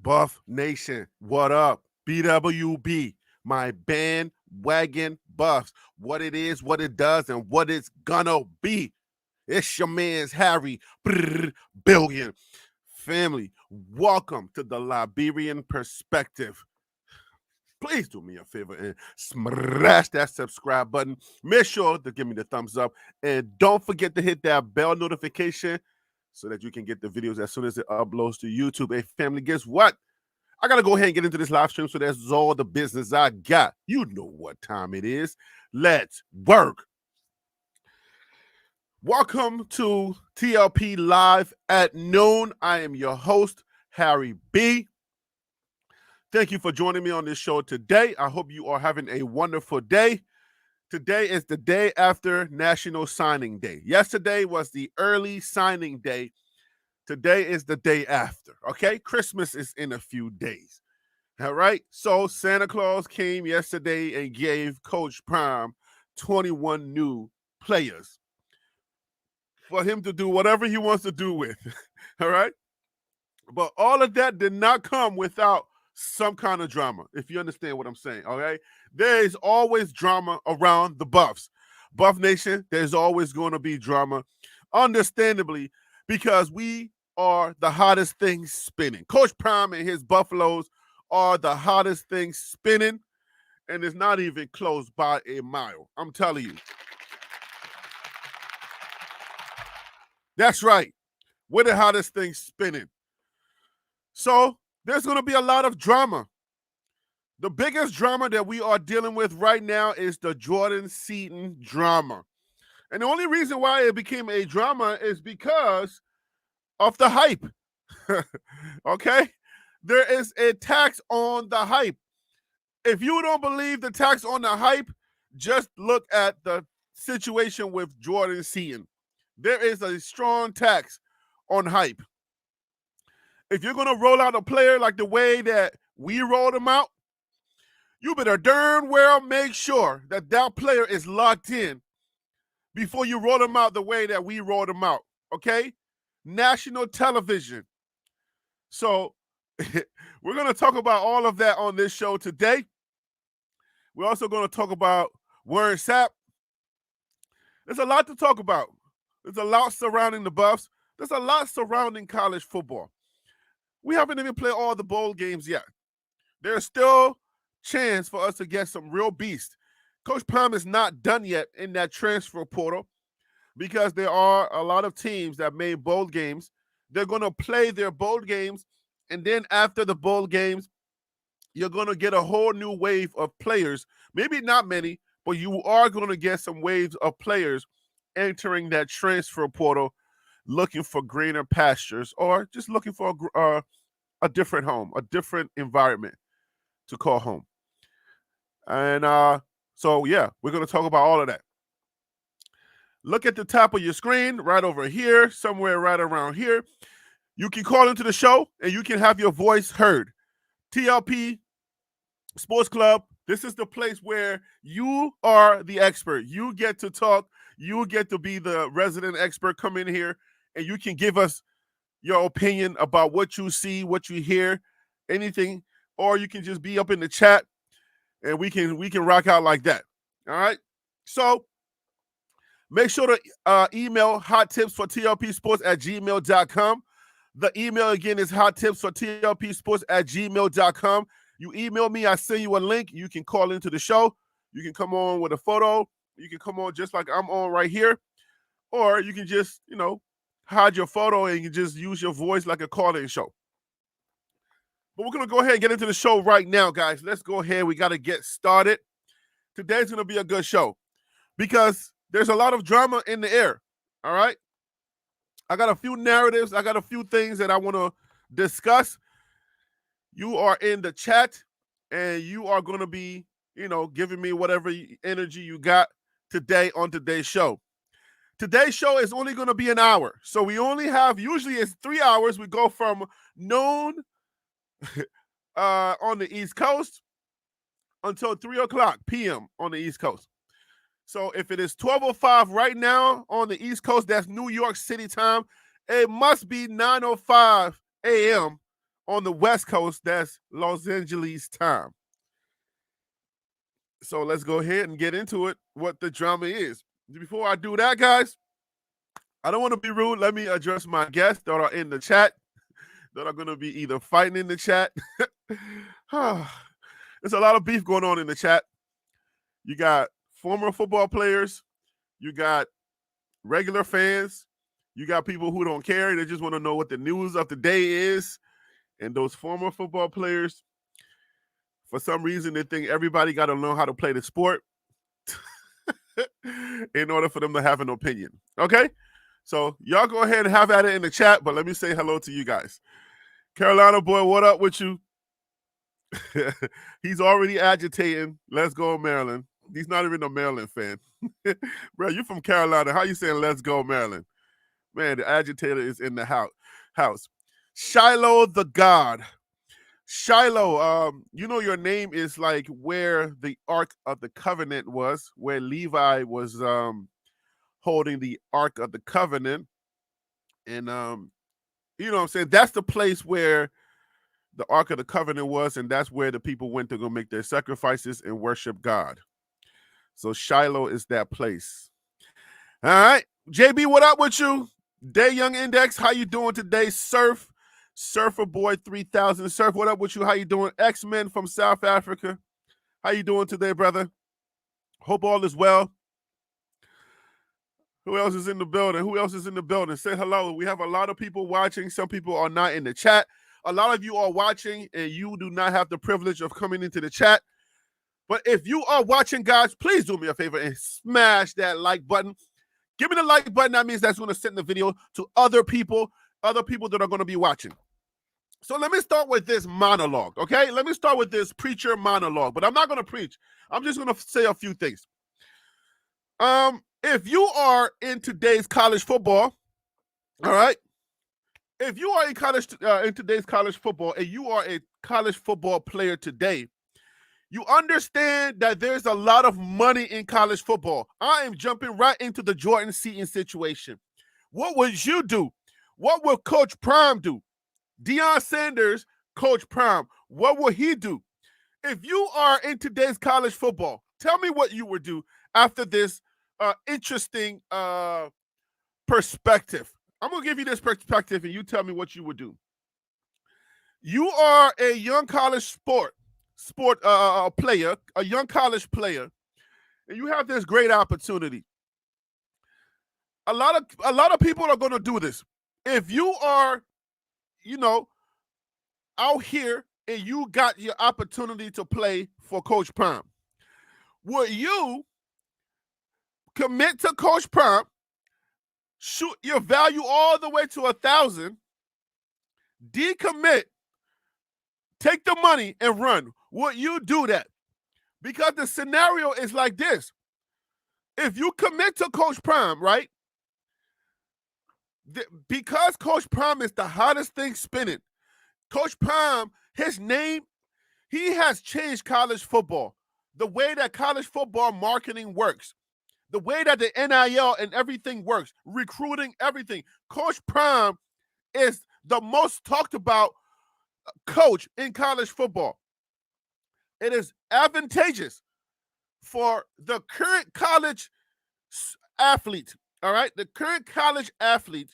Buff Nation, what up? BWB, my bandwagon buffs. What it is, what it does, and what it's gonna be. It's your man's Harry Billion. Family, welcome to the Liberian Perspective. Please do me a favor and smash that subscribe button. Make sure to give me the thumbs up. And don't forget to hit that bell notification so that you can get the videos as soon as it uploads to YouTube. Hey, family, guess what? I got to go ahead and get into this live stream, so that's all the business I got. You know what time it is. Let's work. Welcome to TLP Live at Noon. I am your host, Harry B. Thank you for joining me on this show today. I hope you are having a wonderful day. Today is the day after National Signing Day. Yesterday was the early signing day. Today is the day after, okay? Christmas is in a few days, all right? So Santa Claus came yesterday and gave Coach Prime 21 new players for him to do whatever he wants to do with, all right? But all of that did not come without some kind of drama, if you understand what I'm saying, okay? There is always drama around the Buffs. Buff Nation, there's always going to be drama, understandably, because we are the hottest thing spinning. Coach Prime and his Buffaloes are the hottest thing spinning, and it's not even close by a mile. I'm telling you. That's right. We're the hottest thing spinning. So there's going to be a lot of drama. The biggest drama that we are dealing with right now is the Jordan Seaton drama. And the only reason why it became a drama is because of the hype. Okay? There is a tax on the hype. If you don't believe the tax on the hype, just look at the situation with Jordan Seaton. There is a strong tax on hype. If you're going to roll out a player like the way that we rolled him out, you better darn well make sure that that player is locked in before you roll him out the way that we rolled him out, okay? National television. So we're going to talk about all of that on this show today. We're also going to talk about Warren Sapp. There's a lot to talk about. There's a lot surrounding the Buffs. There's a lot surrounding college football. We haven't even played all the bowl games yet. There's still chance for us to get some real beast. Coach Prime is not done yet in that transfer portal because there are a lot of teams that made bowl games. They're going to play their bowl games, and then after the bowl games, you're going to get a whole new wave of players. Maybe not many, but you are going to get some waves of players entering that transfer portal looking for greener pastures or just looking for a different home, a different environment to call home. And so, yeah, we're going to talk about all of that. Look at the top of your screen right over here, somewhere right around here. You can call into the show and you can have your voice heard. TLP Sports Club, this is the place where you are the expert. You get to talk. You get to be the resident expert. Come in here and you can give us your opinion about what you see, what you hear, anything, or you can just be up in the chat and we can rock out like that. All right. So make sure to email hottipsfortlpsports@gmail.com. The email again is hottipsfortlpsports@gmail.com. You email me, I send you a link. You can call into the show. You can come on with a photo. You can come on just like I'm on right here. Or you can just, hide your photo and you can just use your voice like a call-in show. But we're going to go ahead and get into the show right now, guys. Let's go ahead. We got to get started. Today's going to be a good show because there's a lot of drama in the air, all right? I got a few narratives. I got a few things that I want to discuss. You are in the chat, and you are going to be, giving me whatever energy you got today on today's show. Today's show is only going to be an hour. So we only have, usually it's 3 hours. We go from noon on the East Coast until 3 o'clock p.m. on the East Coast. So if it is 12:05 right now on the East Coast, that's New York City time. It must be 9:05 a.m. on the West Coast, that's Los Angeles time. So let's go ahead and get into it, what the drama is. Before I do that, guys, I don't want to be rude. Let me address my guests that are in the chat, that are going to be either fighting in the chat. There's a lot of beef going on in the chat. You got former football players. You got regular fans. You got people who don't care. They just want to know what the news of the day is. And those former football players, for some reason, they think everybody got to learn how to play the sport in order for them to have an opinion. Okay? So y'all go ahead and have at it in the chat, but let me say hello to you guys. Carolina boy, what up with you? He's already agitating. Let's go, Maryland. He's not even a Maryland fan. Bro, you from Carolina. How you saying let's go, Maryland? Man, the agitator is in the house. Shiloh the God. Shiloh, you know your name is like where the Ark of the Covenant was, where Levi was holding the Ark of the Covenant. And you know what I'm saying? That's the place where the Ark of the Covenant was, and that's where the people went to go make their sacrifices and worship God. So Shiloh is that place. All right. JB, what up with you? Day Young Index, how you doing today? Surfer Boy 3000. Surf, what up with you? How you doing? X-Men from South Africa. How you doing today, brother? Hope all is well. Who else is in the building? Who else is in the building? Say hello. We have a lot of people watching. Some people are not in the chat. A lot of you are watching, and you do not have the privilege of coming into the chat. But if you are watching, guys, please do me a favor and smash that like button. Give me the like button. That means that's going to send the video to other people that are going to be watching. So let me start with this monologue, okay? Let me start with this preacher monologue. But I'm not going to preach. I'm just going to say a few things. If you are in today's college football, all right? If you are in today's college football and you are a college football player today, you understand that there's a lot of money in college football. I am jumping right into the Jordan Seaton situation. What would you do? What would Coach Prime do? Deion Sanders, Coach Prime, what will he do? If you are in today's college football, tell me what you would do after this interesting perspective. I'm going to give you this perspective, and you tell me what you would do. You are a young college player, a young college player, and you have this great opportunity. A lot of people are going to do this. If you are, out here and you got your opportunity to play for Coach Prime, would you commit to Coach Prime, shoot your value all the way to 1,000, decommit, take the money and run? Would you do that? Because the scenario is like this. If you commit to Coach Prime, right? Because Coach Prime is the hottest thing spinning, Coach Prime, his name, he has changed college football. The way that college football marketing works, the way that the NIL and everything works, recruiting, everything. Coach Prime is the most talked about coach in college football. It is advantageous for the current college athlete, all right? The current college athlete,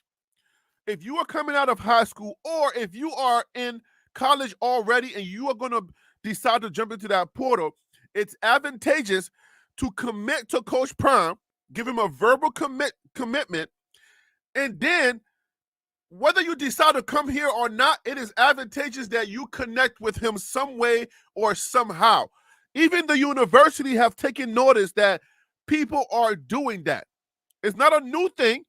if you are coming out of high school or if you are in college already and you are going to decide to jump into that portal, it's advantageous to commit to Coach Prime, give him a verbal commitment, and then whether you decide to come here or not, it is advantageous that you connect with him some way or somehow. Even the university have taken notice that people are doing that. It's not a new thing,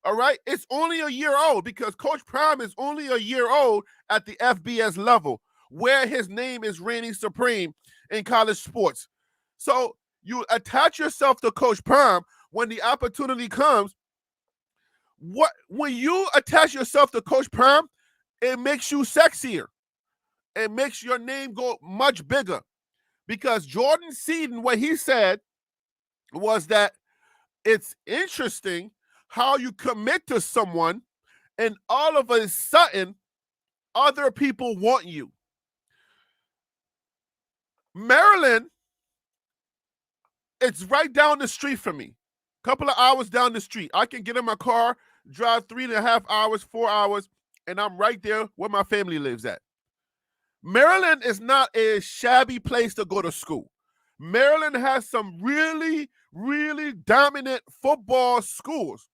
all right? It's only a year old because Coach Prime is only a year old at the FBS level where his name is reigning supreme in college sports. So you attach yourself to Coach Prime when the opportunity comes. When you attach yourself to Coach Prime, it makes you sexier. It makes your name go much bigger. Because Jordan Seaton, what he said was that it's interesting how you commit to someone and all of a sudden other people want you. Maryland, it's right down the street from me. Couple of hours down the street. I can get in my car, drive 3.5 hours, 4 hours, and I'm right there where my family lives at. Maryland is not a shabby place to go to school. Maryland has some really, really dominant football schools.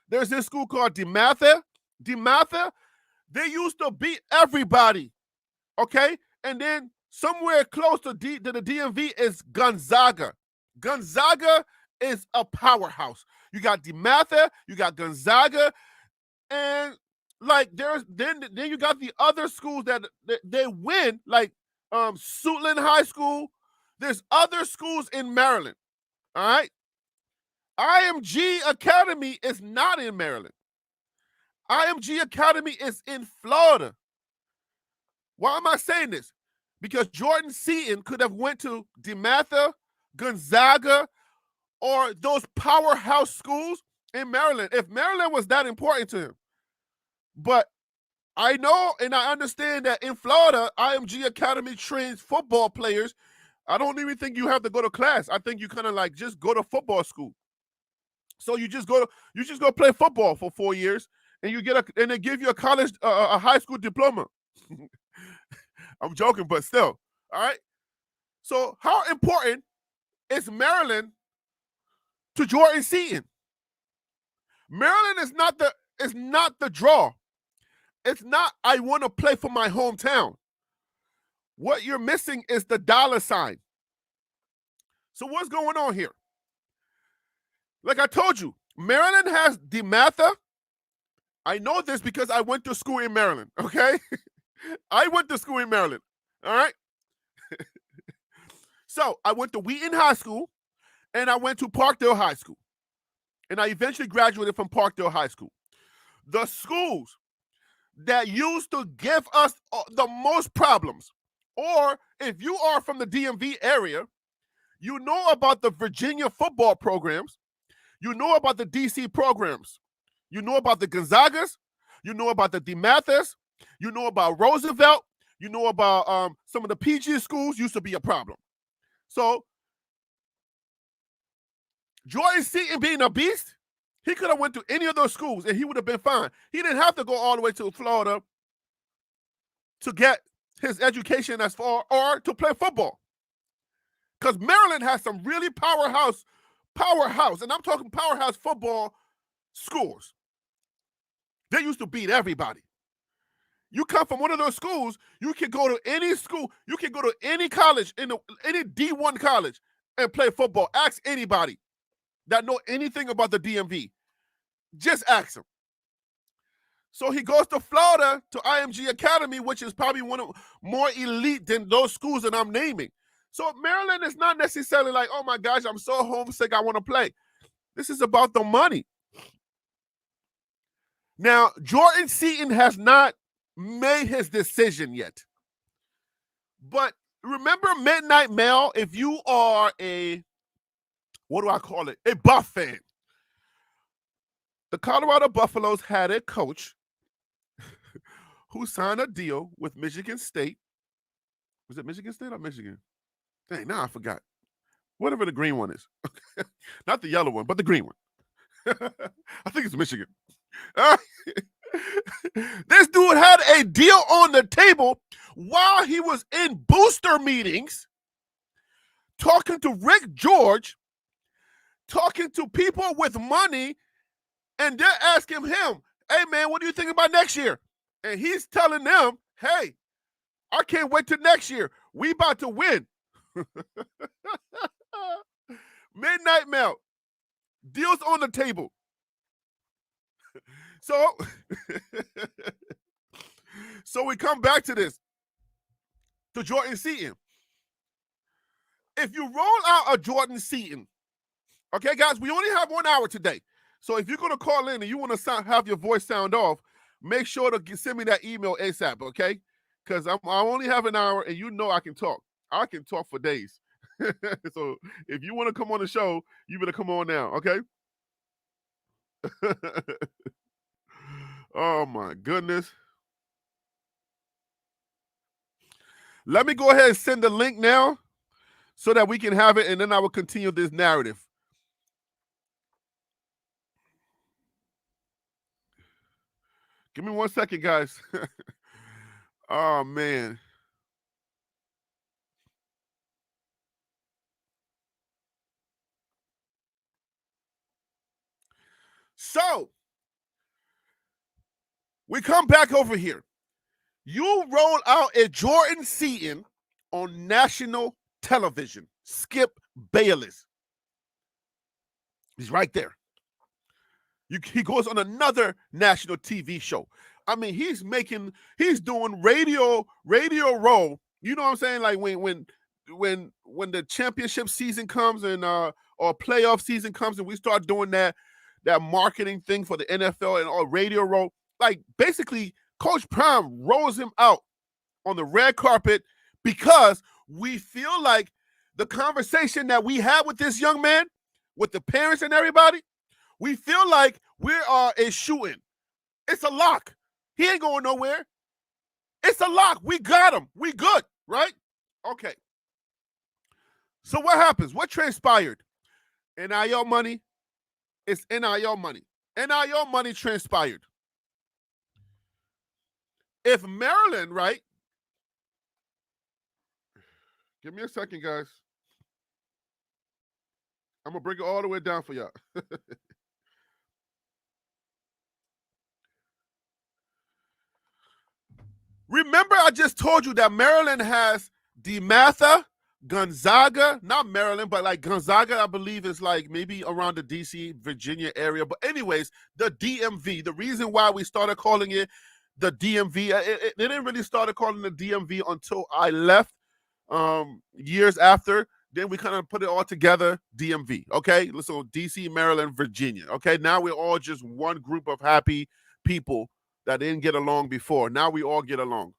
There's this school called DeMatha. DeMatha, they used to beat everybody, okay? And then somewhere close to the DMV is Gonzaga. Gonzaga is a powerhouse. You got DeMatha, you got Gonzaga, and like then you got the other schools that they win, like Suitland High School. There's other schools in Maryland. All right. IMG Academy is not in Maryland. IMG Academy is in Florida. Why am I saying this? Because Jordan Seaton could have went to DeMatha, Gonzaga, or those powerhouse schools in Maryland if Maryland was that important to him. But I know and I understand that in Florida, IMG Academy trains football players. I don't even think you have to go to class. I think you kind of like just go to football school. So you just go play football for 4 years, and you get and they give you a college, a high school diploma. I'm joking, but still, all right. So how important is Maryland to Jordan Seaton? Maryland is not the draw. It's not, I want to play for my hometown. What you're missing is the dollar sign. So what's going on here? Like I told you, Maryland has DeMatha. I know this because I went to school in Maryland, okay? I went to school in Maryland, all right? So I went to Wheaton High School, and I went to Parkdale High School. And I eventually graduated from Parkdale High School. The schools that used to give us the most problems, or if you are from the DMV area, you know about the Virginia football programs, you know about the DC programs, you know about the Gonzagas, you know about the DeMathis, you know about Roosevelt, you know about some of the PG schools used to be a problem. So Jordan Seaton being a beast, he could have went to any of those schools and he would have been fine. He didn't have to go all the way to Florida to get his education as far or to play football. Because Maryland has some really powerhouse, and I'm talking powerhouse football schools. They used to beat everybody. You come from one of those schools, you can go to any school, you can go to any college, any D1 college and play football. Ask anybody that know anything about the DMV. Just ask them. So he goes to Florida to IMG Academy, which is probably one of more elite than those schools that I'm naming. So Maryland is not necessarily like, oh my gosh, I'm so homesick, I want to play. This is about the money. Now, Jordan Seaton has not made his decision yet. But remember Midnight Mail, if you are a Buff fan. The Colorado Buffaloes had a coach who signed a deal with Michigan State. Was it Michigan State or Michigan? Dang, now I forgot. Whatever the green one is. Not the yellow one, but the green one. I think it's Michigan. This dude had a deal on the table while he was in booster meetings, talking to Rick George, talking to people with money, and they're asking him, hey, man, what do you think about next year? And he's telling them, hey, I can't wait till next year. We about to win. Midnight Mail. Deals on the table. So we come back to this, to Jordan Seaton. If you roll out a Jordan Seaton, okay, guys, we only have 1 hour today. So if you're going to call in and you want to have your voice sound off, make sure to send me that email ASAP, okay? Because I only have an hour, and you know I can talk. I can talk for days. So if you want to come on the show, you better come on now, okay? Oh, my goodness. Let me go ahead and send the link now so that we can have it, and then I will continue this narrative. Give me 1 second, guys. Oh, man. So, we come back over here. You roll out a Jordan Seaton on national television. Skip Bayless. He's right there. He goes on another national TV show. I mean, he's doing radio roll. You know what I'm saying? Like when the championship season comes and or playoff season comes and we start doing that marketing thing for the NFL and all radio roll. Like basically, Coach Prime rolls him out on the red carpet because we feel like the conversation that we had with this young man, with the parents and everybody, we feel like we are a shoo-in. It's a lock. He ain't going nowhere. It's a lock. We got him. We good, right? Okay. So what happens? What transpired? NIL money. It's NIL money. NIL money transpired. If Maryland, right? Give me a second, guys. I'm going to bring it all the way down for y'all. Remember, I just told you that Maryland has DeMatha, Gonzaga, not Maryland, but like Gonzaga, I believe is like maybe around the DC, Virginia area. But anyways, the DMV, the reason why we started calling it the DMV, they didn't really start calling the DMV until I left years after. Then we kind of put it all together, DMV, okay? So DC, Maryland, Virginia, okay? Now we're all just one group of happy people that didn't get along before. Now we all get along.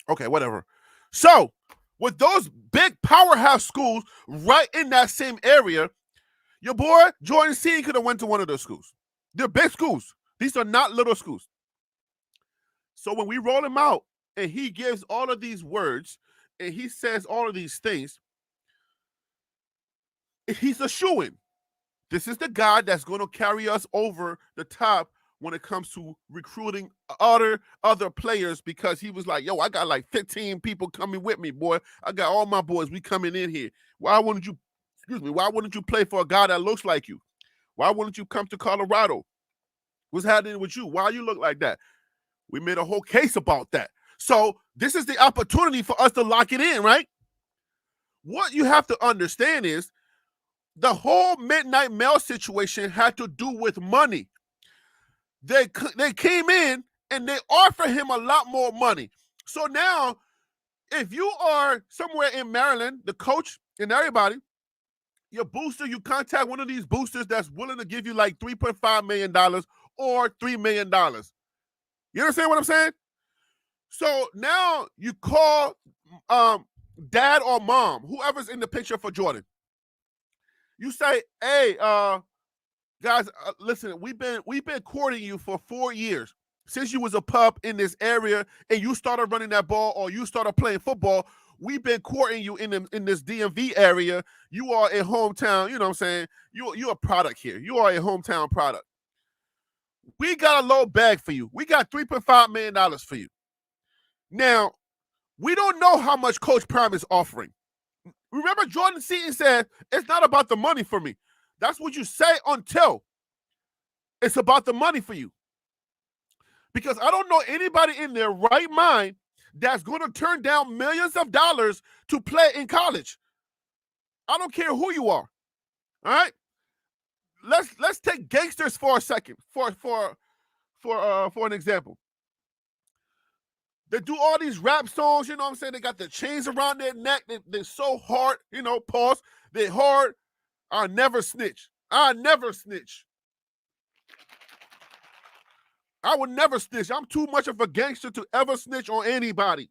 Okay, whatever. So, with those big powerhouse schools right in that same area, your boy Jordan Seaton could have went to one of those schools. They're big schools. These are not little schools. So when we roll him out and he gives all of these words and he says all of these things, he's a shoo-in. This is the guy that's going to carry us over the top when it comes to recruiting other players, because he was like, yo, I got like 15 people coming with me, boy. I got all my boys. We coming in here. Why wouldn't you play for a guy that looks like you? Why wouldn't you come to Colorado? What's happening with you? Why you look like that? We made a whole case about that. So this is the opportunity for us to lock it in, right? What you have to understand is the whole Midnight Mail situation had to do with money. They came in and they offered him a lot more money. So now, if you are somewhere in Maryland, the coach and everybody, your booster, you contact one of these boosters that's willing to give you like $3.5 million or $3 million. You understand what I'm saying? So now you call dad or mom, whoever's in the picture for Jordan. You say, hey, guys, listen, we've been courting you for 4 years since you was a pup in this area and you started running that ball or you started playing football. We've been courting you in this DMV area. You are a hometown, you know what I'm saying? You're a product here. You are a hometown product. We got a low bag for you. We got $3.5 million for you. Now, we don't know how much Coach Prime is offering. Remember, Jordan Seaton said, it's not about the money for me. That's what you say until it's about the money for you. Because I don't know anybody in their right mind that's going to turn down millions of dollars to play in college. I don't care who you are. All right? Let's take gangsters for a second, for an example. They do all these rap songs, you know what I'm saying? They got the chains around their neck. They're so hard, you know, pause. They're hard. I never snitch. I never snitch. I would never snitch. I'm too much of a gangster to ever snitch on anybody.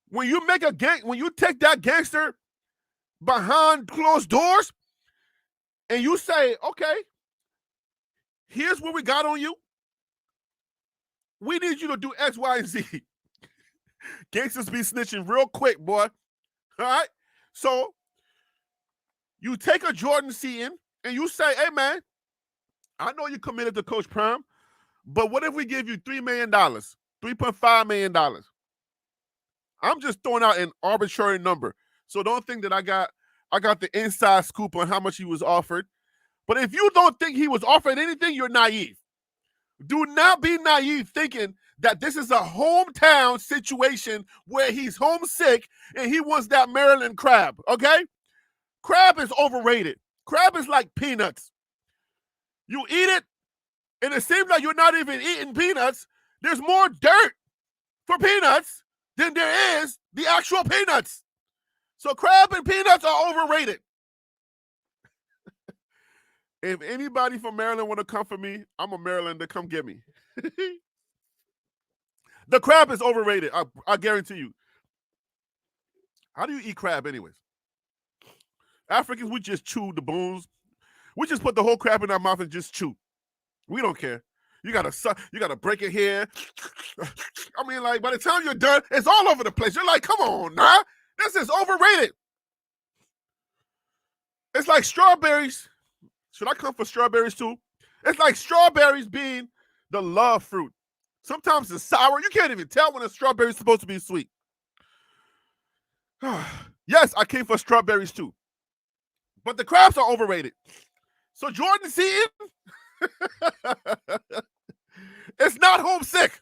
When you take that gangster behind closed doors and you say, okay, here's what we got on you. We need you to do X, Y, and Z. Gangsters be snitching real quick, boy. All right? So you take a Jordan Seaton and you say, hey, man, I know you committed to Coach Prime, but what if we give you $3 million, $3.5 million? I'm just throwing out an arbitrary number. So don't think that I got the inside scoop on how much he was offered. But if you don't think he was offered anything, you're naive. Do not be naive thinking that this is a hometown situation where he's homesick and he wants that Maryland crab, okay? Crab is overrated. Crab is like peanuts. You eat it, and it seems like you're not even eating peanuts. There's more dirt for peanuts than there is the actual peanuts. So crab and peanuts are overrated. If anybody from Maryland want to come for me, I'm a Marylander. Come get me. The crab is overrated. I guarantee you. How do you eat crab anyways? Africans, we just chew the bones. We just put the whole crab in our mouth and just chew. We don't care. You gotta break it here. I mean, like, by the time you're done, it's all over the place. You're like, come on, nah. This is overrated. It's like strawberries. Should I come for strawberries too? It's like strawberries being the love fruit. Sometimes it's sour. You can't even tell when a strawberry is supposed to be sweet. Yes, I came for strawberries too. But the crabs are overrated. So Jordan Seaton, it's not homesick.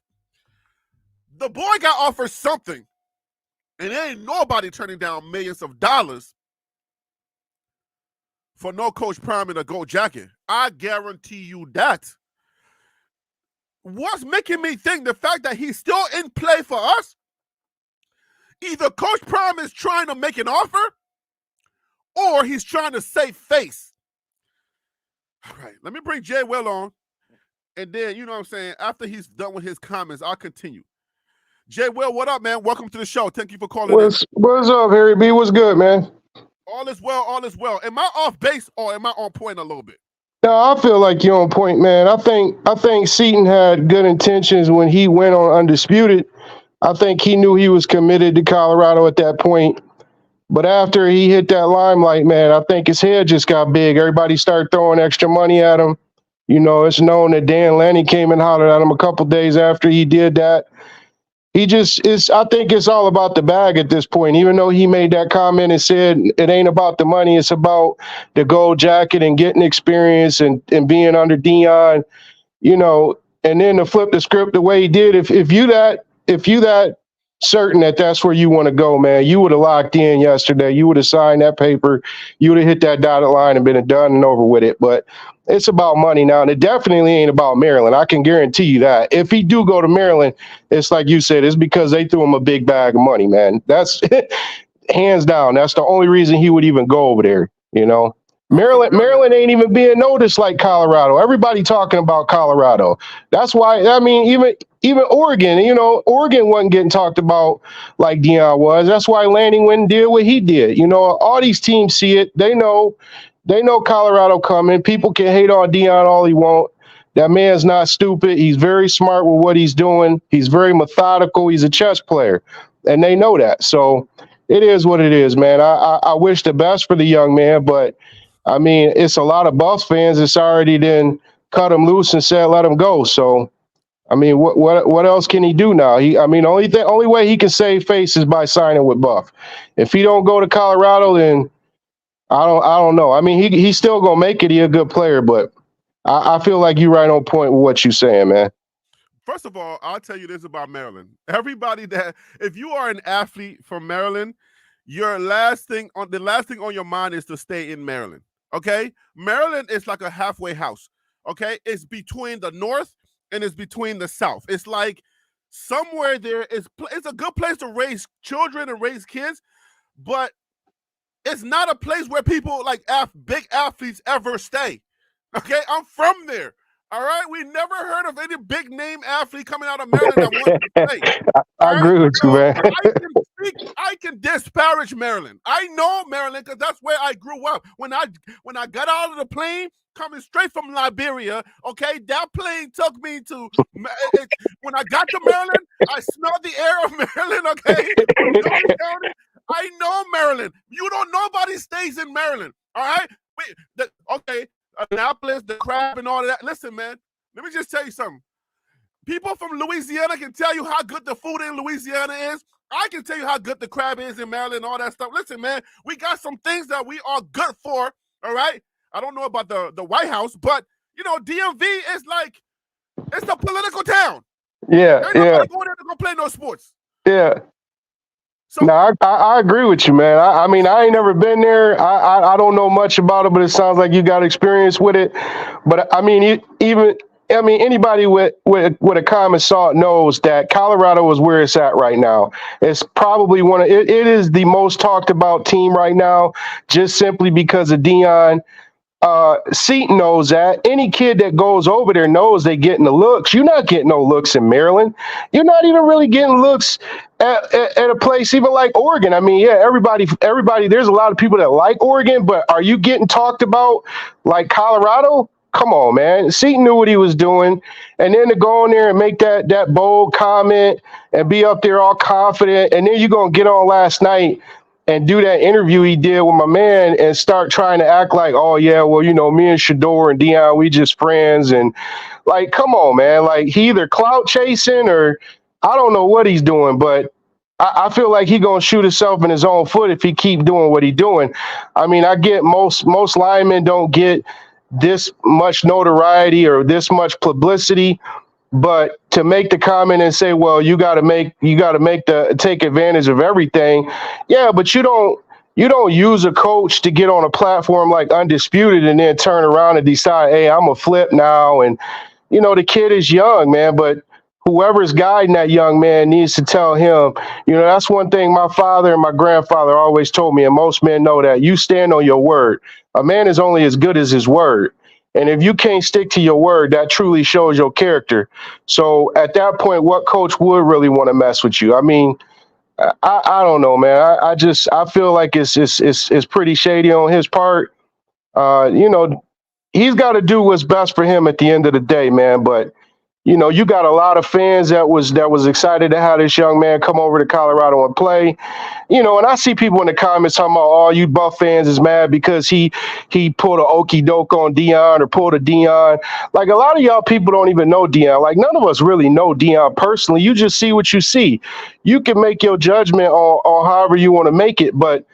The boy got offered something. And there ain't nobody turning down millions of dollars for no Coach Prime in a gold jacket. I guarantee you that. What's making me think the fact that he's still in play for us? Either Coach Prime is trying to make an offer or he's trying to save face. All right, let me bring Jay Will on. And then, you know what I'm saying, after he's done with his comments, I'll continue. Jay Will, what up, man? Welcome to the show. Thank you for calling in. What's up, Harry B? What's good, man? All is well, all is well. Am I off base or am I on point a little bit? No, I feel like you're on point, man. I think Seaton had good intentions when he went on Undisputed. I think he knew he was committed to Colorado at that point. But after he hit that limelight, man, I think his head just got big. Everybody started throwing extra money at him. You know, it's known that Dan Lanny came and hollered at him a couple days after he did that. I think it's all about the bag at this point. Even though he made that comment and said it ain't about the money, it's about the gold jacket and getting experience and being under Dion, you know, and then to flip the script the way he did, if you that certain that that's where you want to go, man, you would have locked in yesterday. You would have signed that paper. You would have hit that dotted line and been done and over with it. But it's about money now, and it definitely ain't about Maryland. I can guarantee you that. If he do go to Maryland, it's like you said, it's because they threw him a big bag of money, man. That's hands down. That's the only reason he would even go over there, you know. Maryland ain't even being noticed like Colorado. Everybody talking about Colorado. That's why, I mean, even Oregon, you know, Oregon wasn't getting talked about like Dion was. That's why Lanning went and did what he did. You know, all these teams see it. They know Colorado coming. People can hate on Dion all he want. That man's not stupid. He's very smart with what he's doing. He's very methodical. He's a chess player, and they know that. So it is what it is, man. I wish the best for the young man, but I mean, it's a lot of Buffs fans that's already then cut him loose and said, let him go. So, I mean, what else can he do now? Only way he can save face is by signing with Buff. If he don't go to Colorado, then I don't know. I mean, he's still gonna make it. He's a good player, but I feel like you're right on point with what you're saying, man. First of all, I'll tell you this about Maryland. If you are an athlete from Maryland, the last thing on your mind is to stay in Maryland. Okay, Maryland is like a halfway house. Okay, it's between the north and it's between the south. It's like somewhere there it's a good place to raise children and raise kids, but it's not a place where people like big athletes ever stay. Okay, I'm from there. All right, we never heard of any big name athlete coming out of Maryland that wants to play. I agree with you, man. I can I can disparage Maryland. I know Maryland because that's where I grew up. When I got out of the plane, coming straight from Liberia, okay, that plane took me to. When I got to Maryland, I smelled the air of Maryland. Okay, Montgomery County. I know Maryland. You don't. Nobody stays in Maryland. All right. Okay, Annapolis, the crab, and all of that. Listen, man. Let me just tell you something. People from Louisiana can tell you how good the food in Louisiana is. I can tell you how good the crab is in Maryland and all that stuff. Listen, man, we got some things that we are good for, all right? I don't know about the White House, but, DMV is like, it's the political town. Yeah, Ain't nobody going there to go play no sports. Yeah. So, no, I agree with you, man. I mean, I ain't never been there. I don't know much about it, but it sounds like you got experience with it. But, I mean, anybody with a common salt knows that Colorado is where it's at right now. It's probably it is the most talked about team right now, just simply because of Dion. Seaton knows that. Any kid that goes over there knows they getting the looks. You're not getting no looks in Maryland. You're not even really getting looks at a place even like Oregon. I mean, yeah, everybody, there's a lot of people that like Oregon, but are you getting talked about like Colorado? Come on, man. Seaton knew what he was doing. And then to go in there and make that bold comment and be up there all confident, and then you're going to get on last night and do that interview he did with my man and start trying to act like, oh, yeah, well, me and Shador and Dion, we just friends. And, like, come on, man. Like, he either clout chasing or I don't know what he's doing, but I feel like he going to shoot himself in his own foot if he keep doing what he doing. I mean, I get most linemen don't get this much notoriety or this much publicity. But to make the comment and say, well, you got to take advantage of everything. Yeah, but you don't use a coach to get on a platform like Undisputed and then turn around and decide, hey, I'm a flip now. And, the kid is young, man, but whoever's guiding that young man needs to tell him, that's one thing my father and my grandfather always told me. And most men know that you stand on your word. A man is only as good as his word. And if you can't stick to your word, that truly shows your character. So at that point, what coach would really want to mess with you? I mean, I don't know, man. I feel like it's pretty shady on his part. He's got to do what's best for him at the end of the day, man. But you got a lot of fans that was excited to have this young man come over to Colorado and play. And I see people in the comments talking about, oh, you Buff fans is mad because he pulled a okey doke on Dion or pulled a Dion. Like, a lot of y'all people don't even know Dion. Like, none of us really know Dion personally. You just see what you see. You can make your judgment on however you want to make it, but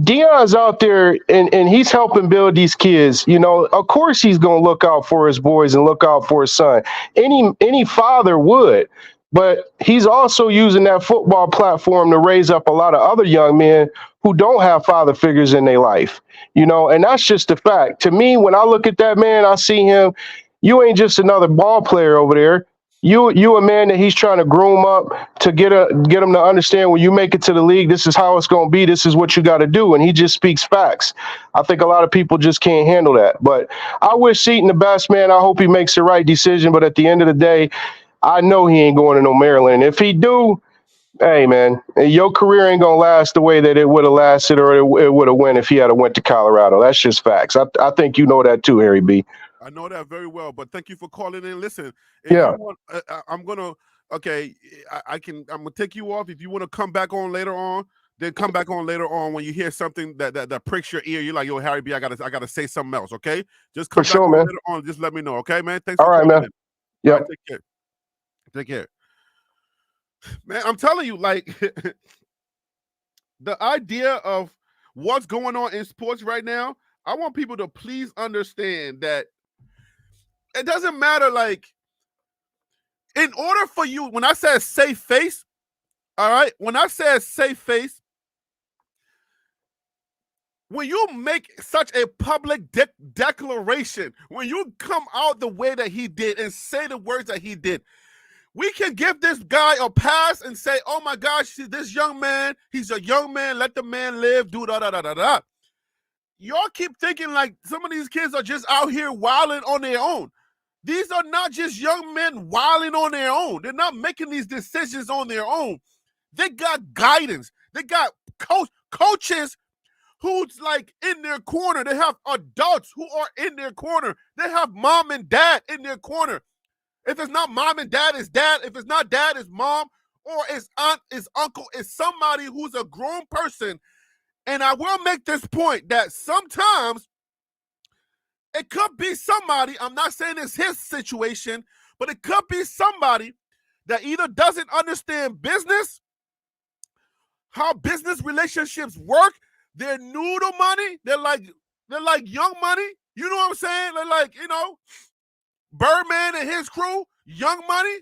Dion's out there and he's helping build these kids. Of course he's going to look out for his boys and look out for his son. Any father would, but he's also using that football platform to raise up a lot of other young men who don't have father figures in their life, and that's just a fact. To me, when I look at that man, I see him, you ain't just another ball player over there. You a man that he's trying to groom up to get him to understand when you make it to the league, this is how it's going to be. This is what you got to do. And he just speaks facts. I think a lot of people just can't handle that. But I wish Seaton the best, man. I hope he makes the right decision. But at the end of the day, I know he ain't going to no Maryland. If he do, hey, man, your career ain't going to last the way that it would have lasted or it would have went if he had went to Colorado. That's just facts. I think you know that too, Harry B. I know that very well, but thank you for calling in. Listen, yeah, I'm gonna take you off. If you want to come back on later on, then come back on later on when you hear something that pricks your ear. You're like, yo, Harry B, I gotta say something else. Okay, just come back on later on. Just let me know. Okay, man. Thanks. All right, man. Yeah. Right, take care. Man, I'm telling you, like, the idea of what's going on in sports right now. I want people to please understand that it doesn't matter, like, in order for you, when I said safe face, all right, when I said safe face, when you make such a public declaration, when you come out the way that he did and say the words that he did, we can give this guy a pass and say, oh my gosh, this young man, he's a young man, let the man live, do da-da-da-da-da. Y'all keep thinking like some of these kids are just out here wilding on their own. These are not just young men wilding on their own. They're not making these decisions on their own. They got guidance. They got coaches who's like in their corner. They have adults who are in their corner. They have mom and dad in their corner. If it's not mom and dad, it's dad. If it's not dad, it's mom, or it's aunt, it's uncle, it's somebody who's a grown person. And I will make this point that sometimes it could be somebody, I'm not saying it's his situation, but it could be somebody that either doesn't understand business, how business relationships work. They're new to money. They're like young money. You know what I'm saying? They're like, Birdman and his crew, young money.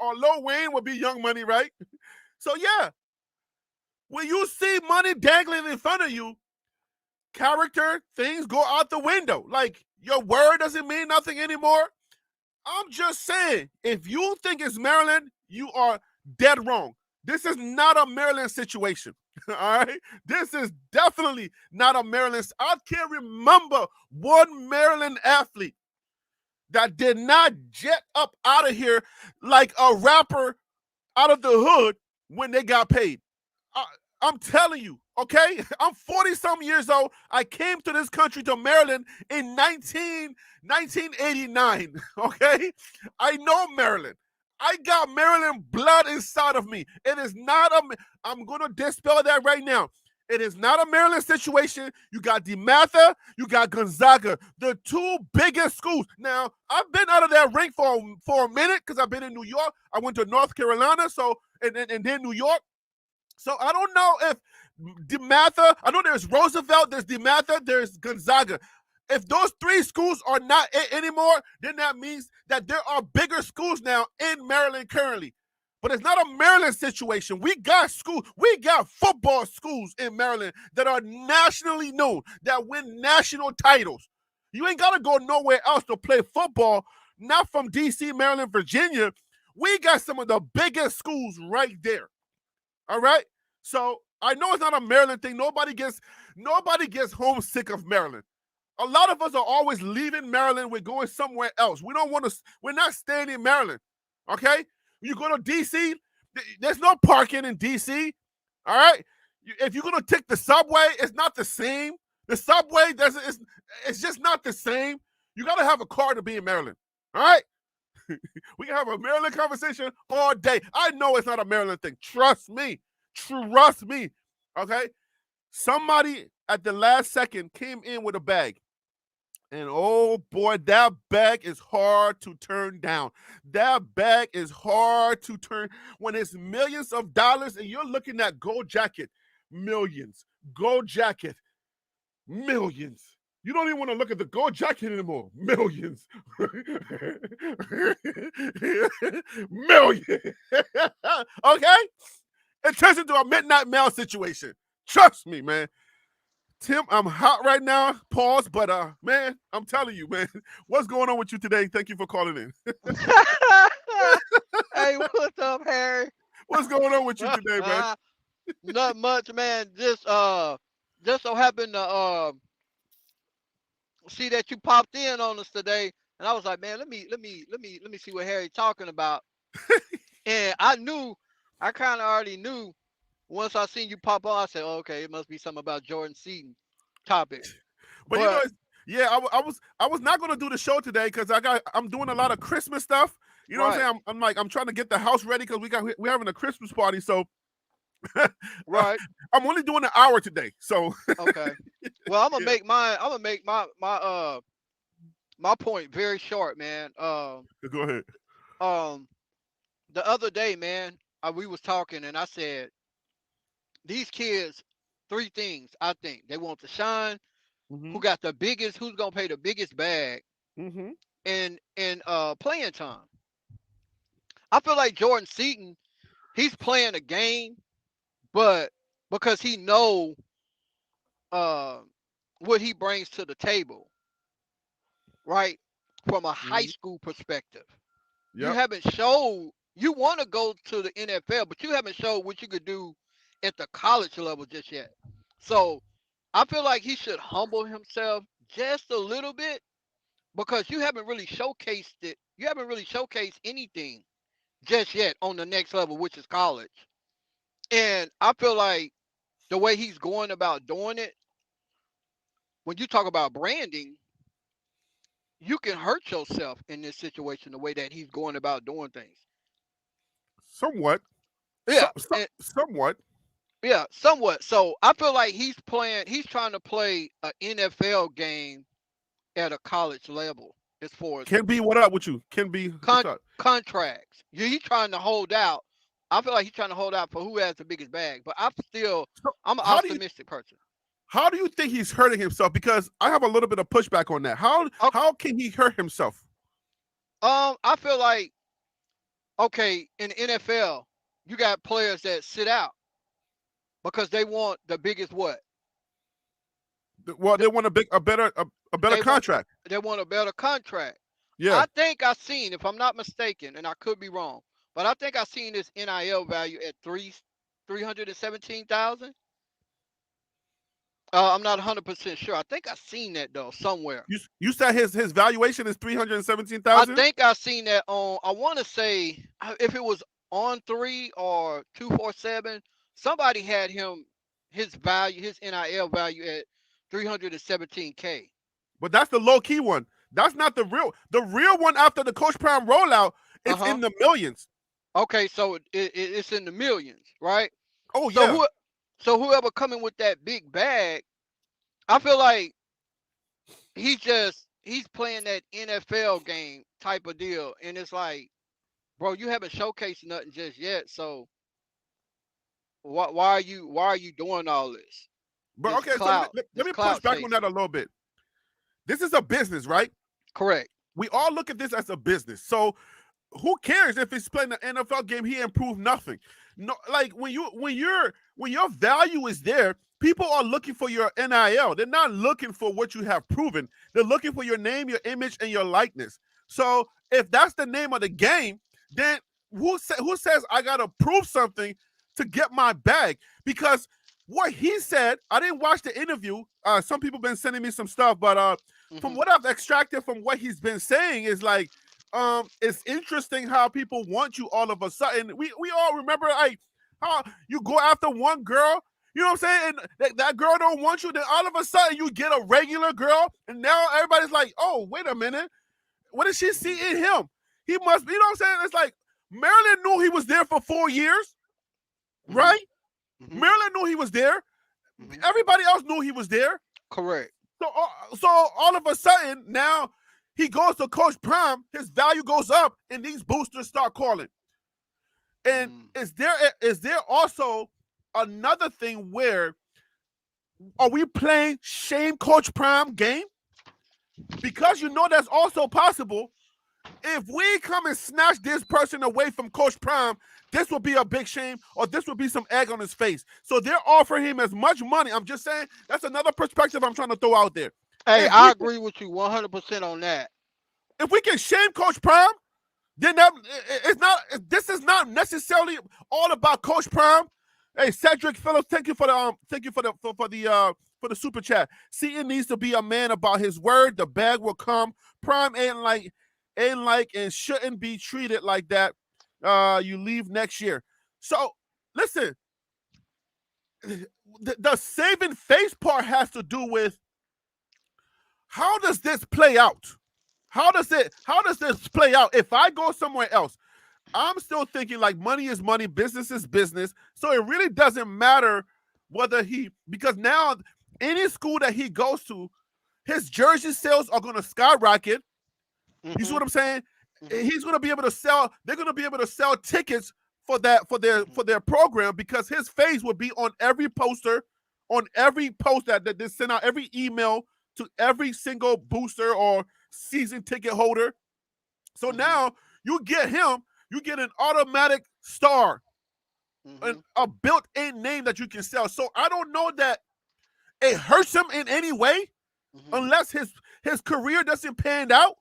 or Lil Wayne would be young money, right? So yeah, when you see money dangling in front of you, character, things go out the window. Like, your word doesn't mean nothing anymore. I'm just saying, if you think it's Maryland, you are dead wrong. This is not a Maryland situation. All right? This is definitely not a Maryland. I can't remember one Maryland athlete that did not jet up out of here like a rapper out of the hood when they got paid. I'm telling you, okay? I'm 40-some years old. I came to this country, to Maryland, in 1989, okay? I know Maryland. I got Maryland blood inside of me. It is not I'm going to dispel that right now. It is not a Maryland situation. You got DeMatha, you got Gonzaga, the two biggest schools. Now, I've been out of that ring for a minute because I've been in New York. I went to North Carolina, and then New York. So I don't know if DeMatha, I know there's Roosevelt, there's DeMatha, there's Gonzaga. If those three schools are not it anymore, then that means that there are bigger schools now in Maryland currently. But it's not a Maryland situation. We got schools, we got football schools in Maryland that are nationally known, that win national titles. You ain't got to go nowhere else to play football, not from D.C., Maryland, Virginia. We got some of the biggest schools right there. All right? So I know it's not a Maryland thing. Nobody gets homesick of Maryland. A lot of us are always leaving Maryland. We're going somewhere else. We're not staying in Maryland. Okay? You go to DC, there's no parking in DC. All right? If you're gonna take the subway, it's not the same. The subway it's just not the same. You gotta have a car to be in Maryland. All right? We can have a Maryland conversation all day. I know it's not a Maryland thing. Trust me. Trust me. Okay? Somebody at the last second came in with a bag. And oh boy, that bag is hard to turn down. That bag is hard to turn when it's millions of dollars and you're looking at gold jacket. Millions. Gold jacket. Millions. You don't even want to look at the gold jacket anymore. Millions. Millions. Okay? It turns into a midnight mail situation. Trust me, man. Tim, I'm hot right now. Pause, but man, I'm telling you, man, what's going on with you today? Thank you for calling in. Hey, what's up, Harry? What's going on with you today, man? Not much, man. Just so happened to see that you popped in on us today, and I was like, man, let me see what Harry's talking about. And I kind of already knew once I seen you pop on. I said, oh, okay, it must be something about Jordan Seaton topic. But you know, yeah, I was not gonna do the show today because I'm doing a lot of Christmas stuff. You know what I'm saying? I'm trying to get the house ready because we're having a Christmas party. So right. I'm only doing an hour today. So Okay. Well, I'm gonna make my point very short, man. Go ahead. The other day, man, we was talking, and I said these kids, three things. I think they want to shine. Mm-hmm. Who's gonna pay the biggest bag Mm-hmm. in playing time. I feel like Jordan Seaton, he's playing a game, but because he know uh what he brings to the table, right? From a high school perspective. You Yep. haven't showed you want to go to the NFL, but you haven't showed what you could do at the college level just yet. So I feel like he should humble himself just a little bit because you haven't really showcased it. You haven't really showcased anything just yet on the next level, which is college. And I feel like the way he's going about doing it, when you talk about branding, you can hurt yourself in this situation the way that he's going about doing things. Somewhat. Yeah, and Somewhat. yeah, somewhat. So I feel like he's trying to play an NFL game at a college level as far as Can be, what up with you? Can be, what's up? contracts. He's trying to hold out. I feel like he's trying to hold out for who has the biggest bag. But So I'm an how do you optimistic person. how do you think he's hurting himself? Because I have a little bit of pushback on that. Okay. How can he hurt himself? I feel like okay, in the NFL, you got players that sit out because they want the biggest what? Well, they want a better They want contract. they want a better contract. Yeah. I think I seen, if I'm not mistaken, and I could be wrong, but I think I seen this NIL value at 317,000. I'm not 100% sure. I think I seen that though somewhere. You said his valuation is I 317,000. think I seen that on. I want to say if it was on 3 or 247. Somebody had his NIL value at 317K. But that's the low key one. That's not the real. The real one after the Coach Prime rollout, it's Uh-huh. in the millions. Okay, so it's in the millions, right? Oh So yeah. whoever coming with that big bag, I feel like he's playing that NFL game type of deal, and it's like, bro, you haven't showcased nothing just yet. So why are you doing all this? But okay, so let This me push clout back on that chasing. a little bit. This is a business, right? Correct. We all look at this as a business. So who cares if he's playing the NFL game? He improved nothing. No, like when your value is there, people are looking for your NIL. They're not looking for what you have proven. They're looking for your name, your image, and your likeness. So if that's the name of the game, then who says I gotta prove something to get my bag? Because what he said, I didn't watch the interview. Some people been sending me some stuff, but from what I've extracted from what he's been saying is like, it's interesting how people want you all of a sudden. We all remember like how you go after one girl, you know what I'm saying, and that girl don't want you, then all of a sudden you get a regular girl, and now everybody's like, oh, wait a minute, what did she see in him? He must, you know what I'm saying? It's like Maryland knew he was there for 4 years, right? Maryland knew he was there. Everybody else knew he was there. Correct. So all of a sudden now he goes to Coach Prime, his value goes up, and these boosters start calling. And is there also another thing where are we playing shame Coach Prime game? Because you know that's also possible. If we come and snatch this person away from Coach Prime, this will be a big shame, or this will be some egg on his face. So they're offering him as much money. I'm just saying that's another perspective I'm trying to throw out there. Hey, I agree with you 100% on that. If we can shame Coach Prime, then it's not. This is not necessarily all about Coach Prime. Hey, Cedric Phillips, thank you for the super chat. Seaton needs to be a man about his word. The bag will come. Prime ain't like and shouldn't be treated like that. You leave next year. So listen, the saving face part has to do with how does this play out? How does this play out? If I go somewhere else, I'm still thinking like money is money, business is business. So it really doesn't matter whether because now any school that he goes to, his jersey sales are going to skyrocket. You see what I'm saying? He's going to be able to sell. They're going to be able to sell tickets for their program because his face will be on every poster, on every post that they send out, every email to every single booster or season ticket holder. So now you get him, you get an automatic star, a built-in name that you can sell. So I don't know that it hurts him in any way unless his career doesn't pan out.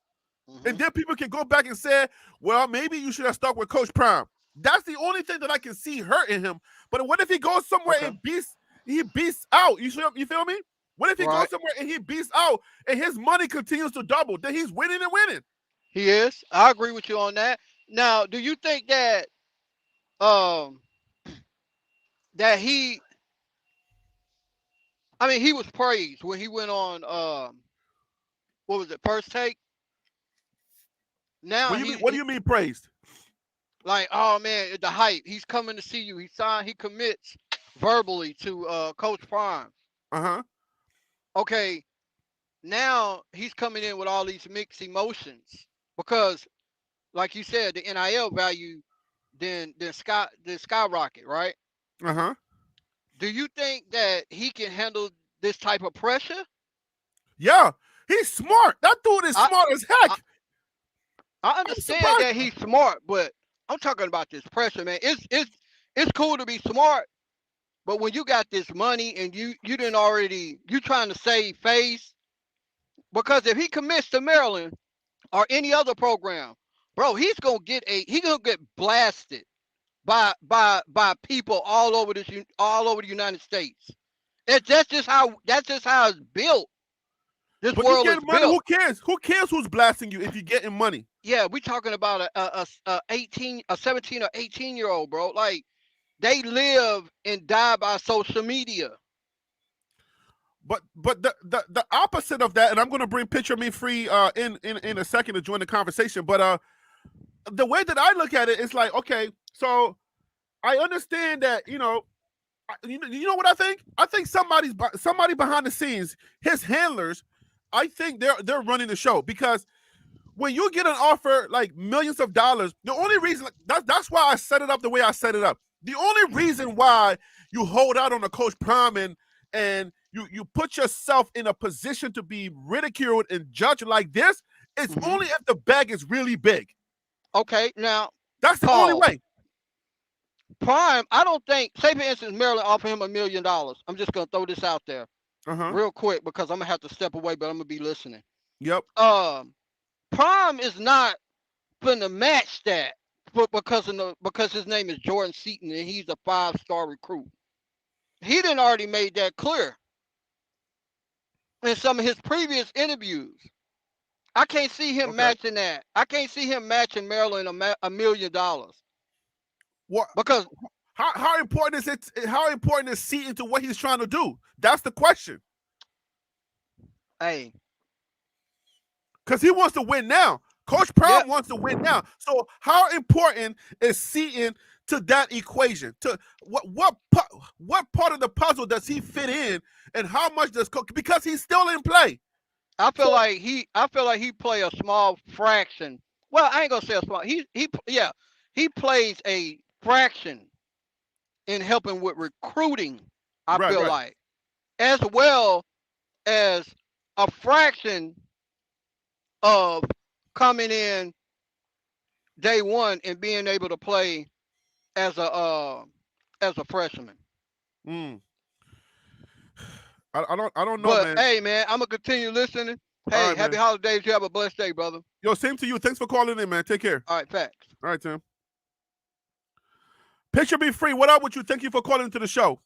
And then people can go back and say, well, maybe you should have stuck with Coach Prime. That's the only thing that I can see hurting him. But what if he goes somewhere and he beasts out? You feel me? What if he goes somewhere and he beasts out and his money continues to double? Then he's winning and winning. He is. I agree with you on that. Now, do you think that that he was praised when he went on what was it, First Take? Now What do you mean praised? like, oh man, the hype. He's coming to see you. He commits verbally to Coach Prime. Uh-huh. Okay, now he's coming in with all these mixed emotions because, like you said, the NIL value then skyrocket, right? Uh-huh. Do you think that he can handle this type of pressure? Yeah. He's smart. That dude is I smart as I, heck. I I'm understand surprised. that he's smart, but I'm talking about this pressure, man. It's cool to be smart, but when you got this money and you trying to save face, because if he commits to Maryland or any other program, bro, he's gonna get blasted by people all over the United States. That's just how it's built. This But you world get is money, built. who cares? Who cares who's blasting you if you're getting money? Yeah, we talking about a 17 or 18-year-old, bro. Like they live and die by social media. But the opposite of that, and I'm gonna bring Picture Me Free in a second to join the conversation. But the way that I look at it is like, okay, so I understand that, you know what I think? I think somebody behind the scenes, his handlers, I think they're running the show, because when you get an offer like millions of dollars, the only reason that's why I set it up the way I set it up. The only reason why you hold out on a Coach Prime and you put yourself in a position to be ridiculed and judged like this is only if the bag is really big. Okay, now That's the only pause. way. Prime, I don't think. Say for instance, Maryland offer him $1 million. I'm just gonna throw this out there Uh-huh. real quick because I'm gonna have to step away, but I'm gonna be listening. Yep. Prime is not gonna match that because his name is Jordan Seaton and he's a 5-star recruit. He didn't already made that clear in some of his previous interviews. I can't see him matching that. I can't see him matching Maryland $1 million. What? Because how important is it? How important is Seaton to what he's trying to do? That's the question. hey, because he wants to win now. Coach Prime wants to win now. So how important is Seaton to that equation? To what part of the puzzle does he fit in, and how much does Coach? Because he's still in play. I feel like he play a small fraction. Well, I ain't gonna say a small. He plays a fraction in helping with recruiting. I feel like, as well as a fraction of coming in day one and being able to play as a freshman. I don't know, but, man. Hey, man, I'm gonna continue listening. Hey, right, happy holidays. You have a blessed day, brother. Yo, same to you. Thanks for calling in, man. Take care. All right, facts. All right, Tim. Picture Me Free. What up with you? Thank you for calling into the show.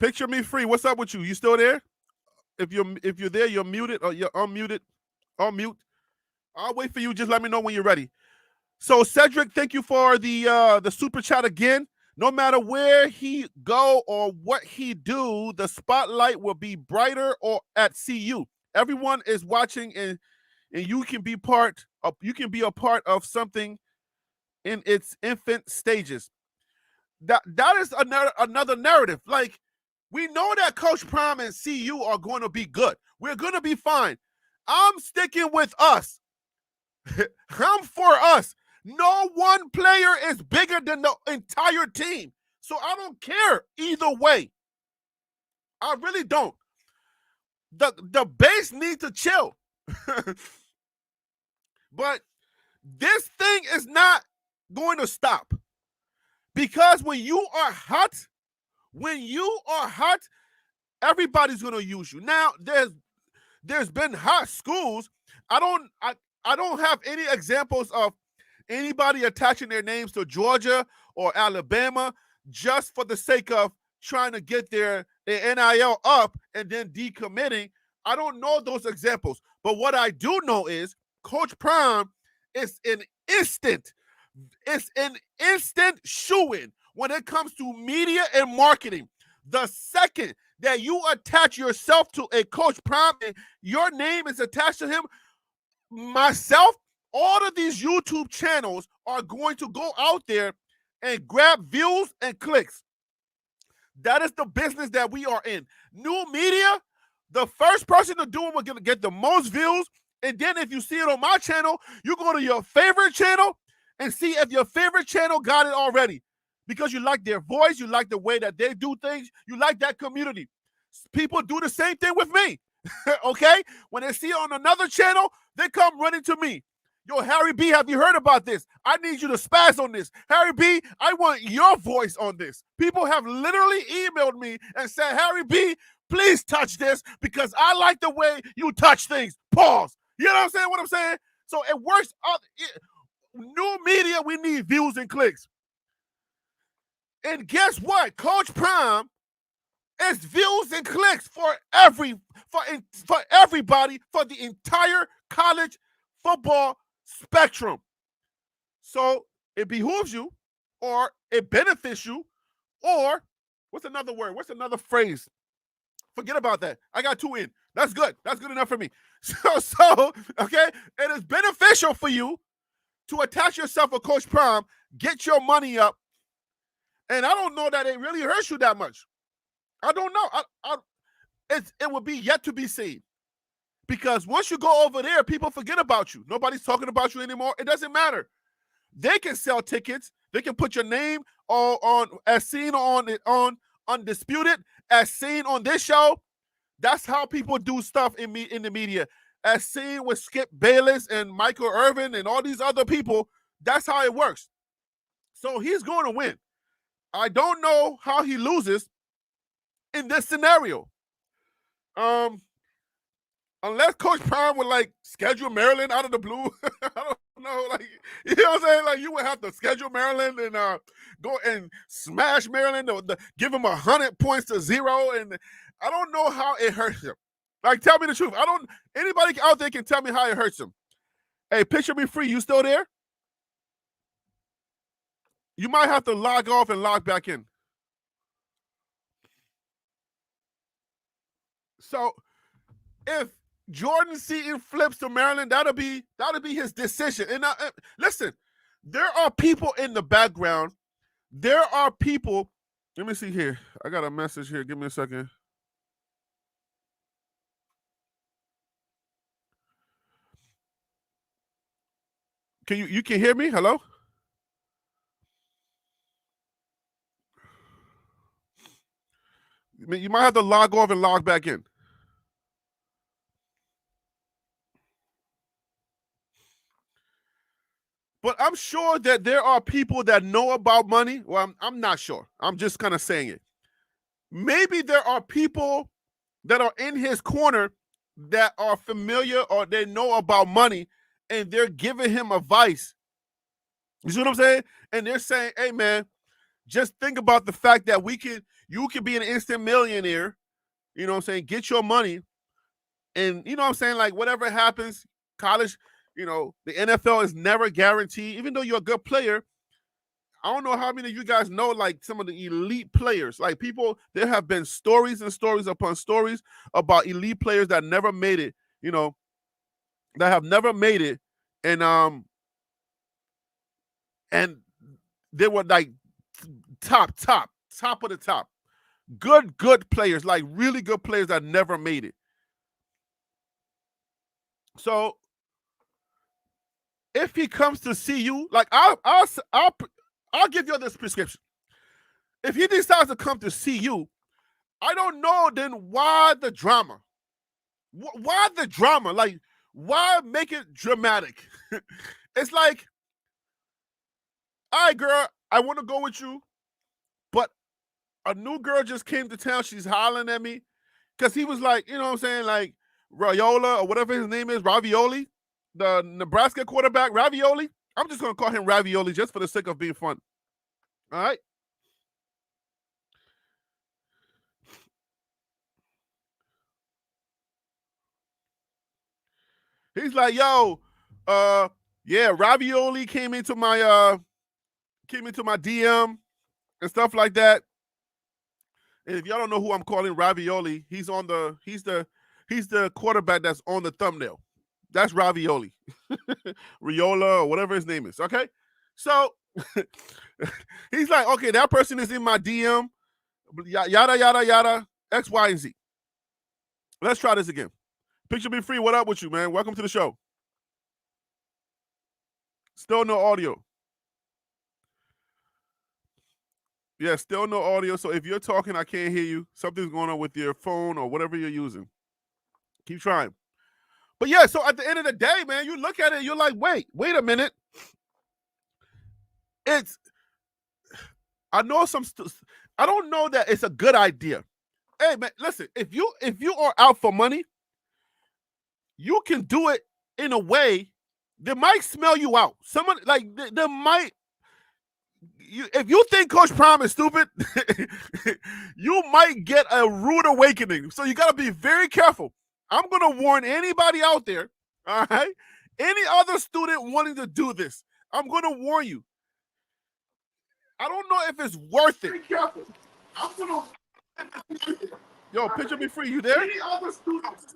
Picture Me Free. What's up with you? You still there? If you're there, you're muted or you're unmuted. Unmute. I'll wait for you. Just let me know when you're ready. So Cedric, thank you for the super chat again. No matter where he go or what he do, the spotlight will be brighter or at CU. Everyone is watching, and you can be a part of something in its infant stages. That is another narrative. Like, we know that Coach Prime and CU are going to be good. We're going to be fine. I'm sticking with us. I'm for us. No one player is bigger than the entire team. So I don't care either way. I really don't. The base needs to chill. But this thing is not going to stop. Because when you are hot, everybody's going to use you. Now, there's been hot schools. I don't have any examples of anybody attaching their names to Georgia or Alabama just for the sake of trying to get their NIL up and then decommitting. I don't know those examples. But what I do know is Coach Prime is an instant It's an instant shoo-in when it comes to media and marketing. The second that you attach yourself to a Coach Prime and your name is attached to him, myself, all of these YouTube channels are going to go out there and grab views and clicks. That is the business that we are in. New media, the first person to do it will get the most views. And then if you see it on my channel, you go to your favorite channel and see if your favorite channel got it already. Because you like their voice, you like the way that they do things, you like that community. People do the same thing with me. Okay? When they see it on another channel, they come running to me. Yo, Harry B, have you heard about this? I need you to spaz on this. Harry B, I want your voice on this. People have literally emailed me and said, Harry B, please touch this because I like the way you touch things. Pause. You know what I'm saying? What I'm saying? So it works. New media, we need views and clicks. And guess what? Coach Prime is views and clicks for everybody, for the entire college football spectrum. So it behooves you, or it benefits you, or what's another word? What's another phrase? Forget about that. I got 2 in. That's good. That's good enough for me. So okay, it is beneficial for you to attach yourself to Coach Prime, get your money up, and I don't know that it really hurts you that much. I don't know. It will be yet to be seen. Because once you go over there, people forget about you. Nobody's talking about you anymore. It doesn't matter. They can sell tickets. They can put your name on as seen on Undisputed, as seen on this show. That's how people do stuff in the media. As seen with Skip Bayless and Michael Irvin and all these other people, that's how it works. So he's going to win. I don't know how he loses in this scenario. Unless Coach Prime would like schedule Maryland out of the blue. I don't know, like, you know what I'm saying? Like, you would have to schedule Maryland and go and smash Maryland, or give him 100 points to 0, and I don't know how it hurts him. Like, tell me the truth. Anybody out there can tell me how it hurts him. Hey, picture me free. You still there? You might have to log off and log back in. So if Jordan Seaton flips to Maryland, that'll be his decision. And listen, there are people in the background. There are people. Let me see here. I got a message here. Give me a second. Can you can hear me? Hello? You might have to log off and log back in. But I'm sure that there are people that know about money. Well, I'm not sure. I'm just kind of saying it. Maybe there are people that are in his corner that are familiar or they know about money, and they're giving him advice. You see what I'm saying? And they're saying, hey, man, just think about the fact that you can be an instant millionaire, you know what I'm saying, get your money, and you know what I'm saying, like, whatever happens, college, you know, the NFL is never guaranteed. Even though you're a good player, I don't know how many of you guys know, like, some of the elite players. Like, people, there have been stories and stories upon stories about elite players that never made it, you know, that have never made it, and they were like top of the top. Good players, like really good players that never made it. So if he comes to see you, like, I'll give you this prescription. If he decides to come to see you, I don't know then why the drama. Why the drama? Like, why make it dramatic? It's like, all right, girl, I want to go with you, but a new girl just came to town. She's hollering at me because he was like, you know what I'm saying, like Raiola or whatever his name is, Ravioli, the Nebraska quarterback, Ravioli. I'm just going to call him Ravioli just for the sake of being fun. All right? He's like, yo, yeah, Ravioli came into my came into my DM and stuff like that. And if y'all don't know who I'm calling Ravioli, he's the quarterback that's on the thumbnail. That's Ravioli, Riola, or whatever his name is. Okay, so he's like, okay, that person is in my DM, yada yada yada, X, Y, and Z. Let's try this again. Picture Be Free, what up with you, man? Welcome to the show. Still no audio. Yeah, still no audio. So if you're talking, I can't hear you. Something's going on with your phone or whatever you're using. Keep trying. But yeah, so at the end of the day, man, you look at it, you're like, wait a minute. I don't know that it's a good idea. Hey man, listen, if you are out for money, you can do it in a way that might smell you out. Someone like there might. If you think Coach Prime is stupid, you might get a rude awakening. So you got to be very careful. I'm going to warn anybody out there, all right? Any other student wanting to do this, I'm going to warn you. I don't know if it's worth it. Be careful. I'm going to... Yo, Picture Me Free, you there? Any other students?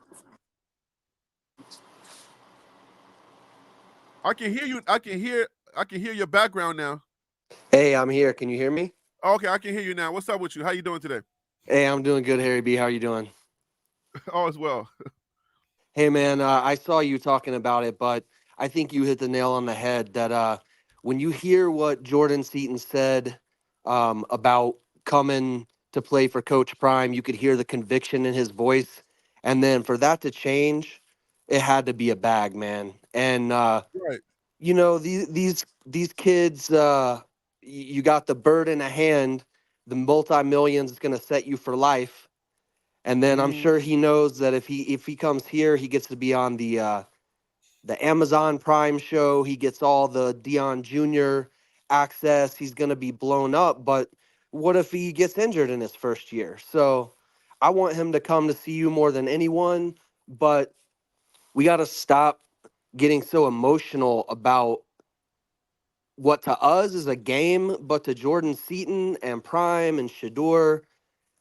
I can hear you. I can hear your background now. Hey, I'm here. Can you hear me? Okay, I can hear you now. What's up with you? How you doing today? Hey, I'm doing good, Harry B. How are you doing? All is well. Hey, man, I saw you talking about it, but I think you hit the nail on the head that when you hear what Jordan Seaton said about coming to play for Coach Prime, you could hear the conviction in his voice. And then for that to change, it had to be a bag, man. And, Right. you know, these kids, you got the bird in a hand, the multi-millions is going to set you for life. And then I'm sure he knows that if he comes here, he gets to be on the Amazon Prime show. He gets all the Deion Jr. access. He's going to be blown up. But what if he gets injured in his first year? So I want him to come to see you more than anyone. But we got to stop getting so emotional about what to us is a game, but to Jordan Seaton and Prime and Shador,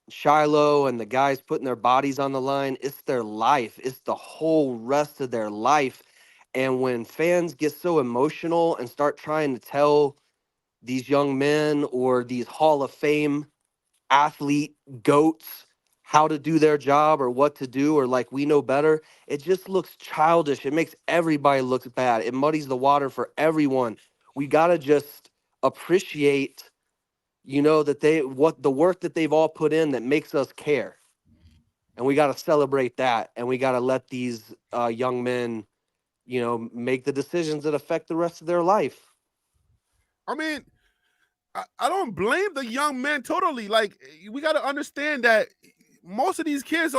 Shiloh, and the guys putting their bodies on the line, it's their life. It's the whole rest of their life. And when fans get so emotional and start trying to tell these young men or these Hall of Fame athlete goats how to do their job or what to do, or like we know better, it just looks childish. It makes everybody look bad. It muddies the water for everyone. We got to just appreciate, you know, that the work that they've all put in that makes us care. And we got to celebrate that. And we got to let these young men, you know, make the decisions that affect the rest of their life. I mean, I don't blame the young men totally. Like, we got to understand that most of these kids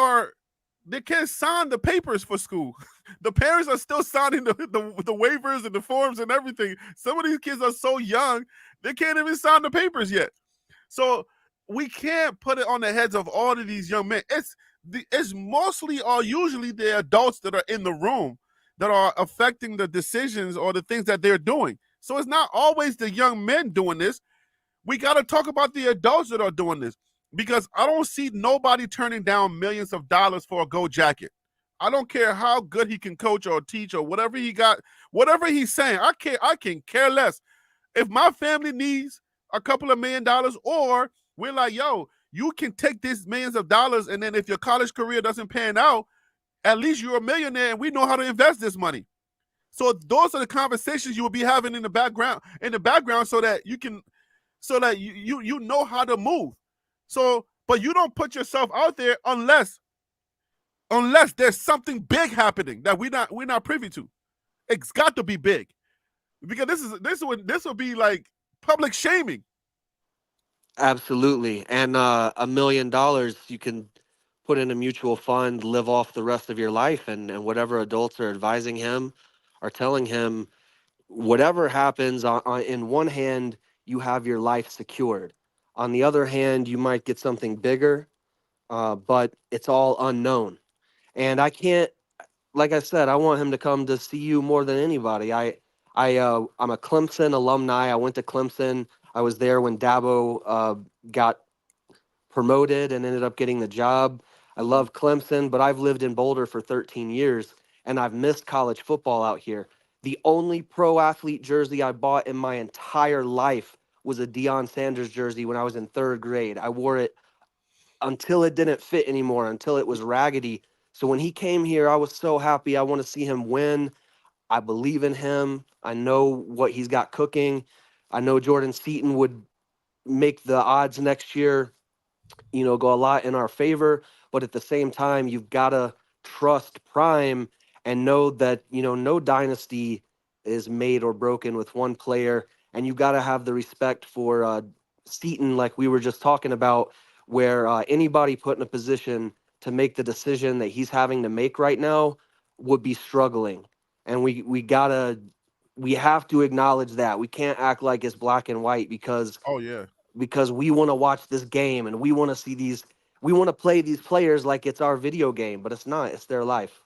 they can't sign the papers for school. The parents are still signing the waivers and the forms and everything. Some of these kids are so young, they can't even sign the papers yet. So we can't put it on the heads of all of these young men. It's mostly or usually the adults that are in the room that are affecting the decisions or the things that they're doing. So it's not always the young men doing this. We got to talk about the adults that are doing this, because I don't see nobody turning down millions of dollars for a gold jacket. I don't care how good he can coach or teach or whatever he got, whatever he's saying. I can care less. If my family needs a couple of $1 million, or we're like, yo, you can take these millions of dollars, and then if your college career doesn't pan out, at least you're a millionaire and we know how to invest this money. So those are the conversations you will be having in the background, so that you can, so that you know how to move. So, but you don't put yourself out there unless there's something big happening that we're not privy to. It's got to be big, because this will be like public shaming. Absolutely. And $1 million you can put in a mutual fund, live off the rest of your life, and whatever adults are advising him are telling him, whatever happens in one hand, you have your life secured. On the other hand, you might get something bigger, but it's all unknown. And I can't, like I said, I want him to come to see you more than anybody. I'm a Clemson alumni. I went to Clemson. I was there when Dabo got promoted and ended up getting the job. I Mhm. love Clemson, but I've lived in Boulder for 13 years and I've missed college football out here. The only pro athlete jersey I bought in my entire life was a Deion Sanders jersey when I was in third grade. I wore it until it didn't fit anymore, until it was raggedy. So when he came here, I was so happy. I want to see him win. I believe in him. I know what he's got cooking. I know Jordan Seaton would make the odds next year, go a lot in our favor. But at the same time, you've got to trust Prime and know that, no dynasty is made or broken with one player. And you got to have the respect for Seaton, like we were just talking about, where anybody put in a position to make the decision that he's having to make right now would be struggling. And we have to acknowledge that. We can't act like it's black and white Oh yeah. because we want to watch this game and we want to see we want to play these players like it's our video game, but it's not. It's their life.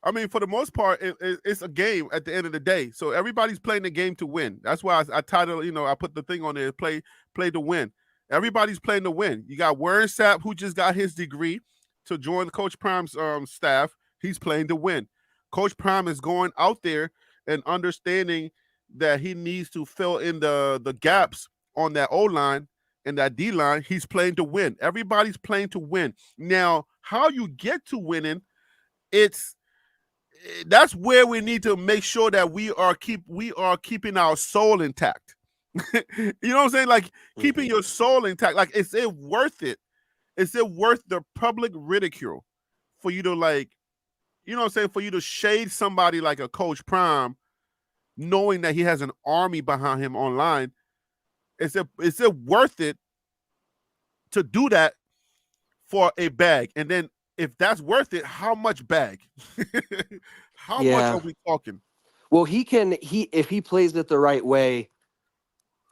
I mean, for the most part, it's a game at the end of the day. So everybody's playing the game to win. That's why I title, I put the thing on there, play to win. Everybody's playing to win. You got Warren Sapp, who just got his degree to join Coach Prime's staff. He's playing to win. Coach Prime is going out there and understanding that he needs to fill in the gaps on that O line and that D line. He's playing to win. Everybody's playing to win. Now, how you get to winning, it's that's where we need to make sure that we are keeping our soul intact. You know what I'm saying? Like keeping Mm-hmm. your soul intact. Like, is it worth it? Is it worth the public ridicule for you to what I'm saying, for you to shade somebody like a Coach Prime, knowing that he has an army behind him online? Is it worth it to do that for a bag? And then if that's worth it, how much bag? How much are Yeah. we talking? Well, if he plays it the right way,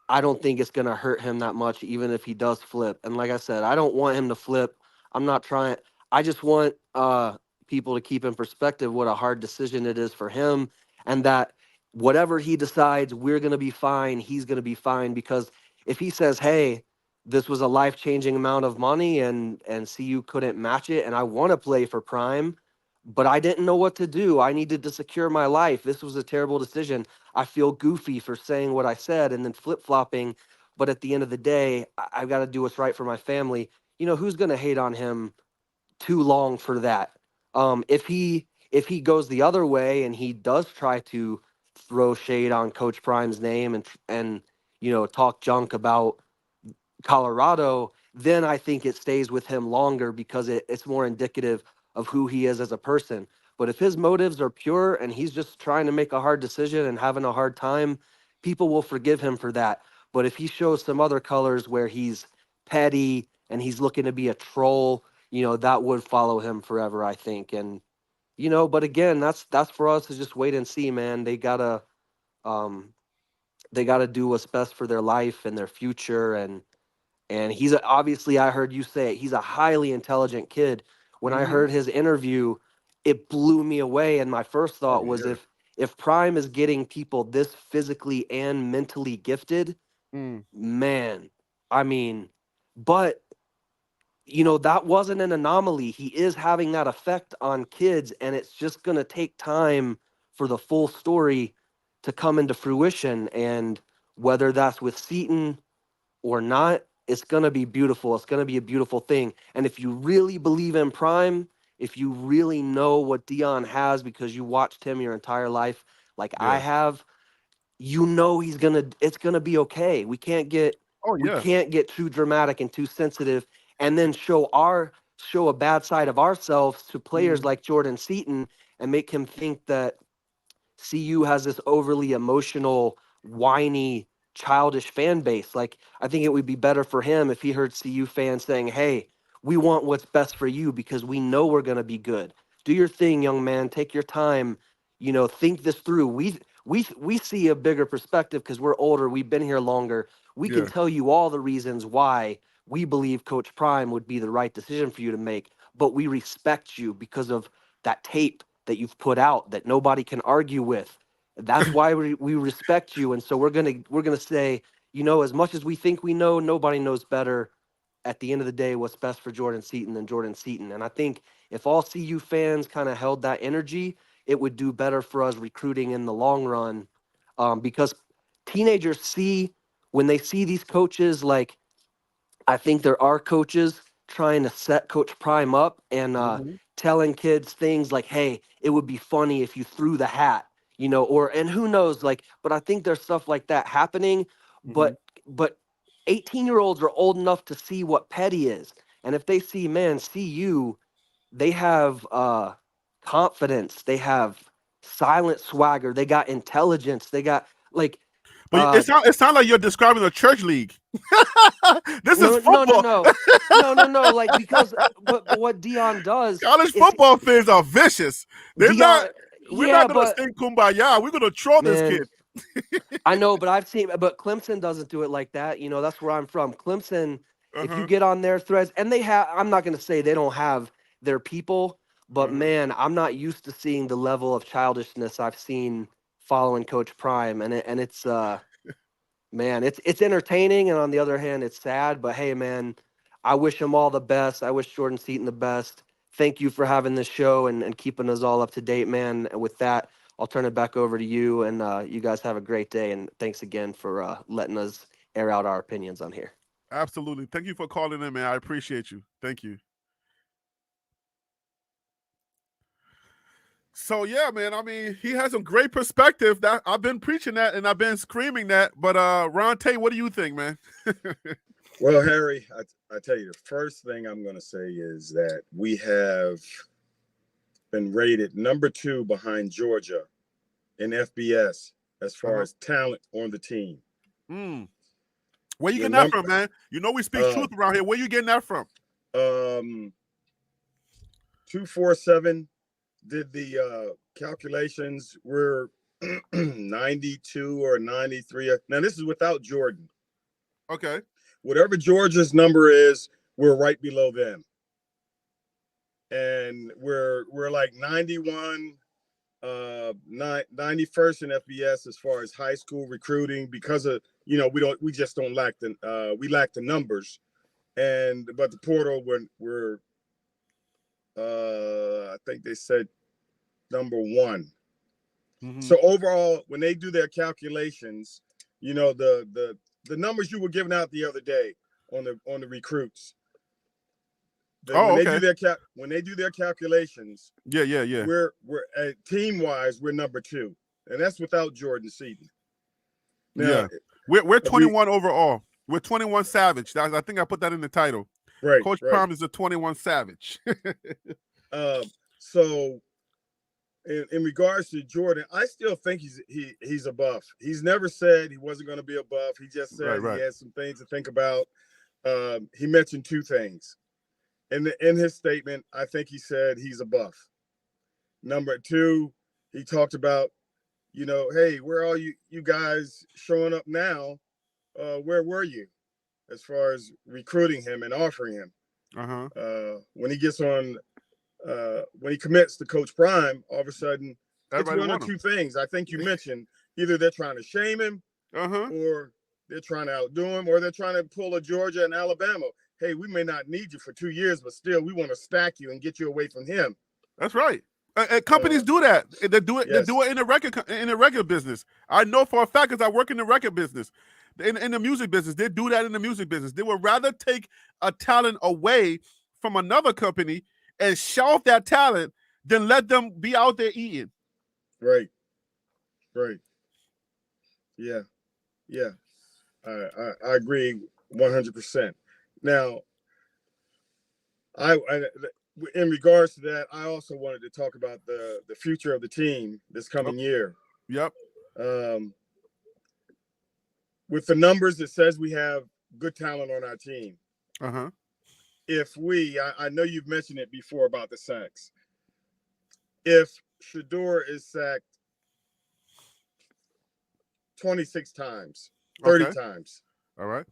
I don't think it's going to hurt him that much, even if he does flip. And like I said, I don't want him to flip. I'm not trying. I just want people to keep in perspective what a hard decision it is for him, and that whatever he decides, we're going to be fine. He's going to be fine, because if he says, "Hey, this was a life changing amount of money, and CU couldn't match it, and I want to play for Prime, but I didn't know what to do. I needed to secure my life. This was a terrible decision. I feel goofy for saying what I said and then flip flopping. But at the end of the day, I've got to do what's right for my family." Who's going to hate on him too long for that? If he goes the other way and he does try to throw shade on Coach Prime's name and talk junk about Colorado, then I think it stays with him longer because it's more indicative of who he is as a person. But if his motives are pure and he's just trying to make a hard decision and having a hard time, people will forgive him for that. But if he shows some other colors where he's petty and he's looking to be a troll, that would follow him forever, I think. And but again, that's for us to just wait and see, man. Um they gotta do what's best for their life and their future, and obviously, I heard you say it, he's a highly intelligent kid. When I Mm-hmm. heard his interview, it blew me away. And my first Oh thought was, yeah. if Prime is getting people this physically and mentally gifted, Mm. man, I mean, but that wasn't an anomaly. He is having that effect on kids, and it's just gonna take time for the full story to come into fruition. And whether that's with Seaton or not, it's going to be beautiful. It's going to be a beautiful thing. And if you really believe in Prime, if you really know what Dion has because you watched him your entire life, like I Yeah. have, it's going to be okay. Oh We yeah. can't get too dramatic and too sensitive and then show a bad side of ourselves to players Mm. like Jordan Seaton and make him think that CU has this overly emotional, whiny, childish fan base. Like, I think it would be better for him if he heard CU fans saying, "Hey, we want what's best for you because we know we're going to be good. Do your thing, young man. Take your time. Think this through. We see a bigger perspective because we're older. We've been here longer. We can Yeah. tell you all the reasons why we believe Coach Prime would be the right decision for you to make, but we respect you because of that tape that you've put out that nobody can argue with. That's why we respect you. And so we're gonna say, as much as we think we know, nobody knows better at the end of the day what's best for Jordan Seaton than Jordan Seaton. And I think if all CU fans kind of held that energy, it would do better for us recruiting in the long run, because teenagers when they see these coaches, like, I think there are coaches trying to set Coach Prime up and telling kids things like, hey, it would be funny if you threw the hat, and who knows, like, but I think there's stuff like that happening. But 18-year-olds are old enough to see what petty is. And if they see, man, they have confidence, they have silent swagger, they got intelligence, they got like But it sounds like you're describing a church league. This is football. No. Like, because but what Dion does, College football fans are vicious. We're not gonna sing kumbaya. We're gonna troll this kid. I know, but but Clemson doesn't do it like that. That's where I'm from. Clemson, if you get on their threads, and I'm not gonna say they don't have their people, but man, I'm not used to seeing the level of childishness I've seen following Coach Prime, and it's man, it's entertaining, and on the other hand, it's sad. But hey, man, I wish him all the best. I wish Jordan Seaton the best. Thank you for having this show and keeping us all up to date, man. And with that, I'll turn it back over to you, and you guys have a great day. And thanks again for letting us air out our opinions on here. Absolutely. Thank you for calling in, man. I appreciate you. Thank you. So yeah, man. I mean, he has some great perspective. That I've been preaching that and I've been screaming that. But Ron Tate, what do you think, man? Well, Harry, I tell you, the first thing I'm going to say is that we have been rated number 2 behind Georgia in FBS as far as talent on the team. Where you getting that from, man? We speak truth around here. Where you getting that from? 247 did the calculations. We're 92 or 93. Now, this is without Jordan. Okay. Whatever Georgia's number is, we're right below them. And we're like 91, 91st in FBS as far as high school recruiting because of, we just don't lack we lack the numbers. But the portal, we're I think they said number 1. So overall, when they do their calculations, the numbers you were giving out the other day on the recruits. When they do their calculations, we're team wise, we're number 2, and that's without Jordan Seaton. Now, we're 21 overall. We're 21 Savage. I think I put that in the title. Right. Coach Prime is a 21 Savage. So in regards to Jordan, I still think he's a buff. He's never said he wasn't going to be a buff. He just said he had some things to think about. He mentioned 2 things. In his statement, I think he said he's a buff. Number 2, he talked about, hey, where are you guys showing up now? Where were you as far as recruiting him and offering him? When he gets on, when he commits to Coach Prime, all of a sudden, it's one or 2 things. I think you mentioned either they're trying to shame him or they're trying to outdo him, or they're trying to pull a Georgia and Alabama. Hey, we may not need you for 2 years, but still, we want to stack you and get you away from him. That's right. Companies do that. They do it. Yes. They do it in the record business. I know for a fact because I work in the record business, in the music business. They do that in the music business. They would rather take a talent away from another company and shelf that talent than let them be out there eating. Right. Yeah. I agree 100%. Now, I in regards to that, I also wanted to talk about the future of the team this coming year. Yep. With the numbers, it says we have good talent on our team. If I know you've mentioned it before about the sacks. If Shedeur is sacked 26 times, 30 times. All right.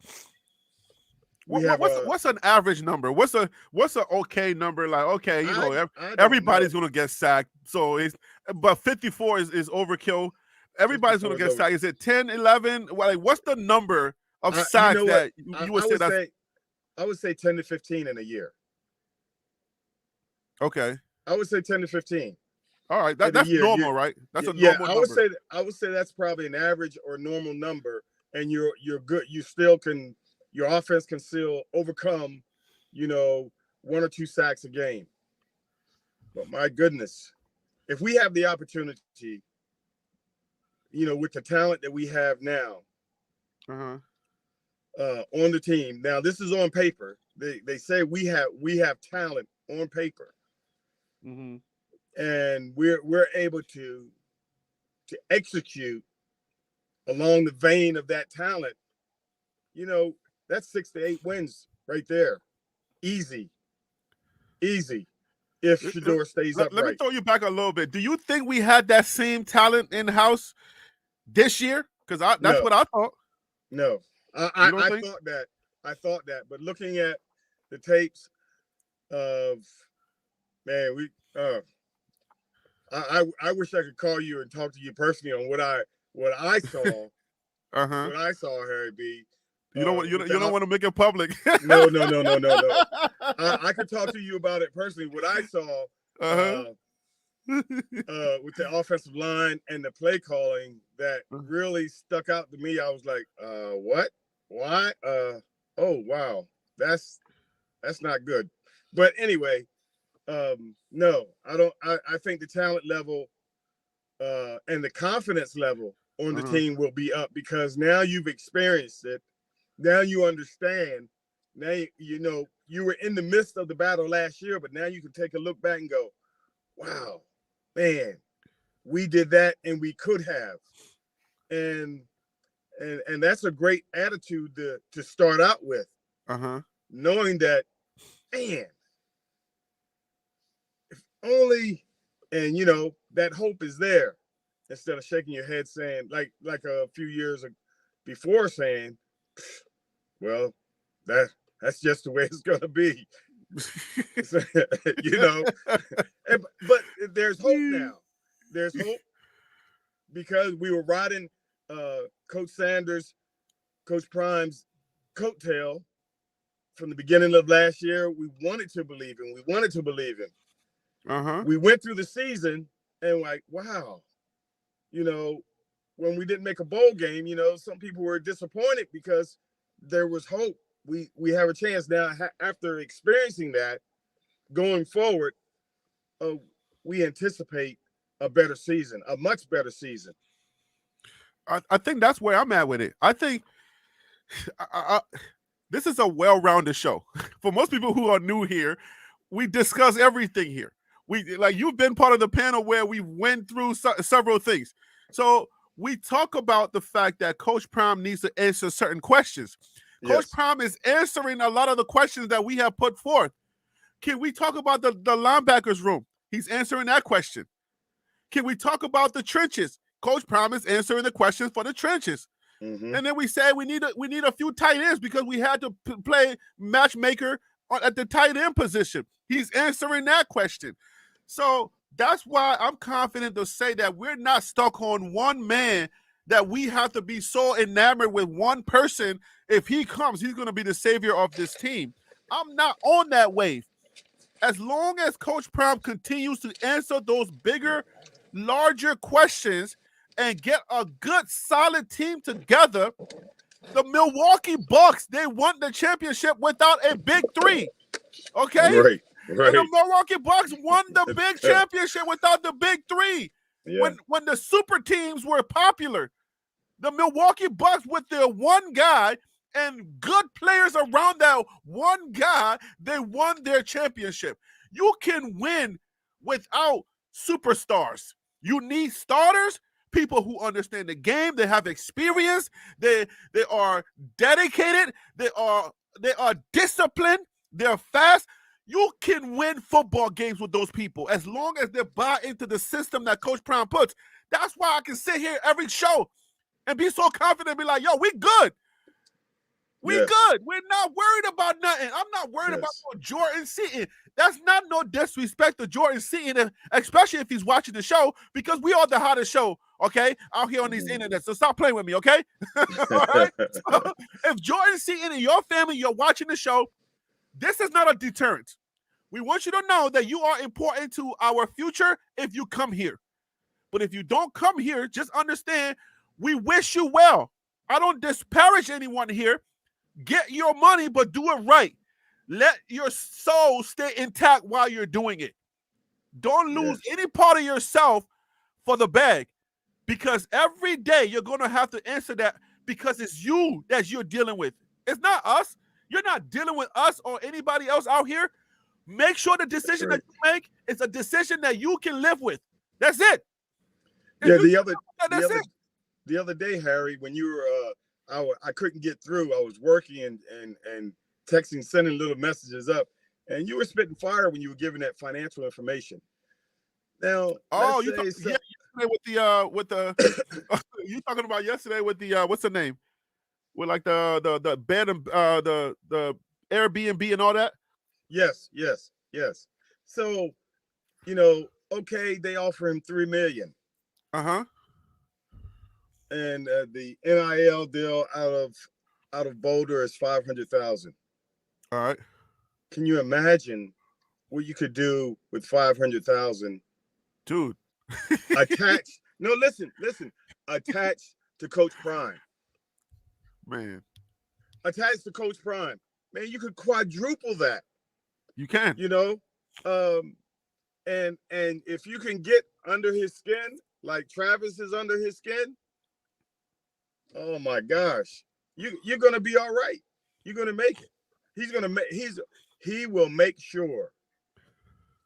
What's an average number? What's a okay number? Like, okay, everybody's gonna get sacked. So but 54 is overkill. Everybody's gonna get sacked. Is it 10, 11? Well, like, what's the number of sacks that you would say that's? I would say 10 to 15 in a year. Okay. I would say 10 to 15. All right, that's normal, right? That's a normal number. I would say that's probably an average or normal number, and you're good. You still can, your offense can still overcome, 1 or 2 sacks a game. But my goodness, if we have the opportunity, with the talent that we have now, on the team. Now this is on paper. They say we have talent on paper. Mm-hmm. And we're able to execute along the vein of that talent. That's 6 to 8 wins right there. Easy. If Shedeur stays upright. Let me throw you back a little bit. Do you think we had that same talent in house this year? Because that's what I thought. No, I thought that. But looking at the tapes of, man, I wish I could call you and talk to you personally on what I saw. What I saw, Harry B. You don't want to make it public. No. I could talk to you about it personally. What I saw with the offensive line and the play calling that really stuck out to me. I was like, what? Why? Oh wow, that's not good. But anyway. No, I don't. I think the talent level and the confidence level on the team will be up because now you've experienced it. Now you understand. Now you were in the midst of the battle last year, but now you can take a look back and go, "Wow, man, we did that and we could have." And that's a great attitude to start out with. Knowing that, man. Only, and that hope is there instead of shaking your head saying like a few years before saying, well, that's just the way it's gonna be. But there's hope now. There's hope because we were riding Coach Sanders, Coach Prime's coattail from the beginning of last year. We wanted to believe him. We went through the season and like, wow, when we didn't make a bowl game, some people were disappointed because there was hope. We have a chance now after experiencing that going forward. We anticipate a better season, a much better season. I think that's where I'm at with it. I think this is a well-rounded show. For most people who are new here, we discuss everything here. You've been part of the panel where we went through several things. So we talk about the fact that Coach Prime needs to answer certain questions. Yes. Coach Prime is answering a lot of the questions that we have put forth. Can we talk about the linebackers room? He's answering that question. Can we talk about the trenches? Coach Prime is answering the questions for the trenches. And then we say we need a few tight ends because we had to play matchmaker at the tight end position. He's answering that question. So that's why I'm confident to say that we're not stuck on one man, that we have to be so enamored with one person. If he comes, he's going to be the savior of this team. I'm not on that wave. As long as Coach Prime continues to answer those bigger, larger questions and get a good, solid team together, the Milwaukee Bucks, they won the championship without a big three. Okay? Right. And the Milwaukee Bucks won the big championship without the big three. Yeah. When the super teams were popular, the Milwaukee Bucks with their one guy and good players around that one guy, they won their championship. You can win without superstars. You need starters, people who understand the game, they have experience, they are dedicated, they are disciplined, they're fast. You can win football games with those people as long as they buy into the system that Coach Prime puts. That's why I can sit here every show and be so confident and be like, yo, we good. We good. We're not worried about nothing. I'm not worried about no Jordan Seaton. That's not no disrespect to Jordan Seaton, especially if he's watching the show, because we are the hottest show, okay, out here on these internet. So stop playing with me, okay? All right? So if Jordan Seaton and your family, you're watching the show, this is not a deterrent. We want you to know that you are important to our future if you come here. But if you don't come here, just understand we wish you well. I don't disparage anyone here. Get your money, but do it right. Let your soul stay intact while you're doing it. Don't lose any part of yourself for the bag, because every day you're going to have to answer that, because it's you that you're dealing with. It's not us. You're not dealing with us or anybody else out here. Make sure the decision that you make is a decision that you can live with. That's it. Yeah, the other day, Harry, when you were, I couldn't get through. I was working and texting, sending little messages up, and you were spitting fire when you were giving that financial information. Now, yesterday with the you talking about yesterday with the what's the name? With like the bed and the Airbnb and all that. Yes. So, okay, they offer him $3 million. And the NIL deal out of Boulder is $500,000. All right. Can you imagine what you could do with $500,000, dude? Attached. No, listen. Attached to Coach Prime. Man. Attached to Coach Prime. Man, you could quadruple that. You can. And if you can get under his skin, like Travis is under his skin, oh my gosh, you're gonna be all right. You're gonna make it. He will make sure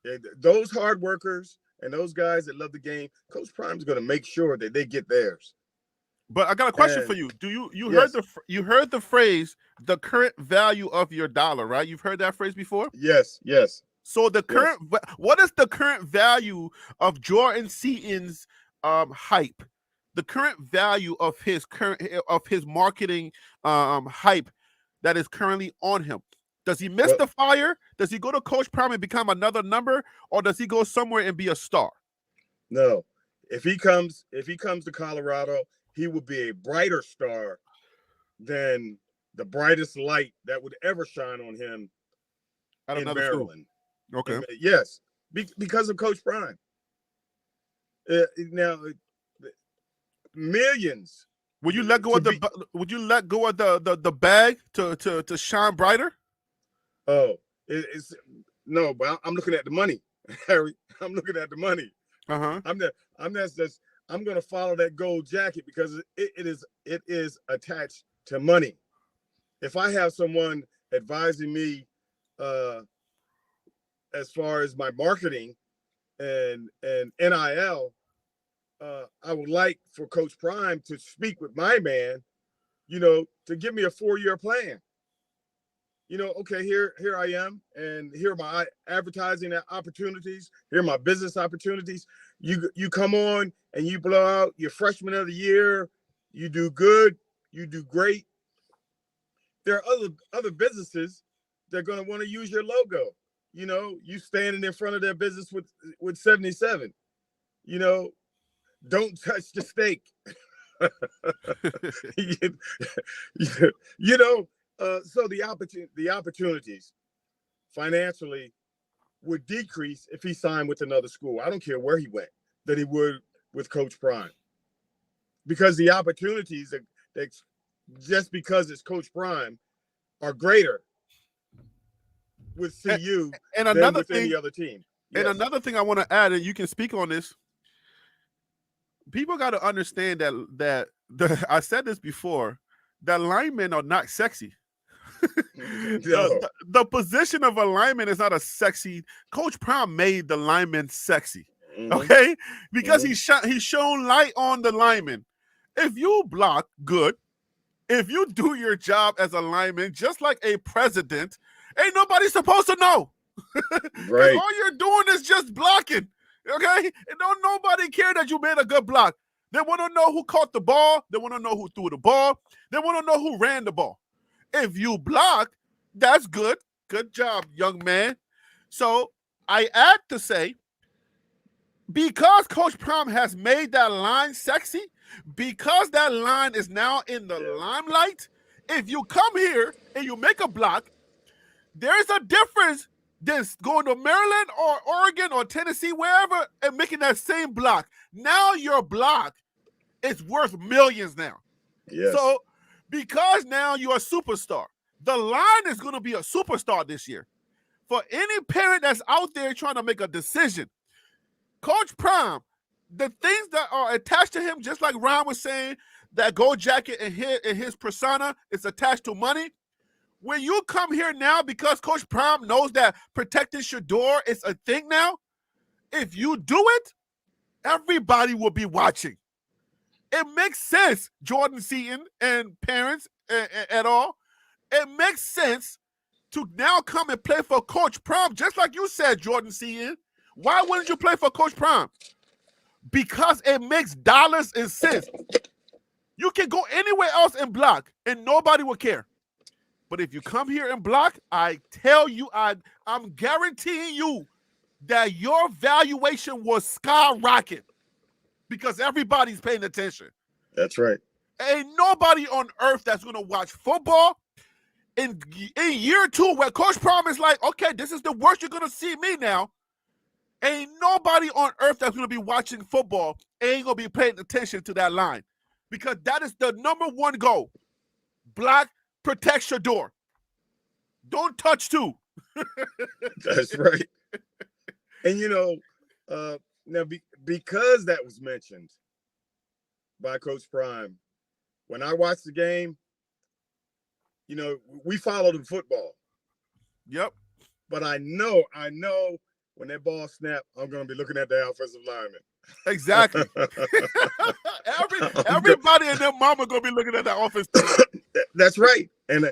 that those hard workers and those guys that love the game, Coach Prime's gonna make sure that they get theirs. But I got a question for you. Do you heard the phrase the current value of your dollar, right? You've heard that phrase before? Yes. So what is the current value of Jordan Seaton's hype? The current value of his marketing hype that is currently on him. Does he miss the fire? Does he go to Coach Prime and become another number, or does he go somewhere and be a star? No. If he comes to Colorado, he will be a brighter star than the brightest light that would ever shine on him in Maryland. School. Okay. Yes, because of Coach Prime. Now, millions. Would you let go of the bag to shine brighter? Oh, it's no, but I'm looking at the money, Harry. I'm looking at the money. I'm gonna follow that gold jacket because it is attached to money. If I have someone advising me as far as my marketing and NIL, I would like for Coach Prime to speak with my man, to give me a 4-year plan. Okay, here I am, and here are my advertising opportunities. Here are my business opportunities. You come on and you blow out your freshman of the year. You do good. You do great. There are other businesses that are going to want to use your logo. You standing in front of their business with 77. Don't touch the steak. So the opportunities financially would decrease if he signed with another school. I don't care where he went, than he would with Coach Prime, because the opportunities that just because it's Coach Prime are greater with CU than with any other team. Yes. And another thing I want to add, and you can speak on this. People got to understand that I said this before, that linemen are not sexy. The position of a lineman is not a sexy. Coach Prime made the lineman sexy, okay? Because he's shown light on the lineman. If you block good, if you do your job as a lineman, just like a president, ain't nobody supposed to know. Right. All you're doing is just blocking, okay? And don't nobody care that you made a good block. They want to know who caught the ball. They want to know who threw the ball. They want to know who ran the ball. If you block, that's good. Good job, young man. So I add to say, because Coach Prime has made that line sexy, because that line is now in the limelight, if you come here and you make a block, there's a difference than going to Maryland or Oregon or Tennessee, wherever, and making that same block. Now your block is worth millions now. Yes. So because now you're a superstar, the line is going to be a superstar this year. For any parent that's out there trying to make a decision, Coach Prime, the things that are attached to him, just like Ron was saying, that gold jacket and his persona is attached to money. When you come here now, because Coach Prime knows that protecting Shador is a thing now, if you do it, everybody will be watching. It makes sense, Jordan Seaton and parents at all. It makes sense to now come and play for Coach Prime, just like you said, Jordan Seaton. Why wouldn't you play for Coach Prime? Because it makes dollars and cents. You can go anywhere else and block, and nobody will care. But if you come here and block, I tell you, I'm guaranteeing you that your valuation will skyrocket because everybody's paying attention. That's right. Ain't nobody on earth that's going to watch football in year 2 where Coach Prime is like, okay, this is the worst you're going to see me now. Ain't nobody on earth that's going to be watching football ain't going to be paying attention to that line because that is the number one goal. Block, protect Shador. Don't touch two. That's right. And, now because that was mentioned by Coach Prime, when I watched the game, we followed the football. Yep. But I know when that ball snapped, I'm going to be looking at the offensive lineman. Exactly. Everybody and their mama going to be looking at that offensive line. That's right. And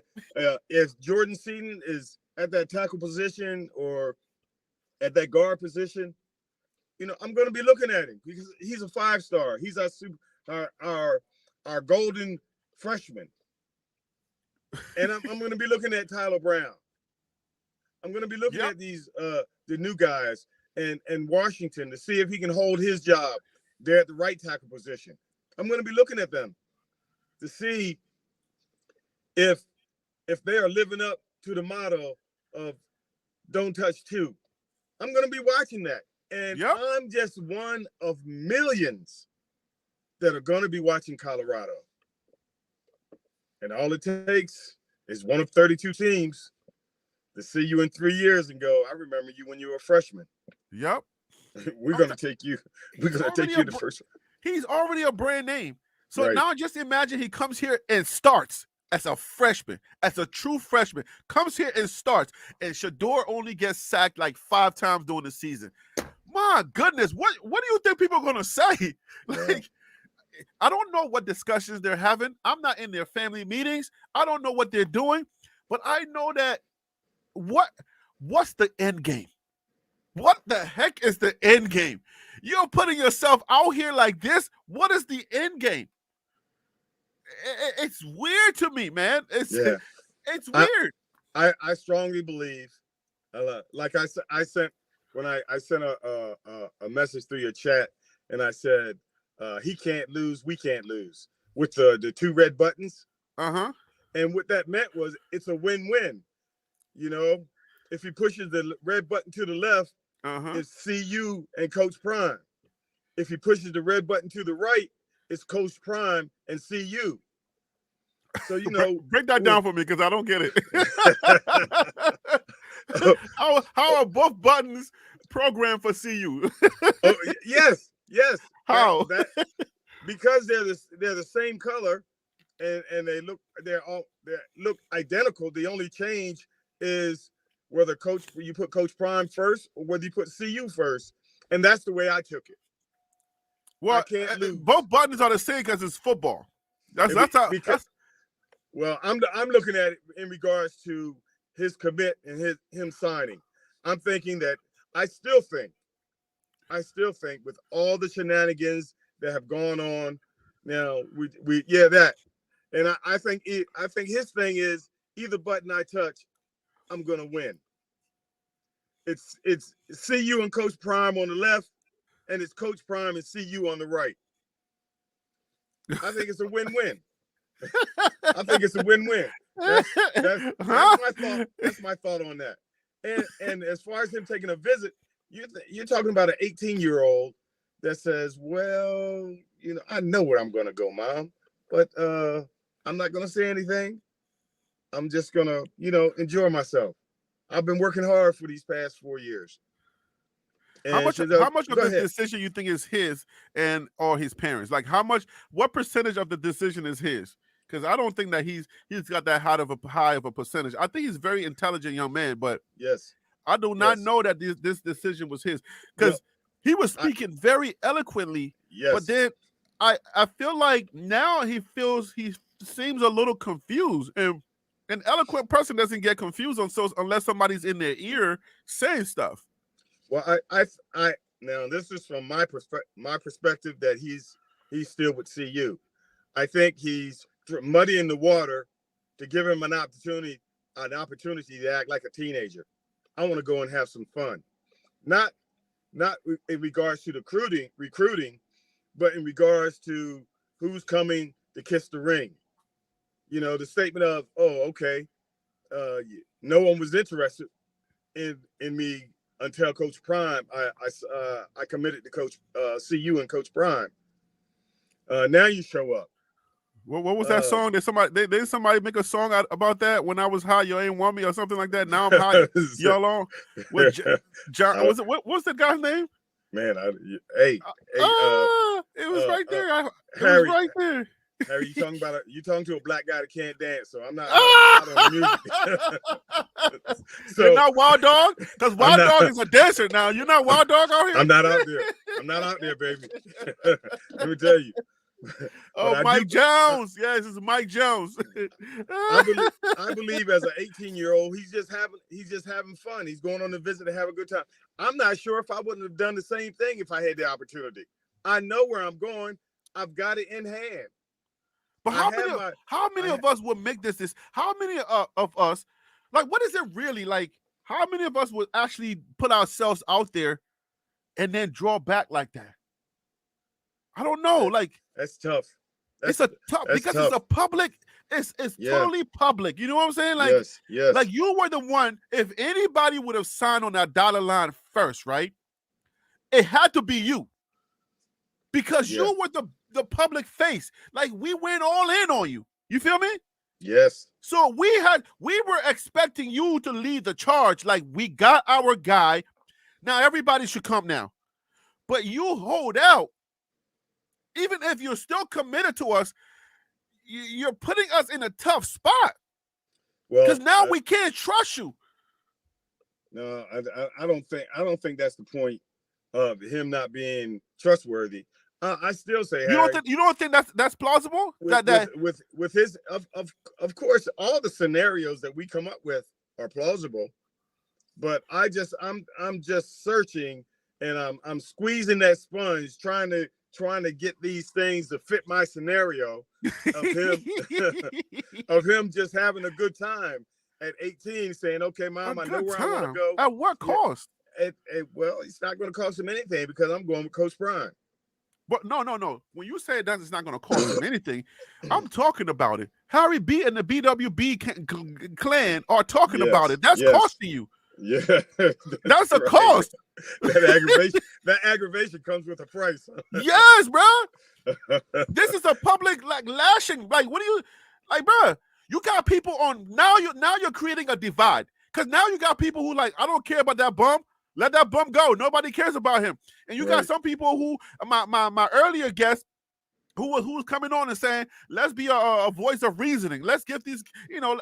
if Jordan Seaton is at that tackle position or at that guard position, I'm going to be looking at him because he's a 5-star. He's our golden freshman. And I'm going to be looking at Tyler Brown. I'm going to be looking at these the new guys and Washington to see if he can hold his job there at the right tackle position. I'm going to be looking at them to see if they are living up to the motto of don't touch two. I'm going to be watching that. And I'm just one of millions that are going to be watching Colorado. And all it takes is one of 32 teams to see you in 3 years and go, I remember you when you were a freshman. Yep. We're going to take you. We're going to take you the first one. He's already a brand name. So now just imagine he comes here and starts as a freshman, as a true freshman, comes here and starts, and Shador only gets sacked like 5 times during the season. My goodness, what do you think people are going to say? Like, I don't know what discussions they're having. I'm not in their family meetings. I don't know what they're doing, but I know that what's the end game? What the heck is the end game? You're putting yourself out here like this. What is the end game? It's weird to me, man. It's weird. I strongly believe, like I sent when I sent a message through your chat, and I said, he can't lose, we can't lose, with the 2 red buttons. And what that meant was it's a win-win. If he pushes the red button to the left, it's CU and Coach Prime. If he pushes the red button to the right, it's Coach Prime and CU. So, break that down for me because I don't get it. How are both buttons programmed for CU? Yes. How? Because they're the same color, and they look identical. The only change is whether you put Coach Prime first or whether you put CU first, and that's the way I took it. Well, I can't lose. Both buttons are the same because it's football. Well, I'm looking at it in regards to his commit and him signing. I'm thinking that I still think with all the shenanigans that have gone on now, that, and I think his thing is either button I touch, I'm gonna win. It's CU and Coach Prime on the left, and it's Coach Prime and CU on the right. I think it's a win-win. I think it's a win-win. That's my thought. That's my thought on that. And as far as him taking a visit, you're talking about an 18-year-old that says, well, you know, I know where I'm going to go, Mom, but I'm not going to say anything. I'm just going to, you know, enjoy myself. I've been working hard for these past 4 years. And how much of this decision you think is his or his parents? Like what percentage of the decision is his? Because I don't think that he's got that high of a percentage. I think he's a very intelligent young man, but yes, I do not know that this decision was his, because he was speaking very eloquently. Yes. But then I feel like now he seems a little confused, and an eloquent person doesn't get confused unless somebody's in their ear saying stuff. Well, I now this is from my perspective that he's still with CU. I think he's muddying the water to give him an opportunity to act like a teenager. I want to go and have some fun, not in regards to the recruiting, but in regards to who's coming to kiss the ring. You know, the statement of, oh, okay, no one was interested in me until Coach Prime. I committed to Coach CU and Coach Prime. Now you show up. What was that song? Did somebody make a song about that? When I was high, you ain't want me, or something like that? Now I'm high, y'all on. With John, what's the guy's name? Man, it was right there. It was right there. Harry, you talking to a black guy that can't dance, so I'm not out on music. So, you're not Wild Dog? Because Wild Dog is a dancer now. You're not Wild Dog out here? I'm not out there. I'm not out there, baby. Let me tell you. Oh, Mike Jones. Yes, it's Mike Jones. I believe as an 18-year-old, he's just having fun. He's going on a visit to have a good time. I'm not sure if I wouldn't have done the same thing if I had the opportunity. I know where I'm going. I've got it in hand. But how many of us would make this? How many of us, like, what is it really like? How many of us would actually put ourselves out there and then draw back like that? I don't know. Like, that's tough. It's a public. It's totally public. You know what I'm saying? Like, yes. Like, you were the one. If anybody would have signed on that dollar line first, right? It had to be you, because you were the public face. Like, we went all in on you. You feel me? Yes. So we were expecting you to lead the charge. Like, we got our guy. Now everybody should come now. But you hold out. Even if you're still committed to us, you're putting us in a tough spot. Well, because now we can't trust you. No, I don't think that's the point of him not being trustworthy. I still say, you don't think that's plausible? With his of course, all the scenarios that we come up with are plausible, but I'm just searching, and I'm squeezing that sponge, trying to get these things to fit my scenario of him just having a good time at 18, saying, okay, Mom, I know where I want to go. At what cost? Well, it's not going to cost him anything, because I'm going with Coach Prime. But no. When you say that it's not going to cost him anything, I'm talking about it. Harry B and the BWB clan are talking about it. That's costing you. Yeah, that's a cost. That aggravation comes with a price. Yes, bro. This is a public lashing. Like, what do you bro? You got people on now. You're creating a divide, because now you got people who I don't care about that bum. Let that bum go. Nobody cares about him. And you got some people who my earlier guest who was coming on and saying, let's be a voice of reasoning. Let's give these,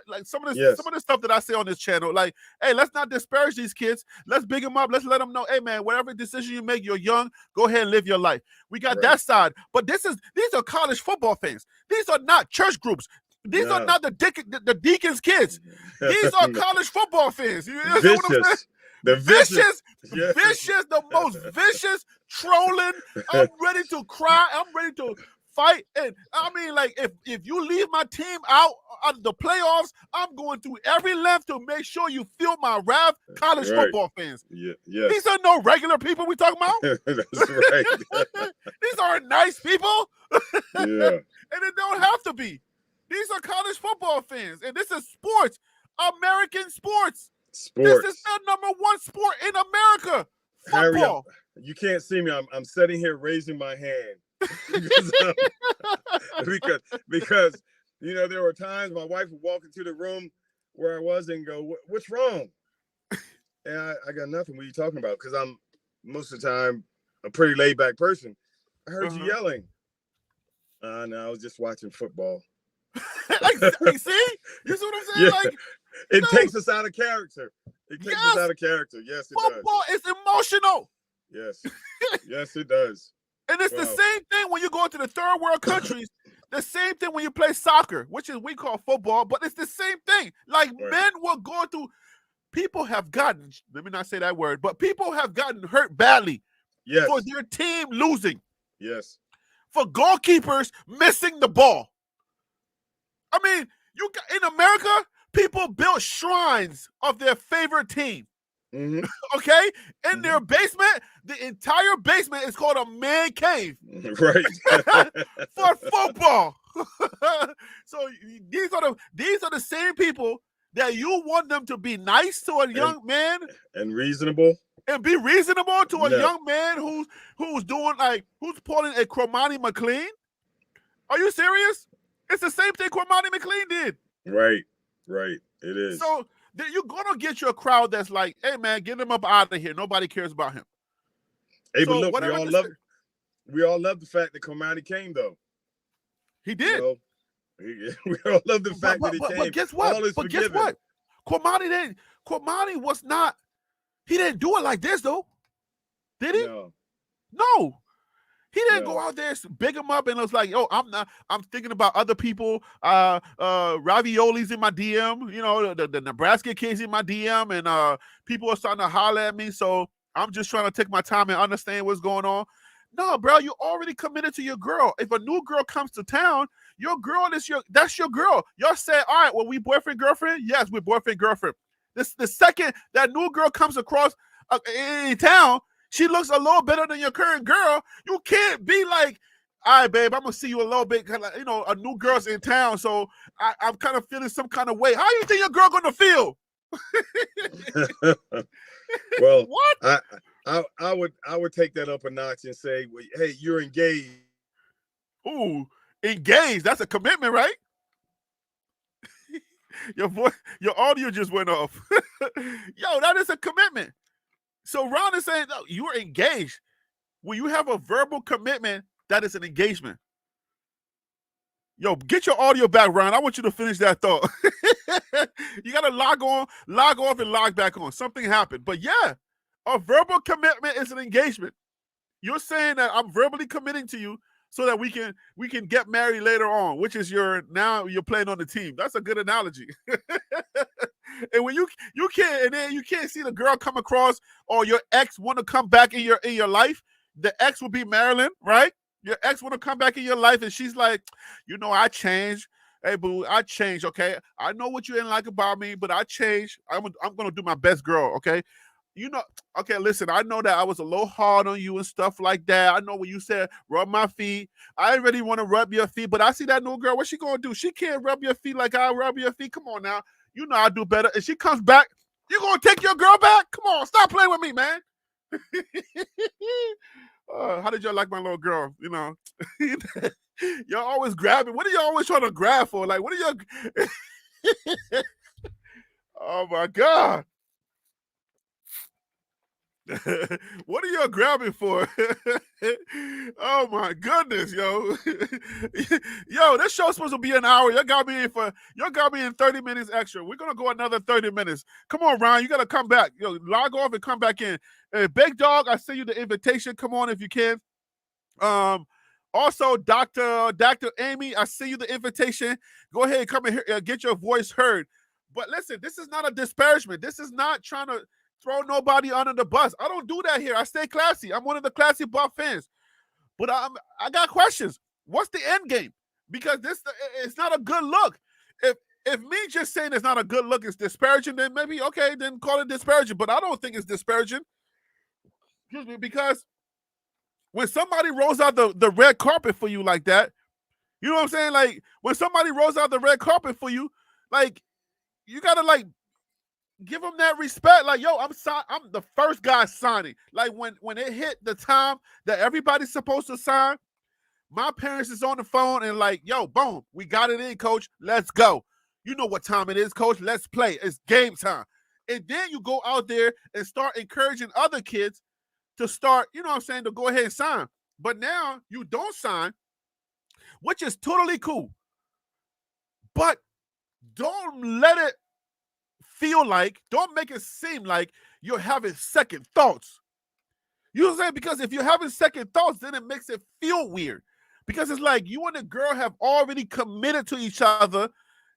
like some of the stuff that I say on this channel, like, hey, let's not disparage these kids. Let's big them up. Let's let them know, hey man, whatever decision you make, you're young, go ahead and live your life. We got that side. But these are college football fans. These are not church groups. These are not the deacons' kids. These are college football fans. You know what I'm saying? The vicious, the most vicious trolling. I'm ready to cry. I'm ready to fight. And I mean, like, if you leave my team out of the playoffs, I'm going through every length to make sure you feel my wrath, college football fans. Yeah, yes. These are no regular people we talking about. That's right. These aren't nice people. Yeah. And it don't have to be. These are college football fans. And this is sports. American sports. This is the number one sport in America. Football. Harry, you can't see me. I'm sitting here raising my hand. because you know, there were times my wife would walk into the room where I was and go, "What's wrong?" And I got nothing. What are you talking about? Because I'm most of the time a pretty laid back person. I heard you yelling. No, I was just watching football. You see? You see what I'm saying? Yeah. Like, it takes us out of character. It takes us out of character. Yes, it football does. is emotional. Yes. Yes, it does. And it's the same thing when you go to the third world countries. The same thing when you play soccer, which is we call football, but it's the same thing. Like, men will go through. People have gotten, let me not say that word, but people have gotten hurt badly for their team losing. Yes. For goalkeepers missing the ball. I mean, in America, people built shrines of their favorite team. Mm-hmm. Okay? In their basement, the entire basement is called a man cave. Right. For football. So these are the same people that you want them to be nice to a young man and reasonable. And be reasonable to a young man who's pulling a Cormani McLean. Are you serious? It's the same thing Cormani McLean did. Right. It is. So you're gonna get your crowd that's like, "Hey man, get him up out of here. Nobody cares about him." Hey, but look, we all love the fact that Cormani came though. He did. You know, we all love the fact that he came. But guess what? Guess what? Cormani was not. He didn't do it like this, though. Did he? No. He didn't go out there, big him up, and it was like, "Yo, I'm thinking about other people. Ravioli's in my DM. You know, the Nebraska kids in my DM, and people are starting to holler at me. So I'm just trying to take my time and understand what's going on." No, bro, you already committed to your girl. If a new girl comes to town, your girl that's your girl. Y'all say, "All right, well, we boyfriend girlfriend." Yes, we're boyfriend girlfriend. The second that new girl comes across in town, she looks a little better than your current girl. You can't be like, "All right, babe, I'm gonna see you a little bit." You know, a new girl's in town, so I'm kind of feeling some kind of way. How you think your girl gonna feel? Well, what? I would take that up a notch and say, well, "Hey, you're engaged." Ooh, engaged. That's a commitment, right? Your audio just went off. Yo, that is a commitment. So Ron is saying, no, you're engaged. When you have a verbal commitment, that is an engagement. Yo, get your audio back, Ron. I want you to finish that thought. You got to log off, and log back on. Something happened. But yeah, a verbal commitment is an engagement. You're saying that I'm verbally committing to you so that we can get married later on, which is now you're playing on the team. That's a good analogy. And when you can't see the girl come across, or your ex want to come back in your life. The ex will be Marilyn, right? Your ex want to come back in your life, and she's like, "You know, I changed. Hey, boo, I changed. Okay, I know what you didn't like about me, but I changed. I'm gonna do my best, girl. Okay." You know, okay, listen, I know that I was a little hard on you and stuff like that. I know when you said rub my feet, I didn't really want to rub your feet, but I see that new girl. What she gonna do? She can't rub your feet like I rub your feet. Come on now. You know I do better. And she comes back, you gonna take your girl back? Come on, stop playing with me, man. How did y'all like my little girl? You know, y'all always grabbing. What are y'all always trying to grab for? Like, what are y'all? Oh my God. What are y'all grabbing for? Oh my goodness, yo. Yo, this show's supposed to be an hour. Y'all got me in 30 minutes extra. We're gonna go another 30 minutes. Come on, Ryan, you gotta come back. Yo, log off and come back in. Big Dog, I send you the invitation. Come on if you can. Also, Dr. Amy, I send you the invitation. Go ahead, come in here, get your voice heard. But listen, this is not a disparagement. This is not trying to throw nobody under the bus. I don't do that here. I stay classy. I'm one of the classy Buff fans. But I got questions. What's the end game? Because it's not a good look. If me just saying it's not a good look is disparaging, then maybe okay, then call it disparaging. But I don't think it's disparaging. Excuse me, because when somebody rolls out the red carpet for you like that, you know what I'm saying? Like when somebody rolls out the red carpet for you, like you gotta like give them that respect. Like, yo, I'm the first guy signing. Like when it hit the time that everybody's supposed to sign, my parents is on the phone and like, yo, boom, we got it in, coach. Let's go. You know what time it is, coach. Let's play. It's game time. And then you go out there and start encouraging other kids to start, you know what I'm saying, to go ahead and sign. But now you don't sign, which is totally cool. But don't let it feel like, don't make it seem like you're having second thoughts. You know what I'm saying? Because if you're having second thoughts, then it makes it feel weird. Because it's like you and the girl have already committed to each other,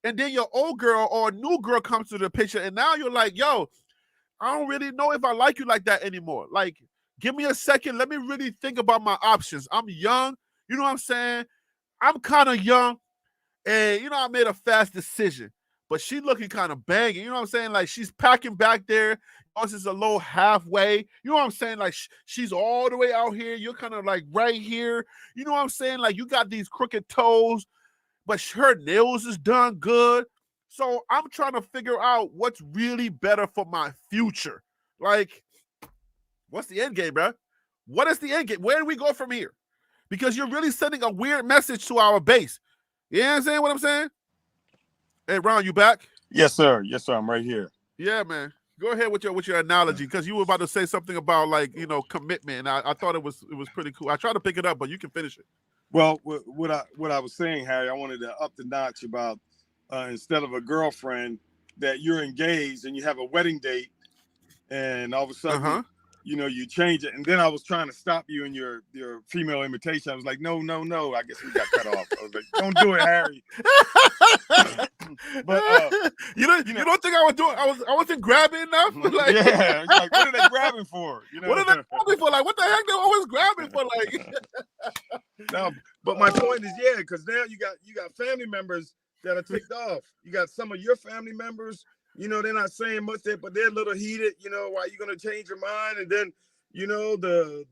and then your old girl or a new girl comes to the picture, and now you're like, yo, I don't really know if I like you like that anymore. Like, give me a second. Let me really think about my options. I'm young. You know what I'm saying? I'm kind of young, and, you know, I made a fast decision. But she looking kind of banging. You know what I'm saying? Like, she's packing back there. Yours is a little halfway. You know what I'm saying? Like, she's all the way out here. You're kind of like right here. You know what I'm saying? Like, you got these crooked toes, but her nails is done good. So I'm trying to figure out what's really better for my future. Like, what's the end game, bro? What is the end game? Where do we go from here? Because you're really sending a weird message to our base. You know what I'm saying? What I'm saying? Hey, Ron, you back? Yes, sir. Yes, sir. I'm right here. Yeah, man. Go ahead with your analogy, because you were about to say something about, like, you know, commitment. And I thought it was pretty cool. I tried to pick it up, but you can finish it. Well, what I was saying, Harry, I wanted to up the notch about instead of a girlfriend, that you're engaged and you have a wedding date, and all of a sudden, you know, you change it. And then I was trying to stop you in your female imitation. I was like, no. I guess we got cut off. I was like, don't do it, Harry. But you don't think I was doing? I wasn't grabbing enough. Like, yeah, it's like, what are they grabbing for? You know, what are they grabbing for? Like, what the heck they always grabbing for? Like, no. But my point is, yeah, because now you got family members that are ticked off. You got some of your family members. You know, they're not saying much, but they're a little heated. You know, why you gonna change your mind? And then, you know, the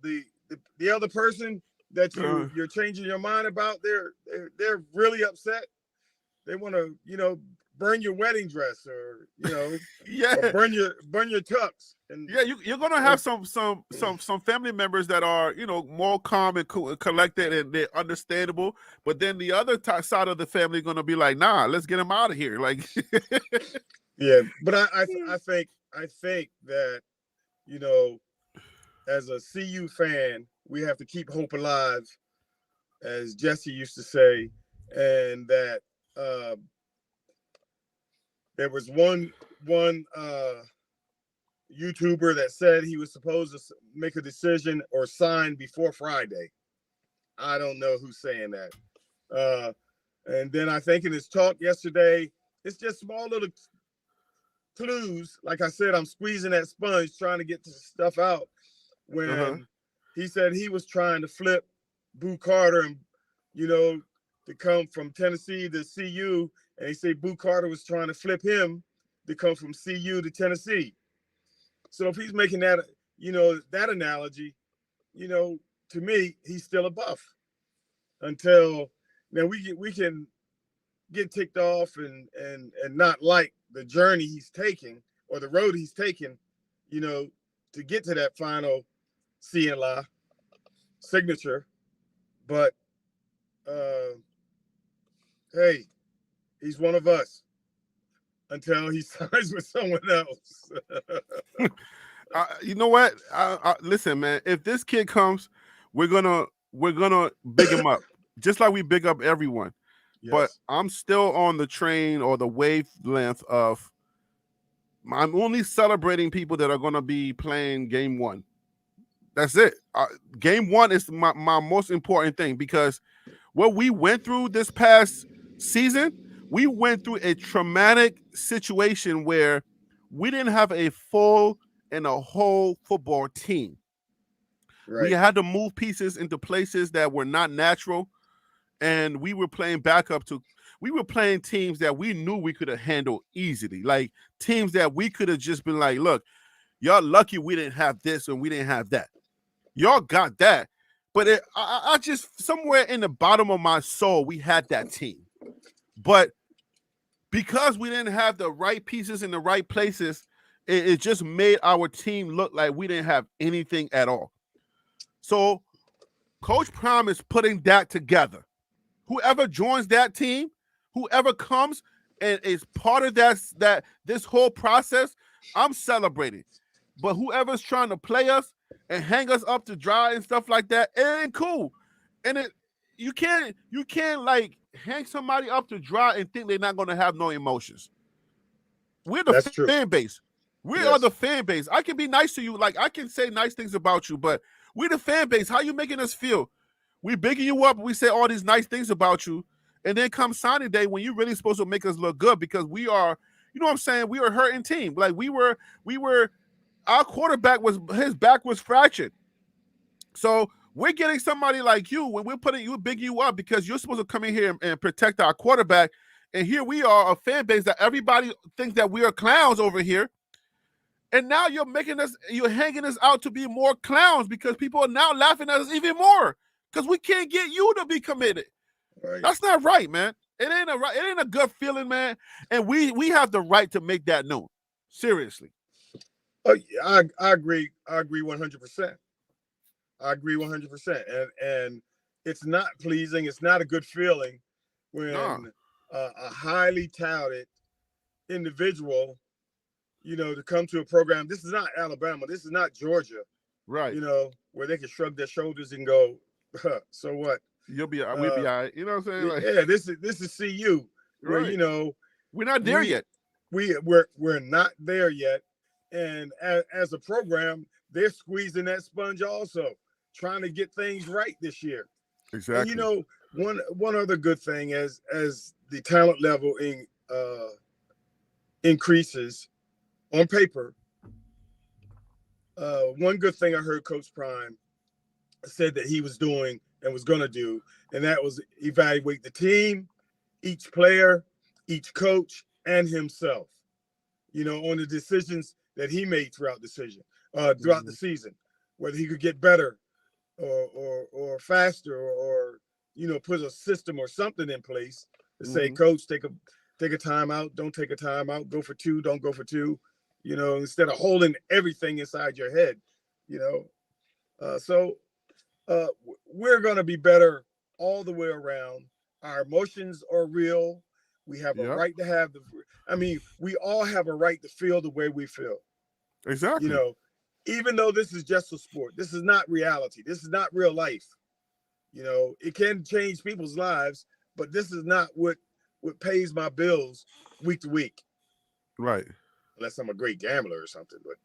other person that you're changing your mind about, they're really upset. They want to, you know, burn your wedding dress, or, you know, or burn your tux. And yeah, you're gonna have some family members that are, you know, more calm and cool and collected, and they're understandable. But then the other side of the family gonna be like, nah, let's get him out of here. Like, yeah, but I think that, you know, as a CU fan, we have to keep hope alive, as Jesse used to say, and that there was one YouTuber that said he was supposed to make a decision or sign before Friday. I don't know who's saying that. And then I think in his talk yesterday, it's just small little clues. Like I said, I'm squeezing that sponge trying to get the stuff out. When he said he was trying to flip Boo Carter, and, you know, to come from Tennessee to CU, and he said Boo Carter was trying to flip him to come from CU to Tennessee. So if he's making that, you know, that analogy, you know, to me, he's still a buff. Until now, we can get ticked off and not like the journey he's taking, or the road he's taking, you know, to get to that final CNLA signature. But hey, he's one of us until he signs with someone else. You know what? Listen, man. If this kid comes, we're gonna big him up, just like we big up everyone. Yes. But I'm still on the train or the wavelength of, I'm only celebrating people that are gonna be playing game one. That's it. Game one is my most important thing, because what we went through this past season, we went through a traumatic situation where we didn't have a full and a whole football team. Right. We had to move pieces into places that were not natural. and we were playing backup to. We were playing teams that we knew we could have handled easily, like teams that we could have just been like, look, y'all lucky we didn't have this and we didn't have that. Y'all got that. But I just, somewhere in the bottom of my soul, we had that team. But because we didn't have the right pieces in the right places, it just made our team look like we didn't have anything at all. So Coach Prime is putting that together. Whoever joins that team, whoever comes and is part of that this whole process, I'm celebrating. But whoever's trying to play us and hang us up to dry and stuff like that, it ain't cool. And you can't like hang somebody up to dry and think they're not going to have no emotions. We're the fan base. We are the fan base. I can be nice to you. Like, I can say nice things about you, but we're the fan base. How you making us feel? We bigging you up. We say all these nice things about you. And then come signing day when you're really supposed to make us look good, because we are, you know what I'm saying? We were a hurting team. Like we were, our quarterback his back was fractured. So we're getting somebody like you when we're bigging you up because you're supposed to come in here and protect our quarterback. And here we are, a fan base that everybody thinks that we are clowns over here. And now you're hanging us out to be more clowns because people are now laughing at us even more because we can't get you to be committed. Right. That's not right, man. It ain't a good feeling, man. And we have the right to make that known. Seriously. I agree. I agree 100%. I agree 100%. And it's not pleasing. It's not a good feeling when a highly touted individual, to come to a program. This is not Alabama. This is not Georgia. Right. Where they can shrug their shoulders and go, so what? We'll be all right. You know what I'm saying? Like, yeah, this is CU. Where, right. We're not there yet. We're not there yet. And as a program, they're squeezing that sponge also, trying to get things right this year. Exactly. And, one other good thing as the talent level increases on paper, one good thing I heard Coach Prime said that he was doing and was going to do, and that was evaluate the team, each player, each coach, and himself, on the decisions that he made throughout the season, whether he could get better or faster or put a system or something in place to say, Coach, take a timeout, don't take a timeout, go for two, don't go for two, instead of holding everything inside your head, so we're going to be better all the way around. Our emotions are real. We have a right to we all have a right to feel the way we feel. Exactly. Even though this is just a sport, this is not reality. This is not real life. It can change people's lives, but this is not what pays my bills week to week. Right. Unless I'm a great gambler or something, but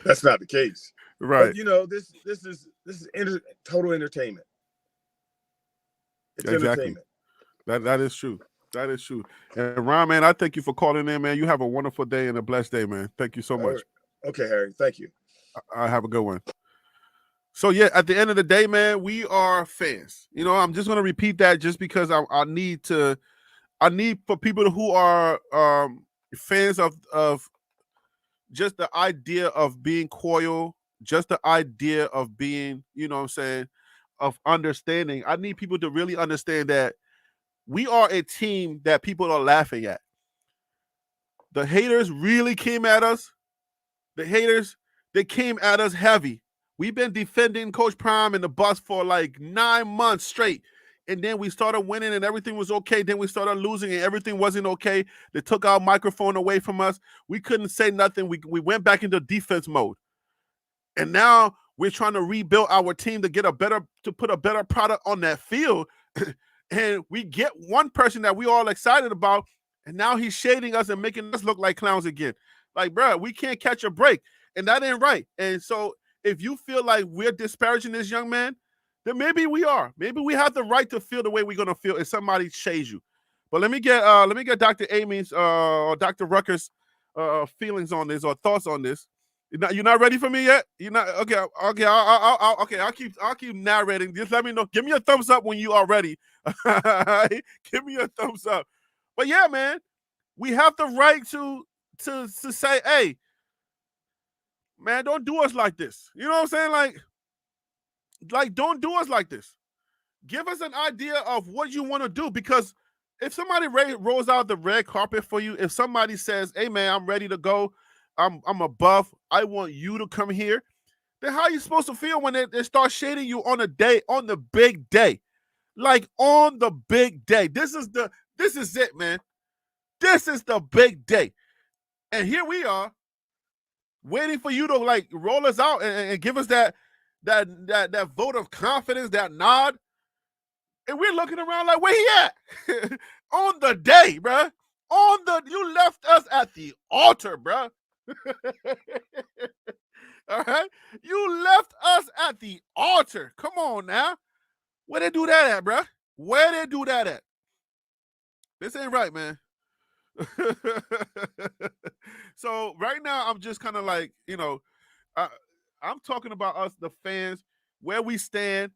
that's not the case. Right. But, this is total entertainment. It's entertainment. That is true. That is true. And Ron, man, I thank you for calling in, man. You have a wonderful day and a blessed day, man. Thank you so much. Okay, Harry. Thank you. I have a good one. So yeah, at the end of the day, man, we are fans. I'm just gonna repeat that just because I need for people who are fans of just the idea of being coil, just the idea of being, of understanding. I need people to really understand that we are a team that people are laughing at. The haters really came at us. The haters, they came at us heavy. We've been defending Coach Prime and the bus for like 9 months straight. And then we started winning and everything was okay. Then we started losing and everything wasn't okay. They took our microphone away from us. We couldn't say nothing. We went back into defense mode. And now we're trying to rebuild our team to put a better product on that field. And we get one person that we all excited about, and now he's shading us and making us look like clowns again. Like, bro, we can't catch a break. And that ain't right. And so if you feel like we're disparaging this young man, then maybe we are. Maybe we have the right to feel the way we're gonna feel if somebody shades you. But let me get Dr. Amy's or Dr. Rucker's feelings on this or thoughts on this. You're not ready for me yet? You're not okay. Okay, I'll keep narrating. Just let me know. Give me a thumbs up when you are ready. Give me a thumbs up. But yeah, man, we have the right to say, hey, man, don't do us like this. You know what I'm saying? Like don't do us like this. Give us an idea of what you want to do, because if somebody rolls out the red carpet for you, if somebody says, hey man, I'm ready to go, I'm above, I want you to come here, then how are you supposed to feel when they start shading you on the big day? Like on the big day. This is it, man. This is the big day. And here we are waiting for you to like roll us out and give us that vote of confidence, that nod. And we're looking around like, where he at? On the day, bruh. You left us at the altar, bruh. All right? You left us at the altar. Come on now. Where they do that at, bruh? Where they do that at? This ain't right, man. So right now, I'm just kind of like, I'm talking about us, the fans, where we stand.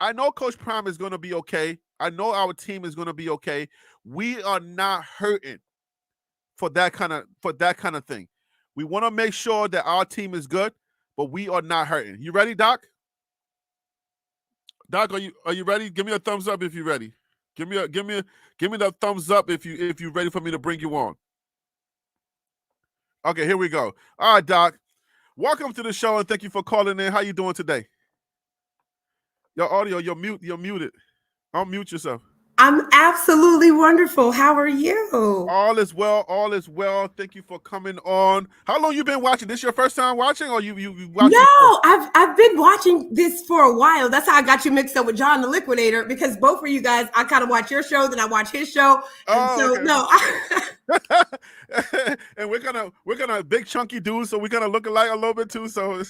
I know Coach Prime is going to be okay. I know our team is going to be okay. We are not hurting for that kind of thing. We want to make sure that our team is good, but we are not hurting. You ready, Doc? Doc, are you ready? Give me a thumbs up if you're ready. Give me the thumbs up if you're ready for me to bring you on. Okay, here we go. All right, Doc. Welcome to the show and thank you for calling in. How you doing today? Your audio, you're muted. Unmute yourself. I'm absolutely wonderful. How are you? All is well. Thank you for coming on. How long you been watching? This your first time watching, or you watching? No, I've been watching this for a while. That's how I got you mixed up with John the Liquidator, because both of you guys, I kind of watch your show, then I watch his show. And and we're gonna big chunky dudes, so we're gonna look alike a little bit too. So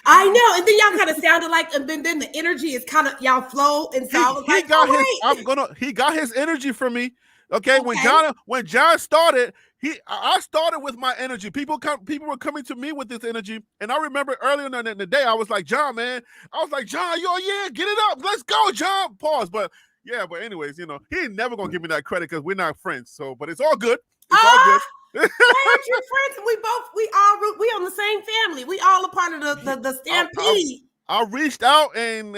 I know, and then y'all kind of sounded like, and then the energy is kind of y'all flow, and so I was like, he got his energy from me. Okay. When John started, I started with my energy. People were coming to me with this energy, and I remember earlier in the day, I was like, John, man, yeah, get it up, let's go, John. Pause, but anyways, he ain't never gonna give me that credit because we're not friends. So, but it's all good. It's all good. Why aren't you friends? We on the same family. We all a part of the stampede. I reached out and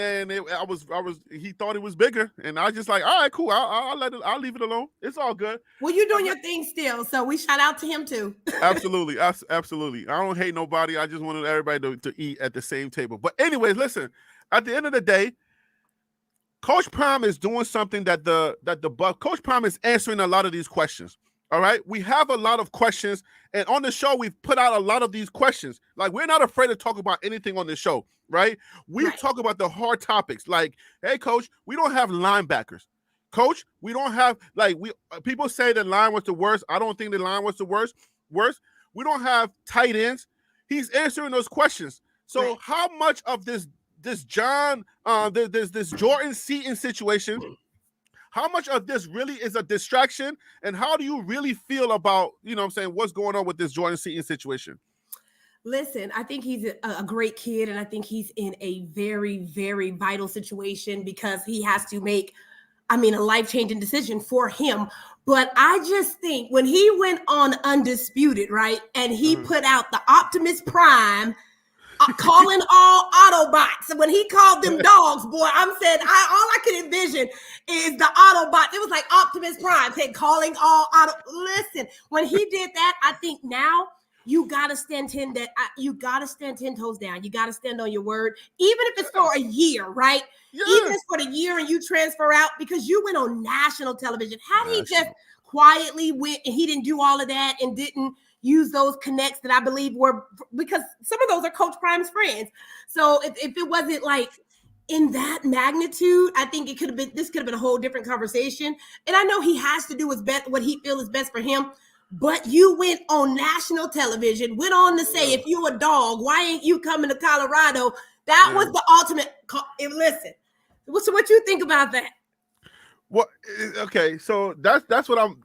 he thought it was bigger, and I was just like, all right, cool. I'll leave it alone. It's all good. Well, you're doing your thing still, so we shout out to him too. Absolutely. I don't hate nobody. I just wanted everybody to eat at the same table. But anyways, listen, at the end of the day, Coach Prime is doing something that Coach Prime is answering a lot of these questions. All right. We have a lot of questions, and on the show, we've put out a lot of these questions. Like, we're not afraid to talk about anything on the show, right? We talk about the hard topics. Like, hey, Coach, we don't have linebackers. Coach, we don't have, people say the line was the worst. I don't think the line was the worst. We don't have tight ends. He's answering those questions. So how much of this Jordan Seaton situation, how much of this really is a distraction, and how do you really feel about, what's going on with this Jordan Seaton situation? Listen, I think he's a great kid, and I think he's in a very, very vital situation because he has to make, a life-changing decision for him. But I just think when he went on Undisputed, right, and he put out the Optimus Prime, calling all Autobots. When he called them dogs, boy, all I could envision is the Autobots. It was like Optimus Prime calling all Auto. Listen, when he did that, I think now you gotta stand 10 toes down. You gotta stand on your word, even if it's for a year, right? Yes. Even if it's for the year and you transfer out, because you went on national television. Had he just quietly went and he didn't do all of that and didn't use those connects that I believe were, because some of those are Coach Prime's friends. So if it wasn't like in that magnitude, I think this could have been a whole different conversation. And I know he has to do what he feels is best for him. But you went on national television, went on to say, if you a dog, why ain't you coming to Colorado? That was the ultimate. Listen, what you think about that? Well, okay, so that's what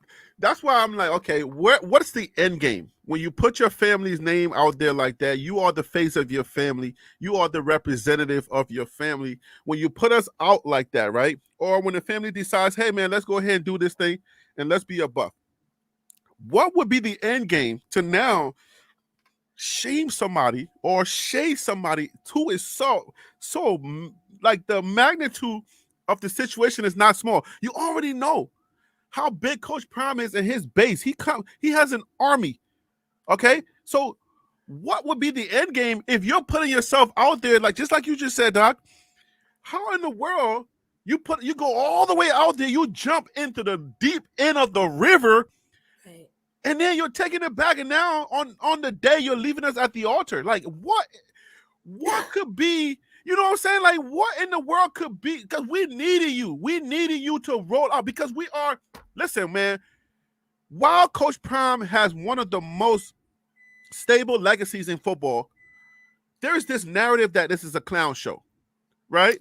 that's why I'm like, okay, what's the end game? When you put your family's name out there like that, you are the face of your family. You are the representative of your family. When you put us out like that, right? Or when the family decides, hey, man, let's go ahead and do this thing and let's be a buck. What would be the end game to now shame somebody or shade somebody who is so like the magnitude of the situation is not small. You already know how big Coach Prime is in his base. He has an army. Okay, so what would be the end game if you're putting yourself out there, like just like you just said, Doc? How in the world you go all the way out there, you jump into the deep end of the river, Right. and then you're taking it back, and now on the day you're leaving us at the altar? Like what could be? You know what I'm saying? Like what in the world could be? Because we needed you. We needed you to roll out because we are. Listen, man. While Coach Prime has one of the most stable legacies in football, there's this narrative that this is a clown show, right?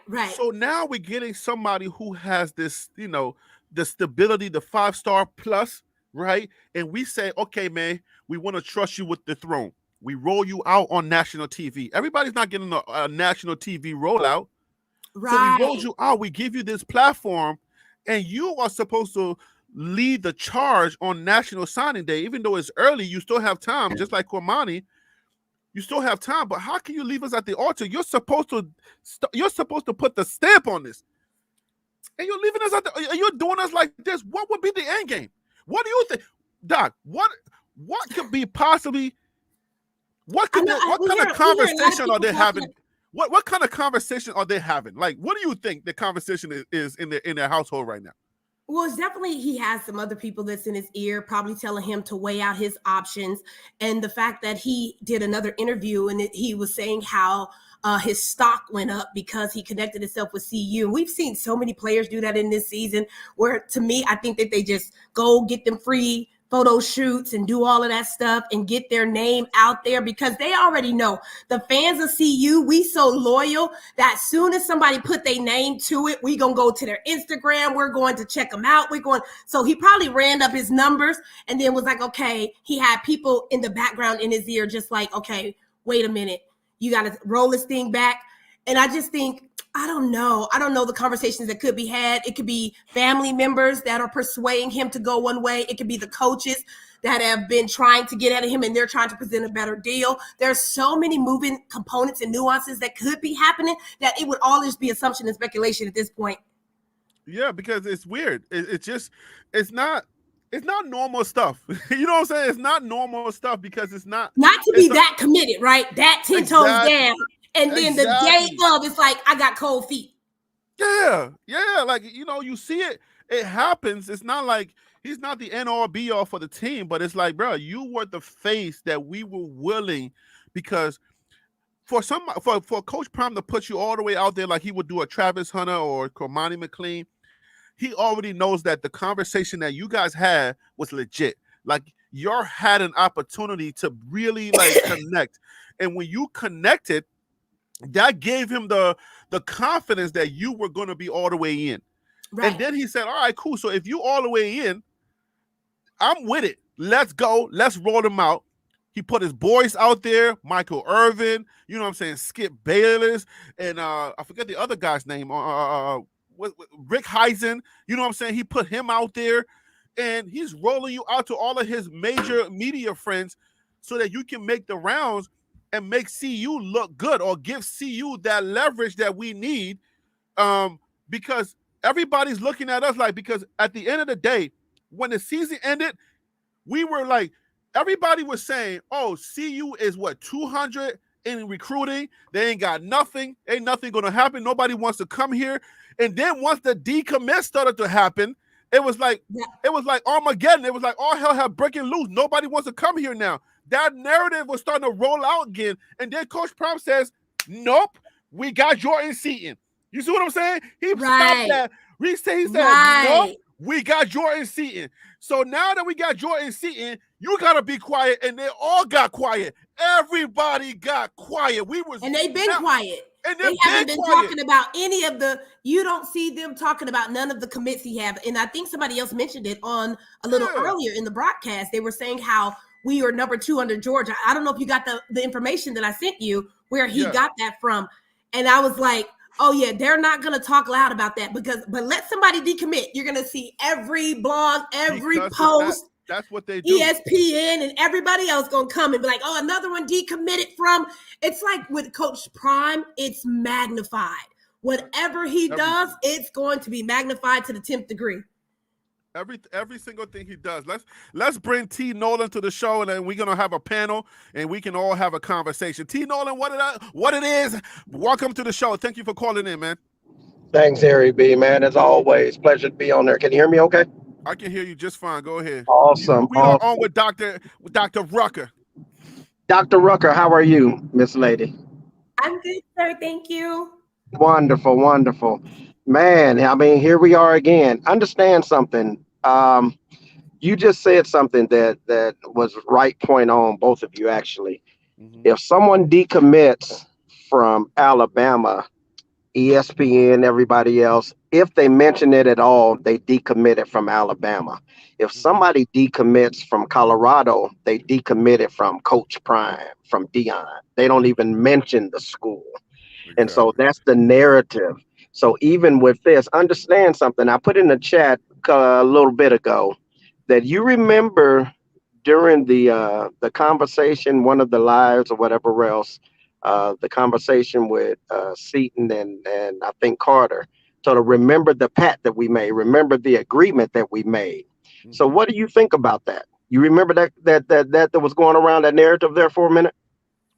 Right. So now we're getting somebody who has this, the stability, the 5-star plus, right? And we say, okay, man, we want to trust you with the throne. We roll you out on national TV. Everybody's not getting a national TV rollout. Right. So we rolled you out. We give you this platform, and you are supposed to lead the charge on National Signing Day. Even though it's early, you still have time, just like Cormani. You still have time, but how can you leave us at the altar? You're supposed to put the stamp on this, and you're leaving us at you're doing us like this. What would be the end game? What do you think, Doc? What could be possibly? What kind of conversation are they having? What kind of conversation are they having? Like, what do you think the conversation is in their household right now? Well, it's definitely he has some other people that's in his ear, probably telling him to weigh out his options. And the fact that he did another interview and he was saying how his stock went up because he connected himself with CU. And we've seen so many players do that in this season where, to me, I think that they just go get them free photo shoots and do all of that stuff and get their name out there because they already know the fans of CU, we so loyal that soon as somebody put their name to it, we gonna go to their Instagram, we're going to check them out, so he probably ran up his numbers and then was like, okay, he had people in the background in his ear just like, okay, wait a minute, you got to roll this thing back. And I just think, I don't know the conversations that could be had. It could be family members that are persuading him to go one way. It could be the coaches that have been trying to get at him and they're trying to present a better deal. There's so many moving components and nuances that could be happening that it would all just be assumption and speculation at this point. Yeah, because it's weird. It's not normal stuff. You know what I'm saying? It's not normal stuff because it's not to be that committed, right? That 10 toes down. And then the day of, it's like, I got cold feet. Yeah. Like, you see it. It happens. It's not like he's not the end all be all for the team, but it's like, bro, you were the face that we were willing because for Coach Prime to put you all the way out there like he would do a Travis Hunter or Cormani McLean, he already knows that the conversation that you guys had was legit. Like, you had an opportunity to really like connect. And when you connected, that gave him the confidence that you were going to be all the way in. Right. And then he said, all right, cool. So if you all the way in, I'm with it. Let's go. Let's roll them out. He put his boys out there, Michael Irvin, you know what I'm saying, Skip Bayless, and I forget the other guy's name, Rick Heisen, you know what I'm saying? He put him out there, and he's rolling you out to all of his major media friends so that you can make the rounds and make CU look good or give CU that leverage that we need, because everybody's looking at us like, because at the end of the day, when the season ended, we were like, everybody was saying, oh, CU is 200 in recruiting. They ain't got nothing. Ain't nothing going to happen. Nobody wants to come here. And then once the decommit started to happen, it was like Armageddon. It was like all hell had breaking loose. Nobody wants to come here now. That narrative was starting to roll out again. And then Coach Prime says, nope, we got Jordan Seaton. You see what I'm saying? He stopped that. He said, nope, we got Jordan Seaton. So now that we got Jordan Seaton, you got to be quiet. And they all got quiet. Everybody got quiet. And they've been quiet. And they're They haven't been quiet. talking about any of the. You don't see them talking about none of the commits he have. And I think somebody else mentioned it on a little earlier in the broadcast. They were saying how we are number 2 under Georgia. I don't know if you got the information that I sent you where he got that from. And I was like, oh yeah, they're not going to talk loud about that but let somebody decommit. You're going to see every blog, every post. That's what they do. ESPN and everybody else going to come and be like, oh, another one decommitted from. It's like with Coach Prime, it's magnified. Whatever he does, it's going to be magnified to the 10th degree. Every single thing he does. Let's bring T. Nolan to the show, and then we're gonna have a panel, and we can all have a conversation. T. Nolan, what it is? Welcome to the show. Thank you for calling in, man. Thanks, Harry B. Man, as always, pleasure to be on there. Can you hear me? Okay. I can hear you just fine. Go ahead. Awesome. We are on with Dr. Rucker. Dr. Rucker, how are you, Miss Lady? I'm good, sir. Thank you. Wonderful, wonderful. Man, I mean, here we are again. Understand something. You just said something that was right point on, both of you, actually. Mm-hmm. If someone decommits from Alabama, ESPN, everybody else, if they mention it at all, they decommitted from Alabama. If somebody decommits from Colorado, they decommitted from Coach Prime, from Dion. They don't even mention the school. Exactly. And so that's the narrative. So even with this, understand something. I put in the chat a little bit ago that you remember during the conversation, one of the lives or whatever else, the conversation with Seaton and I think Carter. So to remember the pact that we made, remember the agreement that we made. Mm-hmm. So what do you think about that? You remember that was going around that narrative there for a minute?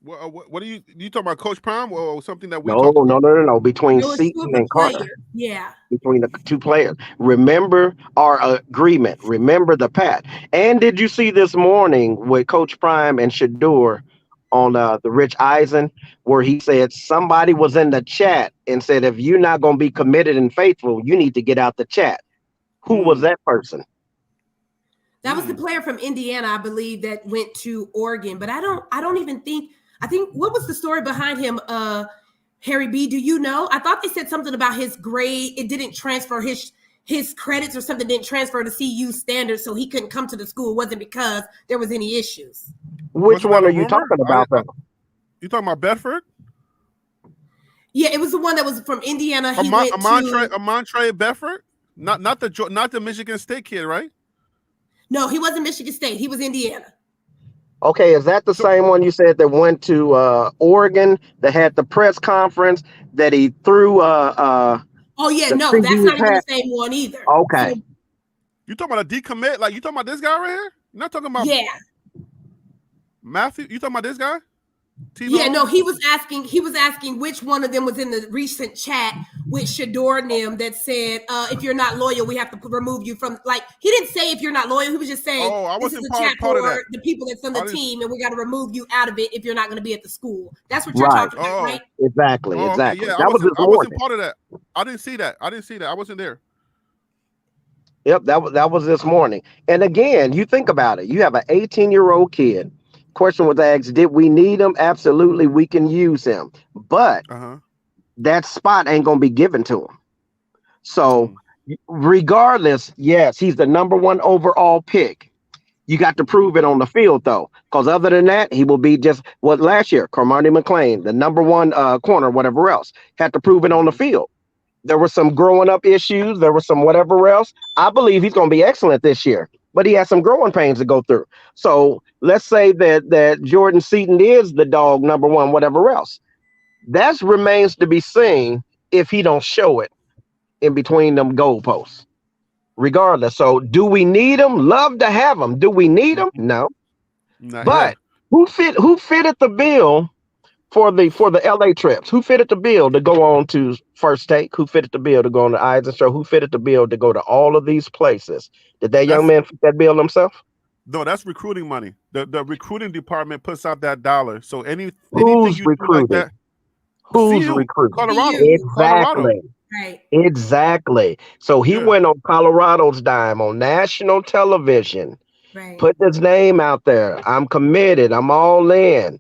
Well, what are you talking about, Coach Prime, or something that we No. Between Seaton and Carter. Yeah. Between the two players. Remember our agreement. Remember the pact. And did you see this morning with Coach Prime and Shador on the Rich Eisen, where he said somebody was in the chat and said, if you're not going to be committed and faithful, you need to get out the chat. Who was that person? That was the player from Indiana, I believe, that went to Oregon. But I don't even think. I think, what was the story behind him, Harry B? Do you know? I thought they said something about his grade. It didn't transfer his credits or something didn't transfer to CU standards, so he couldn't come to the school. It wasn't because there was any issues. Which one are you talking about? You talking about Bedford? Yeah, it was the one that was from Indiana. He Montre Bedford? Not the Michigan State kid, right? No, he wasn't Michigan State. He was Indiana. Okay, is that the same one you said that went to Oregon, that had the press conference that he threw? Oh yeah, no, that's not even the same one either. Okay, so, you talking about a decommit? Like you talking about this guy right here? You're not talking about Matthew? You talking about this guy? Yeah, no, he was asking which one of them was in the recent chat with Shador and them that said, if you're not loyal, we have to remove you from, like, he didn't say if you're not loyal, he was just saying, this is a chat for the people that's on the team, and we got to remove you out of it if you're not going to be at the school. That's what you're talking about, right? Exactly. Okay, yeah, I wasn't part of that. I didn't see that. I wasn't there. Yep, that was this morning. And again, you think about it. You have an 18-year-old kid. Question was asked, did we need him? Absolutely, we can use him. But that spot ain't going to be given to him. So regardless, yes, he's the number 1 overall pick. You got to prove it on the field, though, because other than that, he will be just what last year, Cormani McClain, the number 1 corner, whatever else, had to prove it on the field. There were some growing up issues. There was some whatever else. I believe he's going to be excellent this year, but he has some growing pains to go through. So let's say that Jordan Seaton is the dog number 1, whatever else. That remains to be seen if he don't show it in between them goalposts. Regardless. So do we need him? Love to have him. Do we need him? No. But who fitted the bill for the LA trips? Who fitted the bill to go on to First Take? Who fitted the bill to go on the Eisen Show? Who fitted the bill to go to all of these places? Did that young man fit that bill himself? No, that's recruiting money. The recruiting department puts out that dollar. So anything who's you recruiting? Do like that, who's recruiting? Colorado. Exactly. Colorado. Right. Exactly. So he went on Colorado's dime on national television, put his name out there. I'm committed. I'm all in.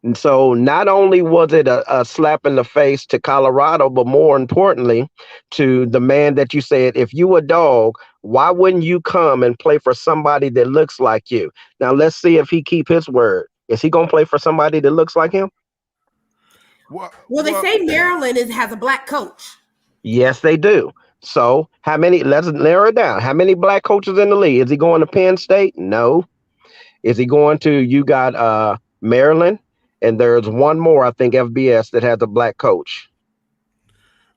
And so not only was it a slap in the face to Colorado, but more importantly to the man that you said, if you a dog, why wouldn't you come and play for somebody that looks like you? Now let's see if he keep his word. Is he gonna play for somebody that looks like him? Well, they say Maryland has a black coach. Yes, they do. So how many? Let's narrow it down. How many black coaches in the league? Is he going to Penn State? No. Is he going to? You got Maryland, and there's one more, I think, FBS that has a black coach.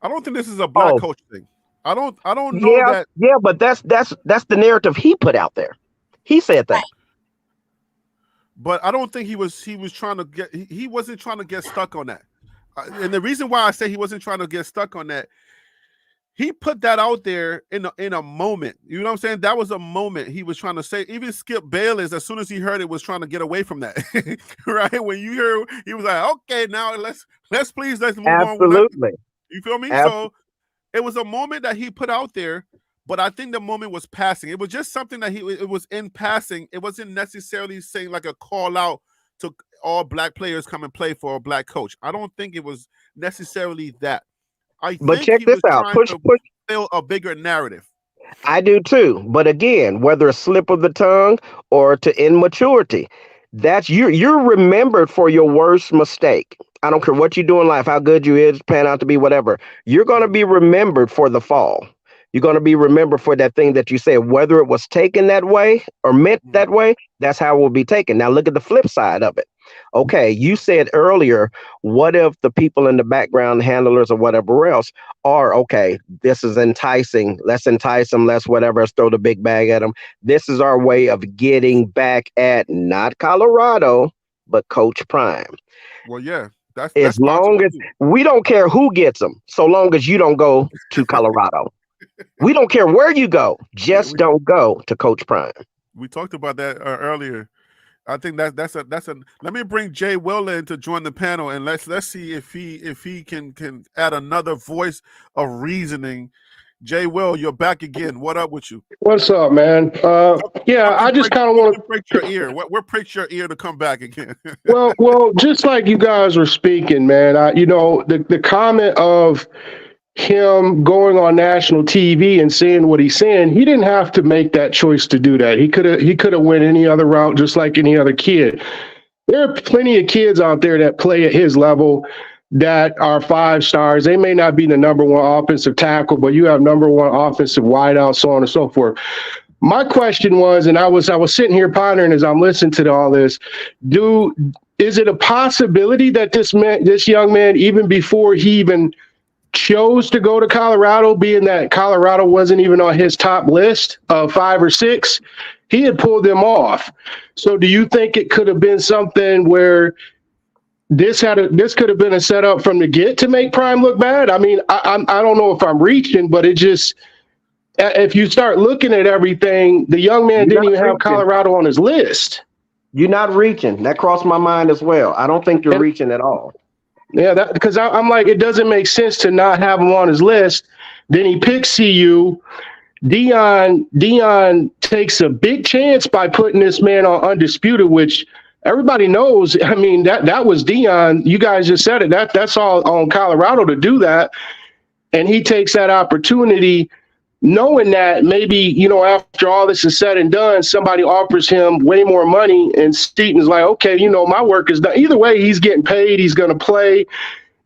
I don't think this is a black coach thing. I don't know that. Yeah, but that's the narrative he put out there. He said that. But I don't think he was trying to get. He wasn't trying to get stuck on that. And the reason why I say he wasn't trying to get stuck on that, he put that out there in a moment. You know what I'm saying? That was a moment he was trying to say. Even Skip Bayless, as soon as he heard it, was trying to get away from that. Right? When you hear, he was like, "Okay, now let's move on." Absolutely. You feel me? So it was a moment that he put out there, but I think the moment was passing. It was just something that it was in passing. It wasn't necessarily saying like a call out to all black players come and play for a black coach. I don't think it was necessarily that. But check this out. Push fill a bigger narrative. I do too. But again, whether a slip of the tongue or to immaturity, that's you're remembered for your worst mistake. I don't care what you do in life, how good you is, pan out to be whatever. You're going to be remembered for the fall. You're going to be remembered for that thing that you said, whether it was taken that way or meant that way, that's how it will be taken. Now look at the flip side of it. Okay, you said earlier, what if the people in the background, handlers or whatever else are, okay, this is enticing. Let's entice them. Let's whatever. Let's throw the big bag at them. This is our way of getting back at not Colorado, but Coach Prime. Well, yeah. That's as long as we don't care who gets them, so long as you don't go to Colorado. We don't care where you go, just don't go to Coach Prime. We talked about that earlier. I think that's a. Let me bring Jay Willer in to join the panel, and let's see if he can add another voice of reasoning. Jay Will, you're back again. What up with you? What's up, man? I just kind of want to prick your ear. What pricks your ear to come back again? well, just like you guys were speaking, man. The comment of him going on national TV and saying what he's saying, he didn't have to make that choice to do that. He could have went any other route, just like any other kid. There are plenty of kids out there that play at his level that are 5 stars. They may not be the number one offensive tackle, but you have number one offensive wideout, so on and so forth. My question was, and I was sitting here pondering as I'm listening to all this, is it a possibility that this young man, even before he even chose to go to Colorado, being that Colorado wasn't even on his top list of 5 or 6, he had pulled them off? So do you think it could have been something where this could have been a setup from the get to make Prime look bad? I mean, I don't know if I'm reaching, but it just, if you start looking at everything, the young man didn't even have Colorado on his list. You're not reaching. That crossed my mind as well. I don't think you're reaching at all. Yeah, because I'm like, it doesn't make sense to not have him on his list. Then he picks CU. Dion takes a big chance by putting this man on Undisputed, which everybody knows. I mean, that was Dion. You guys just said it. That's all on Colorado to do that. And he takes that opportunity, knowing that maybe, after all this is said and done, somebody offers him way more money, and Seaton's like, okay, my work is done. Either way, he's getting paid. He's going to play,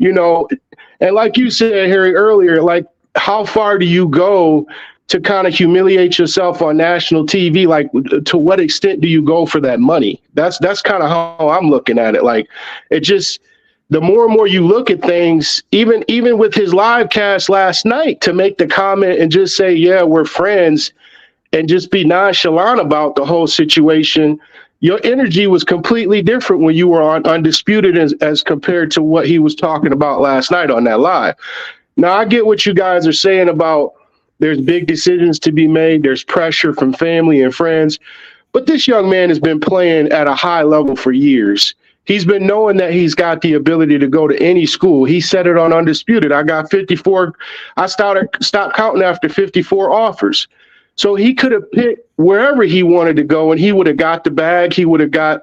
and like you said, Harry, earlier, like, how far do you go to kind of humiliate yourself on national TV? Like, to what extent do you go for that money? That's kind of how I'm looking at it. Like, it just, the more and more you look at things, even with his live cast last night, to make the comment and just say, yeah, we're friends, and just be nonchalant about the whole situation, your energy was completely different when you were on Undisputed as compared to what he was talking about last night on that live. Now, I get what you guys are saying about there's big decisions to be made. There's pressure from family and friends. But this young man has been playing at a high level for years. He's been knowing that he's got the ability to go to any school. He said it on Undisputed. I got 54. I stopped counting after 54 offers. So he could have picked wherever he wanted to go, and he would have got the bag. He would have got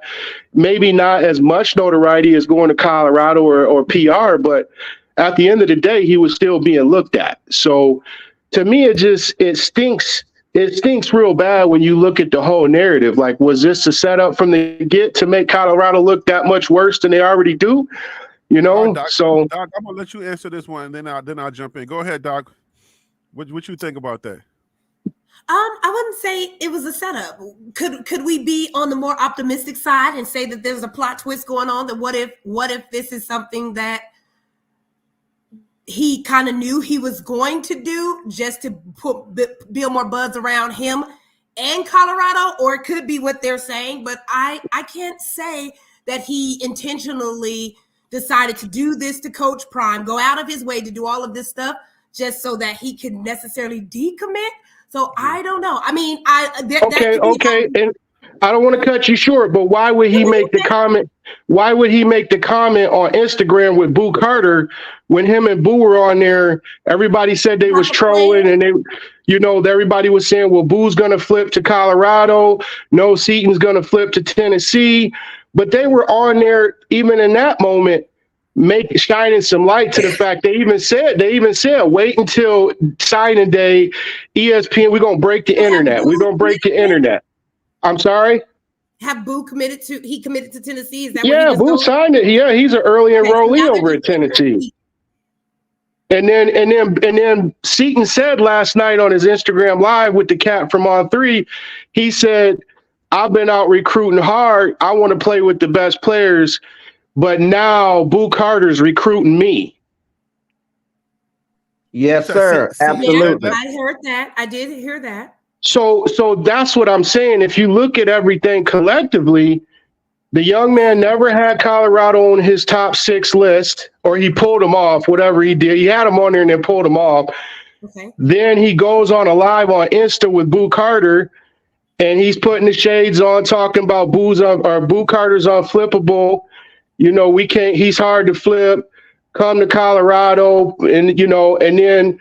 maybe not as much notoriety as going to Colorado or PR, but at the end of the day, he was still being looked at. So to me, it stinks. It stinks real bad when you look at the whole narrative. Like, was this a setup from the get to make Colorado look that much worse than they already do? You know, right, Doc, so Doc, I'm gonna let you answer this one, and then I'll jump in. Go ahead, Doc. What you think about that? I wouldn't say it was a setup. Could we be on the more optimistic side and say that there's a plot twist going on? That what if this is something that he kind of knew he was going to do just to build more buzz around him and Colorado, or it could be what they're saying. But I can't say that he intentionally decided to do this to Coach Prime, go out of his way to do all of this stuff just so that he could necessarily decommit. So I don't know. I mean, okay, and I don't want to cut you short, but why would he make the comment? Why would he make the comment on Instagram with Boo Carter when him and Boo were on there? Everybody said they was trolling, and they, you know, everybody was saying, well, Boo's gonna flip to Colorado, no, Seaton's gonna flip to Tennessee, but they were on there even in that moment, shining some light to the fact they even said wait until signing day, ESPN, we're gonna break the internet. We're gonna break the internet. I'm sorry. Have Boo committed to Tennessee? Is that yeah, Boo signed it. Yeah, he's an early enrollee over at Tennessee. And then Seaton said last night on his Instagram Live with the cat from On3, he said, I've been out recruiting hard. I want to play with the best players. But now Boo Carter's recruiting me. Yes, sir. Absolutely. Yeah, I heard that. I did hear that. So that's what I'm saying. If you look at everything collectively, the young man never had Colorado on his top 6 list, or he pulled them off, whatever he did. He had them on there and then pulled them off. Okay. Then he goes on a live on Insta with Boo Carter, and he's putting the shades on, talking about Boo Carter's unflippable. You know, he's hard to flip, come to Colorado. And, you know, and then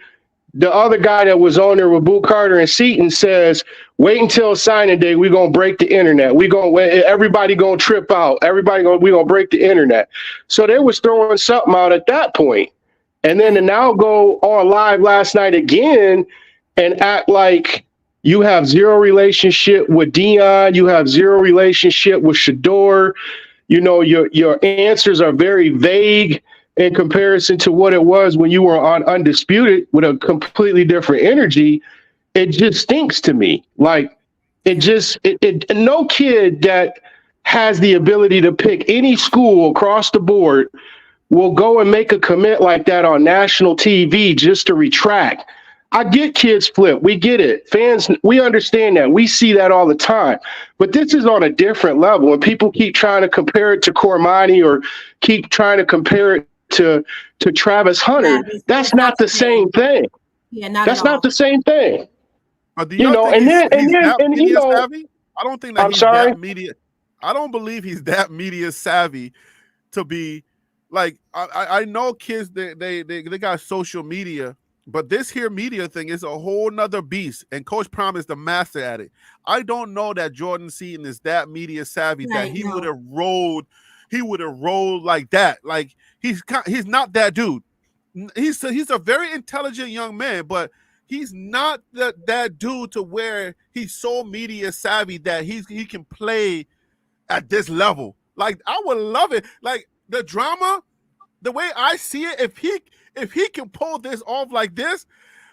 the other guy that was on there with Boo Carter and Seaton says, wait until signing day. We're going to break the internet. Everybody going to trip out. We're going to break the internet. So they was throwing something out at that point. And then to now go on live last night again and act like you have zero relationship with Dion. You have zero relationship with Shador. You know, your answers are very vague in comparison to what it was when you were on Undisputed with a completely different energy. It just stinks to me. Like, no kid that has the ability to pick any school across the board will go and make a commit like that on national TV just to retract. I get kids flip. We get it. Fans, we understand that. We see that all the time. But this is on a different level. And people keep trying to compare it to Cormani or keep trying to compare it to Travis Hunter. That's not the same thing. Yeah, that's not the same thing. Do you know, and then you know, savvy? I don't think that that media. I don't believe he's that media savvy to be like. I know kids they got social media. But this here media thing is a whole nother beast, and Coach Prime is the master at it. I don't know that Jordan Seaton is that media savvy that he would have rolled. He would have rolled like that. Like he's not that dude. He's a very intelligent young man, but he's not that dude to where he's so media savvy that he can play at this level. Like I would love it. Like the drama, the way I see it, if he can pull this off like this,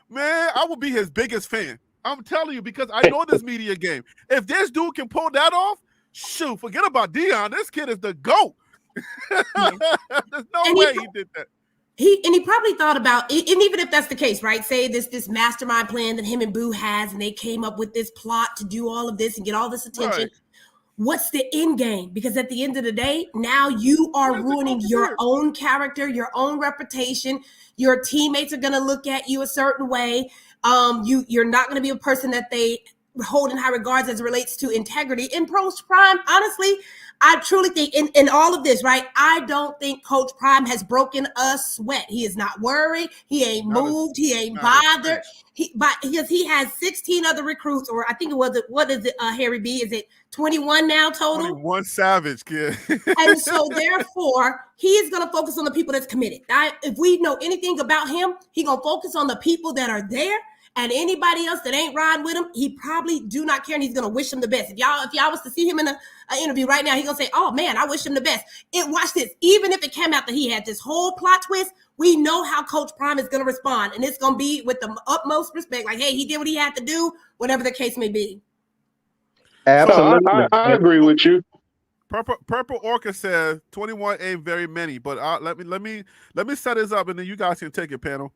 man, I will be his biggest fan. I'm telling you, because I know this media game. If this dude can pull that off, shoot, forget about Dion. This kid is the GOAT. There's no way he did that. He probably thought about, and even if that's the case, right? Say this mastermind plan that him and Boo has, and they came up with this plot to do all of this and get all this attention. Right. What's the end game? Because at the end of the day, now you are ruining your own character, your own reputation. Your teammates are going to look at you a certain way. You're not going to be a person that they hold in high regards as it relates to integrity. In Coach Prime, honestly, I truly think in all of this, right? I don't think Coach Prime has broken a sweat. He is not worried. He ain't moved. He ain't bothered. Because he has 16 other recruits, or I think it was, what is it, Harry B? Is it 21 now total? 21 Savage, kid. And so therefore, he is going to focus on the people that's committed. If we know anything about him, he's going to focus on the people that are there. And anybody else that ain't riding with him, he probably do not care, and he's gonna wish him the best. If y'all was to see him in an interview right now, he's gonna say, "Oh man, I wish him the best." Watch this. Even if it came out that he had this whole plot twist, we know how Coach Prime is gonna respond, and it's gonna be with the utmost respect. Like, hey, he did what he had to do, whatever the case may be. Absolutely, I agree with you. Purple Orca says 21 ain't very many, but let me set this up, and then you guys can take it, panel.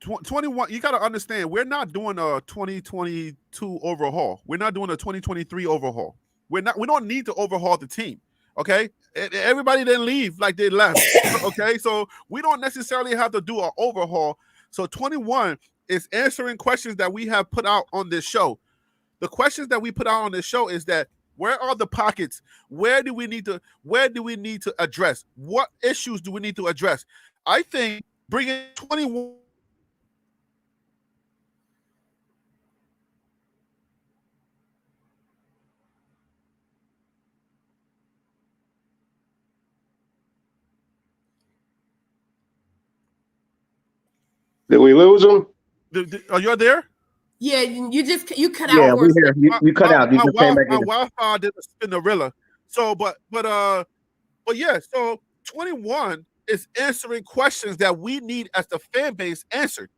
21, you got to understand, we're not doing a 2022 overhaul. We're not doing a 2023 overhaul. We don't need to overhaul the team. Okay. Everybody didn't leave like they left. Okay. So we don't necessarily have to do an overhaul. So 21 is answering questions that we have put out on this show. The questions that we put out on this show is that, where are the pockets? Where do we need to address? What issues do we need to address? I think bringing 21. Did we lose him? Are you there? Yeah, you cut out. Yeah, we hear you cut out. You just came back in. My Wi-Fi did a spinnerilla. So, but yeah. So 21 is answering questions that we need as the fan base answered.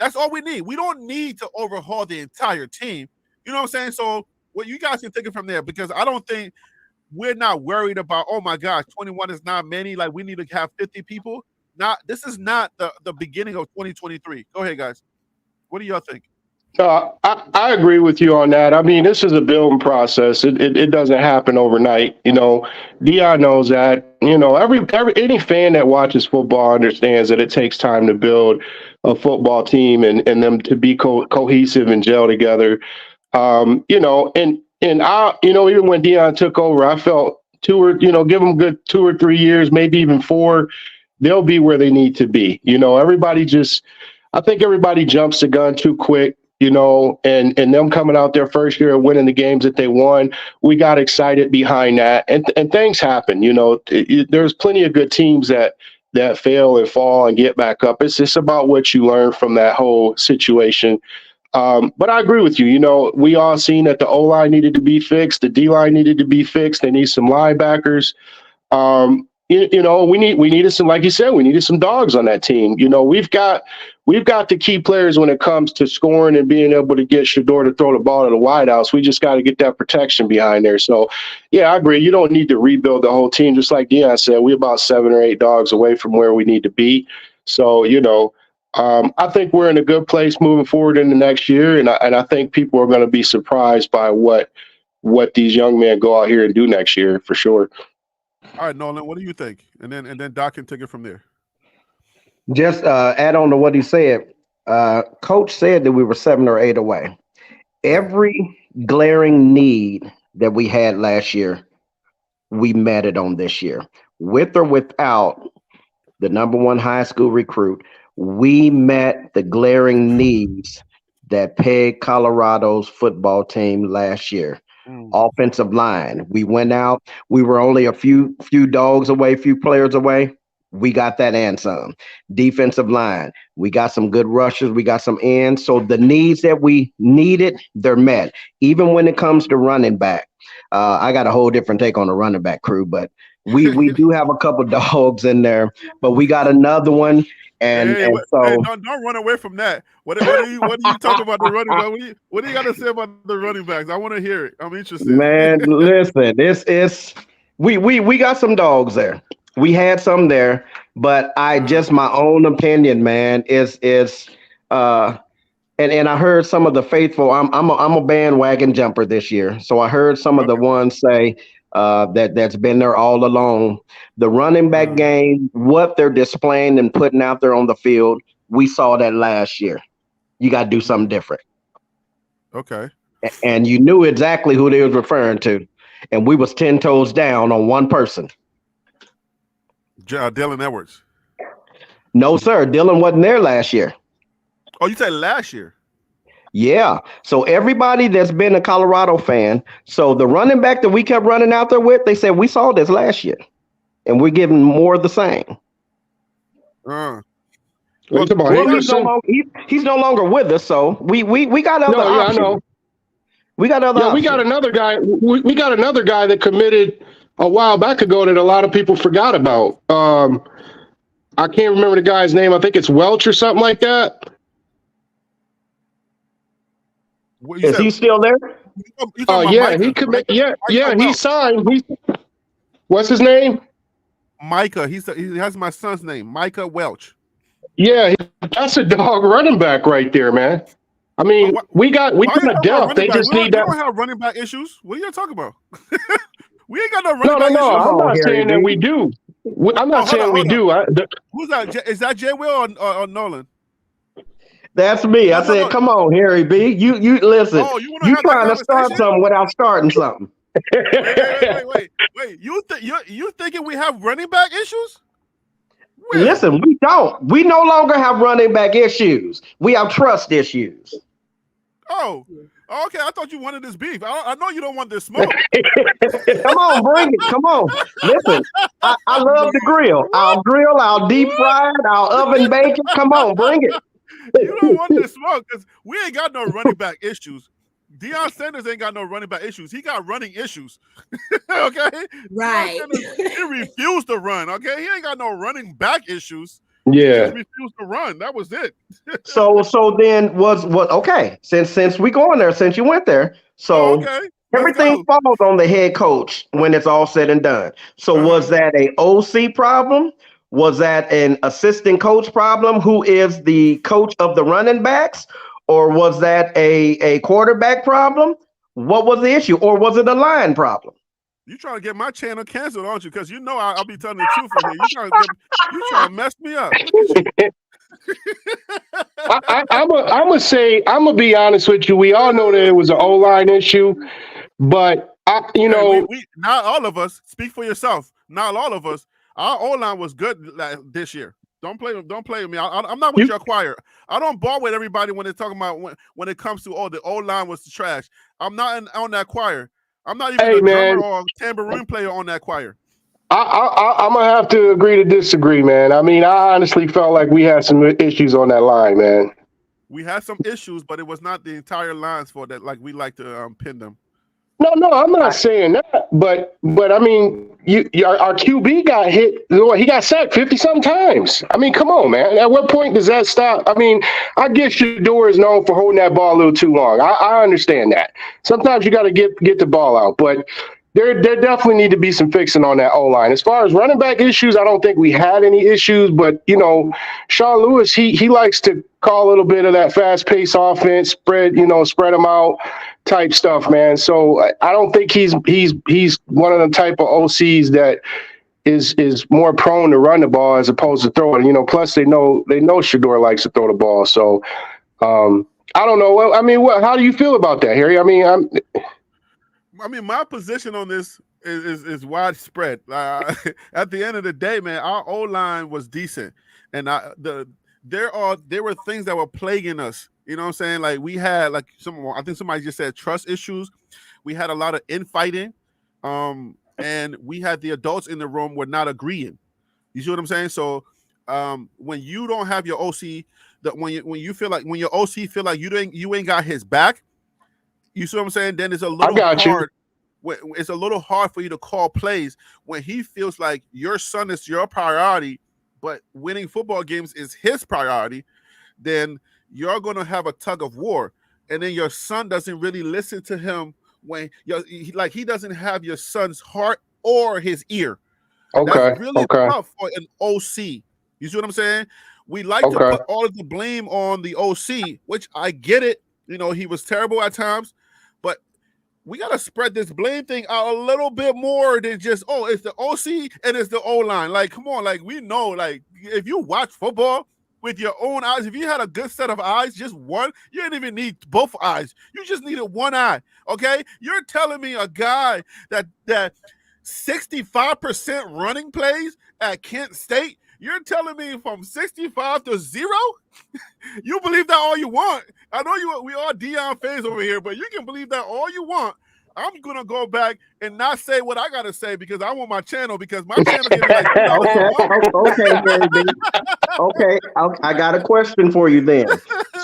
That's all we need. We don't need to overhaul the entire team. You know what I'm saying? So, what you guys can take it from there, because I don't think we're not worried about, oh my gosh, 21 is not many. Like, we need to have 50 people. This is not the beginning of 2023. Go ahead, guys. What do y'all think? I agree with you on that. I mean, this is a building process. It doesn't happen overnight. You know, Dion knows that. You know, any fan that watches football understands that it takes time to build a football team and them to be cohesive and gel together. You know, and I, you know, even when Dion took over, I felt give them good 2 or 3 years, maybe even 4, they'll be where they need to be. You know, I think everybody jumps the gun too quick. You know, and them coming out their first year and winning the games that they won, we got excited behind that, and things happen. You know, there's plenty of good teams that fail and fall and get back up. It's just about what you learn from that whole situation. But I agree with you. You know, we all seen that the O-line needed to be fixed, the D-line needed to be fixed. They need some linebackers. You know, we needed some, like you said, we needed some dogs on that team. You know, we've got the key players when it comes to scoring and being able to get Shador to throw the ball to the wideouts. We just got to get that protection behind there. So, yeah, I agree. You don't need to rebuild the whole team. Just like Dion said, we're about 7 or 8 dogs away from where we need to be. So, you know, I think we're in a good place moving forward in the next year, and I think people are going to be surprised by what these young men go out here and do next year for sure. All right, Nolan, what do you think? And then Doc can take it from there. Just add on to what he said. Coach said that we were 7 or 8 away. Every glaring need that we had last year, we met it on this year. With or without the number 1 high school recruit, we met the glaring needs that pegged Colorado's football team last year. Offensive line. We went out. We were only a few dogs away, few players away. We got that and some. Defensive line. We got some good rushers. We got some ends. So the needs that we needed, they're met. Even when it comes to running back, I got a whole different take on the running back crew, but we do have a couple dogs in there. But we got another one. And so don't run away from that. What do you talk about the running back? What do you got to say about the running backs? I want to hear it. I'm interested. Man, listen, this is we got some dogs there. We had some there, but my own opinion, man, is and I heard some of the faithful. I'm a bandwagon jumper this year, so I heard some of the ones say that's been there all along. The running back game, what they're displaying and putting out there on the field, we saw that last year. You got to do something different. Okay. And you knew exactly who they was referring to. And we was 10 toes down on one person. Dylan Edwards. No, sir. Dylan wasn't there last year. Oh, you said last year? Yeah. So everybody that's been a Colorado fan, so the running back that we kept running out there with, they said we saw this last year, and we're giving more of the same. Well, he's no longer with us, so we got other options. I know. We got other options. We got another guy. We got another guy that committed a while back ago that a lot of people forgot about. I can't remember the guy's name. I think it's Welch or something like that. Is he still there? Yeah, he commit. Yeah, he signed. What's his name? Micah. He has my son's name, Micah Welch. Yeah, that's a dog running back right there, man. I mean, we got a depth. They just need that. We don't have running back issues. What are you talking about? We ain't got no running back issues. No, I'm not saying that we do. I'm not saying we do. Who's that? Is that Jay Will or Nolan? That's me. I said, come on, Harry B. You listen. Oh, you trying to start something without starting something. Wait. You thinking we have running back issues? Where? Listen, we don't. We no longer have running back issues. We have trust issues. Oh, okay. I thought you wanted this beef. I know you don't want this smoke. Come on, bring it. Come on. Listen, I love the grill. I'll grill, I'll deep fry it, I'll oven bake it. Come on, bring it. You don't want this smoke because we ain't got no running back issues. Deion Sanders ain't got no running back issues. He got running issues. Okay? Right. He refused to run. Okay? He ain't got no running back issues. Yeah. He refused to run. That was it. So then was what okay. Since we going there, since you went there, so everything falls on the head coach when it's all said and done. So was that a OC problem? Was that an assistant coach problem? Who is the coach of the running backs? Or was that a quarterback problem? What was the issue? Or was it a line problem? You trying to get my channel canceled, aren't you? Because you know I'll be telling the truth in here. You trying to mess me up. I'm gonna be honest with you. We all know that it was an O-line issue, but not all of us. Speak for yourself. Not all of us. Our O-line was good this year. Don't play with me. I'm not with your choir. I don't ball with everybody when they're talking about when it comes to the O-line was trash. I'm not on that choir. I'm not even a drummer or tambourine player on that choir. I'm gonna have to agree to disagree, man. I mean, I honestly felt like we had some issues on that line, man. We had some issues, but it was not the entire lines for that. Like we like to pin them. No, I'm not saying that, but I mean, our QB got hit. He got sacked 50-something times. I mean, come on, man. At what point does that stop? I mean, I guess Shador is known for holding that ball a little too long. I understand that. Sometimes you got to get the ball out, but there definitely need to be some fixing on that O-line. As far as running back issues, I don't think we had any issues, but Sean Lewis, he likes to call a little bit of that fast-paced offense, spread them out type stuff, man. So I don't think he's one of the type of OCs that is more prone to run the ball as opposed to throw it. Plus they know Shador likes to throw the ball. So I don't know. I mean, how do you feel about that, Harry? I mean, my position on this is widespread. At the end of the day, man, our O-line was decent, and there were things that were plaguing us. You know what I'm saying? Like we had I think somebody just said trust issues. We had a lot of infighting, and we had the adults in the room were not agreeing. You see what I'm saying? So when you don't have your OC, when your OC feel like you ain't got his back, you see what I'm saying? Then it's a little hard. It's a little hard for you to call plays when he feels like your son is your priority, but winning football games is his priority. Then you're going to have a tug of war, and then your son doesn't really listen to him when he doesn't have your son's heart or his ear. Okay, that's really tough for an OC. You see what I'm saying? We like to put all of the blame on the OC, which I get it. He was terrible at times, but we got to spread this blame thing out a little bit more than just, it's the OC and it's the O-line. Like, come on, like we know, like if you watch football, with your own eyes. If you had a good set of eyes, just one, you didn't even need both eyes. You just needed one eye. Okay, you're telling me a guy that 65% running plays at Kent State. You're telling me from 65 to 0? You believe that all you want. I know we are Deion fans over here, but you can believe that all you want. I'm gonna go back and not say what I gotta say because I want my channel, because my channel getting like $2 Okay, Gary B. Okay, I got a question for you then.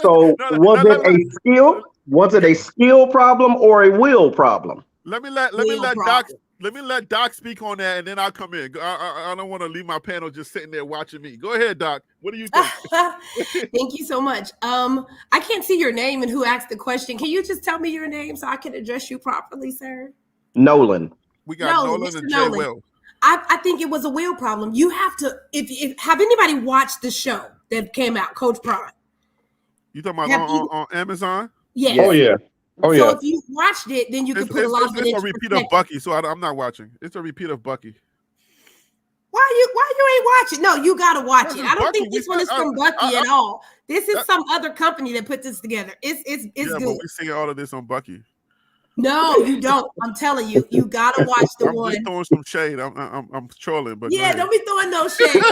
So, was it a skill? Was it a skill problem or a will problem? Let me let Doc speak on that, and then I'll come in. I don't want to leave my panel just sitting there watching me. Go ahead, Doc. What do you think? Thank you so much. I can't see your name and who asked the question. Can you just tell me your name so I can address you properly, sir? Nolan. We got Nolan and Jay Will. I think it was a will problem. You have to, if have anybody watched the show that came out, Coach Prime? You talking about on Amazon? Yes. Oh yeah. Oh yeah. So if you watched it, then you can put a lot of it. It's a repeat of Bucky, so I'm not watching. It's a repeat of Bucky. Why you ain't watching? No, you gotta watch it. I don't think this one is from Bucky at all. This is some other company that put this together. It's good. But we're seeing all of this on Bucky. No, you don't. I'm telling you, you gotta watch the one. I'm just throwing some shade. I'm trolling, but yeah, don't be throwing no shade.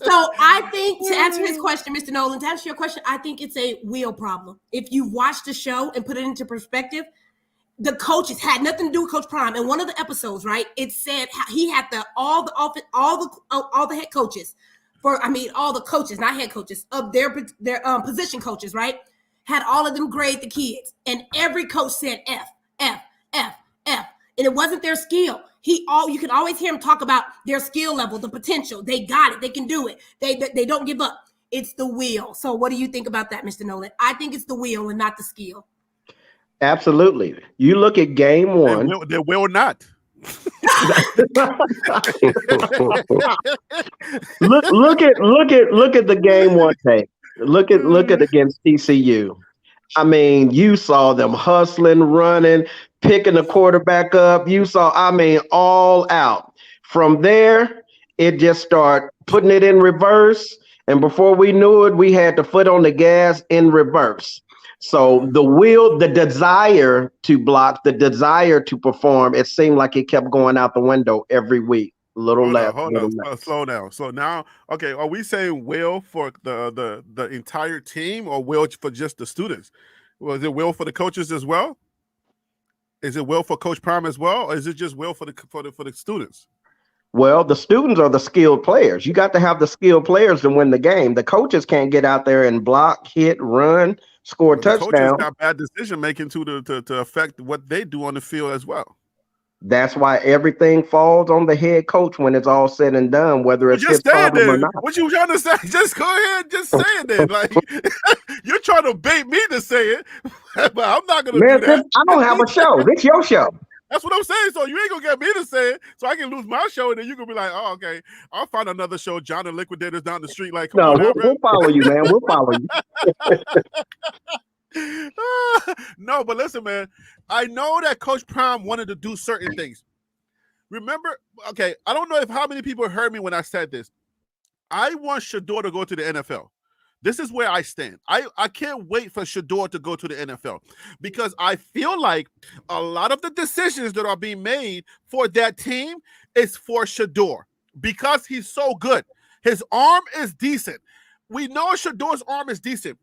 So I think, to answer his question, Mr. Nolan, to answer your question, I think it's a will problem. If you watch the show and put it into perspective, the coaches had nothing to do with Coach Prime. In one of the episodes, right, it said he had all the head coaches all the coaches, not head coaches, of their position coaches, right, had all of them grade the kids, and every coach said F, F, F, F, and it wasn't their skill. You can always hear him talk about their skill level, the potential. They got it. They can do it. They don't give up. It's the will. So what do you think about that, Mr. Nolan? I think it's the will and not the skill. Absolutely. You look at game one. They will not. look at the game one tape. Look at against TCU. I mean, you saw them hustling, running, picking the quarterback up. You saw, all out. From there, it just started putting it in reverse. And before we knew it, we had the foot on the gas in reverse. So the will, the desire to block, the desire to perform, it seemed like it kept going out the window every week. Hold on. Slow down. So now, okay, are we saying will for the entire team or will for just the students? Was it will for the coaches as well? Is it will for Coach Prime as well, or is it just will for the students? Well, the students are the skilled players. You got to have the skilled players to win the game. The coaches can't get out there and block, hit, run, score a touchdown. Coaches got bad decision making to affect what they do on the field as well. That's why everything falls on the head coach when it's all said and done, whether it's his problem or not. What you trying to say? Just go ahead, just say it then. Like you're trying to bait me to say it, but I'm not gonna do that. I don't have a show. This your show. That's what I'm saying. So you ain't gonna get me to say it, so I can lose my show, and then you can be like, "Oh, okay, I'll find another show." John and Liquidators down the street. Like, no, we'll follow you, man. We'll follow you. No, but listen, man. I know that Coach Prime wanted to do certain things. Remember, okay, I don't know how many people heard me when I said this. I want Shedeur to go to the NFL. This is where I stand. I can't wait for Shedeur to go to the NFL because I feel like a lot of the decisions that are being made for that team is for Shedeur because he's so good. His arm is decent. We know Shedeur's arm is decent.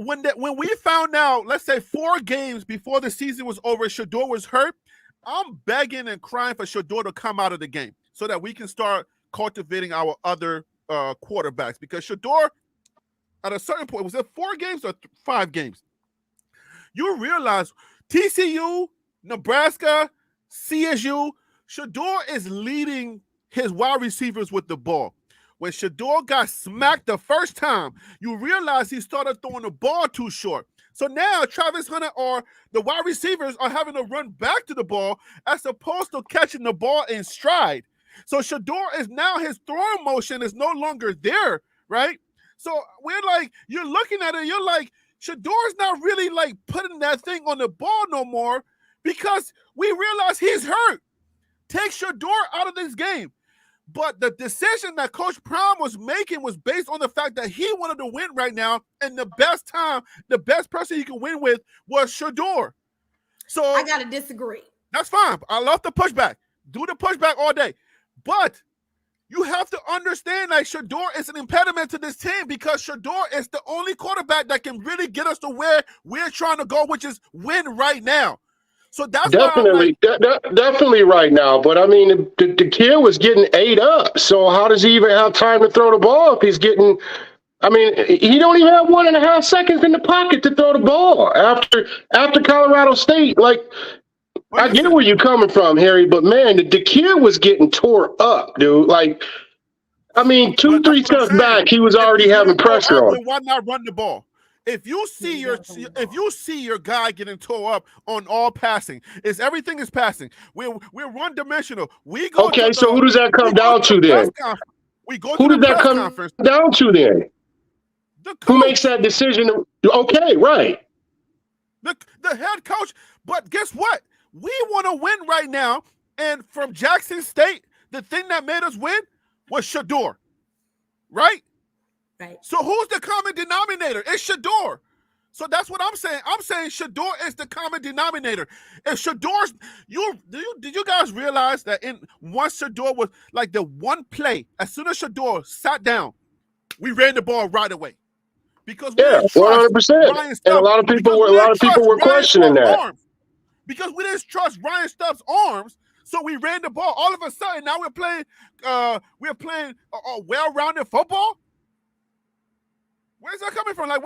When we found out, let's say 4 games before the season was over, Shedeur was hurt, I'm begging and crying for Shedeur to come out of the game so that we can start cultivating our other quarterbacks. Because Shedeur, at a certain point, was it 4 games or 5 games? You realize TCU, Nebraska, CSU, Shedeur is leading his wide receivers with the ball. When Shedeur got smacked the first time, you realize he started throwing the ball too short. So now Travis Hunter or the wide receivers are having to run back to the ball as opposed to catching the ball in stride. So Shedeur is now, his throwing motion is no longer there, right? So we're like, you're looking at it, you're like, Shedeur's not really like putting that thing on the ball no more because we realize he's hurt. Take Shedeur out of this game. But the decision that Coach Prime was making was based on the fact that he wanted to win right now, and the best person he could win with was Shedeur. So I gotta disagree. That's fine. I love the pushback. Do the pushback all day. But you have to understand that Shedeur is an impediment to this team because Shedeur is the only quarterback that can really get us to where we're trying to go, which is win right now. So that's definitely, definitely right now. But I mean, the kid was getting ate up. So how does he even have time to throw the ball if he's getting? I mean, he don't even have 1.5 seconds in the pocket to throw the ball after Colorado State. Like, I get where you're coming from, Harry, but man, the kid was getting tore up, dude. Like, I mean, 2-3 steps back, he was already having pressure on. Why not run the ball? If you see your guy getting tore up on all passing, everything is passing. We're one dimensional. We go. Okay, so who does that come down to then? We go. Who did that come down to then? Who makes that decision? Okay, right. The head coach. But guess what? We want to win right now. And from Jackson State, the thing that made us win was Shedeur. Right? Right. So who's the common denominator? It's Shedeur. So that's what I'm saying. I'm saying Shedeur is the common denominator. If Shedeur's, did you guys realize that once Shedeur was like the one play, as soon as Shedeur sat down, we ran the ball right away. Because we didn't trust 100%. Ryan Stubbs, and a lot of people were questioning that. Arms. Because we didn't trust Ryan Stubbs' arms, so we ran the ball. All of a sudden, now we're playing a well-rounded football. Where's that coming from? Like,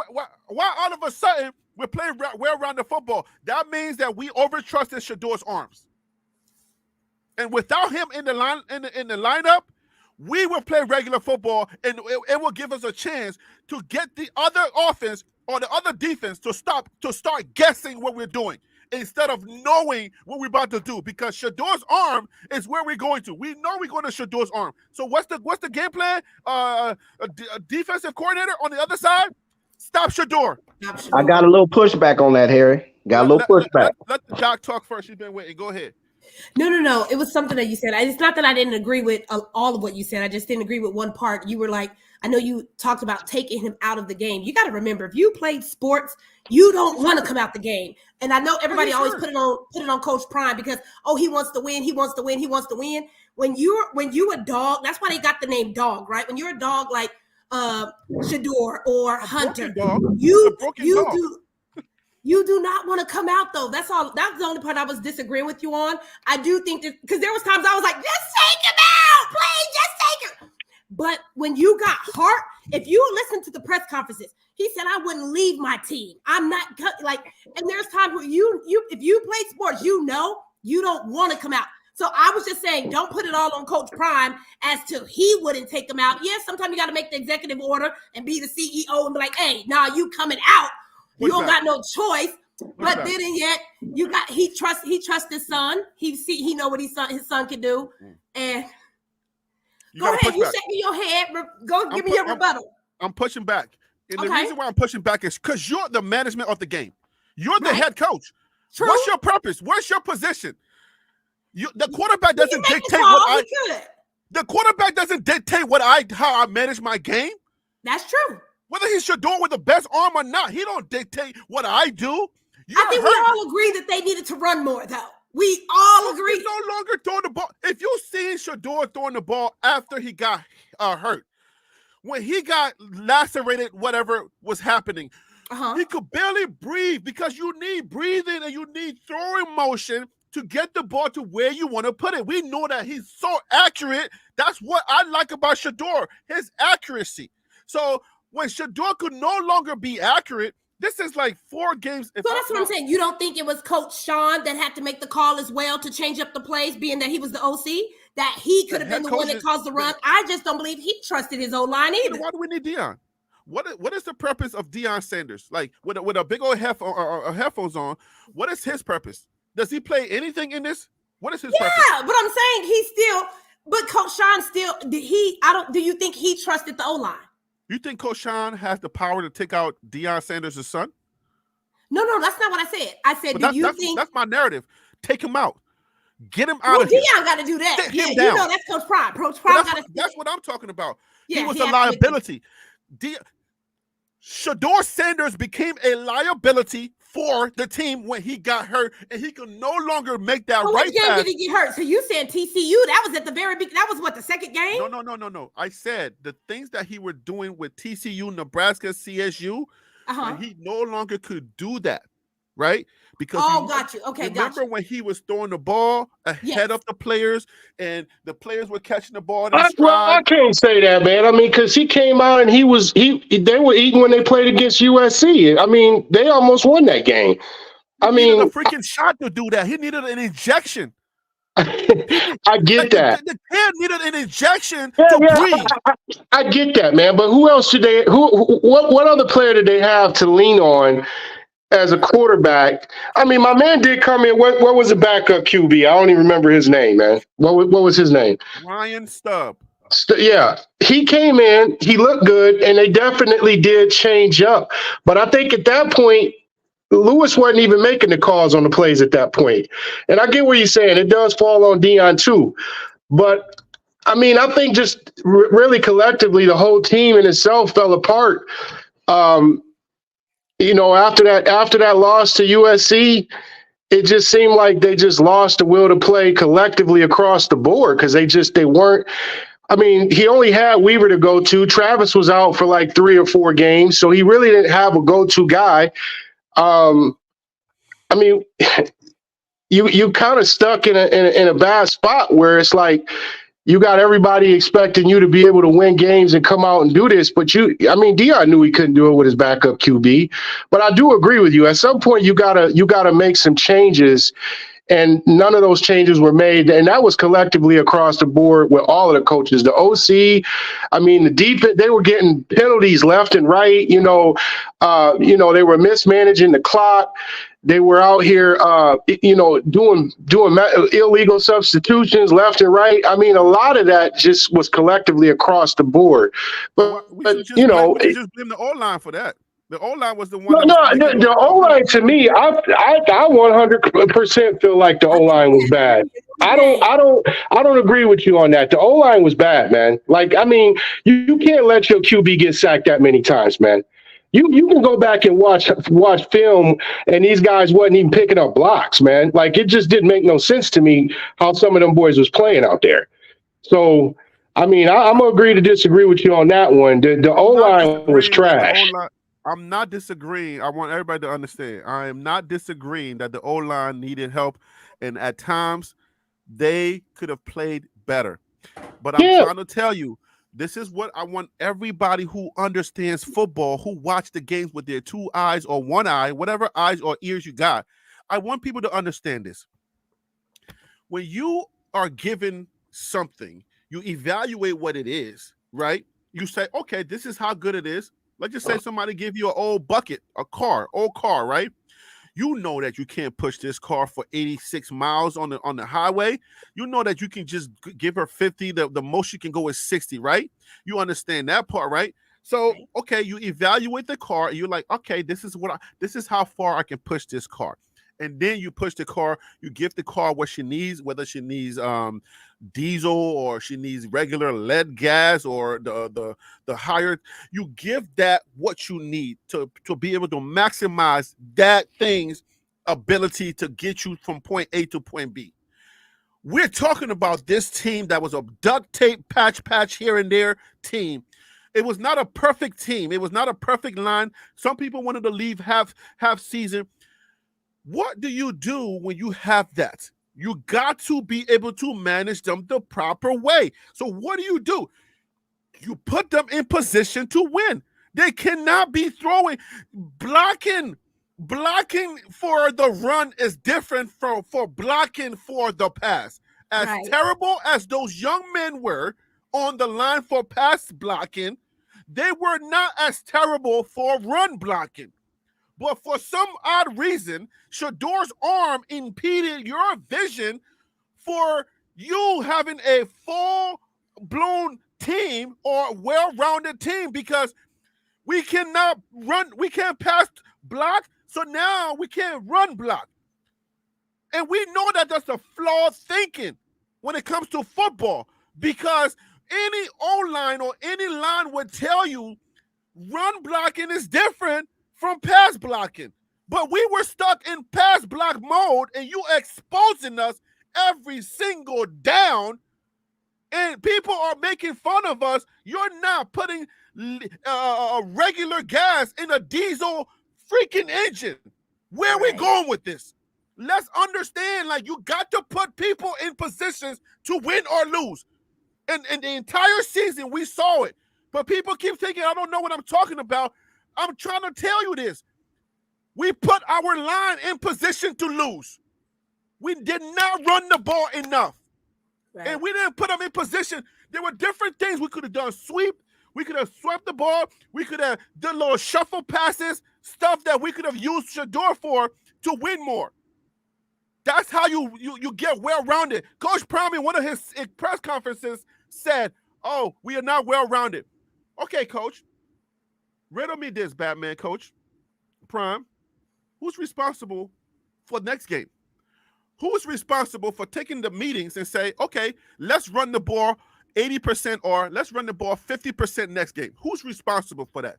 why all of a sudden we're playing well-rounded football? That means that we overtrusted Shedeur's arms, and without him in the lineup, we will play regular football, and it will give us a chance to get the other offense or the other defense to start guessing what we're doing instead of knowing what we're about to do. Because Shedeur's arm is where we're going to. We know we're going to Shedeur's arm. So what's the game plan? A defensive coordinator on the other side, stop Shedeur. I got a little pushback on that, Harry. Got a little pushback. Let the doc talk first. She's been waiting. Go ahead. No. It was something that you said. It's not that I didn't agree with all of what you said. I just didn't agree with one part. You were like, I know you talked about taking him out of the game. You got to remember, if you played sports, you don't want to come out the game. And I know everybody always put it on Coach Prime because, he wants to win. He wants to win. When you a dog, that's why they got the name dog, right? When you're a dog like Shedeur or Hunter, you do not want to come out though. That's all. That's the only part I was disagreeing with you on. I do think that because there was times I was like, just take him out, please, just take him. But when you got heart, if you listen to the press conferences, he said, I wouldn't leave my team. I'm not like, and there's times where if you play sports, you don't want to come out. So I was just saying, don't put it all on Coach Prime as to he wouldn't take them out. Yes, sometimes you got to make the executive order and be the CEO and be like, hey, you coming out. You don't got no choice. But then and yet he trusts his son. He know what his son can do. And go ahead, you shaking your head. Give me your rebuttal. I'm pushing back. And the reason why I'm pushing back is because you're the management of the game. You're the head coach. True. What's your purpose? What's your position? The quarterback doesn't dictate the quarterback doesn't dictate how I manage my game. That's true. Whether he should do it with the best arm or not, he don't dictate what I do. I think we all agree that they needed to run more, though. We all agree. He's no longer throwing the ball. If you see Shedeur throwing the ball after he got hurt, when he got lacerated, whatever was happening, he could barely breathe because you need breathing and you need throwing motion to get the ball to where you want to put it. We know that he's so accurate. That's what I like about Shedeur, his accuracy. So when Shedeur could no longer be accurate, this is like 4 games. So that's what I'm saying. You don't think it was Coach Sean that had to make the call as well to change up the plays, being that he was the OC, that he could have been the one that caused the run? I just don't believe he trusted his O-line either. Why do we need Deion? What is the purpose of Deion Sanders? Like with a big old headphones on, what is his purpose? Does he play anything in this? What is his purpose? Yeah, but I'm saying but Coach Sean still, do you think he trusted the O-line? You think Coach Sean has the power to take out Deion Sanders' son? No, that's not what I said. I said, that's my narrative. Take him out. Get him out of here. Deion got to do that. Sit him You down. know that's Coach Prime. Coach Prime got to. That's what I'm talking about. Yeah, he was a liability. Shador Sanders became a liability for the team when he got hurt, and he could no longer make that right Which game pass. did he get hurt? So you said TCU? That was at the very beginning. That was what, the second game? No. I said the things that he were doing with TCU, Nebraska, CSU, when he no longer could do that, right? Because got you. Okay, remember when he was throwing the ball ahead of the players, and the players were catching the ball in stride? Well, I can't say that, man. I mean, because he came out and they were eating when they played against USC. I mean, they almost won that game. He needed a freaking shot to do that. He needed an injection. I get that. The kid needed an injection to breathe. I get that, man. But who else did they? What other player did they have to lean on as a quarterback? I mean, my man did come in. What was the backup QB? I don't even remember his name, man. What was his name? Ryan Stubb. Yeah, he came in. He looked good, and they definitely did change up. But I think at that point, Lewis wasn't even making the calls on the plays at that point. And I get what you're saying. It does fall on Deion too. But, I mean, I think just really collectively, the whole team in itself fell apart. After that loss to USC, it just seemed like they just lost the will to play collectively across the board because they weren't. I mean, he only had Weaver to go to. Travis was out for like 3 or 4 games, so he really didn't have a go-to guy. I mean, you kind of stuck in a bad spot where it's like you got everybody expecting you to be able to win games and come out and do this, but Deion knew he couldn't do it with his backup QB. But I do agree with you. At some point, you gotta make some changes, and none of those changes were made. And that was collectively across the board with all of the coaches. The OC, I mean, the defense, they were getting penalties left and right. They were mismanaging the clock. They were out here, doing illegal substitutions left and right. I mean, a lot of that just was collectively across the board. But we should just blame the O-line for that. The O-line was the one. The O-line to me, I 100% feel like the O-line was bad. I don't agree with you on that. The O-line was bad, man. Like, I mean, you can't let your QB get sacked that many times, man. You can go back and watch film, and these guys wasn't even picking up blocks, man. Like, it just didn't make no sense to me how some of them boys was playing out there. So, I mean, I'm gonna agree to disagree with you on that one. The O-line was trash. I'm not disagreeing. I want everybody to understand. I am not disagreeing that the O-line needed help, and at times they could have played better. But I'm trying to tell you, this is what I want everybody who understands football, who watch the games with their 2 eyes or 1 eye, whatever eyes or ears you got. I want people to understand this. When you are given something, you evaluate what it is, right? You say, okay, this is how good it is. Let's just say somebody give you an old car, right? You know that you can't push this car for 86 miles on the highway. You know that you can just give her 50. The most you can go is 60, right? You understand that part, right? So, okay, you evaluate the car, and you're like, okay, this is how far I can push this car. And then you push the car, you give the car what she needs, whether she needs diesel or she needs regular lead gas or the higher. You give that what you need to be able to maximize that thing's ability to get you from point A to point B. We're talking about this team that was a duct tape patch here and there team. It was not a perfect team. It was not a perfect line. Some people wanted to leave half season. What do you do when you have that? You got to be able to manage them the proper way. So what do? You put them in position to win. They cannot be throwing. Blocking for the run is different for blocking for the pass. As terrible as those young men were on the line for pass blocking, they were not as terrible for run blocking. But for some odd reason, Shador's arm impeded your vision for you having a full-blown team or well-rounded team, because we cannot run, we can't pass block, so now we can't run block. And we know that that's a flawed thinking when it comes to football, because any O-line or any line would tell you run blocking is different from pass blocking. But we were stuck in pass block mode, and you exposing us every single down, and people are making fun of us. You're not putting regular gas in a diesel freaking engine. Where are we going with this? Let's understand, like, you got to put people in positions to win or lose. And the entire season, we saw it. But people keep thinking, I don't know what I'm talking about. I'm trying to tell you this. We put our line in position to lose. We did not run the ball enough. Right. And we didn't put them in position. There were different things we could have done. Sweep. We could have swept the ball. We could have done little shuffle passes, stuff that we could have used Shador for to win more. That's how you get well-rounded. Coach Prime in one of his press conferences said, oh, we are not well-rounded. Okay, Coach. Riddle me this, Batman, Coach Prime. Who's responsible for the next game? Who's responsible for taking the meetings and say, okay, let's run the ball 80% or let's run the ball 50% next game? Who's responsible for that?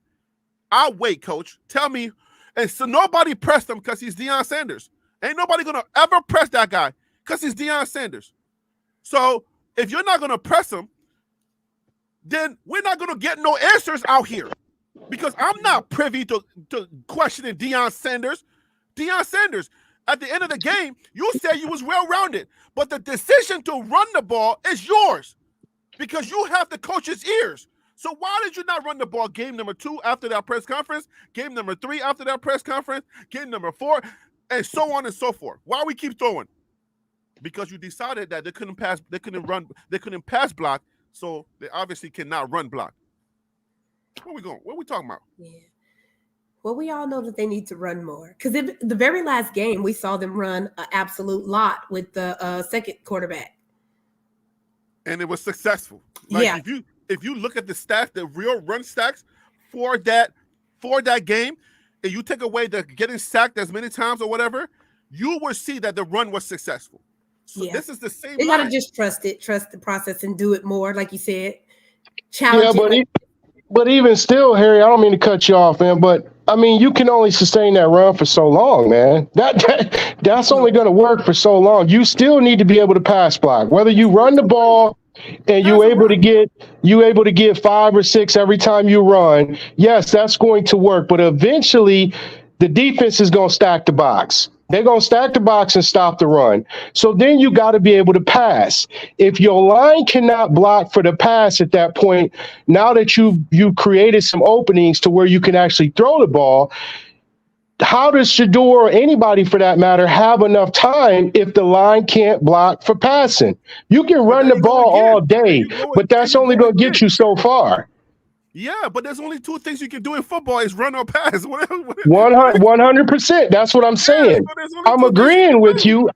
I'll wait, Coach. Tell me. And so nobody pressed him because he's Deion Sanders. Ain't nobody going to ever press that guy because he's Deion Sanders. So if you're not going to press him, then we're not going to get no answers out here, because I'm not privy to questioning Deion Sanders. Deion Sanders, at the end of the game, you said you was well-rounded, but the decision to run the ball is yours because you have the coach's ears. So why did you not run the ball game number 2 after that press conference, game number 3 after that press conference, game number 4, and so on and so forth? Why we keep throwing? Because you decided that they couldn't pass block, so they obviously cannot run block. Where we going? What are we talking about? Yeah. Well, we all know that they need to run more, because the very last game we saw them run an absolute lot with the second quarterback, and it was successful. Like, yeah. If you look at the stats, the real run stats for that game, and you take away the getting sacked as many times or whatever, you will see that the run was successful. So yeah. This is the same. They gotta just trust the process, and do it more, like you said. Challenge. Yeah, but even still, Harry, I don't mean to cut you off, man, but I mean, you can only sustain that run for so long, man. That's only going to work for so long. You still need to be able to pass block, whether you run the ball and you able to get 5 or 6 every time you run. Yes, that's going to work, but eventually the defense is going to stack the box. They're going to stack the box and stop the run. So then you got to be able to pass. If your line cannot block for the pass at that point, now that you created some openings to where you can actually throw the ball, how does Shador or anybody for that matter have enough time if the line can't block for passing? You can run the ball all day, but that's only going to get you so far. Yeah, but there's only 2 things you can do in football: is run or pass. 100%. That's what I'm saying. I'm agreeing with you.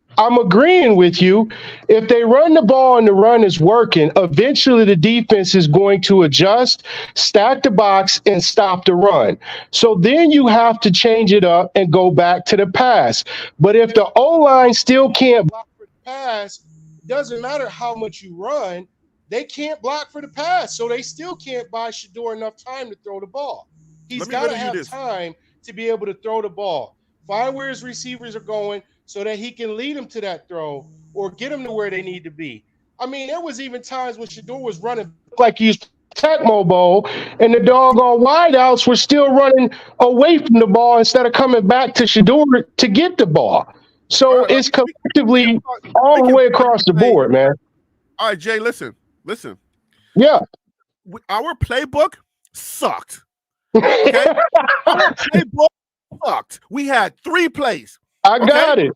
If they run the ball and the run is working, eventually the defense is going to adjust, stack the box, and stop the run. So then you have to change it up and go back to the pass. But if the O-line still can't block for the pass, it doesn't matter how much you run. They can't block for the pass, so they still can't buy Shador enough time to throw the ball. He's got to have time to be able to throw the ball. Find where his receivers are going so that he can lead them to that throw or get them to where they need to be. I mean, there was even times when Shador was running like he was Tecmo Bowl, and the doggone wideouts were still running away from the ball instead of coming back to Shador to get the ball. So it's collectively all the way across the board, man. All right, Jay, listen. Yeah. Our playbook sucked. Okay? Our playbook sucked. We had 3 plays. I got it.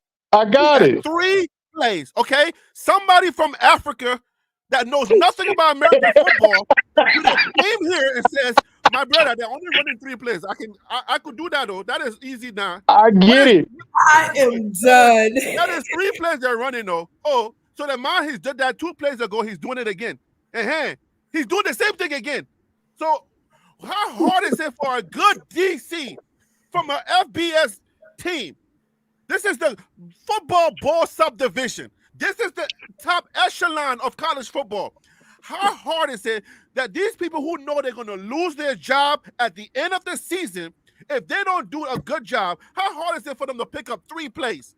3 plays, okay? Somebody from Africa that knows nothing about American football came here and says, my brother, they're only running 3 plays. I could do that, though. That is easy now. I get it. I am done. That is 3 plays they're running, though. Oh, so the man he's did that 2 plays ago, he's doing it again. And he's doing the same thing again. So how hard is it for a good DC from an FBS team This is the football ball subdivision. This is the top echelon of college football. How hard is it that these people who know they're going to lose their job at the end of the season, if they don't do a good job, how hard is it for them to pick up 3 plays?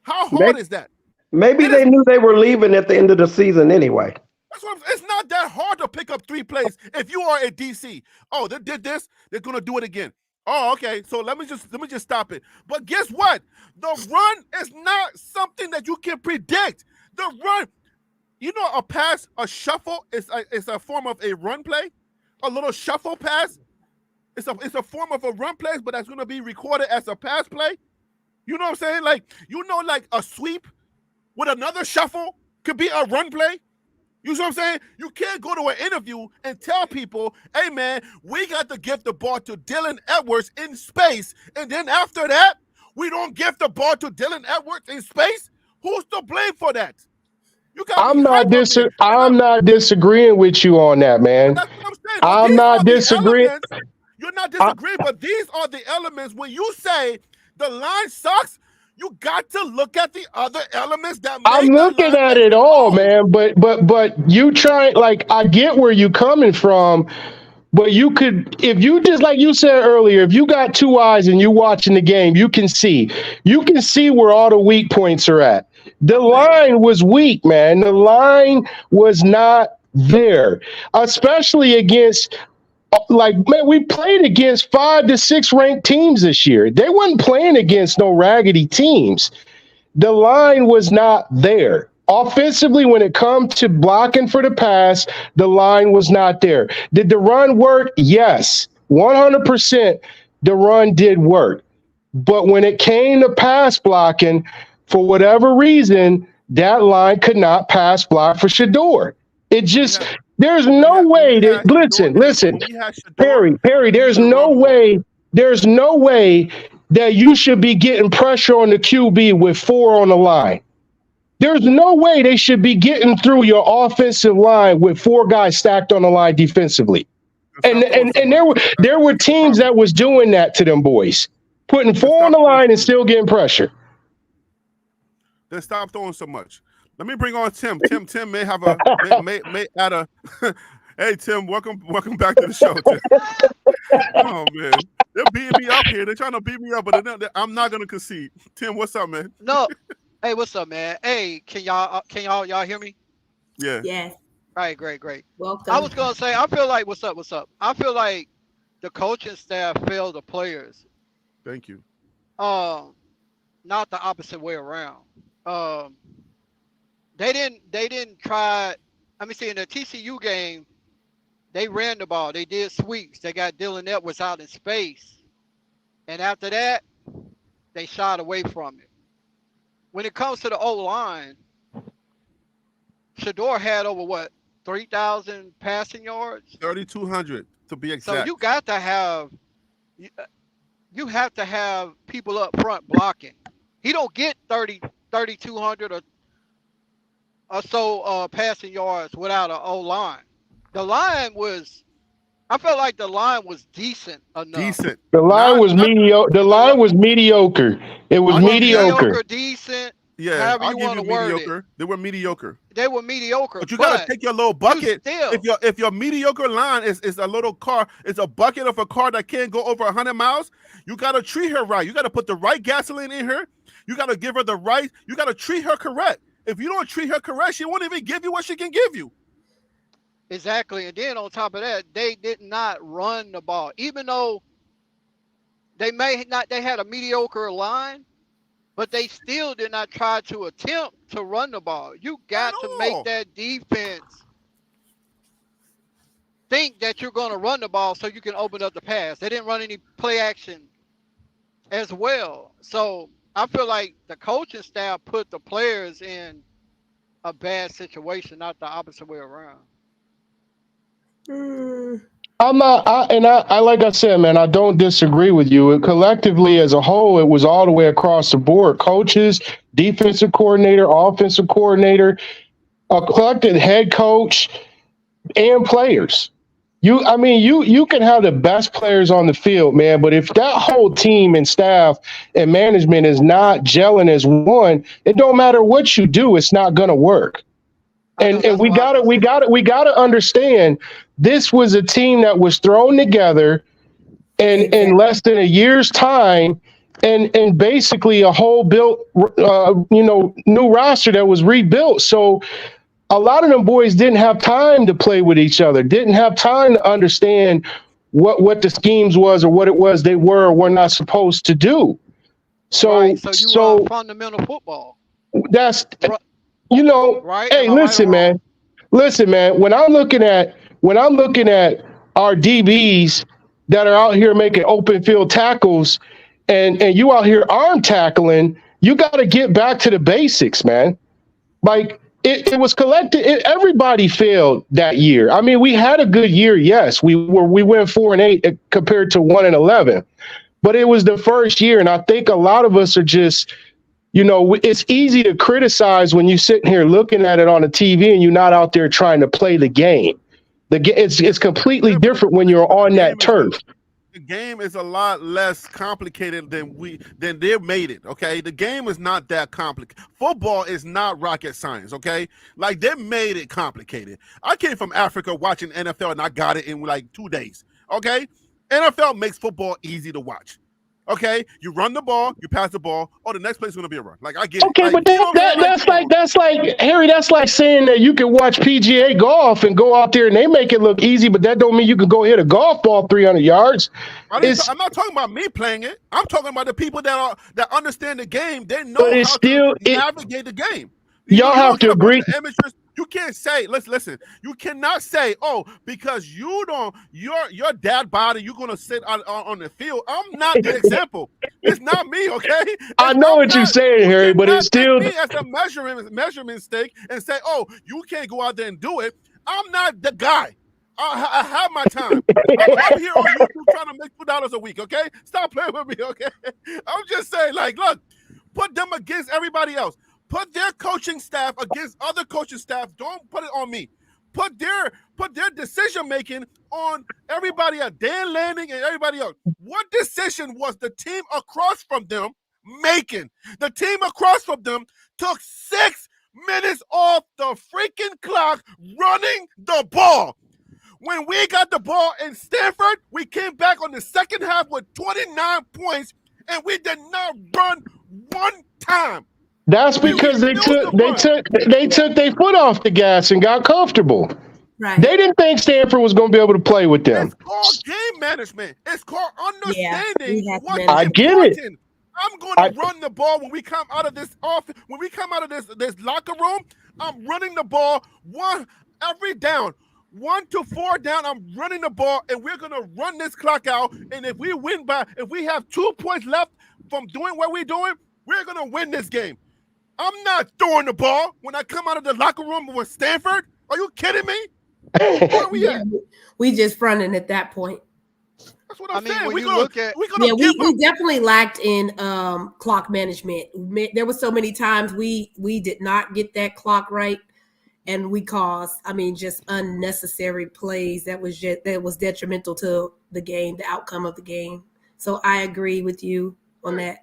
How hard is that? Maybe they knew they were leaving at the end of the season anyway. It's not that hard to pick up 3 plays if you are a DC. Oh, they did this, they're going to do it again. Oh, okay. So let me just stop it. But guess what? The run is not something that you can predict. The run, a pass, a shuffle is a form of a run play. A little shuffle pass. It's a form of a run play, but that's going to be recorded as a pass play. You know what I'm saying? Like a sweep with another shuffle could be a run play. You see what I'm saying? You can't go to an interview and tell people, hey, man, we got to give the ball to Dylan Edwards in space. And then after that, we don't give the ball to Dylan Edwards in space. Who's to blame for that? I'm not disagreeing with you on that, man. That's what I'm saying. I'm not disagreeing. You're not disagreeing, but these are the elements. When you say the line sucks, you got to look at the other elements that make I'm looking at it all, man. But you try, like, I get where you coming from, but you could, if you just, like you said earlier, if you got 2 eyes and you watching the game, you can see where all the weak points are at. The line was weak, man. The line was not there, especially against, like, man, we played against 5 to 6 ranked teams this year. They wasn't playing against no raggedy teams. The line was not there. Offensively, when it comes to blocking for the pass, the line was not there. Did the run work? Yes, 100%. The run did work. But when it came to pass blocking, for whatever reason, that line could not pass block for Shedeur. It just... There's no way that, listen, Perry, there's no way that you should be getting pressure on the QB with 4 on the line. There's no way they should be getting through your offensive line with 4 guys stacked on the line defensively. And there were teams that was doing that to them boys, putting 4 on the line and still getting pressure. Then stop throwing so much. Let me bring on Tim. Tim may have may add a. Hey Tim, welcome back to the show. Tim. Oh man, they're beating me up here. They're trying to beat me up, but I'm not gonna concede. Tim, what's up, man? No, hey, what's up, man? Hey, can y'all hear me? Yeah. Yes. All right, great. Welcome. I was gonna say, I feel like what's up. I feel like the coaching staff failed the players. Thank you. Not the opposite way around. They didn't try. Let me see, in the TCU game, they ran the ball. They did sweeps. They got Dylan Edwards out in space. And after that, they shied away from it. When it comes to the O-line, Shedeur had over 3,000 passing yards? 3,200 to be exact. So you got to have people up front blocking. He don't get 3,200 or so passing yards without an O-line. I felt like the line was decent enough. The line was mediocre. The line was mediocre. It was mediocre. Decent. Yeah, however you want to word mediocre. it. They were mediocre. But you gotta take your little bucket. If your mediocre line is a little car, it's a bucket of a car that can't go over 100 miles. You gotta treat her right. You gotta put the right gasoline in her. You gotta give her the right. You gotta treat her correct. If you don't treat her correct, she won't even give you what she can give you. Exactly. And then on top of that, they did not run the ball. Even though they had a mediocre line, but they still did not try to attempt to run the ball. You got to make that defense think that you're going to run the ball so you can open up the pass. They didn't run any play action as well. So I feel like the coaching staff put the players in a bad situation, not the opposite way around. I like I said, man, I don't disagree with you. Collectively, as a whole, it was all the way across the board. Coaches, defensive coordinator, offensive coordinator, a collected head coach, and players. You can have the best players on the field, man, but if that whole team and staff and management is not gelling as one, it don't matter what you do, it's not going to work. I know And that's why. we gotta understand this was a team that was thrown together in Exactly. less than a year's time, and basically a whole built new roster that was rebuilt. So a lot of them boys didn't have time to play with each other, didn't have time to understand what the schemes was or what it was they were or were not supposed to do. Right. So So you run fundamental football. that's Ri- Right? hey, Am I right or wrong? listen, man. When I'm looking at our DBs that are out here making open field tackles, and you out here arm tackling, you got to get back to the basics, man. Like it was collected. Everybody failed that year. I mean, we had a good year. Yes, we went 4-8 compared to 1-11, but it was the first year, and I think a lot of us are just, it's easy to criticize when you're sitting here looking at it on the TV and you're not out there trying to play the game. It's completely different when you're on that turf. The game is a lot less complicated than they made it. Okay, the game is not that complicated. Football is not rocket science. Okay, like they made it complicated. I came from Africa watching NFL and I got it in like 2 days. Okay, NFL makes football easy to watch. Okay, you run the ball, you pass the ball, or the next play is going to be a run. Like I get it. Okay, Like, but that's like Harry. That's like saying that you can watch PGA golf and go out there and they make it look easy, but that don't mean you can go hit a golf ball 300 yards. I'm not talking about me playing it. I'm talking about the people that understand the game. They know But it's how still to navigate the game. y'all have to agree. You can't say, listen. You cannot say, oh, because you don't, your dad body, you're gonna sit on the field. I'm not the example. It's not me, okay? I know what you're saying, Harry, but it's still me as a measurement stake and say, oh, you can't go out there and do it. I'm not the guy. I have my time. I'm here on YouTube trying to make $2 a week, okay? Stop playing with me, okay? I'm just saying, like, look, put them against everybody else. Put their coaching staff against other coaching staff. Don't put it on me. Put their decision making on everybody else. Dan Lanning and everybody else. What decision was the team across from them making? The team across from them took 6 minutes off the freaking clock running the ball. When we got the ball in Stanford, we came back on the second half with 29 points, and we did not run one time. That's because they took their foot off the gas and got comfortable. Right. They didn't think Stanford was going to be able to play with them. It's called game management. It's called understanding what's I important. get it. I'm going to run the ball when we come out of this office. When we come out of this locker room, I'm running the ball every down. 1 to 4 down, I'm running the ball, and we're going to run this clock out. And if we have 2 points left from doing what we're doing, we're going to win this game. I'm not throwing the ball when I come out of the locker room with Stanford. Are you kidding me? Where are we at? We just fronting at that point. That's what I'm saying. When we definitely lacked in clock management. There were so many times we did not get that clock right, and we caused, just unnecessary plays that was detrimental to the game, the outcome of the game. So I agree with you on that.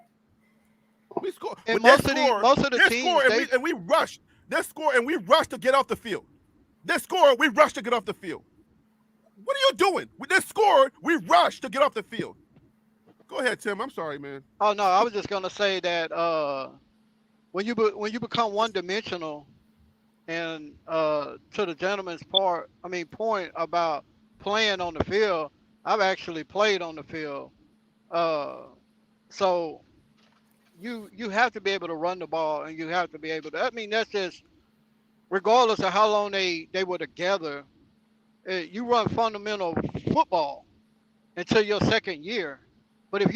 We scored. And most of the teams, we rushed. They scored and we rushed to get off the field. They scored, we rushed to get off the field. What are you doing? They scored, we rushed to get off the field. Go ahead, Tim. I'm sorry, man. Oh no, I was just gonna say that when you become one-dimensional, and to the gentleman's point about playing on the field, I've actually played on the field. So you have to be able to run the ball, and you have to be able to. That's just regardless of how long they were together. You run fundamental football until your second year. But if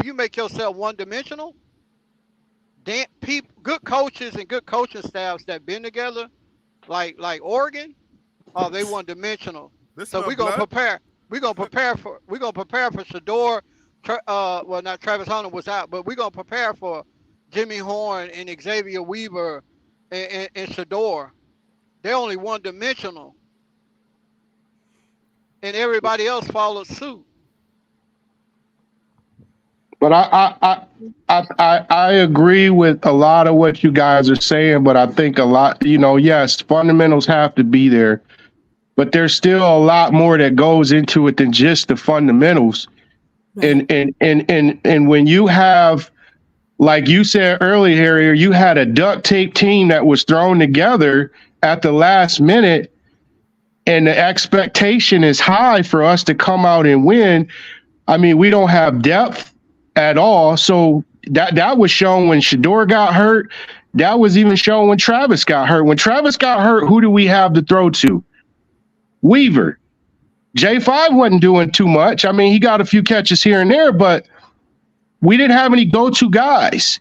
you make yourself one-dimensional, then good coaches and good coaching staffs that been together, like Oregon, they one-dimensional. So we're gonna prepare. We're gonna prepare for Shador. Well, not Travis Hunter was out, but we're gonna prepare for Jimmy Horn and Xavier Weaver and Shador. They're only one-dimensional. and everybody else followed suit. But I agree with a lot of what you guys are saying, but I think a lot, yes, fundamentals have to be there, but there's still a lot more that goes into it than just the fundamentals. Right. And when you have, like you said earlier, Harry, you had a duct tape team that was thrown together at the last minute, and the expectation is high for us to come out and win. I mean, we don't have depth at all. So that was shown when Shador got hurt. That was even shown when Travis got hurt. When Travis got hurt, who do we have to throw to? Weaver. J5 wasn't doing too much. I mean, he got a few catches here and there, but we didn't have any go-to guys.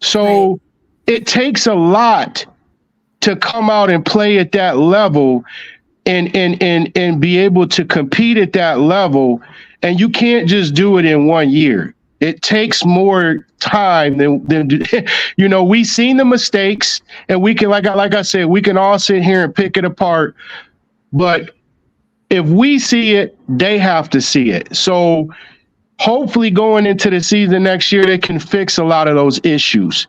So Right. it takes a lot to come out and play at that level and be able to compete at that level. And you can't just do it in 1 year. It takes more time than we've seen the mistakes, and we can, like I said, we can all sit here and pick it apart. But if we see it, they have to see it. So hopefully going into the season next year, they can fix a lot of those issues.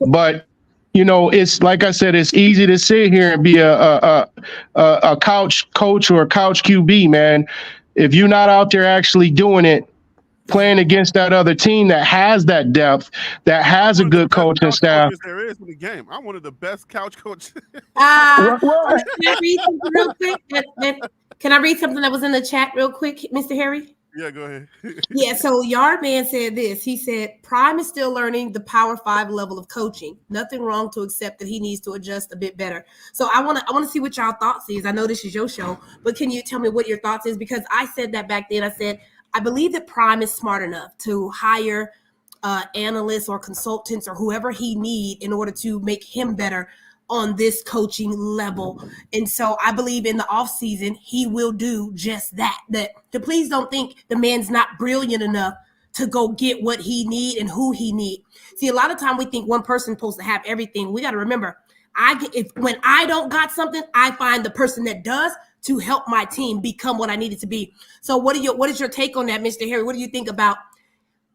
But it's like I said, it's easy to sit here and be a couch coach or a couch QB, man. If you're not out there actually doing it, playing against that other team that has that depth, that has a good coaching staff. There is in the game. I'm one of the best couch coaches. Can I read something real quick? Can I read something that was in the chat real quick, Mr. Harry? Yeah, go ahead. Yeah, so Yardman said this. He said, Prime is still learning the Power 5 level of coaching. Nothing wrong to accept that he needs to adjust a bit better. So I want to see what y'all thoughts is. I know this is your show, but can you tell me what your thoughts is? Because I said that back then. I said, I believe that Prime is smart enough to hire analysts or consultants or whoever he need in order to make him better on this coaching level. And so I believe in the offseason, he will do just that. Please don't think the man's not brilliant enough to go get what he need and who he need. See, a lot of time we think one person's supposed to have everything. We got to remember, when I don't got something, I find the person that does to help my team become what I need it to be. So what is your take on that, Mr. Harry? What do you think about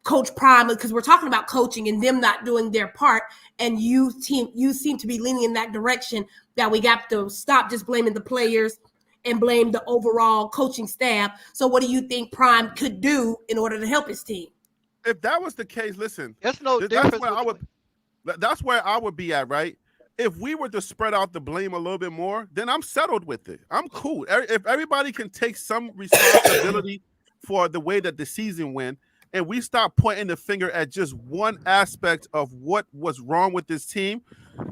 Coach Prime? Because we're talking about coaching and them not doing their part, and you seem to be leaning in that direction that we got to stop just blaming the players and blame the overall coaching staff. So what do you think Prime could do in order to help his team? If that was the case, listen, that's no difference. That's where I would be at, right? If we were to spread out the blame a little bit more, then I'm settled with it. I'm cool. If everybody can take some responsibility for the way that the season went, and we stop pointing the finger at just one aspect of what was wrong with this team,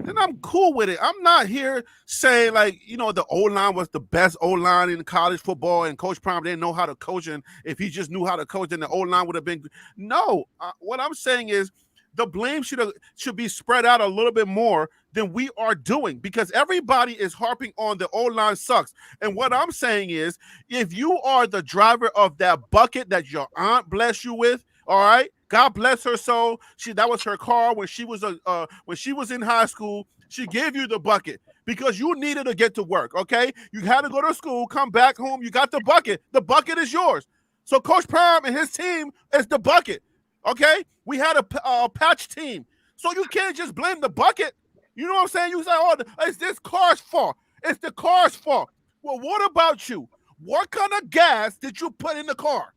then I'm cool with it. I'm not here saying the O-line was the best O-line in college football and Coach Prime didn't know how to coach, and if he just knew how to coach, then the O-line would have been. No, what I'm saying is the blame should be spread out a little bit more than we are doing, because everybody is harping on the O-line sucks. And what I'm saying is, if you are the driver of that bucket that your aunt blessed you with, all right, God bless her soul. That was her car when she was in high school. She gave you the bucket because you needed to get to work. Okay, you had to go to school, come back home. You got the bucket. The bucket is yours. So Coach Prime and his team is the bucket. Okay, we had a patch team, so you can't just blame the bucket. You know what I'm saying? You say, "Oh, it's this car's fault. It's the car's fault." Well, what about you? What kind of gas did you put in the car?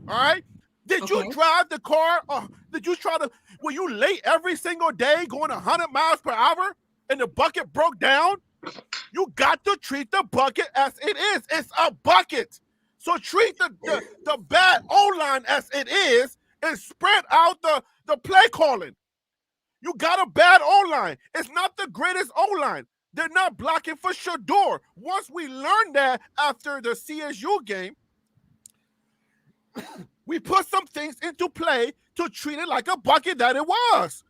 All right. Did you drive the car? Did you were you late every single day going 100 miles per hour and the bucket broke down? You got to treat the bucket as it is. It's a bucket. So treat the bad O-line as it is and spread out the play calling. You got a bad O-line. It's not the greatest O-line. They're not blocking for Shador. Once we learned that after the CSU game, we put some things into play to treat it like a bucket that it was.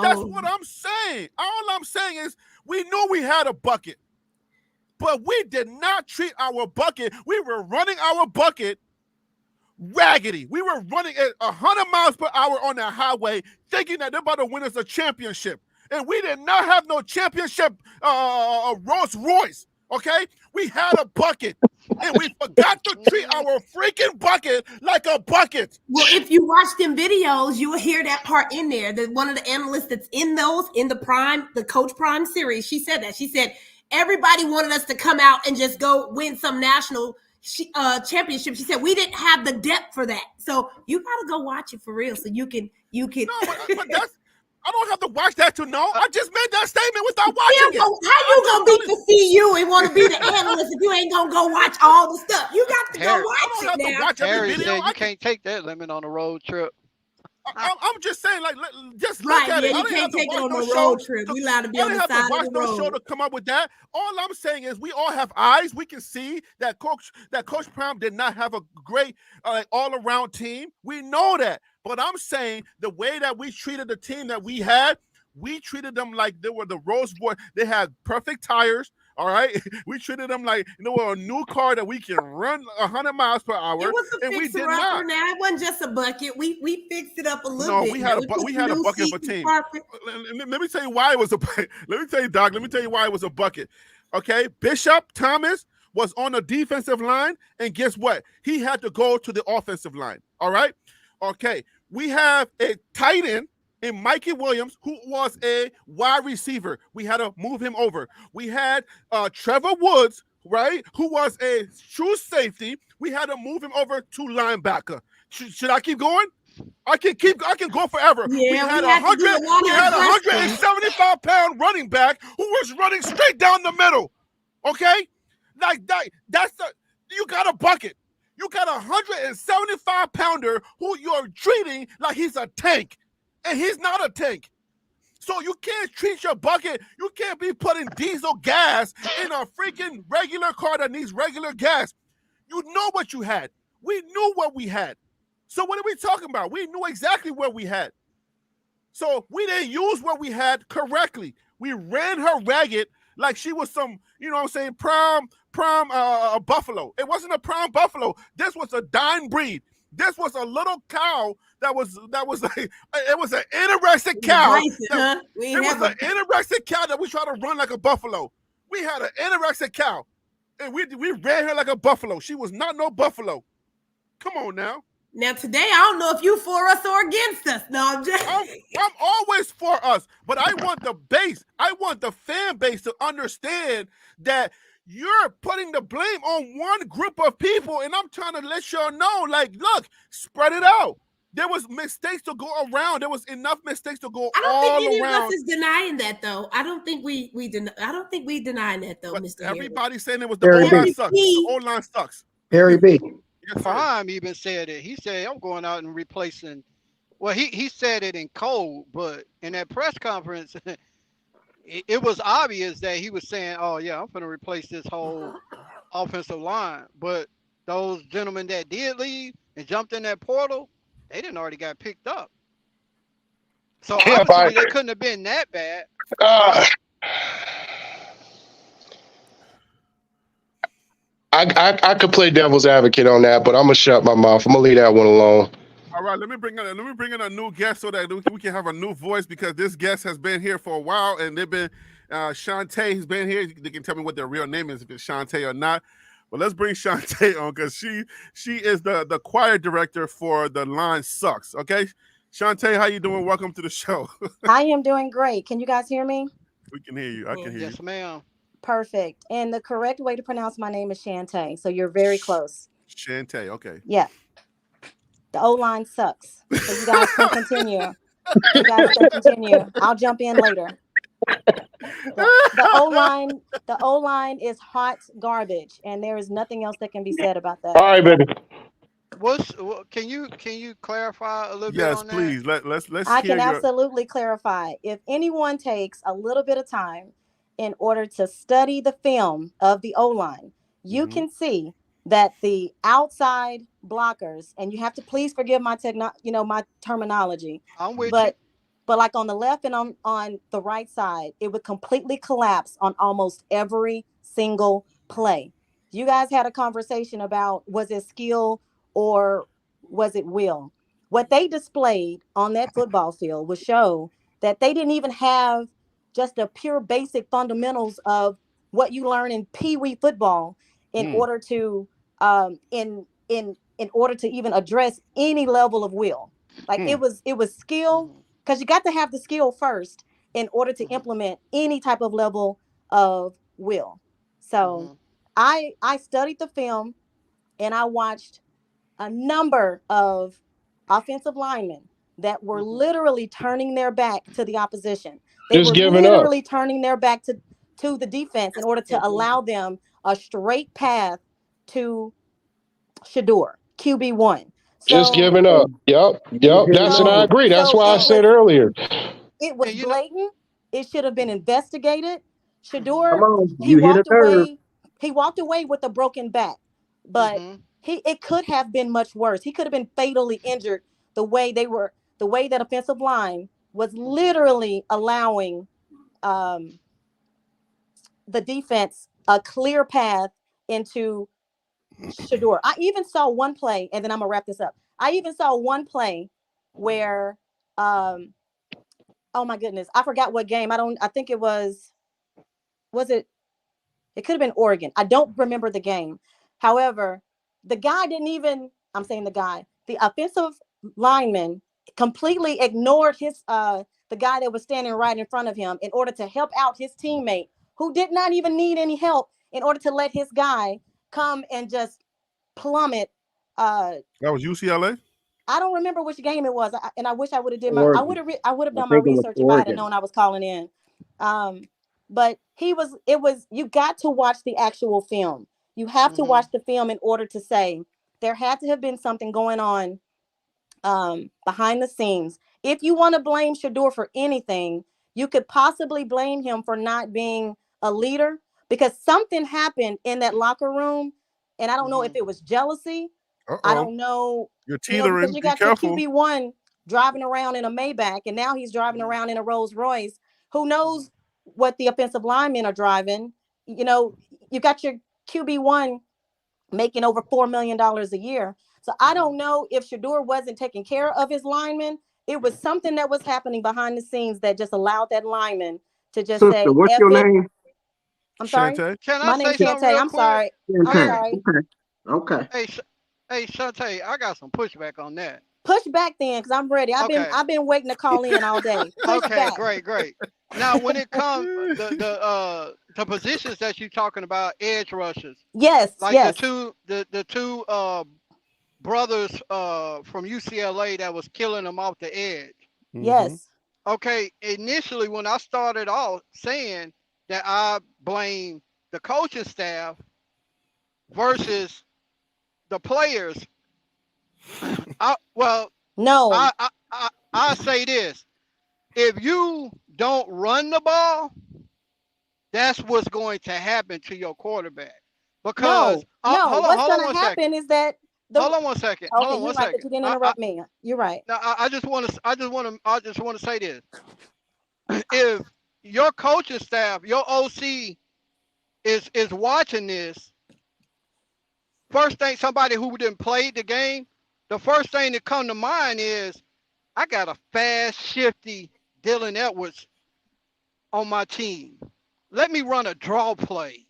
That's what I'm saying. All I'm saying is we knew we had a bucket, but we did not treat our bucket. We were running our bucket raggedy. We were running at 100 miles per hour on that highway thinking that they're about to win us a championship. And we did not have no championship Rolls Royce. Okay? We had a bucket. And we forgot to treat our freaking bucket like a bucket. Well, if you watch them videos, you will hear that part in there. That one of the analysts that's in the Coach Prime series, she said that. She said everybody wanted us to come out and just go win some national championship. She said we didn't have the depth for that. So you got to go watch it for real, so you can. No, but that's. I don't have to watch that to know. I just made that statement without watching it. How you gonna be the CU and want to be the analyst if you ain't gonna go watch all the stuff? You got to go watch it now. Harry said you can't take that limit on a road trip. I'm just saying, like, just look at it. You can't take it on a road trip. We allowed to be on the side of the road. Show to come up with that. All I'm saying is, we all have eyes. We can see that Coach Prime did not have a great all-around team. We know that, but I'm saying the way that we treated the team that we had, we treated them like they were the Rose Bowl. They had perfect tires. All right, we treated them like a new car that we can run 100 miles per hour. It was a and we did not. Now it wasn't just a bucket. We fixed it up a little bit. No, we had a bucket for team. Let me tell you why it was a bucket. Let me tell you, Doc. Let me tell you why it was a bucket. Okay, Bishop Thomas was on the defensive line, and guess what? He had to go to the offensive line. All right. Okay, we have a tight end in Mikey Williams, who was a wide receiver. We had to move him over. We had Trevor Woods, right, who was a true safety. We had to move him over to linebacker. Should I keep going? I can go forever. Yeah, we had a 175-pound running back who was running straight down the middle. Okay? Like that. You got a bucket. You got a 175-pounder who you're treating like he's a tank. And he's not a tank. So you can't treat your bucket. You can't be putting diesel gas in a freaking regular car that needs regular gas. You know what you had. We knew what we had. So what are we talking about? We knew exactly what we had. So we didn't use what we had correctly. We ran her ragged like she was some, prime buffalo. It wasn't a prime buffalo. This was a dying breed. This was a little cow that was like, it was an anorexic cow. It was an anorexic cow that we tried to run like a buffalo. We had an anorexic cow, and we ran her like a buffalo. She was not no buffalo. Come on now. Now today, I don't know if you for us or against us. No, I'm always for us, but I want the base. I want the fan base to understand that you're putting the blame on one group of people, and I'm trying to let y'all know, like, look, spread it out. There was mistakes to go around. There was enough mistakes to go all around. I don't think any of us is denying that, though. I don't think we denying that, though, Mr. Everybody's saying it was the O-line sucks. The O-line sucks. Harry B. Prime even said it. He said, I'm going out and replacing. Well, he said it in code, but in that press conference, it was obvious that he was saying, oh, yeah, I'm going to replace this whole offensive line. But those gentlemen that did leave and jumped in that portal, they didn't already got picked up. So obviously they couldn't have been that bad. I could play devil's advocate on that, but I'm gonna shut my mouth. I'm gonna leave that one alone. All right, let me bring in a new guest so that we can have a new voice, because this guest has been here for a while, and they've been Shantae has been here. They can tell me what their real name is, if it's Shantae or not. But let's bring Shantae on, because she is the choir director for The Line Sucks. Okay, Shantae, how you doing? Welcome to the show. I am doing great. Can you guys hear me? We can hear you. I can hear you. Yes, ma'am. Perfect. And the correct way to pronounce my name is Shantae. So you're very close. Shantae, okay. Yeah. The O-line sucks. So you guys can continue. You guys can continue. I'll jump in later. The O-line is hot garbage, and there is nothing else that can be said about that. All right, baby. Can you clarify a little bit on that? Yes, please. Let's I can absolutely clarify. If anyone takes a little bit of time in order to study the film of the O-line, you can see that the outside blockers, and you have to please forgive my my terminology. I'm with you. But like on the left and on the right side, it would completely collapse on almost every single play. You guys had a conversation about, was it skill or was it will? What they displayed on that football field would show that they didn't even have just a pure basic fundamentals of what you learn in Pee Wee football in order to in order to even address any level of will. Like it was skill, because you got to have the skill first in order to implement any type of level of will. So I studied the film and I watched a number of offensive linemen that were literally turning their back to the opposition. They Just were giving up. literally turning their back to the defense in order to allow them a straight path to Shador, QB1. Just So giving up. Yep. That's and I agree. That's why I said earlier. it was blatant. It should have been investigated. Come Shador, on, he you hit a walked nerve. away. He walked away with a broken back, but it could have been much worse. He could have been fatally injured the way that offensive line was literally allowing the defense a clear path into Shador. I even saw one play, and then I'm gonna wrap this up. I even saw one play where oh my goodness, I forgot what game. I think it was it could have been Oregon. I don't remember the game. However, the guy didn't even, the offensive lineman completely ignored the guy that was standing right in front of him in order to help out his teammate who did not even need any help, in order to let his guy come and just plummet. That was UCLA? I don't remember which game it was, and I wish I would have I would have done my think it was research if I had Oregon. known I was calling in. But you got to watch the actual film. You have to watch the film in order to say there had to have been something going on behind the scenes. If you want to blame Shador for anything, you could possibly blame him for not being a leader, because something happened in that locker room, and I don't know if it was jealousy. I don't know. You're teetering. Because you got your QB1 driving around in a Maybach, and now he's driving around in a Rolls Royce. Who knows what the offensive linemen are driving? You got your QB1 making over $4 million a year. So I don't know if Shador wasn't taking care of his linemen. It was something that was happening behind the scenes that just allowed that lineman to just Sister, say, what's F your it. name? I'm sorry. Can I My say name's something Shantae. real I'm quick? sorry. I'm Okay. sorry. Okay. Hey, Shantae, I got some pushback on that. Push back then, because I'm ready. I've been waiting to call in all day. Push back. Great. Now, when it comes the positions that you're talking about, edge rushers. Yes. Like the two brothers from UCLA that was killing them off the edge. Yes. Okay. Initially, when I started off saying that I blame the coaching staff versus the players, no. I say this: if you don't run the ball, that's what's going to happen to your quarterback. Because what's going to happen is that hold on one second. Okay, you're right that you didn't interrupt me. You're right. Now, I just want to say this: if your coaching staff, your OC is watching this, first thing, somebody who didn't play the game, the first thing that come to mind is, I got a fast, shifty Dylan Edwards on my team. Let me run a draw play.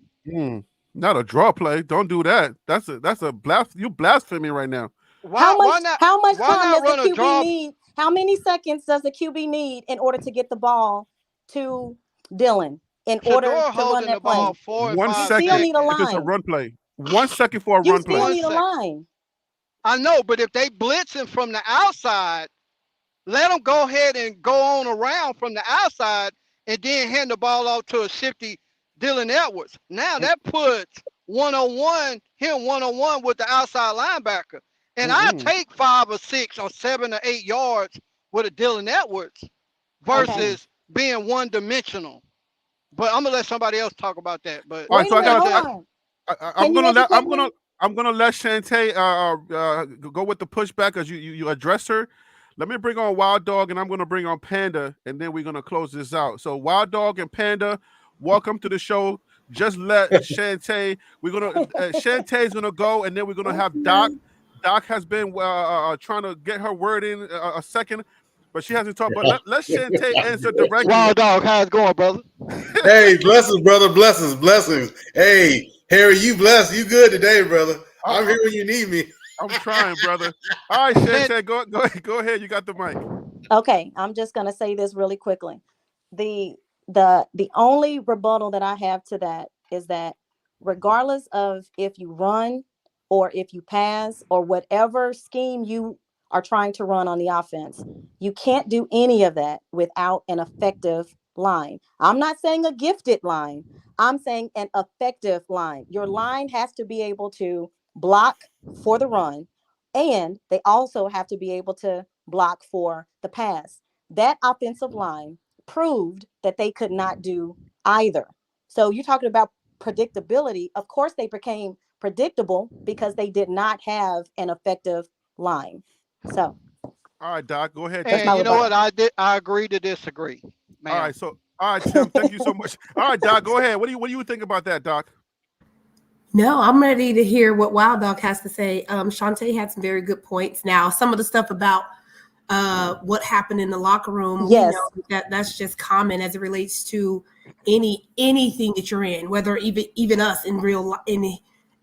Not a draw play. Don't do that. That's a you blasphemy right now. How much time does the QB need? How many seconds does the QB need in order to get the ball to Dylan in order to run that play? 1 second. You still need a line. If it's a run play. 1 second for a run play. You still need a line. I know, but if they blitzing from the outside, let them go ahead and go on around from the outside and then hand the ball off to a shifty Dylan Edwards. Now that puts him one-on-one with the outside linebacker. And I take 5 or 6 or 7 or 8 yards with a Dylan Edwards versus being one-dimensional. But I'm gonna let somebody else talk about that. But all right, so I'm gonna let Shantae go with the pushback because you address her. Let me bring on Wild Dog and I'm gonna bring on Panda, and then we're gonna close this out. So Wild Dog and Panda, welcome to the show. Just let Shantae. Shantae's gonna go, and then we're gonna have Doc. Doc has been trying to get her word in a second, but she hasn't talked. But let Shantae answer directly. Wild Dog, how's it going, brother? Hey, blessings, brother. Blessings. Hey, Harry, you blessed. You good today, brother. I'm here when you need me. I'm trying, brother. All right, Shantae, go ahead. You got the mic. Okay, I'm just going to say this really quickly. The only rebuttal that I have to that is that regardless of if you run or if you pass or whatever scheme you are trying to run on the offense, you can't do any of that without an effective line. I'm not saying a gifted line. I'm saying an effective line. Your line has to be able to block for the run, and they also have to be able to block for the pass. That offensive line proved that they could not do either. So you're talking about predictability. Of course, they became predictable because they did not have an effective line. So, all right, Doc, go ahead, that's And my Tim. you know what? rebuttal. I agree to disagree, All ma'am. right, all right, Tim, thank you so much. All right, Doc, go ahead. What do you think about that, Doc? No, I'm ready to hear what Wild Dog has to say. Shantae had some very good points. Now, some of the stuff about what happened in the locker room, we know Yes. that's just common as it relates to anything that you're in, whether even us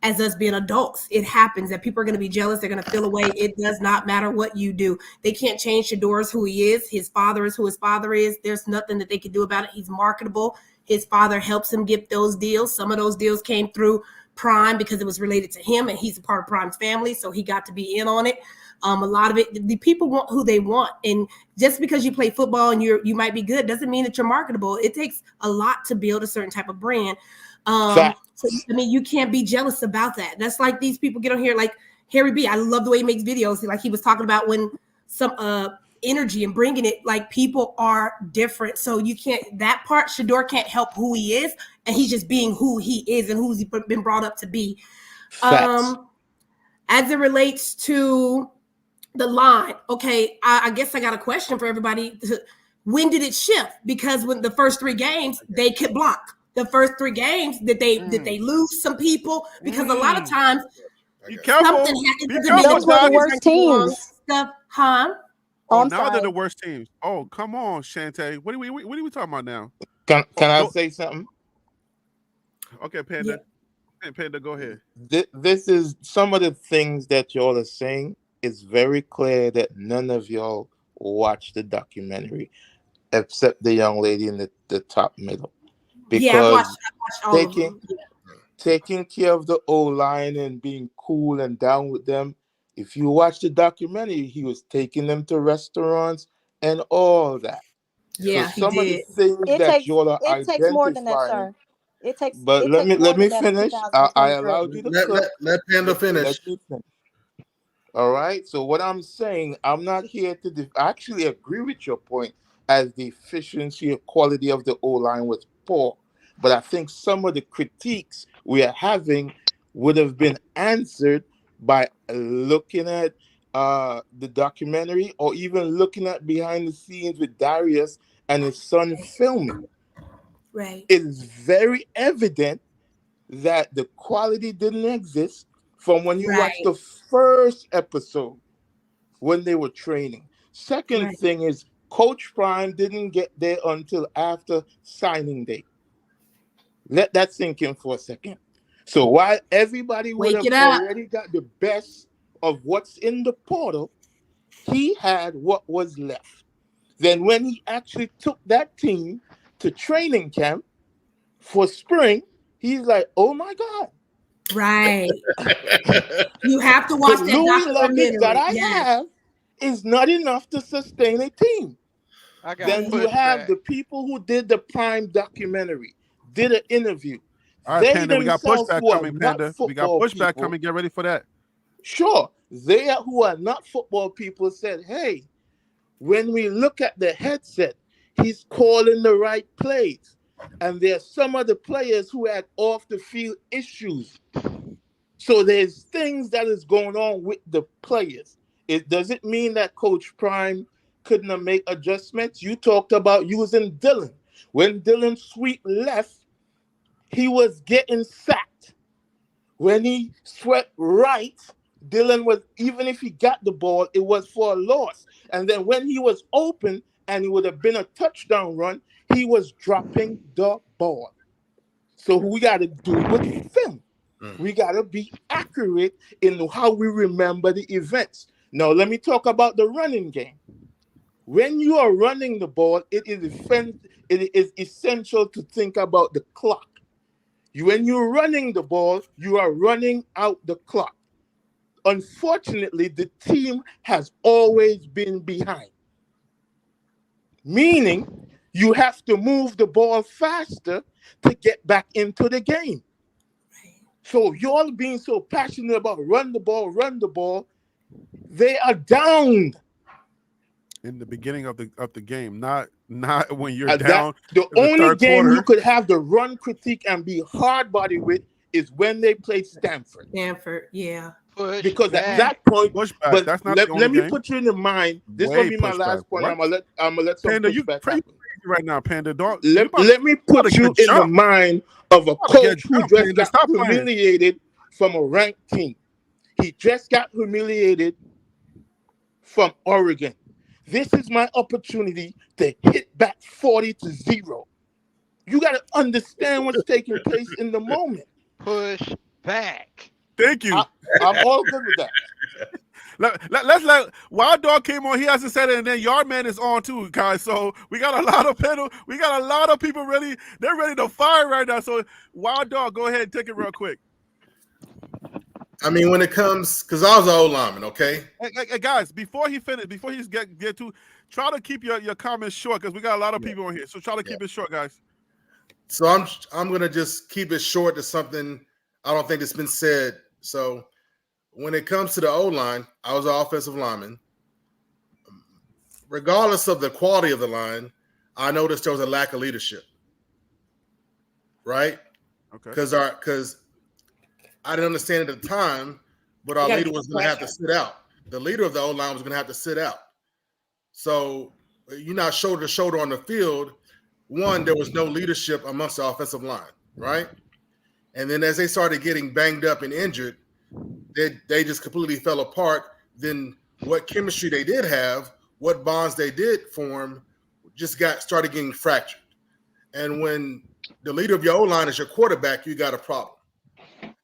as us being adults. It happens that people are going to be jealous. They're going to feel away. It does not matter what you do. They can't change Shador's who he is. His father is who his father is. There's nothing that they can do about it. He's marketable. His father helps him get those deals. Some of those deals came through Prime because it was related to him, and he's a part of Prime's family, so he got to be in on it. A lot of it, the people want who they want, and just because you play football and you might be good doesn't mean that you're marketable. It takes a lot to build a certain type of brand. So I mean, you can't be jealous about that. That's like these people get on here, like Harry B. I love the way he makes videos. Like he was talking about when some energy and bringing it. Like people are different, so you can't. That part, Shador can't help who he is, and he's just being who he is and who's he been brought up to be. As it relates to the line, okay, I guess I got a question for everybody. When did it shift? Because when the first 3 games they could block. The first 3 games did they lose some people? Because a lot of times be careful. Those were the worst teams. Stuff, huh? Oh, Oh, I'm now sorry. they're the worst teams. Oh, come on, Shantae. What are we talking about now? Can I say something? Okay, Panda. Yeah. Panda, go ahead. This is some of the things that y'all are saying. It's very clear that none of y'all watched the documentary, except the young lady in the top middle. Because I watched all of them. Taking care of the O-line and being cool and down with them. If you watch the documentary, he was taking them to restaurants and all that. Yeah, so some of the things it y'all are takes more than that, identifying. sir. It takes Let me more than that in finish. I 2023. allowed you to cook. Let Panda finish. Let me finish. All right. So what I'm saying, I'm not here to I actually agree with your point as the efficiency or quality of the O-line was poor. But I think some of the critiques we are having would have been answered by looking at the documentary or even looking at behind the scenes with Darius and his son filming. Right. It is very evident that the quality didn't exist from when you watch the first episode when they were training. Second thing is Coach Prime didn't get there until after signing day. Let that sink in for a second. So while everybody would have already got the best of what's in the portal, he had what was left. Then when he actually took that team to training camp for spring, he's like, oh my God. Right. You have to watch the that Louis Luggage that documentary. I have is not enough to sustain a team. I got Then you have the people who did the Prime documentary, did an interview. All right, They Panda, we got themselves pushback who are coming, not Panda. We got football pushback people. coming. Get ready for that. Sure. They who are not football people said, hey, when we look at the headset, he's calling the right plays. And there's some of the players who had off the field issues. So there's things that is going on with the players. Does it mean that Coach Prime couldn't have made adjustments? You talked about using Dylan. When Dylan Sweet left, he was getting sacked. When he swept right, Dylan was, even if he got the ball, it was for a loss. And then when he was open, and it would have been a touchdown run, he was dropping the ball. So we got to do it with film. We got to be accurate in how we remember the events. Now, let me talk about the running game. When you are running the ball, it is essential to think about the clock. When you're running the ball, you are running out the clock. Unfortunately, the team has always been behind. Meaning, you have to move the ball faster to get back into the game. So y'all being so passionate about run the ball, they are down in the beginning of the game, not when you're down. The only game you could have the run critique and be hard body with is when they play Stanford. Stanford, yeah. Because at that point, but that's not let me put you in the mind. This is gonna be my last point. I'm gonna let some Panda, you pushback crazy right now, Panda. Don't let me put you in the mind of a coach who just got humiliated from a ranked team. He just got humiliated from Oregon. This is my opportunity to hit back 40-0. You got to understand what's taking place in the moment. Push back. Thank you. I'm all good with that. Let's let Wild Dog came on. He hasn't said it, and then Yardman is on too, guys. So we got a lot of we got a lot of people ready. They're ready to fire right now. So Wild Dog, go ahead and take it real quick. I mean, when it comes, because I was an old lineman, okay? Hey, guys, before he get to, try to keep your comments short because we got a lot of people on here. So try to keep it short, guys. So I'm gonna just keep it short to something I don't think that's been said. So when it comes to the O-line, I was an offensive lineman. Regardless of the quality of the line, I noticed there was a lack of leadership. Right? Okay. Because I didn't understand at the time, but our leader was going to have to sit out. The leader of the O-line was going to have to sit out. So you're not shoulder to shoulder on the field. One, there was no leadership amongst the offensive line, right? And then as they started getting banged up and injured, they just completely fell apart. Then what chemistry they did have, what bonds they did form, just started getting fractured. And when the leader of your O-line is your quarterback, you got a problem.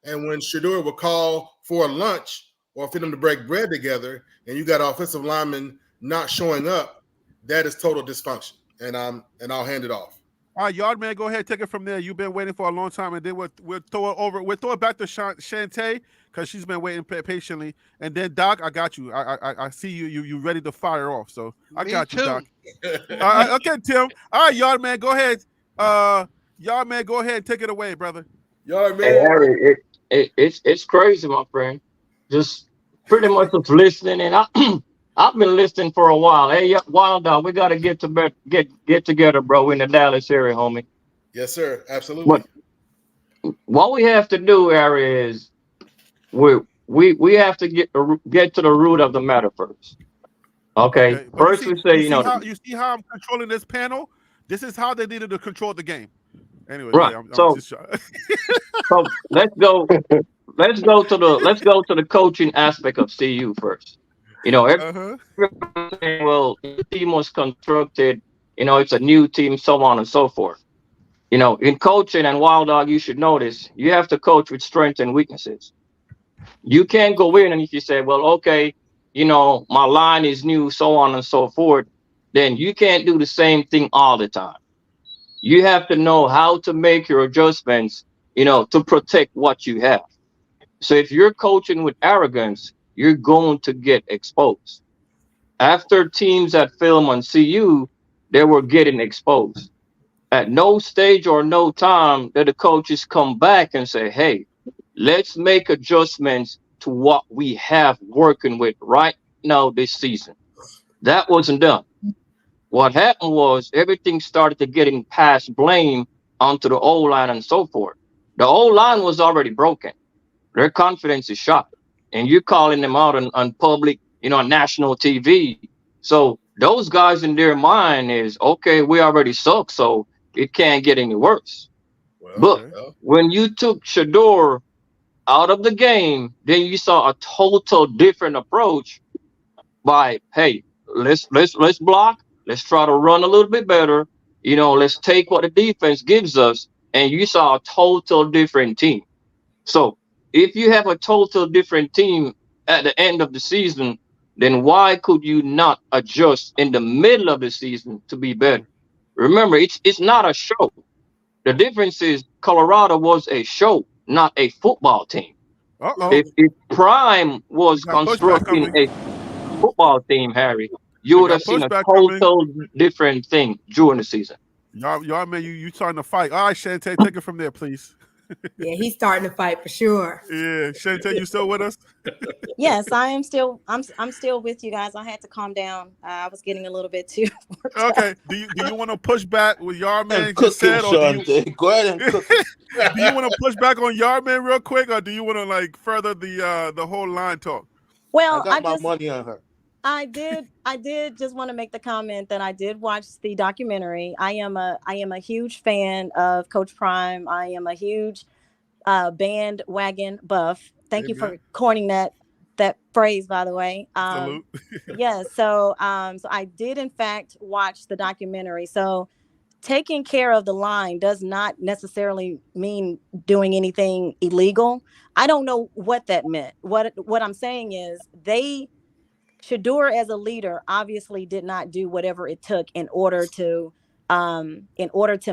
And when Shedeur would call for a lunch or for them to break bread together, and you got offensive linemen not showing up, that is total dysfunction. And I'll hand it off. All right, Yardman, go ahead, take it from there. You've been waiting for a long time, and then we'll throw it over. We'll throw it back to Shantae because she's been waiting patiently. And then Doc, I got you. I see you. You ready to fire off? So I got you, Doc. Okay, Tim. All right, Yardman, go ahead. Yardman, go ahead and take it away, brother. Yardman. Hey, Harry, it's crazy, my friend. Just pretty much just listening, and I've been listening for a while. Hey, Wild Dog, we got to get together, bro, in the Dallas area, homie. Yes, sir. Absolutely. But what we have to do, Harry, is we have to get to the root of the matter first. Okay. First, we say, you see how I'm controlling this panel. This is how they needed to control the game. Anyway, right. I'm so let's go to the coaching aspect of CU first. Everything, well, the team was constructed, it's a new team, so on and so forth. In coaching, and Wild Dog, you should notice, you have to coach with strengths and weaknesses. You can't go in and if you say, well, okay, my line is new, so on and so forth, then you can't do the same thing all the time. You have to know how to make your adjustments, to protect what you have. So if you're coaching with arrogance, you're going to get exposed. After teams that film on CU, they were getting exposed. At no stage or no time did the coaches come back and say, hey, let's make adjustments to what we have working with right now this season. That wasn't done. What happened was everything started to getting passed blame onto the O-line and so forth. The O-line was already broken. Their confidence is shot. And you're calling them out on public, on national TV. So those guys in their mind is, okay, we already suck, so it can't get any worse. But when you took Shedeur out of the game, then you saw a total different approach by, hey, let's block. Let's try to run a little bit better. Let's take what the defense gives us. And you saw a total different team. So if you have a total different team at the end of the season, then why could you not adjust in the middle of the season to be better? Remember, it's not a show. The difference is Colorado was a show, not a football team. If Prime was constructing a football team, Harry, you would have seen a total different thing during the season. Y'all, man, you starting to fight. All right, Shantae, take it from there, please. Yeah, he's starting to fight for sure. Yeah, Shantae, you still with us? Yes, I am still. I'm still with you guys. I had to calm down. I was getting a little bit too. Okay. Do you want to push back with Yardman just said, or go ahead and cook it. Do you want to push back on Yardman real quick, or do you want to like further the whole line talk? Well, I got my money on her. I did just want to make the comment that I did watch the documentary. I am a huge fan of Coach Prime. I am a huge bandwagon buff. Thank you for coining that phrase, by the way. Salute. Yeah, so I did in fact watch the documentary. So taking care of the line does not necessarily mean doing anything illegal. I don't know what that meant. What I'm saying is Shedeur as a leader obviously did not do whatever it took in order to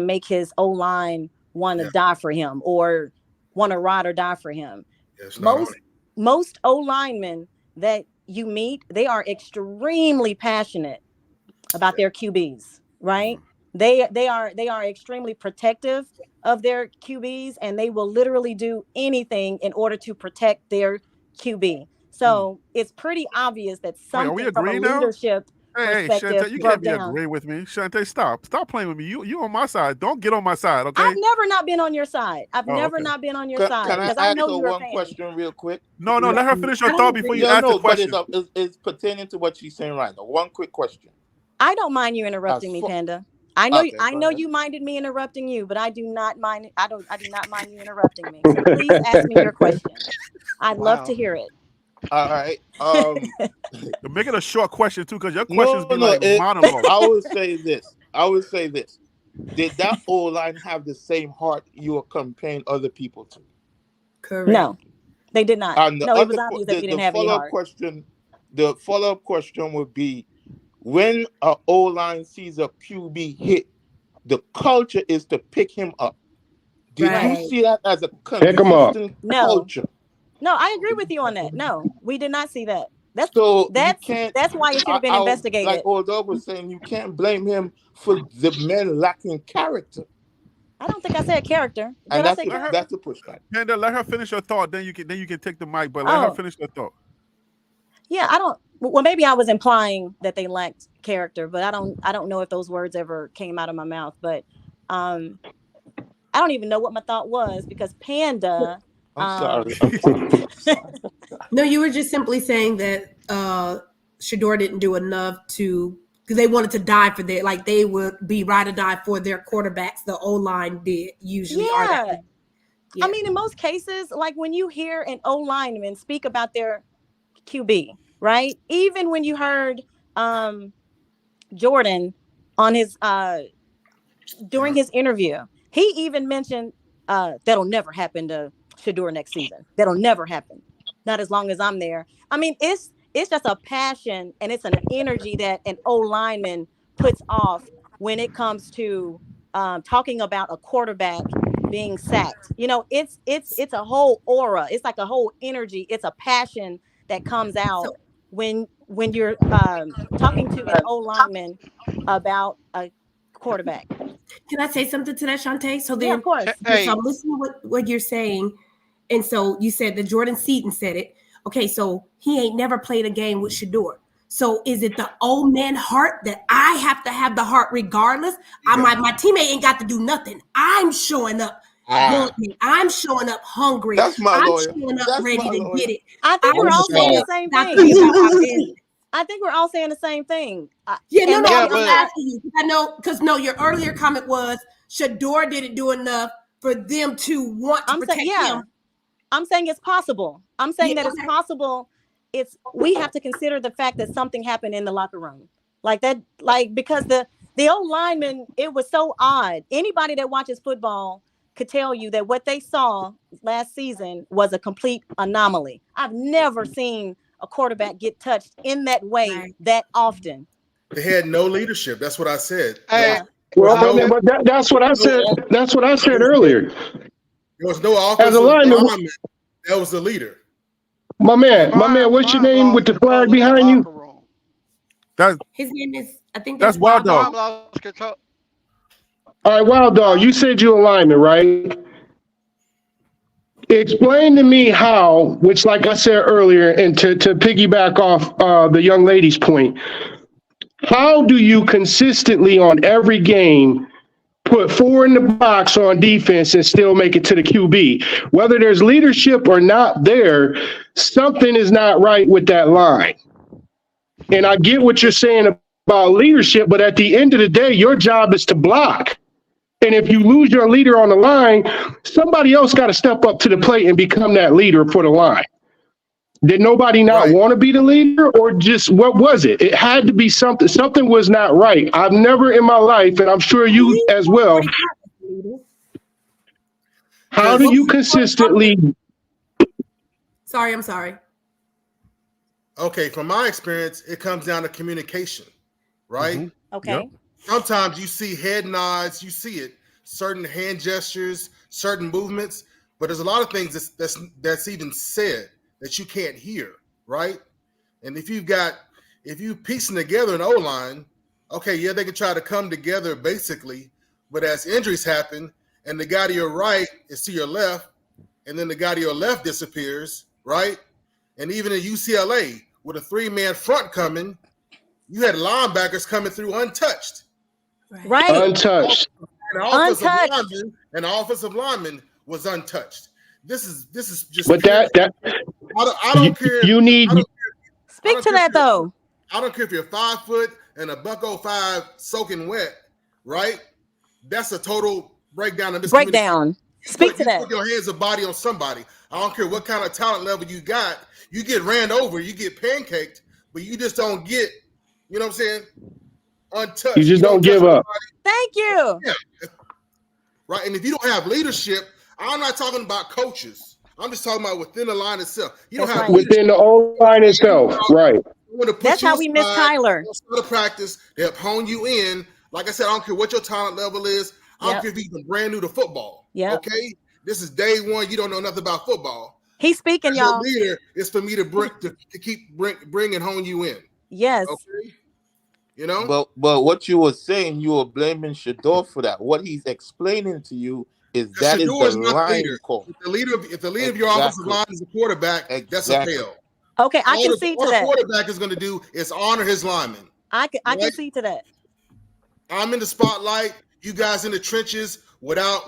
make his O-line want to die for him or want to ride or die for him. Most O-linemen that you meet, they are extremely passionate about their QBs, right? They are extremely protective of their QBs, and they will literally do anything in order to protect their QB. So it's pretty obvious that something from a leadership perspective Shantae, you can't be agreeing with me. Shantae, stop playing with me. You on my side. Don't get on my side, okay? I've never not been on your side. I've never not been on your side. Can I ask her one question real quick? No, let her finish her thought before you ask the question. But it's pertaining to what she's saying right now. One quick question. I don't mind you interrupting me, Panda. I know you minded me interrupting you, but I do not mind. I do not mind you interrupting me. So please ask me your question. I'd love to hear it. All right. Make it a short question too, because your questions be like monologue. I would say this. Did that O-line have the same heart you were comparing other people to? Correct. No, they did not. It was obvious that they didn't have any heart. The follow-up question would be, when an O-line sees a QB hit, the culture is to pick him up. Did you see that as a consistent culture? No, I agree with you on that. No, we did not see that. That's why it should have been investigated. Like Odo was saying, you can't blame him for the men lacking character. I don't think I said character. And that's the pushback. Panda, let her finish her thought. Then you can take the mic, but let her finish her thought. Yeah, well, maybe I was implying that they lacked character, but I don't know if those words ever came out of my mouth. But I don't even know what my thought was, because Panda. I'm sorry. No, you were just simply saying that Shedeur didn't do enough because they wanted to die for they would be ride or die for their quarterbacks. The O-line did usually. Yeah. I mean, in most cases, like when you hear an O-lineman speak about their QB, right? Even when you heard Jordan on his during his interview, he even mentioned that'll never happen to Shedeur next season. That'll never happen. Not as long as I'm there. I mean, it's just a passion and it's an energy that an O-lineman puts off when it comes to talking about a quarterback being sacked. You know, it's a whole aura. It's like a whole energy. It's a passion that comes out when you're talking to an O-lineman about a quarterback. Can I say something to that, Shantae? So then, of course. So I'm listening to what you're saying. And so you said that Jordan Seaton said it. Okay, so he ain't never played a game with Shedeur. So is it the old man heart that I have to have the heart regardless? My teammate ain't got to do nothing. I'm showing up. I'm showing up hungry. That's my lawyer. I'm showing up ready to get it. I think we're all saying the same thing. I think we're all saying the same thing. I'm asking you. I know, because your earlier comment was Shedeur didn't do enough for them to want to protect him. I'm saying it's possible. I'm saying that it's possible. We have to consider the fact that something happened in the locker room. Like that, like because the old linemen, it was so odd. Anybody that watches football could tell you that what they saw last season was a complete anomaly. I've never seen a quarterback get touched in that way that often. They had no leadership. That's what I said. Hey, Well, that's what I said. That's what I said earlier. There was no As a offensive lineman, lineman that was the leader. my man, what's your name with the flag behind you? His name is, I think that's Wild Dog. All right, Wild Dog, you said you're a lineman, right? Explain to me how, which like I said earlier, and to piggyback off the young lady's point, how do you consistently on every game put 4 in the box on defense and still make it to the QB? Whether there's leadership or not there, something is not right with that line. And I get what you're saying about leadership, but at the end of the day, your job is to block. And if you lose your leader on the line, somebody else got to step up to the plate and become that leader for the line. Did nobody not want to be the leader, or just what was it? It had to be something. Something was not right. I've never in my life, and I'm sure you as well. How do you consistently? Sorry, I'm sorry. Okay, from my experience, it comes down to communication, right? Mm-hmm. Okay. Yep. Sometimes you see head nods, you see it, certain hand gestures, certain movements, but there's a lot of things that's even said that you can't hear, right? And if you piecing together an O-line, okay, yeah, they can try to come together basically, but as injuries happen and the guy to your right is to your left, and then the guy to your left disappears, right? And even in UCLA, with a 3-man front coming, you had linebackers coming through untouched. Right. Untouched. And the offensive lineman was untouched. This is just. But I don't care. You need. Speak to that though. I don't care if you're 5 foot and a $105 soaking wet, right? That's a total breakdown of miscommunication. Breakdown. Speak to that. Put your hands and body on somebody. I don't care what kind of talent level you got. You get ran over, you get pancaked, but you just don't get, you know what I'm saying, untouched. You just don't give up. Thank you. Yeah. Right. And if you don't have leadership, I'm not talking about coaches. I'm just talking about within the line itself. You don't have within the old line itself, right? That's how we miss Tyler. To practice, they'll hone you in. Like I said, I don't care what your talent level is. I don't care if you're brand new to football. Yeah. Okay. This is day one. You don't know nothing about football. He's speaking, as y'all. Leader is for me to keep bring and hone you in. Yes. Okay. You know. But what you were saying, you were blaming Shador for that. What he's explaining to you is that Shador is the line call. If the leader of your offensive line is the quarterback, that's a fail. Okay, I can see to that. All the quarterback is going to do is honor his lineman. I can see to that. I'm in the spotlight. You guys in the trenches without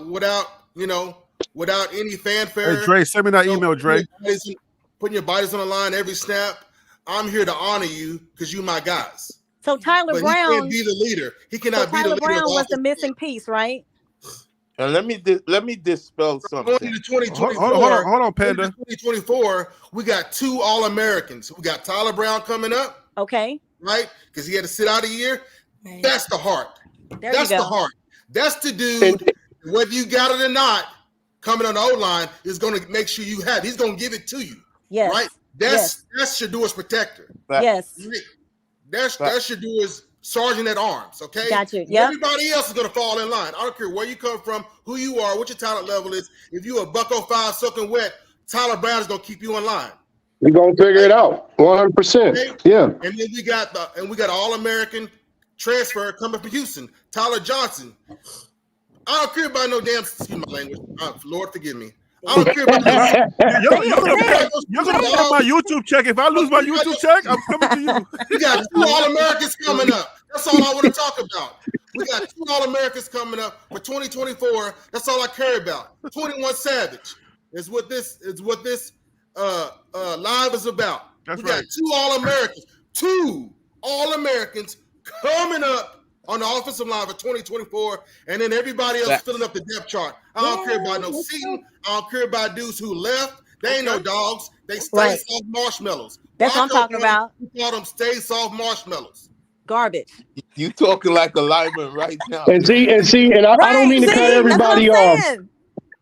any fanfare. Hey, Dre, send me that email, Dre. Putting your bodies on the line every snap. I'm here to honor you because you my guys. So Tyler Brown he can't be the leader. He cannot be the leader. Tyler Brown was the missing piece, right? And let me dispel something. Going into 2024, hold on, Panda. 2024, we got 2 All-Americans. We got Tyler Brown coming up. Okay. Right? Because he had to sit out a year. Right. That's the heart. That's the heart. That's the dude, whether you got it or not, coming on the O-line is going to make sure you have. He's going to give it to you. Yes. Right? That's Shador's protector. Yes. That's Shador's sergeant at arms. Okay. Got you. Yeah. Everybody else is going to fall in line. I don't care where you come from, who you are, what your talent level is. If you're a $105 soaking wet, Tyler Brown is going to keep you in line. We're going to figure it out 100%. Okay? Yeah. And then we got All-American transfer coming from Houston, Tyler Johnson. I don't care about no damn, excuse my language. Lord forgive me. I don't care about You're gonna get my YouTube check. If I lose my YouTube check, I'm coming to you. We got 2 All-Americans coming up. That's all I want to talk about. We got 2 All-Americans coming up for 2024. That's all I care about. 21 Savage is what this live is about. That's we got 2 All-Americans. 2 All-Americans coming up on the offensive line for 2024, and then everybody else filling up the depth chart. I don't care about no Seaton. I don't care about dudes who left. They ain't no dogs. They stay soft marshmallows. That's what I'm talking about. We call them stay soft marshmallows. Garbage. You talking like a lineman right now. And I don't mean to cut everybody off. Saying.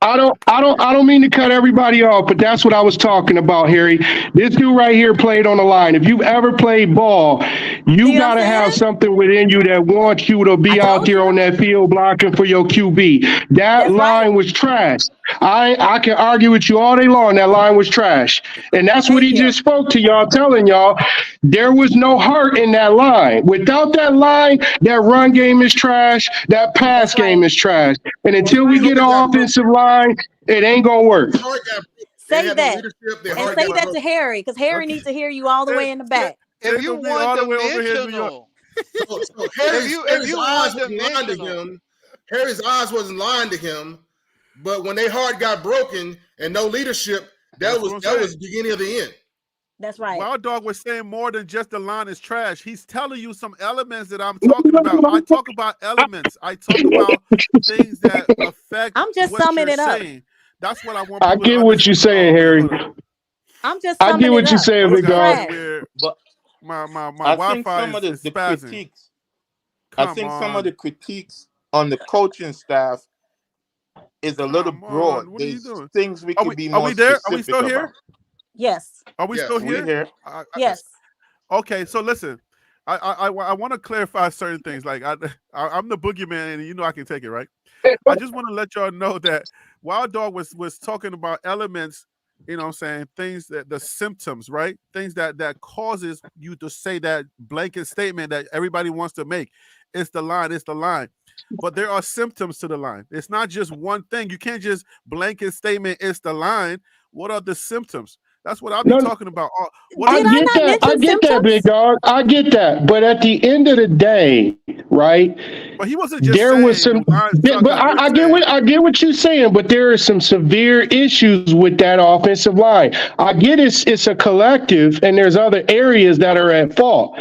I don't mean to cut everybody off, but that's what I was talking about, Harry. This dude right here played on the line. If you've ever played ball, you got to have something within you that wants you to be out there on that field blocking for your QB. That line was trash. I can argue with you all day long. That line was trash. And that's what he just spoke to y'all, telling y'all there was no heart in that line. Without that line, that run game is trash. That pass game is trash. And until we get an offensive line, it ain't going to work. Say that. And say that to Harry, because Harry needs to hear you all the way in the back. If you want dimensional, Harry's eyes wasn't lying to him, but when their heart got broken and no leadership, that was the beginning of the end. That's right. Wild Dog was saying more than just the line is trash. He's telling you some elements that I'm talking about. I talk about elements. I talk about things that affect. I'm just summing it up. Saying. That's what I want. I get what you're saying, Harry. I'm just. I get what you're saying, big dog. But my Wi-Fi is the critiques. I think some of the critiques on the coaching staff is a little broad. There's things we can be more specific about. Are we still here? Yes. Are we still here? Yes. Okay, so listen, I want to clarify certain things. Like I'm the boogeyman, and you know I can take it, right? I just want to let y'all know that Wild Dog was talking about elements, you know what I'm saying, things that the symptoms, right? Things that causes you to say that blanket statement that everybody wants to make. It's the line. But there are symptoms to the line. It's not just one thing. You can't just blanket statement, it's the line. What are the symptoms? That's what I've been talking about. I get that, big dog. I get that. But at the end of the day, right? But he wasn't just saying but I get what you're saying, but there are some severe issues with that offensive line. I get it's a collective and there's other areas that are at fault.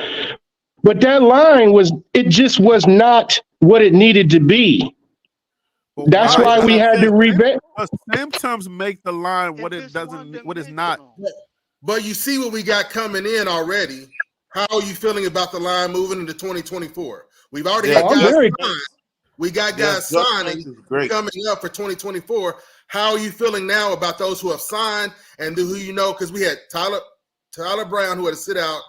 But that line just was not what it needed to be. That's why we had to revamp. Symptoms make the line what it doesn't, what it's not. But you see what we got coming in already. How are you feeling about the line moving into 2024? We've already had guys signed. We got guys signing coming up for 2024. How are you feeling now about those who have signed and who you know? Because we had Tyler Brown who had to sit out,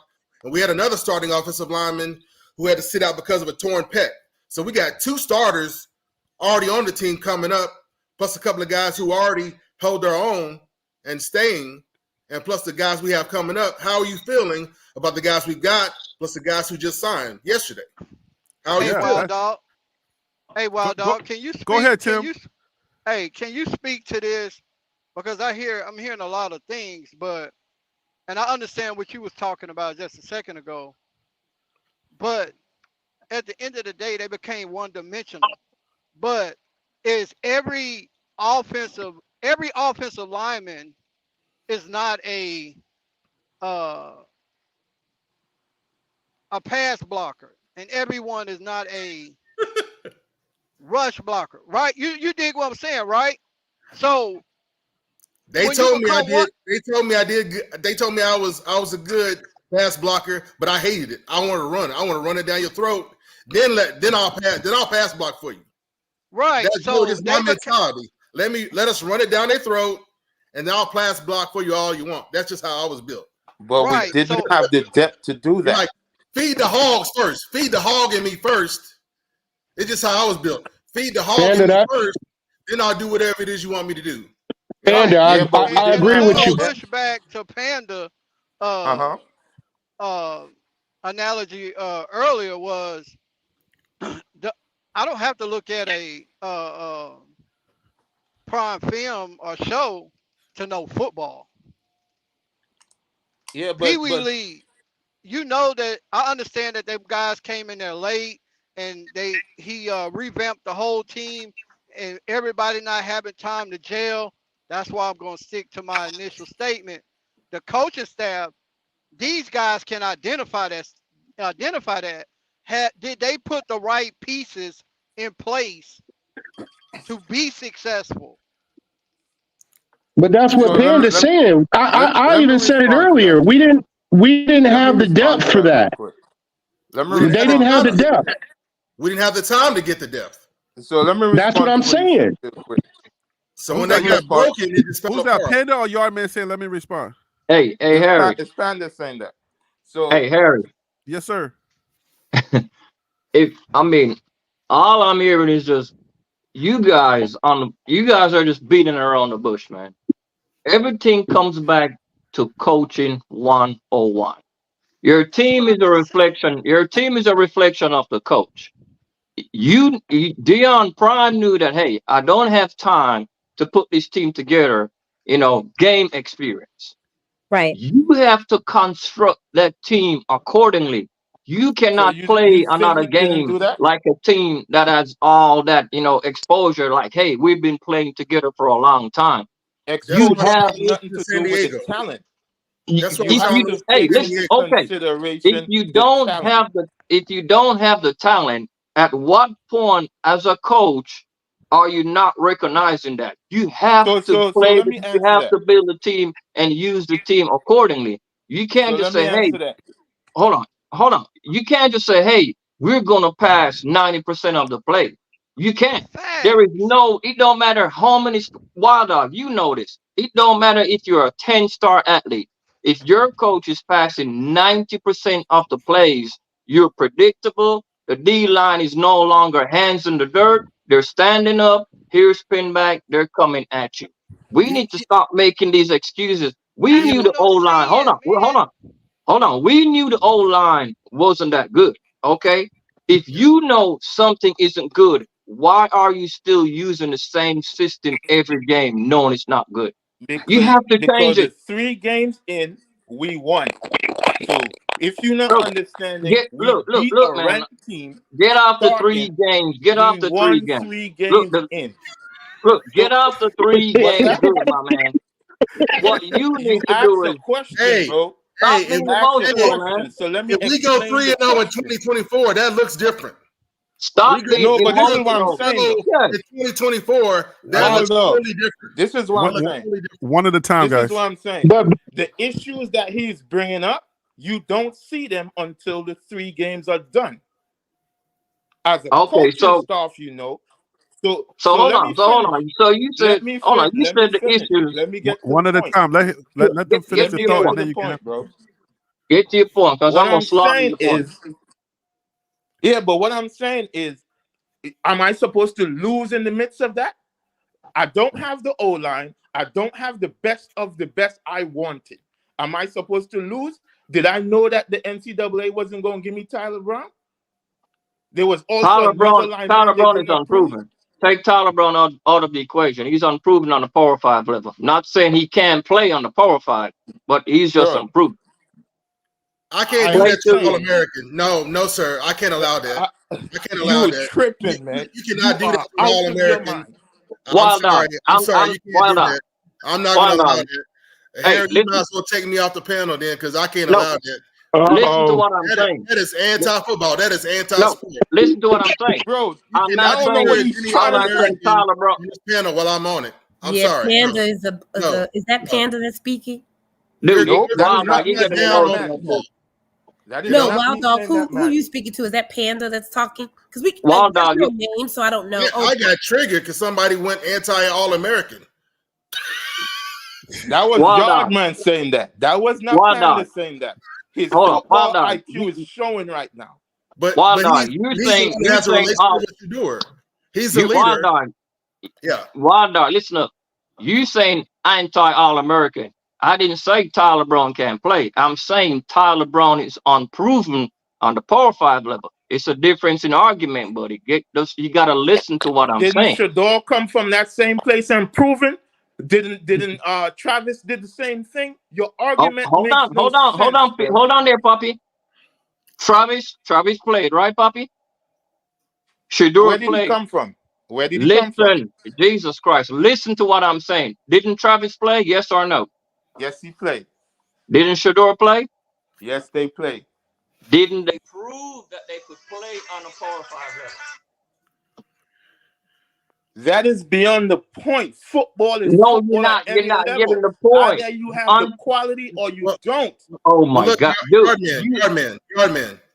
and we had another starting offensive lineman who had to sit out because of a torn pec. So we got two starters already on the team coming up, plus a couple of guys who already hold their own and staying, and plus the guys we have coming up. How are you feeling about the guys we've got, plus the guys who just signed yesterday? How are you feeling? Wild Dog. Hey, Wild Dog, can you speak? Go ahead, Tim. Can you speak to this? Because I'm hearing a lot of things, and I understand what you was talking about just a second ago, but at the end of the day, they became one-dimensional. But is every offensive lineman is not a pass blocker, and everyone is not a rush blocker, right? You dig what I'm saying, right? So they told me I did. They told me I was a good pass blocker, but I hated it. I want to run. I want to run it down your throat. Then I'll pass block for you. Right. That's my mentality. Let us run it down their throat, and then I'll pass block for you all you want. That's just how I was built. But we didn't have the depth to do that. Like, feed the hogs first. Feed the hog in me first. It's just how I was built. Feed the hog in me first, then I'll do whatever it is you want me to do. Panda, I agree with you. Push back to Panda analogy earlier was I don't have to look at a prime film or show to know football. Yeah, but Pee Wee League, you know that I understand that them guys came in there late and he revamped the whole team and everybody not having time to gel. That's why I'm going to stick to my initial statement. The coaching staff, these guys can identify that. Did they put the right pieces in place to be successful? But that's what Panda's saying. I even said it earlier. We didn't have the depth for that. They didn't have the depth. We didn't have the time to get the depth. So let me respond. That's what I'm saying. So when they got broken, it just fell Who's apart. that, Panda or Yardman saying, let me respond? Hey, Harry. It's Panda saying that. So hey, Harry. Yes, sir. All I'm hearing is just you guys are just beating around the bush, man. Everything comes back to coaching 101. Your team is a reflection of the coach. Deion Prime knew that, hey, I don't have time to put this team together, game experience. Right. You have to construct that team accordingly. You cannot play another game like a team that has all that, exposure. Like, hey, we've been playing together for a long time. Exposure has nothing to do with the talent. That's what If you don't have the talent, at what point as a coach are you not recognizing that? You have to play. You have to build a team and use the team accordingly. You can't just say, "Hey, hold on." You can't just say, "Hey, we're gonna pass 90% of the play." You can't. There is no. It don't matter how many Wild Dog. You know this. It don't matter if you're a 10-star athlete. If your coach is passing 90% of the plays, you're predictable. The D line is no longer hands in the dirt. They're standing up. Here's spin back. They're coming at you. We need to stop making these excuses. We knew the O line. Hold on. We knew the O line wasn't that good. Okay. If you know something isn't good, why are you still using the same system every game, knowing it's not good? You have to change it. 3 games in, we won. So if you're not understanding, look, man. Team. Get off the 3 games. Get off the 3 games. 3 games in. Look, get off the 3 games, good, my man. What you need to do is, bro. Stop being emotional, man. So let me. If we go 3-0 in 2024, that looks different. Stop being emotional. But this is what I'm saying. In 2024, that looks totally different. This is what I'm saying. One at a time, guys. This is what I'm saying. The issues that he's bringing up, you don't see them until the 3 games are done. As a coaching staff, So hold on. So you said, you said the issues. Let me get one at a time. Let them finish the thought, and then you can. Bro. Get to your point, because I'm gonna slaughter your point. Yeah, but what I'm saying is, am I supposed to lose in the midst of that? I don't have the O-line. I don't have the best of the best I wanted. Am I supposed to lose? Did I know that the NCAA wasn't going to give me Tyler Brown? There was also Tyler Brown is unproven. Take Tyler Brown out of the equation. He's unproven on the Power 5 level. Not saying he can play on the Power 5, but he's just unproven. I can't do that to All-American. No, sir. I can't allow that. I can't allow that. Tripping, man. You cannot do that to All-American. I'm sorry. You can't do that. I'm not going to allow that. Harry, you might as well take me off the panel then, because I can't allow that. Listen to what I'm saying. That is anti-football. That is anti-sport. Listen to what I'm saying. Bro, I'm not saying Tyler Brown. This panel while I'm on it. I'm yeah, sorry. Panda is is that Panda that's speaking? Dude, Wild Dog, who are you speaking to? Is that Panda that's talking? Because we Wild Dog name, so I don't know. Yeah, I got triggered because somebody went anti-All-American. That was Yardman saying that. That was not Panda saying that. His football IQ is showing right now. But you're saying he's a leader. Wild Dog, listen up. You saying anti-All-American. I didn't say Tyler Brown can't play. I'm saying Tyler Brown is unproven on the Power 5 level. It's a difference in argument, buddy. You got to listen to what I'm saying. Didn't Shador come from that same place and proven? Didn't Travis did the same thing? Your argument. Hold on there, Poppy. Travis played, right, Poppy? Shador Where did he come from? Where did he come from? Listen, Jesus Christ. Listen to what I'm saying. Didn't Travis play? Yes or no? Yes, he played. Didn't Shador play? Yes, they played. Didn't they prove that they could play on a Power 5 level? That is beyond the point. Football is no, football. You're not giving the point. Either you have the quality or you don't. Oh my God, Yardman.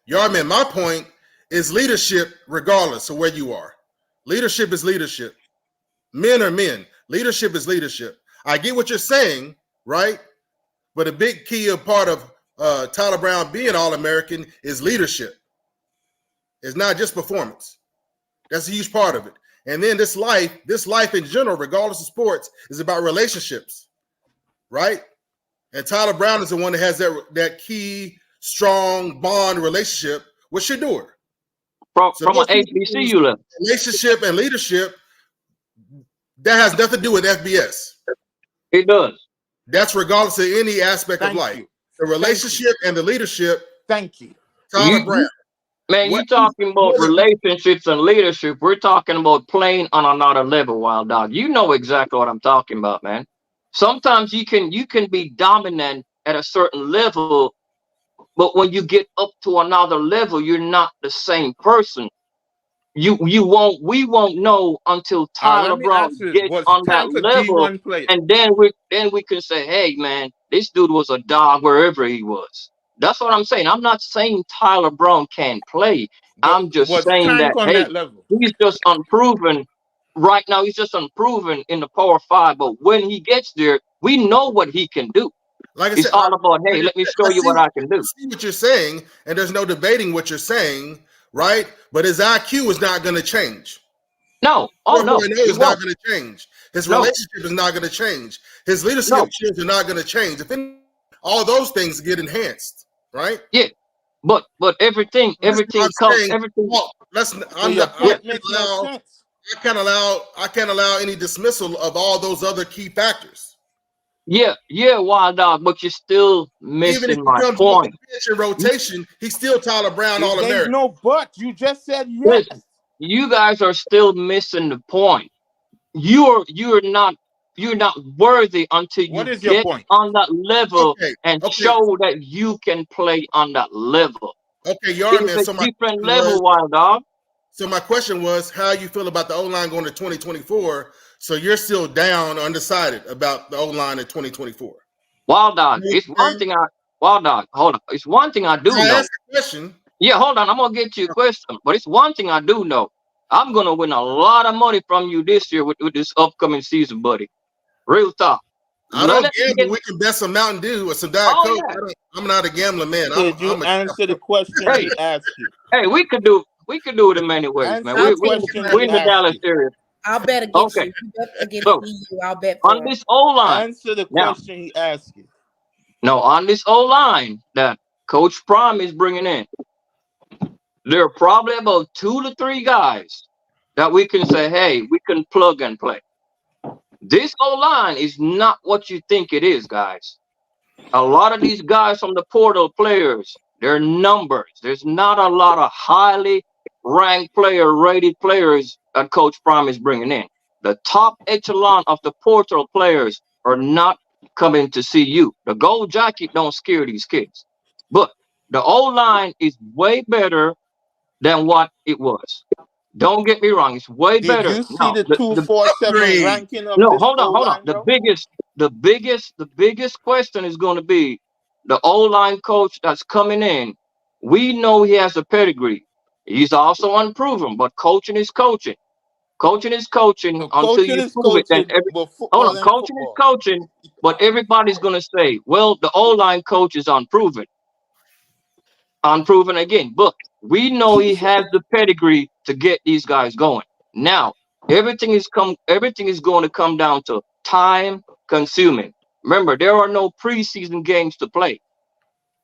Yarman, my point is leadership regardless of where you are. Leadership is leadership. Men are men. Leadership is leadership. I get what you're saying, right? But a big key of part of Tyler Brown being All-American is leadership. It's not just performance. That's a huge part of it. And then this life in general, regardless of sports, is about relationships, right? And Tyler Brown is the one that has that key, strong bond relationship with Shedeur. From an HBCU level. Relationship and leadership, that has nothing to do with FBS. It does. That's regardless of any aspect of life. The relationship and the leadership. Thank you. Tyler Brown. Man, you talking about relationships and leadership. We're talking about playing on another level, Wild Dog. You know exactly what I'm talking about, man. Sometimes you can be dominant at a certain level, but when you get up to another level, you're not the same person. We won't know until Tyler Brown gets on that level, and then we can say, hey man, this dude was a dog wherever he was. That's what I'm saying. I'm not saying Tyler Brown can't play. I'm just saying that hey, he's just unproven right now. He's just unproven in the Power 5. But when he gets there, we know what he can do. Like I it's said, all about hey, let me show you what I can do. I see what you're saying, and there's no debating what you're saying, right? But his IQ is not going to change. No, it's not going to change. His relationship is not going to change. His leadership skills are not going to change. If all those things get enhanced, right? Yeah, but everything comes. Everything. Well, I can't allow any dismissal of all those other key factors. Yeah, Wild Dog, but you're still missing my point. In rotation, he's still Tyler Brown All-American. There's no but. You just said yes. Listen, you guys are still missing the point. You're not worthy until you get on that level and show that you can play on that level. Okay, Yarman. It's a different level, Wild Dog. So my question was, how you feel about the O-line going to 2024? So you're still down, undecided about the O-line in 2024. Wild Dog, it's one thing Wild Dog, hold on. It's one thing I do know. Ask the question. Yeah, hold on. I'm gonna get you a question, but it's one thing I do know. I'm gonna win a lot of money from you this year with this upcoming season, buddy. Real talk. I don't gamble. We can bet some Mountain Dew or some Diet Coke. Yeah. I'm not a gambler, man. Did you answer the question he asked you? Hey, we could do it in many ways, man. We're in the Dallas area. I'll bet against you. You bet against you. I'll bet on this O-line. Answer the question he asked you. No, on this O-line that Coach Prime is bringing in, there are probably about 2 to 3 guys that we can say, hey, we can plug and play. This O-line is not what you think it is, guys. A lot of these guys from the portal players, they're numbers. There's not a lot of highly ranked rated players that Coach Prime is bringing in. The top echelon of the portal players are not coming to see you. The gold jacket don't scare these kids. But the O-line is way better than what it was. Don't get me wrong, it's way better. Did you see the 247 ranking of No, hold on. The biggest question is going to be the O-line coach that's coming in. We know he has a pedigree. He's also unproven, but coaching is coaching. Coaching is coaching until you prove it. Coaching is coaching, but everybody's going to say, well, the O-line coach is unproven. Unproven again, but we know he has the pedigree to get these guys going. Now, everything is going to come down to time consuming. Remember, there are no preseason games to play.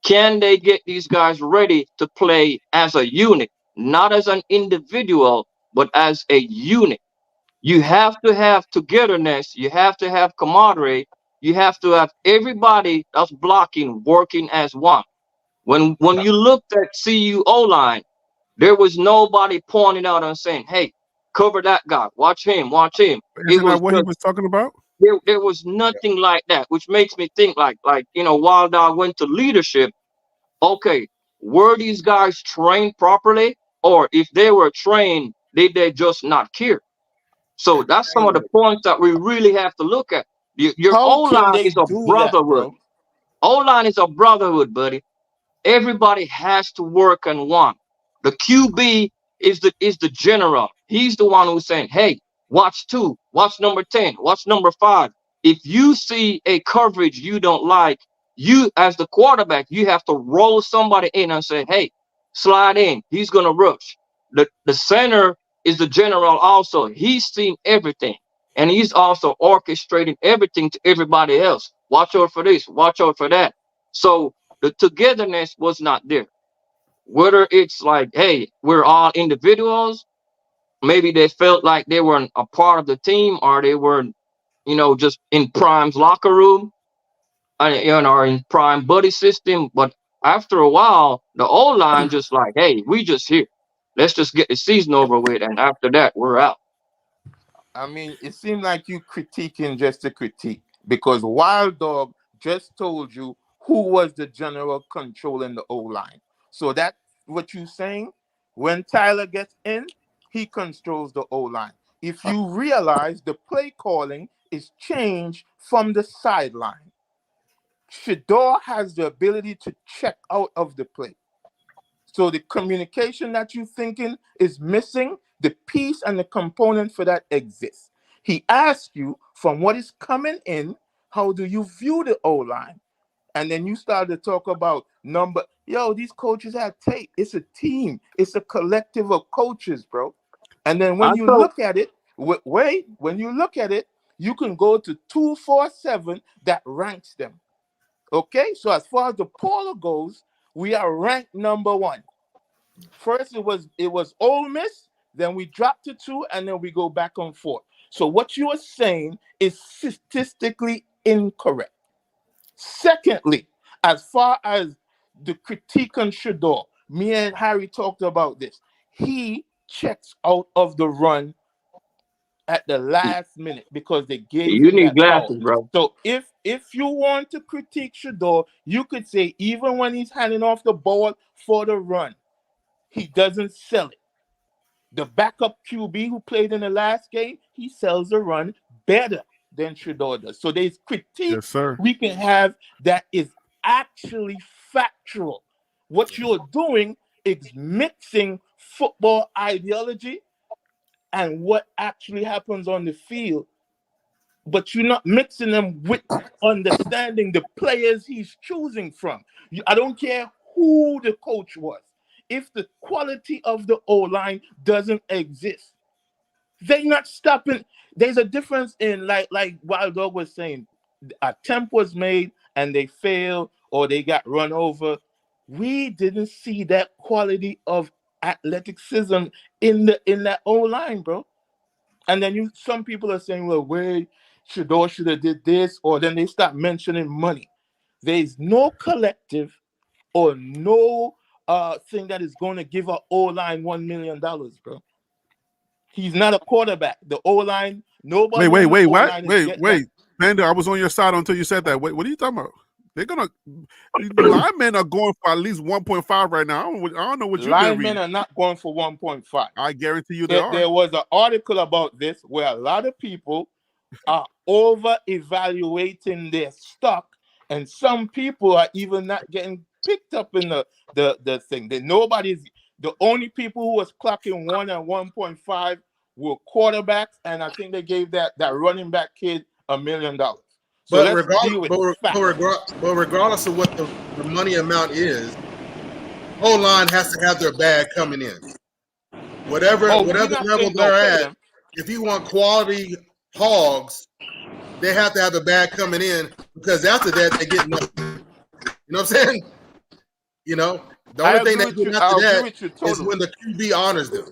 Can they get these guys ready to play as a unit, not as an individual, but as a unit? You have to have togetherness. You have to have camaraderie. You have to have everybody that's blocking working as one. When you looked at CU O-line, there was nobody pointing out and saying, hey, cover that guy. Watch him. Isn't that what he was talking about? There was nothing like that, which makes me think like Wild Dog went to leadership. Okay, were these guys trained properly? Or if they were trained, did they just not care? So that's some of the points that we really have to look at. Your O-line is a brotherhood. O-line is a brotherhood, buddy. everybody has to work on one. The QB is the general. He's the one who's saying, hey, watch 2, watch number 10, watch number 5. If you see a coverage you don't like, you as the quarterback, you have to roll somebody in and say, hey, slide in. He's gonna rush. The center is the general also. He's seen everything. And he's also orchestrating everything to everybody else. Watch out for this, watch out for that. So the togetherness was not there. Whether it's like, hey, we're all individuals, maybe they felt like they weren't a part of the team, or they were, just in Prime's locker room, or in Prime buddy system. But after a while, the old line just like, hey, we just here. Let's just get the season over with, and after that, we're out. I mean, it seemed like you critiquing just to critique, because Wild Dog just told you who was the general control in the O-line. So that's what you're saying. When Tyler gets in, he controls the O-line. If you realize the play calling is changed from the sideline, Shedeur has the ability to check out of the play. So the communication that you're thinking is missing, the piece and the component for that exists. He asks you, from what is coming in, how do you view the O-line? And then you start to talk about number. Yo, these coaches have tape. It's a team. It's a collective of coaches, bro. And then when you look at it, when you look at it, you can go to 247 that ranks them. Okay? So as far as the poll goes, we are ranked number 1. First, it was Ole Miss, then we dropped to 2, and then we go back on 4. So what you are saying is statistically incorrect. Secondly, as far as the critique on Shedeur, me and Harry talked about this. He checks out of the run at the last minute because they gave him that glasses, call. bro. So if you want to critique Shedeur, you could say even when he's handing off the ball for the run, he doesn't sell it. The backup QB who played in the last game, he sells the run better than Shedeur does. So there's critique we can have that is actually factual. What you're doing is mixing football ideology and what actually happens on the field, but you're not mixing them with understanding the players he's choosing from. I don't care who the coach was. If the quality of the O-line doesn't exist, they're not stopping. There's a difference in, like Wild Dog was saying, a attempt was made and they failed or they got run over. We didn't see that quality of athleticism in that O-line, bro. And then some people are saying, well, Shedeur should have did this, or then they start mentioning money. There's no collective or no thing that is going to give our O-line $1 million, bro. He's not a quarterback. The O-line, nobody. Wait. Panda, I was on your side until you said that. Wait, what are you talking about? The linemen are going for at least 1.5 right now. I don't know what you're doing. Linemen are not going for 1.5. I guarantee you they are. There was an article about this where a lot of people are over-evaluating their stock, and some people are even not getting picked up in the thing. The only people who was clocking 1 and 1.5 were quarterbacks, and I think they gave that running back kid $1 million. So but regardless of what the money amount is, O-line has to have their bag coming in. Whatever level they're at, if you want quality hogs, they have to have the bag coming in, because after that they get nothing. You know what I'm saying? The only thing they get after that is when the QB honors them.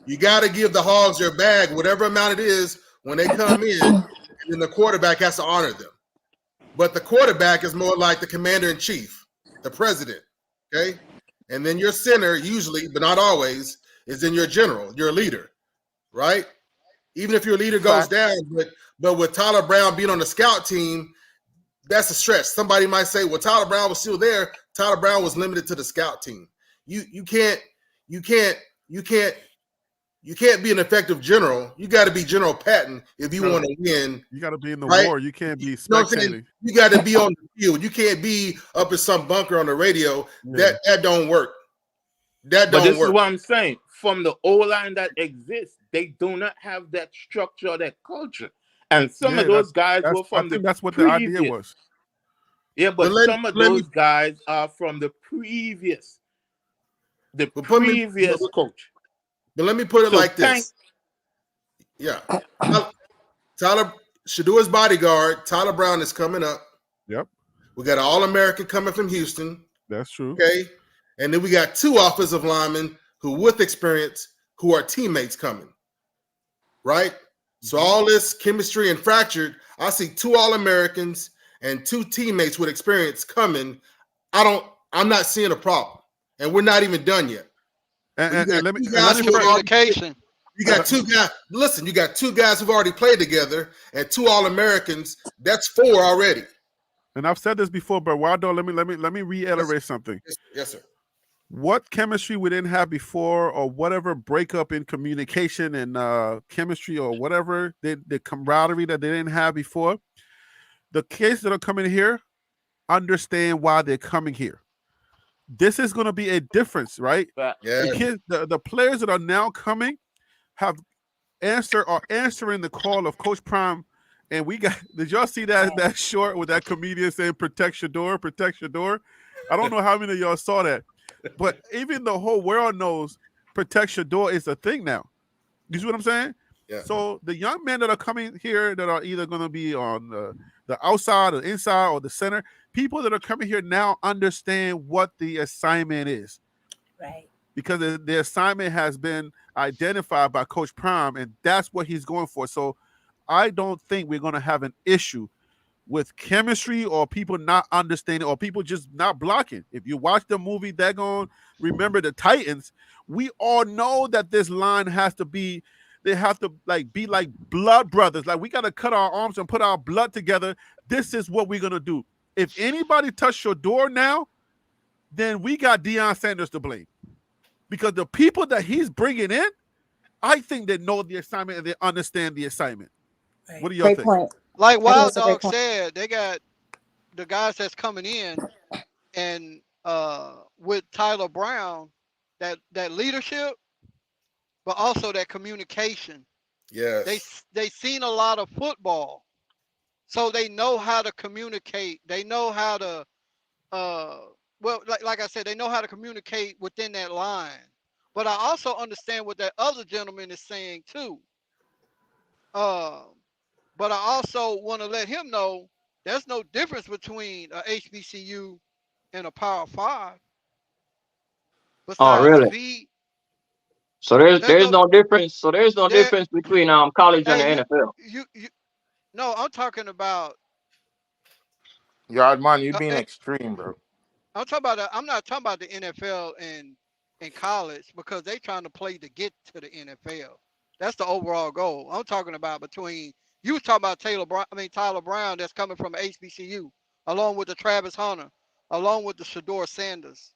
You got to give the hogs their bag, whatever amount it is, when they come in, and then the quarterback has to honor them. But the quarterback is more like the commander-in-chief, the president, okay? And then your center, usually, but not always, is then your general, your leader, right? Even if your leader goes down, but with Tyler Brown being on the scout team, that's a stretch. Somebody might say, well, Tyler Brown was still there. Tyler Brown was limited to the scout team. You can't You can't be an effective general. You got to be General Patton if you want to win. You got to be in the right? war. You can't be You know what I'm saying? spectating. You got to be on the field. You can't be up in some bunker on the radio. That don't work. That But don't this work. is what I'm saying. From the O-line that exists, they do not have that structure, that culture. And some of those guys were from that's what the idea was. Yeah, but some of those guys are from the previous coach. But let me put it like this. Yeah. Tyler, Shadour's bodyguard, Tyler Brown, is coming up. Yep. We got an All-American coming from Houston. That's true. Okay. And then we got 2 offensive linemen who, with experience, who are teammates coming. Right? So all this chemistry and fractured, I see 2 All-Americans and 2 teammates with experience coming. I'm not seeing a problem. And we're not even done yet. And let me communication. You got 2 guys. Listen, you got 2 guys who've already played together and 2 All-Americans. That's 4 already. And I've said this before, but Waldo, let me reiterate something. Yes, sir. What chemistry we didn't have before, or whatever breakup in communication and chemistry, or whatever the camaraderie that they didn't have before, the kids that are coming here understand why they're coming here. This is going to be a difference, right? Yeah. The players that are now coming are answering the call of Coach Prime. And did y'all see that short with that comedian saying protect your door, protect your door? I don't know how many of y'all saw that, but even the whole world knows protect your door is a thing now. You see what I'm saying? Yeah. So the young men that are coming here that are either going to be on the outside or inside or the center, people that are coming here now understand what the assignment is. Right. Because the assignment has been identified by Coach Prime, and that's what he's going for. So I don't think we're going to have an issue with chemistry or people not understanding or people just not blocking. If you watch the movie, remember the Titans, we all know that this line has to be, they have to be like blood brothers. Like, we got to cut our arms and put our blood together. This is what we're going to do. If anybody touch your door now, then we got Deion Sanders to blame. Because the people that he's bringing in, I think they know the assignment and they understand the assignment. Right. What do y'all think? Point. Like Wild Dog said, they got the guys that's coming in, and with Tyler Brown, that leadership, but also that communication. Yes. They seen a lot of football, so they know how to communicate. They know how to like I said, they know how to communicate within that line. But I also understand what that other gentleman is saying too. But I also want to let him know there's no difference between a HBCU and a Power 5. Oh, really? Speed. So there's no difference. So there's no difference between college and the NFL. No, I'm talking about. Yard man, you're being extreme, bro. I'm not talking about the NFL and college, because they trying to play to get to the NFL. That's the overall goal. I'm talking about between. You was talking about Tyler Brown, that's coming from HBCU, along with the Travis Hunter, along with the Shador Sanders.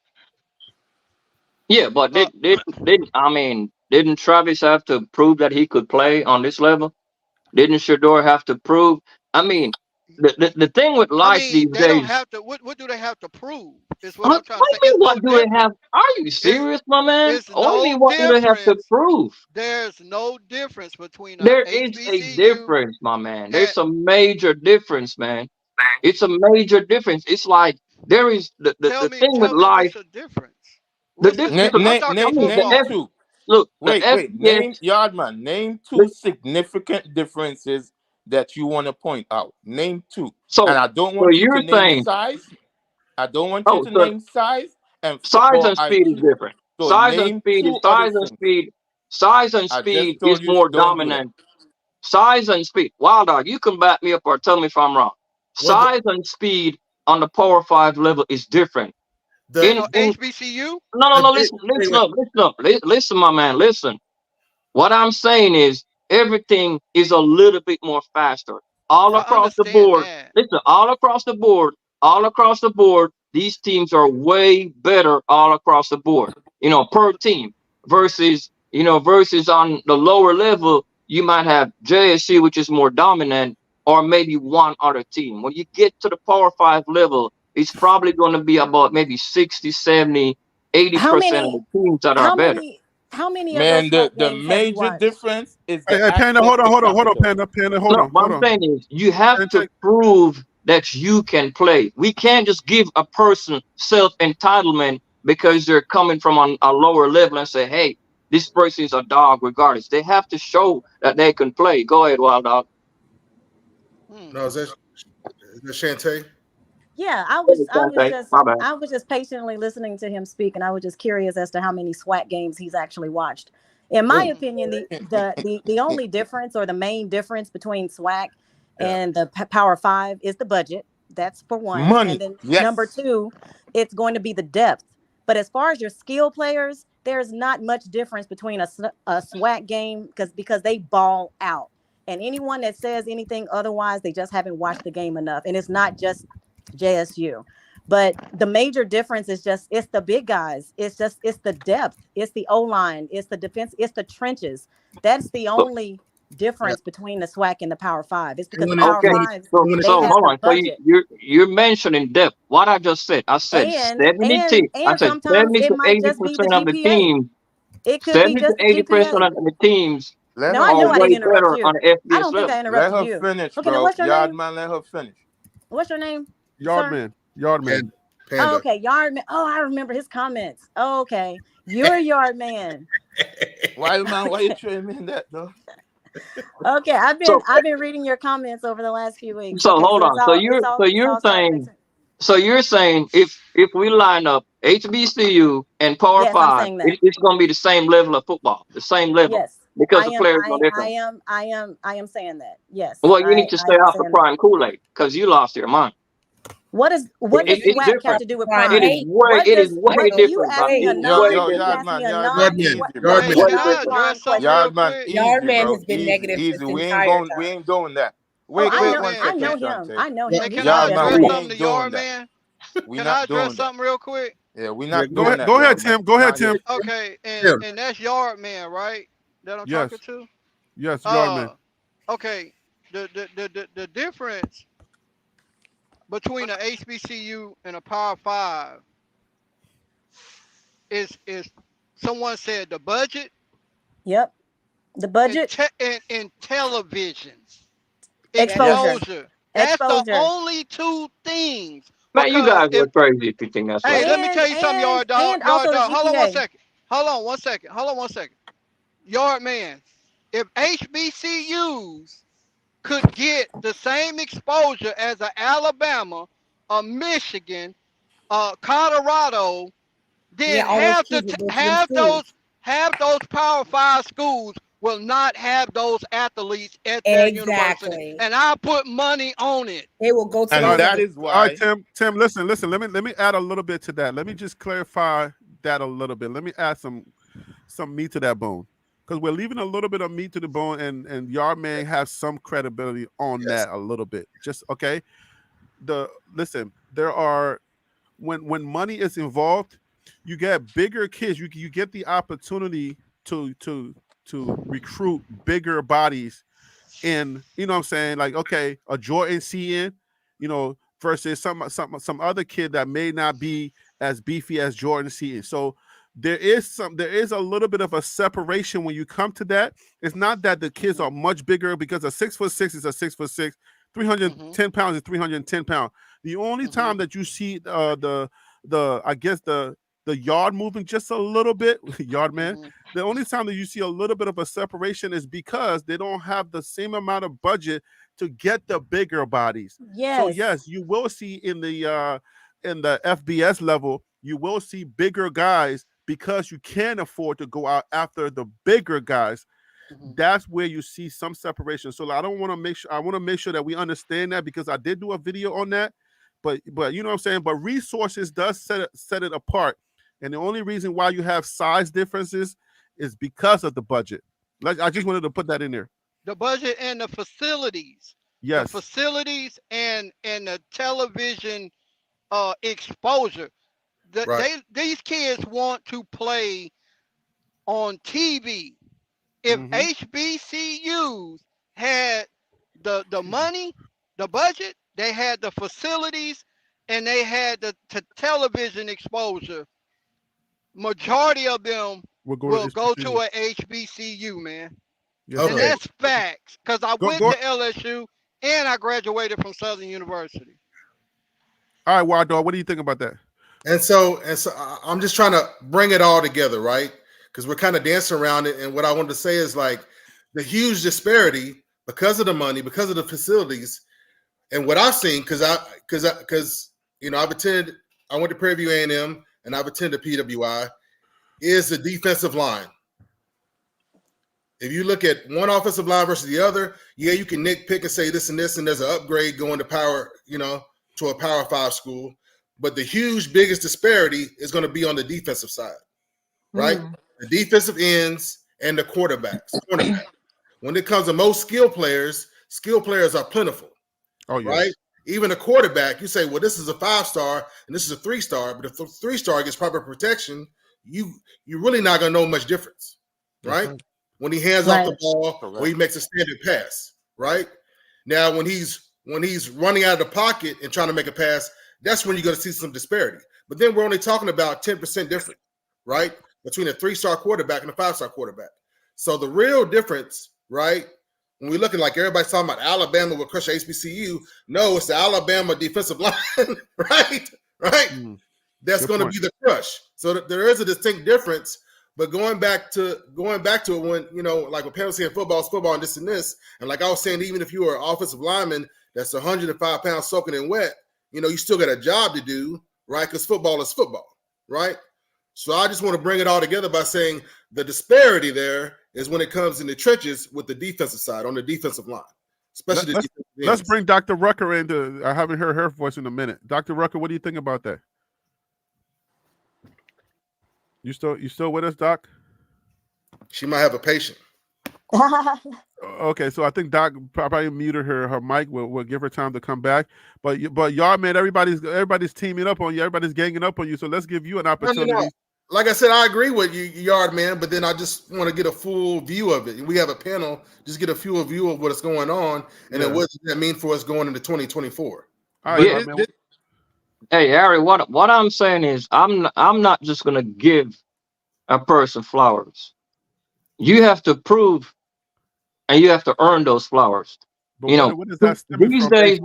Yeah, but didn't Travis have to prove that he could play on this level? Didn't Shador have to prove? I mean, the thing with life these they days. Don't have to. What do they have to prove? Is what I'm trying to say. What do they have? Are you serious, my man? What do they have to prove? There's no difference between. There is a difference, my man. There's a major difference, man. It's a major difference. It's like there is the thing with life. What's the difference? The difference. Name 2. Look, wait. Name Yardman. Name 2 significant differences that you want to point out. Name 2. So, and I don't want you to name size. I don't want you to name size and size and speed is different. So size and speed is more dominant. Size and speed. Wild Dog, you can back me up or tell me if I'm wrong. Size and speed on the Power 5 level is different. HBCU? No. Listen, my man. Listen. What I'm saying is everything is a little bit more faster. All across the board. Listen, all across the board, these teams are way better all across the board. Per team versus versus on the lower level, you might have JSU, which is more dominant, or maybe one other team. When you get to the Power 5 level, it's probably going to be about maybe 60, 70, 80% of the teams that are better. How many of those Man, SWAT the games have you major watched? difference is the Hey, Panda, access hold on, to capital. Panda, What I'm saying is you have to prove that you can play. We can't just give a person self-entitlement because they're coming from on a lower level and say, hey, this person is a dog regardless. They have to show that they can play. Go ahead, Wild Dog. No, is that Shantae? Yeah, I was just patiently listening to him speak, and I was just curious as to how many SWAT games he's actually watched. In my opinion, the only difference or the main difference between SWAC and the Power 5 is the budget. That's for one. Money. And then Yes. number two, it's going to be the depth. But as far as your skill players, there's not much difference between a SWAC game because they ball out. And anyone that says anything otherwise, they just haven't watched the game enough. And it's not just JSU. But the major difference is it's the big guys. It's the depth. It's the O-line. It's the defense. It's the trenches. That's the only difference between the SWAC and the Power 5. It's because the Power 5, so hold on. So you're mentioning depth. What I just said, I said 70 to 80% of the teams. It could be just 80% of the teams I know I didn't interrupt you. on the FBS I don't think I interrupted you. Let her finish, okay, bro. what's your name? Yardman, let her finish. What's your name? Yardman. Panda. Oh, okay, Yardman. Oh, I remember his comments. Oh, okay, you're Yardman. Wild man, why you throwing me in that though? Okay, I've been reading your comments over the last few weeks. So hold on. So you're saying if we line up HBCU and Power 5, it's going to be the same level of football, the same level. Yes. Because the players are different. I am saying that. Yes. Well, you need to stay off the prime Kool-Aid because you lost your mind. What does SWAC have to do with prime? It is way different. You asked me a Yardman has been negative this entire time. We ain't doing that. Wait, one second. I know him. I know him. Can I address something to Yardman? Can I address something real quick? Yeah, we're not go doing ahead, that. Go ahead, Tim. Go ahead, Tim. Okay, and that's Yardman, right? That I'm talking to? Yes, Yardman. Okay, the difference between an HBCU and a Power 5 is someone said the budget. Yep, the budget and television exposure. That's the only two things. Man, you guys are crazy if you think that's right. Hey, let me tell you something, Yard Dog. Hold on one second. Yardman, if HBCUs could get the same exposure as an Alabama, a Michigan, Colorado, then have those Power 5 schools will not have those athletes at their university, and I put money on it. They will go to. And that is why. All right, Tim, listen. Let me add a little bit to that. Let me just clarify that a little bit. Let me add some meat to that bone, because we're leaving a little bit of meat to the bone, and Yardman has some credibility on that a little bit. Just okay. There are when money is involved, you get bigger kids. You get the opportunity to recruit bigger bodies in, you know what I'm saying, like, okay, a Jordan Seaton, versus some other kid that may not be as beefy as Jordan Seaton. So there is a little bit of a separation when you come to that. It's not that the kids are much bigger, because a 6'6" is a 6'6", 310 pounds is 310 pounds. The only time that you see the yard moving just a little bit, Yardman. The only time that you see a little bit of a separation is because they don't have the same amount of budget to get the bigger bodies. Yes. So yes, you will see in the FBS level, you will see bigger guys because you can afford to go out after the bigger guys. That's where you see some separation. So I want to make sure that we understand that, because I did do a video on that. But you know what I'm saying? But resources does set it apart. And the only reason why you have size differences is because of the budget. I just wanted to put that in there. The budget and the facilities. Yes. The facilities and the television exposure. These kids want to play on TV. If HBCUs had the money, the budget, they had the facilities, and they had the television exposure, majority of them will go to a HBCU, man. Yes, and sir. that's facts. Because I went to LSU and I graduated from Southern University. All right, Wild Dog, what do you think about that? And so I'm just trying to bring it all together, right? Because we're kind of dancing around it. And what I wanted to say is like the huge disparity because of the money, because of the facilities, and what I've seen, because you know, I went to Prairie View A&M and I've attended PWI, is the defensive line. If you look at one offensive line versus the other, yeah, you can nitpick and say this, and there's an upgrade going to to a Power 5 school. But the huge biggest disparity is going to be on the defensive side, right? The defensive ends and the quarterbacks. When it comes to most skill players are plentiful. Oh, yeah. Right? Even a quarterback, you say, well, this is a 5-star and this is a 3-star, but if the 3-star gets proper protection, you're really not going to know much difference, right? When he hands off the ball or he makes a standard pass, right? Now, when he's running out of the pocket and trying to make a pass, that's when you're going to see some disparity. But then we're only talking about 10% difference, right, between a 3-star quarterback and a 5-star quarterback. So the real difference, right, when we look at like everybody's talking about Alabama will crush HBCU, no, it's the Alabama defensive line, right? That's going to be the crush. So there is a distinct difference. But going back to it, when like when parents saying football is football and this, and like I was saying, even if you are an offensive lineman that's 105 pounds soaking in wet, you still got a job to do, right? Because football is football, right? So I just want to bring it all together by saying the disparity there is when it comes in the trenches with the defensive side, on the defensive line. Especially let's bring Dr. Rucker into. I haven't heard her voice in a minute. Dr. Rucker, what do you think about that? You still with us, Doc? She might have a patient. Okay, so I think Doc probably muted her mic. We'll give her time to come back. But y'all, man, everybody's teaming up on you. Everybody's ganging up on you. So let's give you an opportunity. No. Like I said, I agree with you, Yard Man. But then I just want to get a full view of it. We have a panel. Just get a full view of what's going on, and then what does that mean for us going into 2024? All right, man. Hey, Harry, what I'm saying is I'm not just gonna give a person flowers. You have to prove and you have to earn those flowers. But what is that these days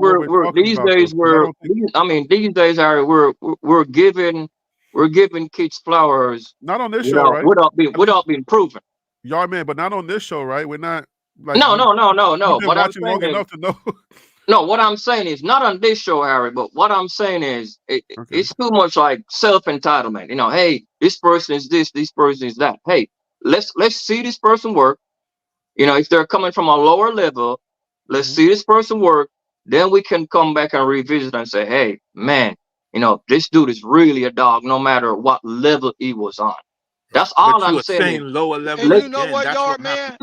Harry, we're giving kids flowers. Not on this show, right? Without being proven. Yard Man, but not on this show, right? We're not like No. But I'm saying long enough to know. No, what I'm saying is not on this show, Harry, but what I'm saying is it's too much like self-entitlement. Hey, this person is this person is that. Hey, let's see this person work. If they're coming from a lower level, let's see this person work. Then we can come back and revisit and say, hey, man, this dude is really a dog, no matter what level he was on. That's all I'm saying. Lower level. And you know what, Yard Man?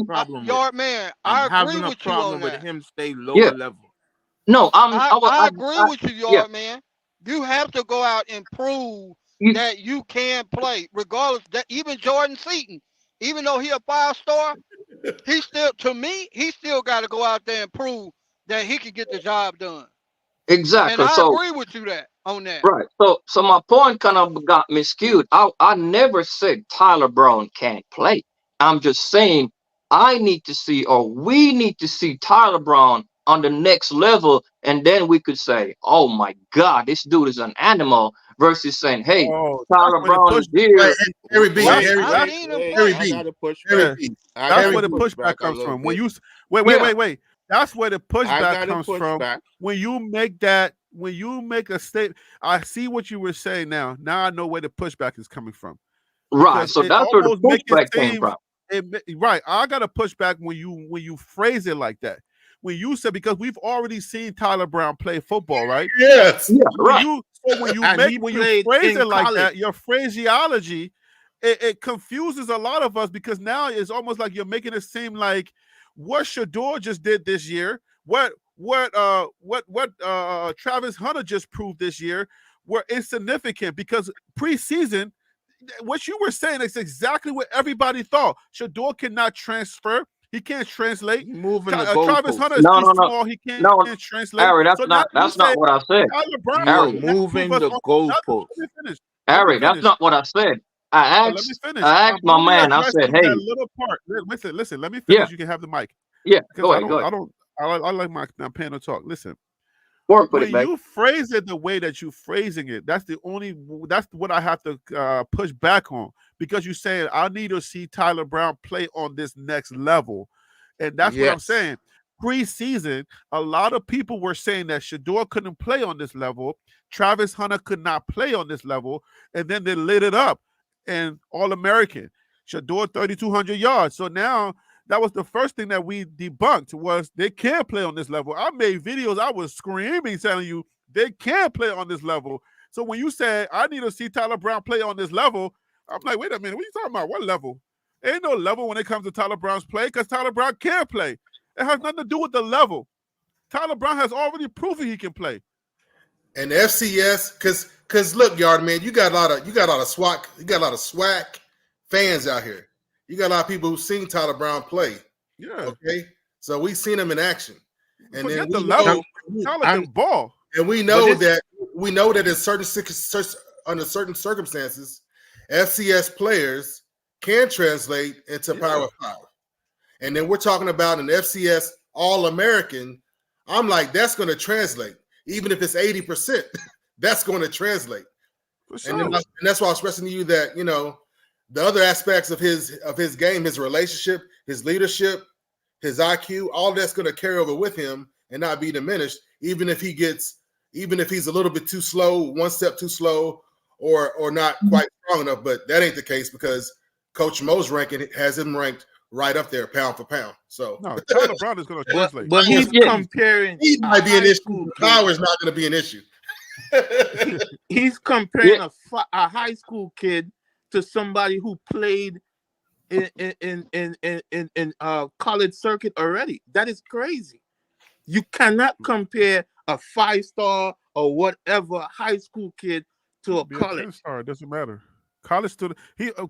I agree with you on that. Him stay lower level. No, I agree with you, Yard Man. You have to go out and prove that you can play, regardless. That even Jordan Seaton, even though he a 5-star, he still got to go out there and prove that he can get the job done. Exactly. And I agree with you on that. Right. So my point kind of got miscued. I never said Tyler Brown can't play. I'm just saying we need to see Tyler Brown on the next level, and then we could say, oh my God, this dude is an animal, versus saying, hey, Tyler Brown is here. That's where the pushback comes from. When you wait. That's where the pushback comes from. When you make a statement, I see what you were saying now. Now I know where the pushback is coming from. Right. So that's where the pushback came from. Right. I got to push back when you phrase it like that. When you said, because we've already seen Tyler Brown play football, right? Yes. Yeah, right. When you phrase it like that, your phraseology, it confuses a lot of us, because now it's almost like you're making it seem like what Shador just did this year, what Travis Hunter just proved this year, were insignificant, because preseason what you were saying is exactly what everybody thought. Shador cannot transfer. He can't translate. Moving the Travis goalposts. Hunter is too small. He can't translate. Harry, So now that's not what I said. Tyler Brown You're Harry, moving the goalposts. Let me finish. Harry, that's not what I said. I Let me finish. asked I'm my only man. I said, addressing "Hey, that little part. Listen. Let me finish. yeah, You can have the mic. yeah, Because go ahead. I like my panel talk. Listen, Work with when it, babe. you phrase it the way that you're phrasing it, that's what I have to push back on, because you're saying I need to see Tyler Brown play on this next level, and that's what I'm saying. Pre-season, a lot of people were saying that Shador couldn't play on this level, Travis Hunter could not play on this level, and then they lit it up and All-American. Shador 3,200 yards. So now that was the first thing that we debunked, was they can't play on this level. I made videos, I was screaming, telling you they can't play on this level. So when you said, I need to see Tyler Brown play on this level, I'm like, wait a minute, what are you talking about? What level? Ain't no level when it comes to Tyler Brown's play, because Tyler Brown can't play. It has nothing to do with the level. Tyler Brown has already proven he can play. And the FCS, because look, Yard Man, you got a lot of SWAC fans out here. You got a lot of people who've seen Tyler Brown play. Yeah. Okay. So we've seen him in action. And Forget then the level. Tyler can ball. And we know that in under certain circumstances, FCS players can translate into Power 5. And then we're talking about an FCS All-American. I'm like, that's going to translate. Even if it's 80%, that's going to translate. For sure. And that's why I was stressing to you that, the other aspects of his game, his relationship, his leadership, his IQ, all that's going to carry over with him and not be diminished, even if he's a little bit too slow, one step too slow, or not quite strong enough. But that ain't the case, because Coach Mo's ranking has him ranked right up there, pound for pound. So no, Tyler Brown is going to translate. But he's comparing. He might be an issue. Power is not going to be an issue. He's comparing a high school kid to somebody who played in college circuit already. That is crazy. You cannot compare a 5-star or whatever high school kid to a college. 10-star, it doesn't matter. College student.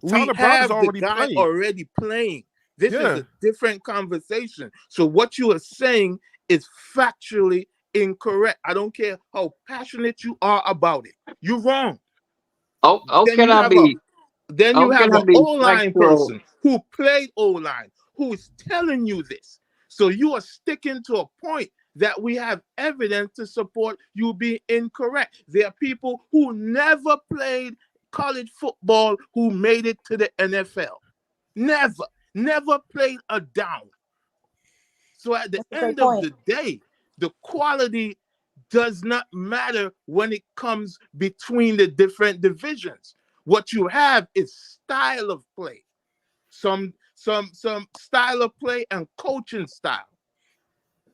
Tyler Brown is already playing. This is a different conversation. So what you are saying is factually incorrect. I don't care how passionate you are about it. You're wrong. Then you have an O-line person who played O-line who is telling you this. So you are sticking to a point that we have evidence to support you being incorrect. There are people who never played college football who made it to the NFL. Never played a down. So at the end of the day, the quality does not matter when it comes between the different divisions. What you have is style of play, some style of play and coaching style.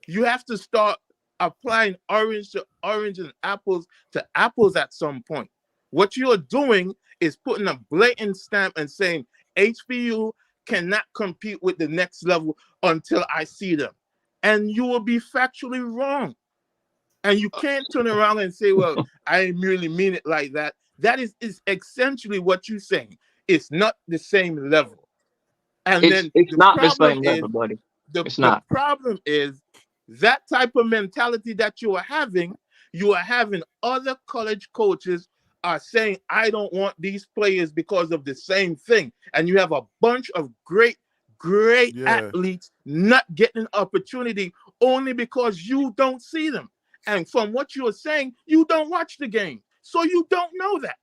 You have to start applying orange to orange and apples to apples at some point. What you're doing is putting a blatant stamp and saying HBU cannot compete with the next level until I see them. And you will be factually wrong. And you can't turn around and say, well, I didn't really mean it like that. That is essentially what you're saying. It's not the same level. And it's not the same level, buddy. The problem is that type of mentality that you are having other college coaches are saying, I don't want these players because of the same thing. And you have a bunch of great athletes not getting opportunity only because you don't see them. And from what you are saying, you don't watch the game. So you don't know that.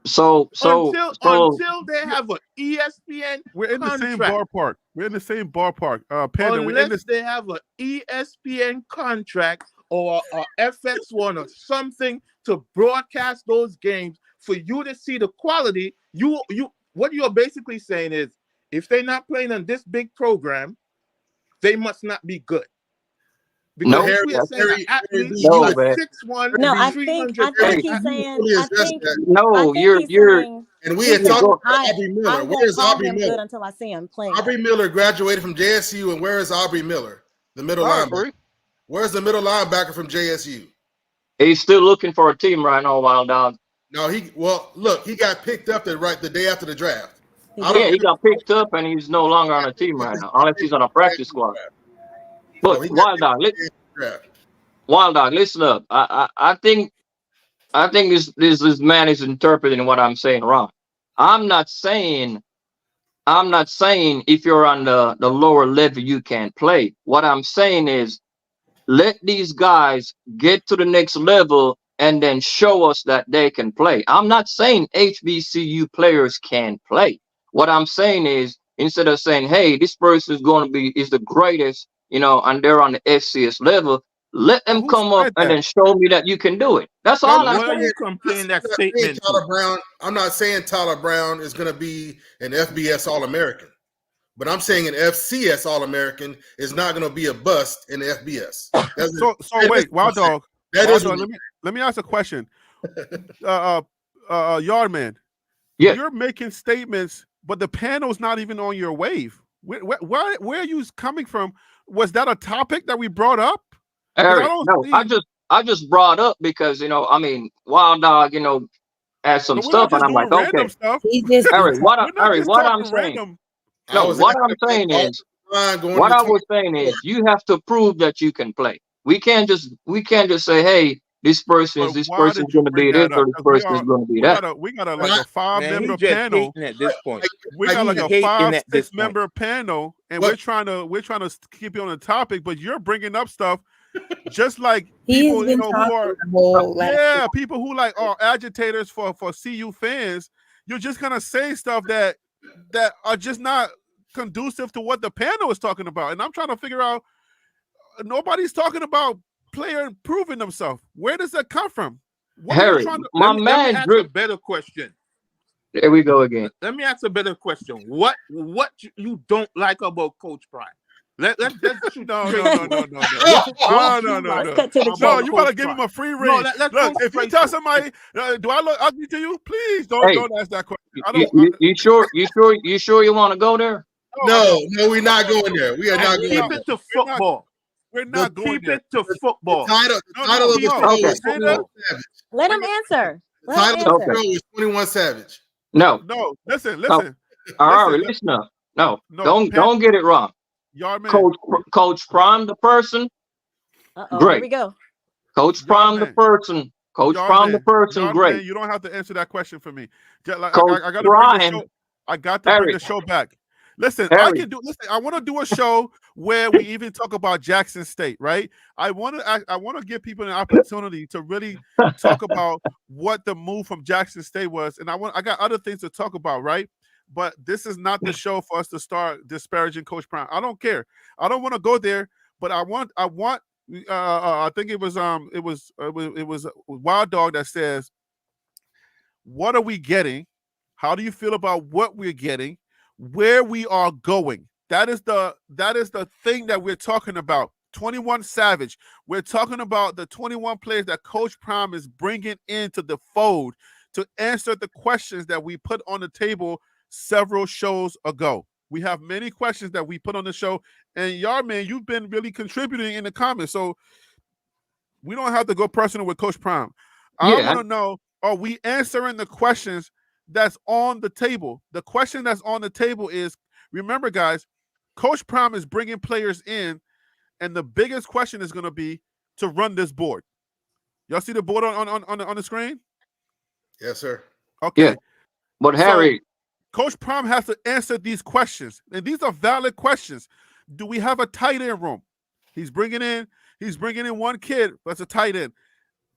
So until they have an ESPN we're in contract, the same ballpark. We're in the same ballpark. Panda, unless they have an ESPN contract or FX1 or something to broadcast those games for you to see the quality, what you're basically saying is if they're not playing on this big program, they must not be good. Because we are saying athletes, you are 6'1". No, I think he's saying. And we had talked about Aubrey Miller. I won't call him good until I see him play. Aubrey Miller graduated from JSU, and where is Aubrey Miller, the middle linebacker? Where's the middle linebacker from JSU? He's still looking for a team right now, Wild Dog. No, he got picked up the day after the draft. Yeah, he got picked up and he's no longer on a team right now, unless he's on a practice squad. But So Wild Dog, listen up. I think this man is interpreting what I'm saying wrong. I'm not saying if you're on the lower level you can't play. What I'm saying is let these guys get to the next level and then show us that they can play. I'm not saying HBCU players can't play. What I'm saying is instead of saying, hey, this person is the greatest, and they're on the FCS level, let them come up and then show me that you can do it. That's all I'm saying. What are you comparing that statement to? I'm not saying Tyler Brown is going to be an FBS All-American. But I'm saying an FCS All-American is not going to be a bust in the FBS. So wait, Wild Dog. Let me ask a question. Yardman, you're making statements, but the panel's not even on your wave. Where are you coming from? Was that a topic that we brought up? Eric, I just brought up because Wild Dog, has some stuff, and I'm like, okay, Eric, what I'm saying. No, what I'm saying is, you have to prove that you can play. We can't just say, hey, this person is going to be this or this person is going to be that. We got like a 5-member panel at this point. We got like a 5-6-member panel, and we're trying to keep you on the topic, but you're bringing up stuff just like people, people who like are agitators for CU fans. You're just gonna say stuff that are just not conducive to what the panel is talking about, and I'm trying to figure out. Nobody's talking about player improving themselves. Where does that come from? Harry, let me ask a better question. There we go again. Let me ask a better question. What you don't like about Coach Prime? Let's shoot. No. You gotta give him a free rein. Look, if you tell somebody, do I look ugly to you? Please don't ask that question. You sure you want to go there? No, we're not going there. We are not going there. Keep it to football. We're not going there. Keep it to football. The title of the show is 21 Savage. Let him answer. The title of the show is 21 Savage. No. Listen. All right, listen up. No, don't get it wrong. Coach Prime, the person. Great. Here we go. Coach Prime, the person. Great. You don't have to answer that question for me. I got to bring the show back. Listen, I want to do a show where we even talk about Jackson State, right? I want to give people an opportunity to really talk about what the move from Jackson State was, and I got other things to talk about, right? But this is not the show for us to start disparaging Coach Prime. I don't care. I don't want to go there, but I want. I think it was Wild Dog that says, "What are we getting? How do you feel about what we're getting? Where we are going?" That is the thing that we're talking about. 21 Savage. We're talking about the 21 players that Coach Prime is bringing into the fold to answer the questions that we put on the table several shows ago. We have many questions that we put on the show, and Yardman, you've been really contributing in the comments, so we don't have to go personal with Coach Prime. I want to know, are we answering the questions that's on the table? The question that's on the table is, remember, guys, Coach Prime is bringing players in, and the biggest question is going to be to run this board. Y'all see the board on the screen? Yes, sir. Okay. Yeah. But Harry, Coach Prime has to answer these questions, and these are valid questions. Do we have a tight end room? He's bringing in one kid that's a tight end.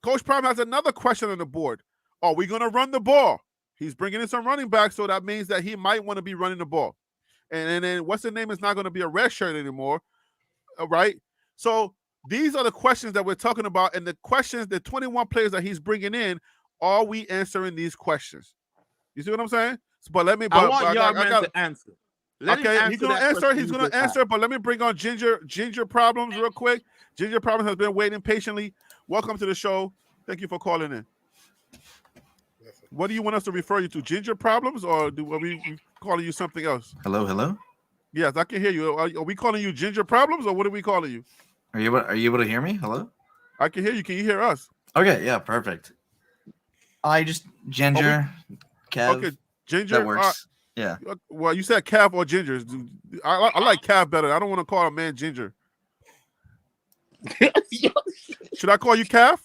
Coach Prime has another question on the board. Are we going to run the ball? He's bringing in some running backs, so that means that he might want to be running the ball. And then what's the name is not going to be a red shirt anymore, right? So these are the questions that we're talking about, and the questions, the 21 players that he's bringing in, are we answering these questions? You see what I'm saying? But let me. I want Yardman to answer. He's gonna answer. But let me bring on Ginger Problems real quick. Ginger Problems has been waiting patiently. Welcome to the show. Thank you for calling in. What do you want us to refer you to? Ginger Problems, or are we calling you something else? Hello. Yes, I can hear you. Are we calling you Ginger Problems, or what are we calling you? Are you able to hear me? Hello. I can hear you. Can you hear us? Okay. Yeah. Perfect. I just Ginger, Kev. Okay, Ginger. That works. Yeah. Well, you said Cav or Ginger. I like Cav better. I don't want to call a man Ginger. Should I call you Cav?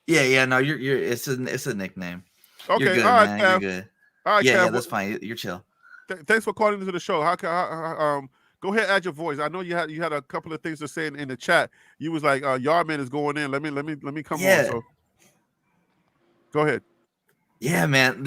Yeah. No, you're. It's a nickname. Okay, you're good, all right, man. Cav. You're good. All right, yeah, Cav. that's fine. You're chill. Thanks for calling into the show. Go ahead, add your voice. I know you had a couple of things to say in the chat. You was like, Yardman is going in. Let me come on. So go ahead. Yeah, man.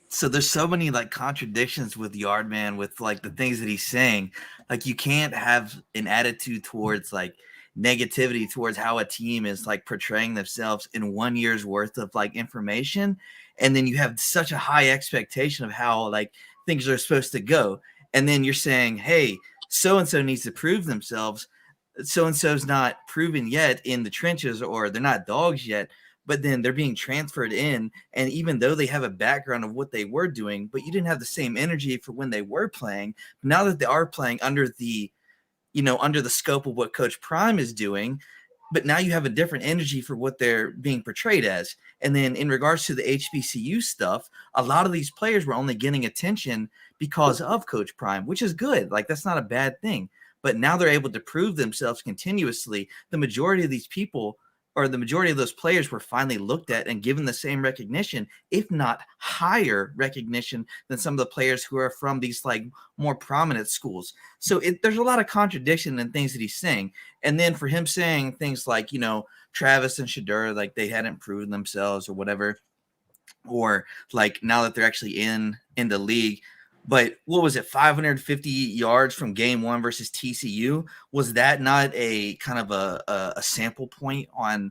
So there's so many like contradictions with Yardman with like the things that he's saying. Like you can't have an attitude towards like negativity towards how a team is like portraying themselves in 1 year's worth of like information, and then you have such a high expectation of how like things are supposed to go, and then you're saying, hey, so and so needs to prove themselves. So and so's not proven yet in the trenches, or they're not dogs yet. But then they're being transferred in, and even though they have a background of what they were doing, but you didn't have the same energy for when they were playing. Now that they are playing under the scope of what Coach Prime is doing, but now you have a different energy for what they're being portrayed as. And then in regards to the HBCU stuff, a lot of these players were only getting attention because of Coach Prime, which is good. Like that's not a bad thing. But now they're able to prove themselves continuously. The majority of these people, or the majority of those players, were finally looked at and given the same recognition, if not higher recognition than some of the players who are from these like more prominent schools. So there's a lot of contradiction in things that he's saying. And then for him saying things like, Travis and Shedeur, like they hadn't proven themselves or whatever, or like now that they're actually in the league. But what was it, 550 yards from game one versus TCU? Was that not a kind of a sample point on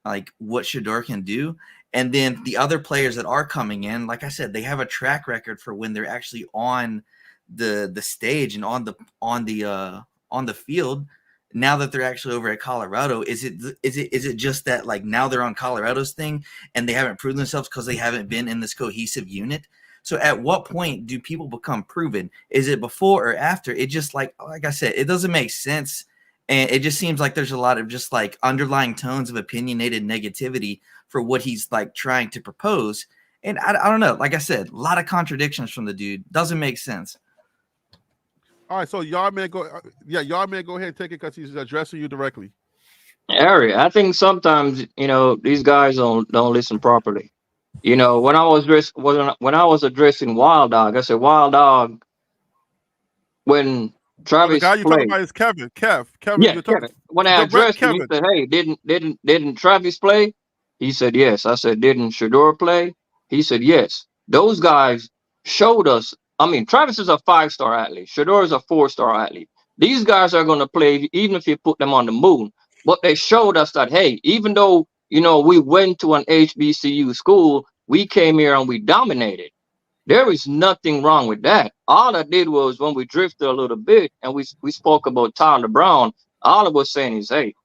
like what Shedeur can do? And then the other players that are coming in, like I said, they have a track record for when they're actually on the stage and on the field. Now that they're actually over at Colorado, is it just that like now they're on Colorado's thing and they haven't proven themselves because they haven't been in this cohesive unit? So at what point do people become proven? Is it before or after? It just like I said, it doesn't make sense. And it just seems like there's a lot of just like underlying tones of opinionated negativity for what he's like trying to propose. And I don't know. Like I said, a lot of contradictions from the dude. Doesn't make sense. All right. So Yardman, go ahead and take it because he's addressing you directly. Harry, I think sometimes, these guys don't listen properly. When I was addressing Wild Dog, I said Wild Dog. When Travis the guy you're played, talking about is Kevin. Kevin. Yeah, Kevin. When I addressed him, he said, "Hey, didn't Travis play?" He said, "Yes." I said, "Didn't Shedeur play?" He said, "Yes." Those guys showed us. I mean, Travis is a 5-star athlete. Shedeur is a 4-star athlete. These guys are going to play even if you put them on the moon. But they showed us that, hey, even though we went to an HBCU school, we came here and we dominated. There is nothing wrong with that. All I did was when we drifted a little bit and we spoke about Tyler Brown, all I was saying is, hey,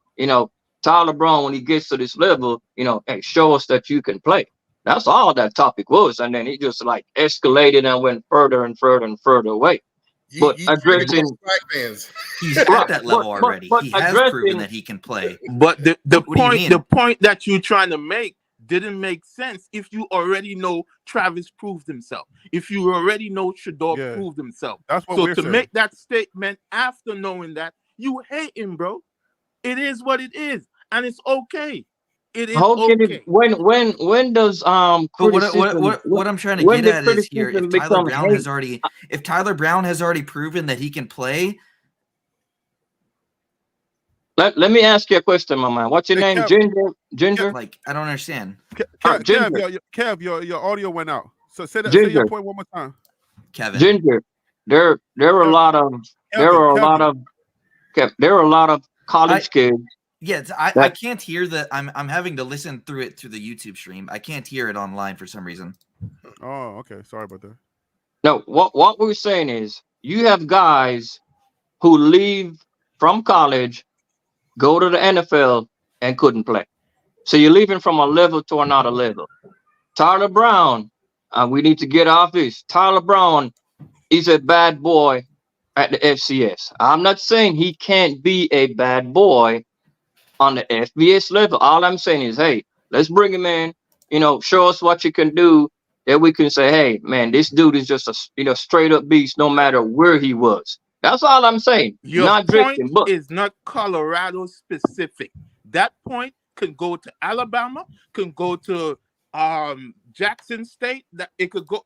Tyler Brown, when he gets to this level, hey, show us that you can play. That's all that topic was. And then he just like escalated and went further and further and further away. But addressing he's at that level already. He has proven that he can play. But the point that you're trying to make didn't make sense if you already know Travis proved himself. If you already know Shedeur proved himself. That's what so we're to saying. Make that statement after knowing that, you hate him, bro. It is what it is, and it's okay. It is okay. When does criticism? What I'm trying to get at is here, if Tyler Brown has already proven that he can play. Let me ask you a question, my man. What's your name? Kev, Ginger? Like, I don't understand. Kev, your audio went out. So say your point one more time. Kevin. Ginger. There are a lot of college kids. Yeah, I can't hear that. I'm having to listen through the YouTube stream. I can't hear it online for some reason. Oh, okay. Sorry about that. No, what we're saying is you have guys who leave from college, go to the NFL, and couldn't play. So you're leaving from a level to another level. Tyler Brown, we need to get off this. Tyler Brown is a bad boy at the FCS. I'm not saying he can't be a bad boy on the FBS level. All I'm saying is, hey, let's bring him in. Show us what you can do. That we can say, hey, man, this dude is just a straight up beast, no matter where he was. That's all I'm saying. Your Not point drifting, but is not Colorado specific. That point can go to Alabama, can go to Jackson State. That it could go.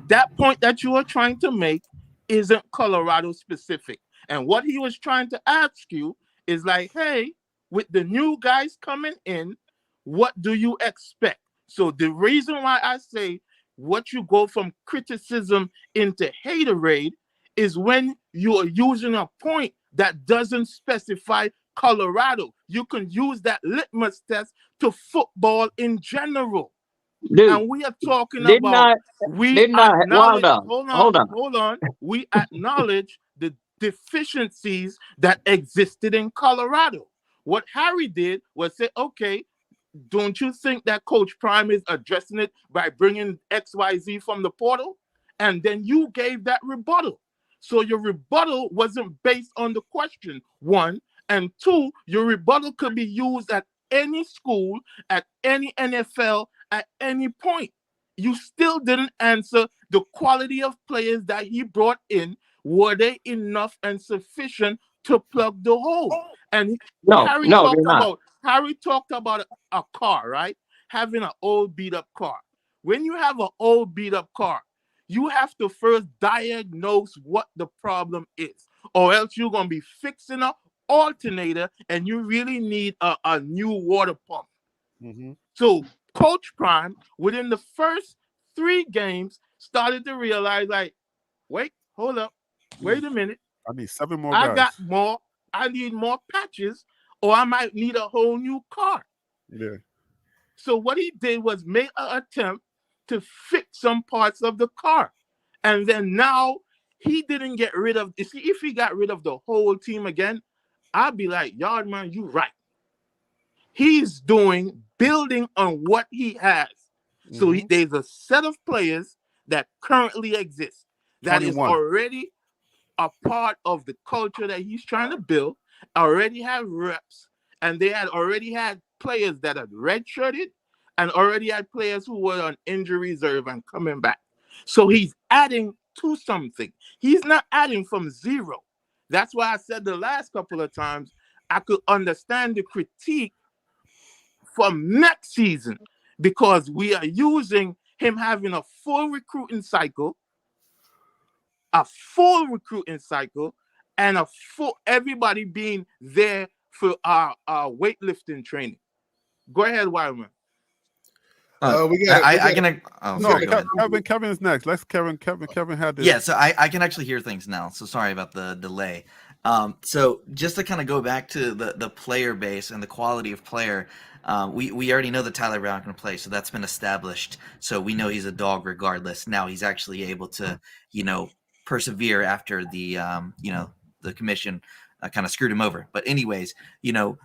That point that you are trying to make isn't Colorado specific. And what he was trying to ask you is like, hey, with the new guys coming in, what do you expect? So the reason why I say what you go from criticism into haterade is when you are using a point that doesn't specify Colorado. You can use that litmus test to football in general. dude, And we are talking didn't about, I we didn't I acknowledge, hold on. hold on. We acknowledge the deficiencies that existed in Colorado. What Harry did was say, okay, don't you think that Coach Prime is addressing it by bringing XYZ from the portal? And then you gave that rebuttal. So your rebuttal wasn't based on the question, one. And two, your rebuttal could be used at any school, at any NFL, at any point. You still didn't answer the quality of players that he brought in. Were they enough and sufficient to plug the hole? And No, they're not. Harry talked about a car, right? Having an old beat up car. When you have an old beat up car, you have to first diagnose what the problem is, or else you're going to be fixing an alternator and you really need a new water pump. Mm-hmm. So Coach Prime, within the first 3 games, started to realize, like, wait, hold up, wait a minute. I need 7 more guys. I need more patches, or I might need a whole new car. Yeah. So what he did was make an attempt to fix some parts of the car. And then now he didn't get rid of, you see, if he got rid of the whole team again, I'd be like, Yardman, you right. He's building on what he has. So there's a set of players that currently exist that 21. is already a part of the culture that he's trying to build, already have reps, and they had already had players that had redshirted and already had players who were on injury reserve and coming back. So he's adding to something. He's not adding from zero. That's why I said the last couple of times I could understand the critique from next season, because we are using him having a full recruiting cycle, and a full everybody being there for our weightlifting training. Go ahead, Wildman. Kevin is next. Let's Kevin had this. Yeah, so I can actually hear things now. So sorry about the delay. So just to kind of go back to the player base and the quality of player, we already know that Tyler Brown can play, so that's been established. So we know he's a dog regardless. Now he's actually able to, persevere after the commission kind of screwed him over. But anyways,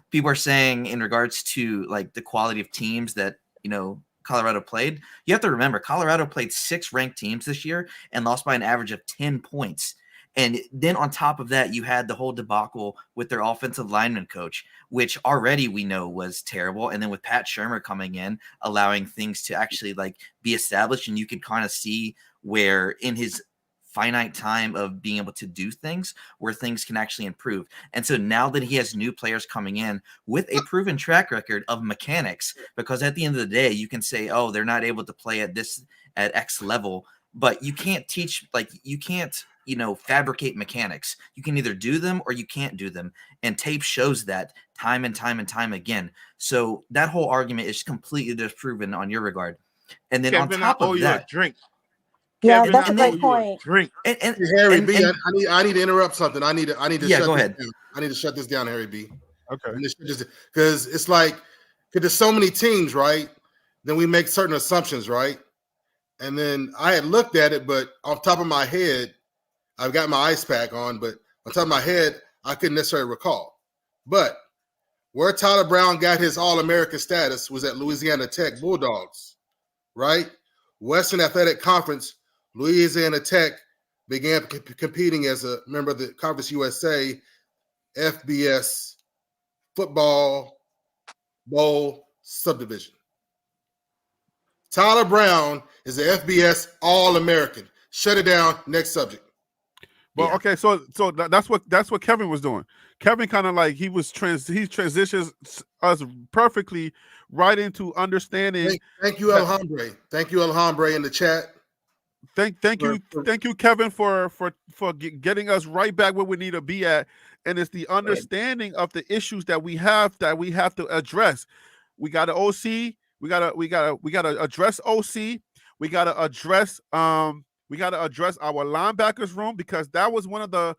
people are saying in regards to like the quality of teams that, Colorado played, you have to remember Colorado played 6 ranked teams this year and lost by an average of 10 points. And then on top of that, you had the whole debacle with their offensive lineman coach, which already we know was terrible. And then with Pat Shurmur coming in, allowing things to actually like be established, and you could kind of see where in his finite time of being able to do things where things can actually improve. And so now that he has new players coming in with a proven track record of mechanics, because at the end of the day, you can say, oh, they're not able to play at X level, but you can't teach, like you can't, fabricate mechanics. You can either do them or you can't do them. And tape shows that time and time and time again. So that whole argument is completely disproven on your regard. And then Kevin, on top of that, drink. Yeah, Kevin, that's a great point. Drink. And Harry B, I need to interrupt something. I need to yeah, shut go this ahead. down. I need to shut this down, Harry B. Okay. Because it's like, because there's so many teams, right? Then we make certain assumptions, right? And then I had looked at it, but on top of my head, I've got my ice pack on, but on top of my head, I couldn't necessarily recall. But where Tyler Brown got his All-American status was at Louisiana Tech Bulldogs, right? Western Athletic Conference, Louisiana Tech began competing as a member of the Conference USA FBS football Bowl subdivision. Tyler Brown is an FBS All-American. Shut it down. Next subject. Well, okay, so that's what Kevin was doing. Kevin kind of like he transitions us perfectly right into understanding. Thank you, Alhambra. Thank you, Alhambra, in the chat. Thank you, Kevin, for getting us right back where we need to be at, and it's the understanding of the issues that we have to address. We got to OC. We gotta address OC. We gotta address our linebackers room, because that was one of the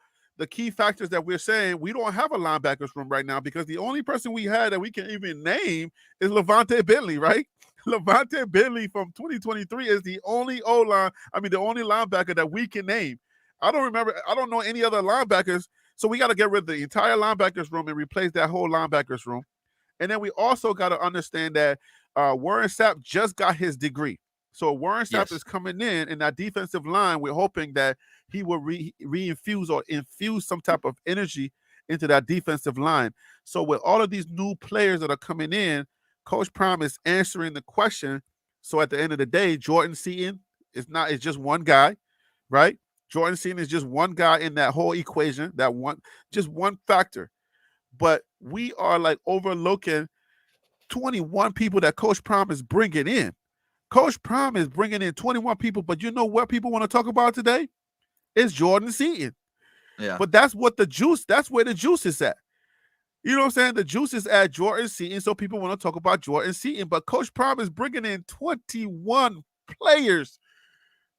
key factors that we're saying we don't have a linebackers room right now, because the only person we had that we can even name is Levante Bentley, right? Levante Bentley from 2023 is the only the only linebacker that we can name. I don't know any other linebackers, so we got to get rid of the entire linebackers room and replace that whole linebackers room. And then we also got to understand that Warren Sapp just got his degree. So Warren Sapp is coming in that defensive line. We're hoping that he will re-infuse or infuse some type of energy into that defensive line. So with all of these new players that are coming in, Coach Prime is answering the question. So at the end of the day, Jordan Seaton is just one guy, right? Jordan Seaton is just one guy in that whole equation, just one factor. But we are like overlooking 21 people that Coach Prime is bringing in. Coach Prime is bringing in 21 people, but you know what people want to talk about today? It's Jordan Seaton. Yeah. But that's where the juice is at. You know what I'm saying? The juice is at Jordan Seaton, so people want to talk about Jordan Seaton. But Coach Prime is bringing in 21 players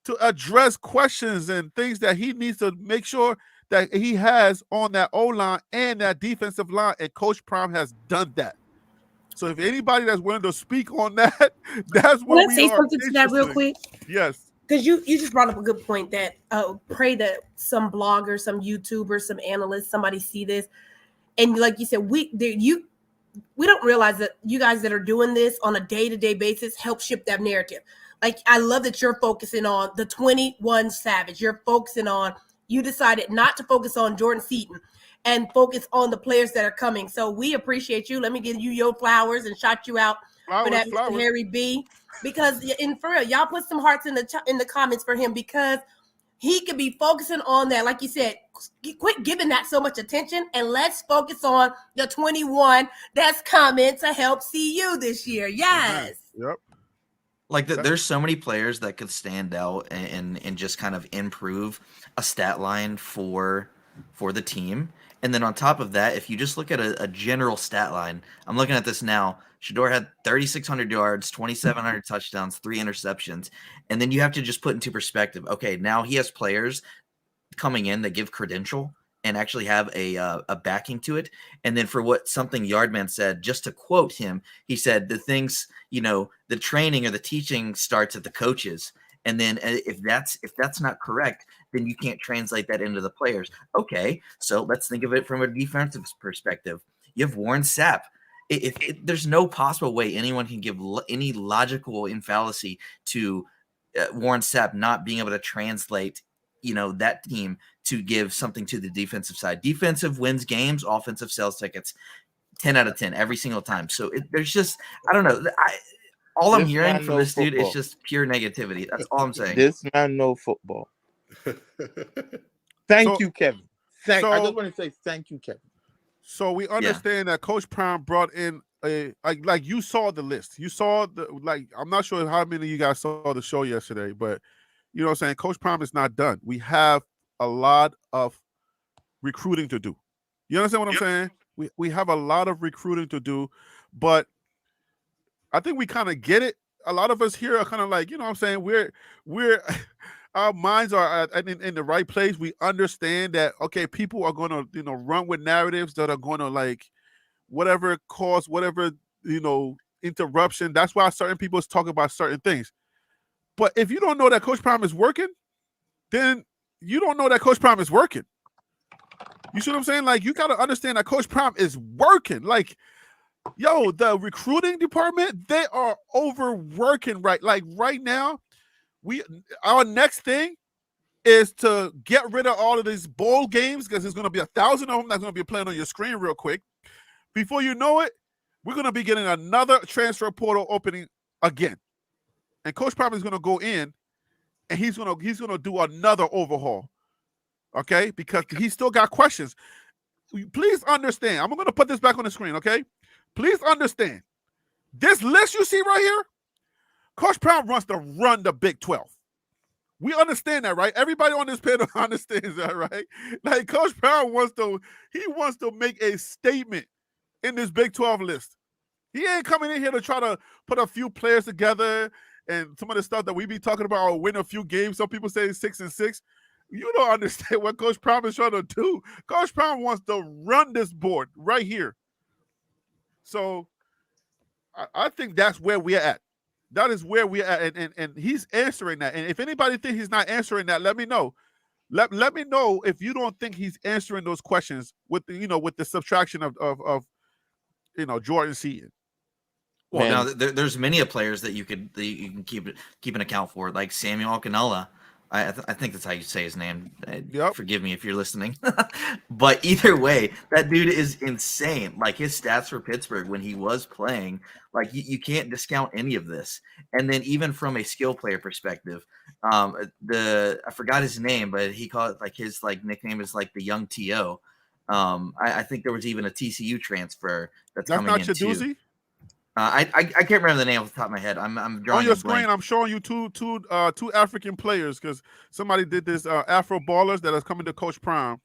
to address questions and things that he needs to make sure that he has on that O-line and that defensive line, and Coach Prime has done that. So if anybody that's willing to speak on that, that's what we are. Let's say something to that real quick. Yes. Because you just brought up a good point that pray that some bloggers, some YouTubers, some analysts, somebody see this. And like you said, we don't realize that you guys that are doing this on a day-to-day basis help ship that narrative. Like, I love that you're focusing on the 21 Savage. You're focusing on, you decided not to focus on Jordan Seaton and focus on the players that are coming. So we appreciate you. Let me give you your flowers and shout you out for that, Mr. Harry B. Because for real, y'all put some hearts in the comments for him, because he could be focusing on that. Like you said, quit giving that so much attention, and let's focus on the 21 that's coming to help CU this year. Yes. Yep. Like there's so many players that could stand out and just kind of improve a stat line for the team. And then on top of that, if you just look at a general stat line, I'm looking at this now. Shedeur had 3,600 yards, 2,700 touchdowns, 3 interceptions. And then you have to just put into perspective, okay, now he has players coming in that give credential and actually have a backing to it. And then for something Yardman said, just to quote him, he said the things, the training or the teaching starts at the coaches. And then if that's not correct, then you can't translate that into the players. Okay, so let's think of it from a defensive perspective. You have Warren Sapp. If there's no possible way anyone can give any logical fallacy to Warren Sapp not being able to translate, that team to give something to the defensive side. Defensive wins games, offensive sells tickets. 10 out of 10 every single time. So there's just, I don't know. All I'm hearing from this dude is just pure negativity. That's all I'm saying. This man knows football. Thank you, Kevin. I just want to say thank you, Kevin. So we understand that Coach Prime brought in like you saw the list. You saw I'm not sure how many of you guys saw the show yesterday, but you know what I'm saying? Coach Prime is not done. We have a lot of recruiting to do. You understand what I'm saying? We have a lot of recruiting to do, but I think we kind of get it. A lot of us here are kind of like, you know what I'm saying? We're our minds are in the right place. We understand that, okay, people are going to, run with narratives that are going to cause whatever, interruption. That's why certain people talk about certain things. But if you don't know that Coach Prime is working, then you don't know that Coach Prime is working. You see what I'm saying? Like, you got to understand that Coach Prime is working. Like, yo, the recruiting department, they are overworking right now. Our next thing is to get rid of all of these bowl games, because there's going to be 1,000 of them that's going to be playing on your screen real quick. Before you know it, we're going to be getting another transfer portal opening again. And Coach Prime is going to go in and he's going to do another overhaul. Okay? Because he still got questions. Please understand. I'm going to put this back on the screen, okay? Please understand. This list you see right here, Coach Prime wants to run the Big 12. We understand that, right? Everybody on this panel understands that, right? Like Coach Prime wants to make a statement in this Big 12 list. He ain't coming in here to try to put a few players together and some of the stuff that we be talking about or win a few games. Some people say 6-6. You don't understand what Coach Prime is trying to do. Coach Prime wants to run this board right here. So I think that's where we're at. That is where we're at, and he's answering that. And if anybody thinks he's not answering that, let me know. Let me know if you don't think he's answering those questions with the subtraction of Jordan Seaton. Well, now there's many players that you can keep an account for, like Samuel Canola. I think that's how you say his name. Yep. Forgive me if you're listening. But either way, that dude is insane. Like his stats for Pittsburgh when he was playing, like you can't discount any of this. And then even from a skill player perspective, I forgot his name, but he called it like his nickname is like the young TO. I think there was even a TCU transfer that's coming in too. I can't remember the name off the top of my head. I'm drawing on your screen. I'm showing you two African players because somebody did this Afro ballers that is coming to Coach Prime.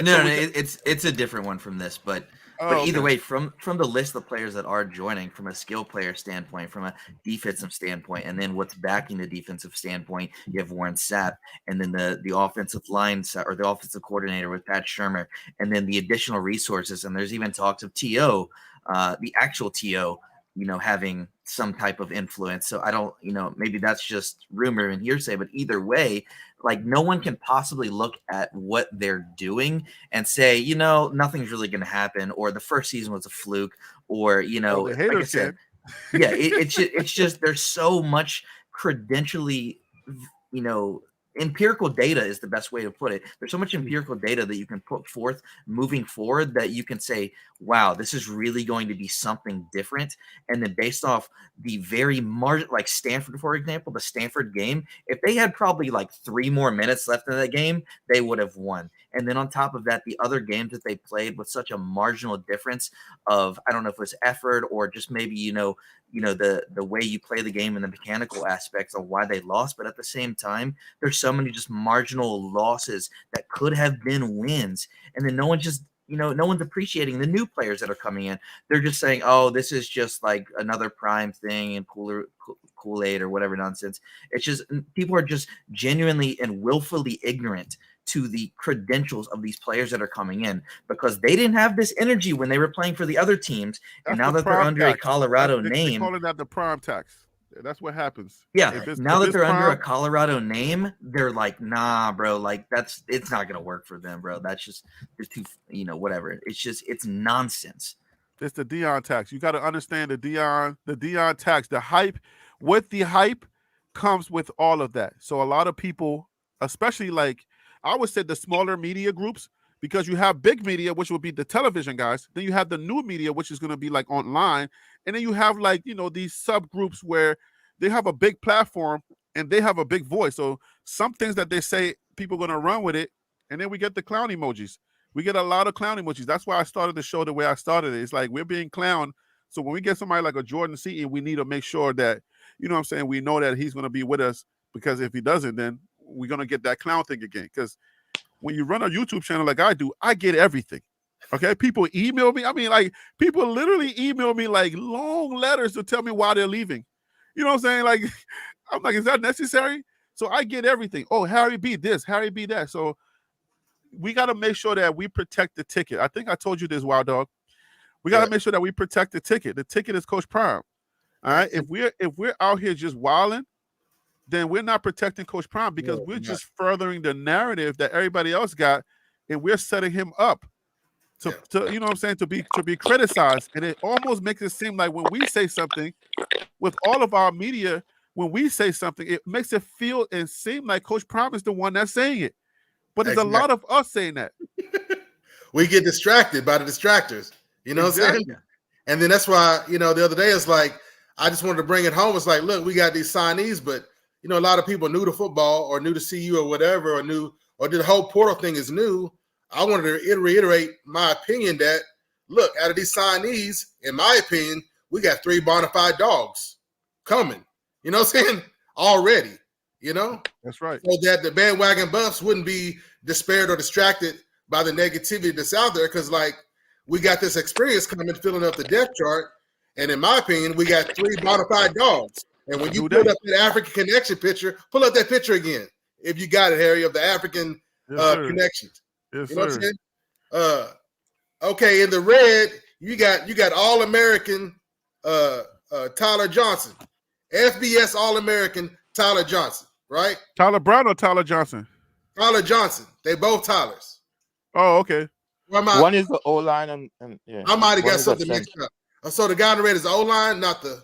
No, it's a different one from this, but either way, from the list of players that are joining, from a skill player standpoint, from a defensive standpoint, and then what's backing the defensive standpoint, you have Warren Sapp, and then the offensive line or the offensive coordinator with Pat Shurmur, and then the additional resources, and there's even talks of TO, the actual TO. Having some type of influence. So I don't, maybe that's just rumor and hearsay, but either way, like no one can possibly look at what they're doing and say, nothing's really going to happen, or the first season was a fluke, or, the haters like I said, yeah, it's just, there's so much credentially, empirical data is the best way to put it. There's so much empirical data that you can put forth moving forward that you can say, wow, this is really going to be something different. And then based off the very margin, like Stanford, for example, the Stanford game, if they had probably like 3 more minutes left in that game, they would have won. And then on top of that, the other games that they played with such a marginal difference of, I don't know if it was effort or just maybe, the way you play the game and the mechanical aspects of why they lost. But at the same time, there's so many just marginal losses that could have been wins. And then no one's just, no one's appreciating the new players that are coming in. They're just saying, oh, this is just like another Prime thing and Kool-Aid or whatever nonsense. It's just, people are just genuinely and willfully ignorant to the credentials of these players that are coming in, because they didn't have this energy when they were playing for the other teams. And now that they're under a Colorado name, they call that the prime tax. That's what happens. Yeah. Now that they're under a Colorado name, they're like, nah, bro, like it's not going to work for them, bro. That's just, it's too, whatever. It's nonsense. It's the Dion tax. You got to understand the Dion tax, the hype. With the hype comes with all of that. So a lot of people, especially like, I would say the smaller media groups, because you have big media, which would be the television guys. Then you have the new media, which is going to be like online. And then you have like, these subgroups where they have a big platform and they have a big voice. So some things that they say, people are going to run with it. And then we get the clown emojis. We get a lot of clown emojis. That's why I started the show the way I started it. It's like we're being clowned. So when we get somebody like a Jordan Seaton, we need to make sure that, we know that he's going to be with us, because if he doesn't, then we're going to get that clown thing again. Because when you run a YouTube channel like I do, I get everything. Okay. People email me. I mean, like people literally email me like long letters to tell me why they're leaving. You know what I'm saying? Like, I'm like, is that necessary? So I get everything. Oh, Harry B this, Harry B that. So we got to make sure that we protect the ticket. I think I told you this, Wild Dog. We got to make sure that we protect the ticket. The ticket is Coach Prime. All right. If we're out here just wilding, then we're not protecting Coach Prime, because we're just furthering the narrative that everybody else got, and we're setting him up to to be criticized. And it almost makes it seem like when we say something with all of our media, when we say something, it makes it feel and seem like Coach Prime is the one that's saying it. But there's a lot of us saying that. We get distracted by the distractors. You know what I'm saying? And then that's why, the other day it's like, I just wanted to bring it home. It's like, look, we got these signees, but a lot of people new to football or new to CU or whatever, or the whole portal thing is new. I wanted to reiterate my opinion that, look, out of these signees, in my opinion, we got 3 bona fide dogs coming. You know what I'm saying? Already, That's right. So that the bandwagon buffs wouldn't be despaired or distracted by the negativity that's out there, because, like, we got this experience coming, filling up the depth chart. And in my opinion, we got 3 bona fide dogs. And when you pull up that African connection picture, pull up that picture again. If you got it, Harry, of the African connections. Yes, you know what I'm saying? Okay, in the red, you got All-American Tyler Johnson. FBS All-American Tyler Johnson, right? Tyler Brown or Tyler Johnson? Tyler Johnson. They both Tylers. Oh, okay. One is the O-line and yeah. I might have got something mixed up. So the guy in the red is the O-line, not the,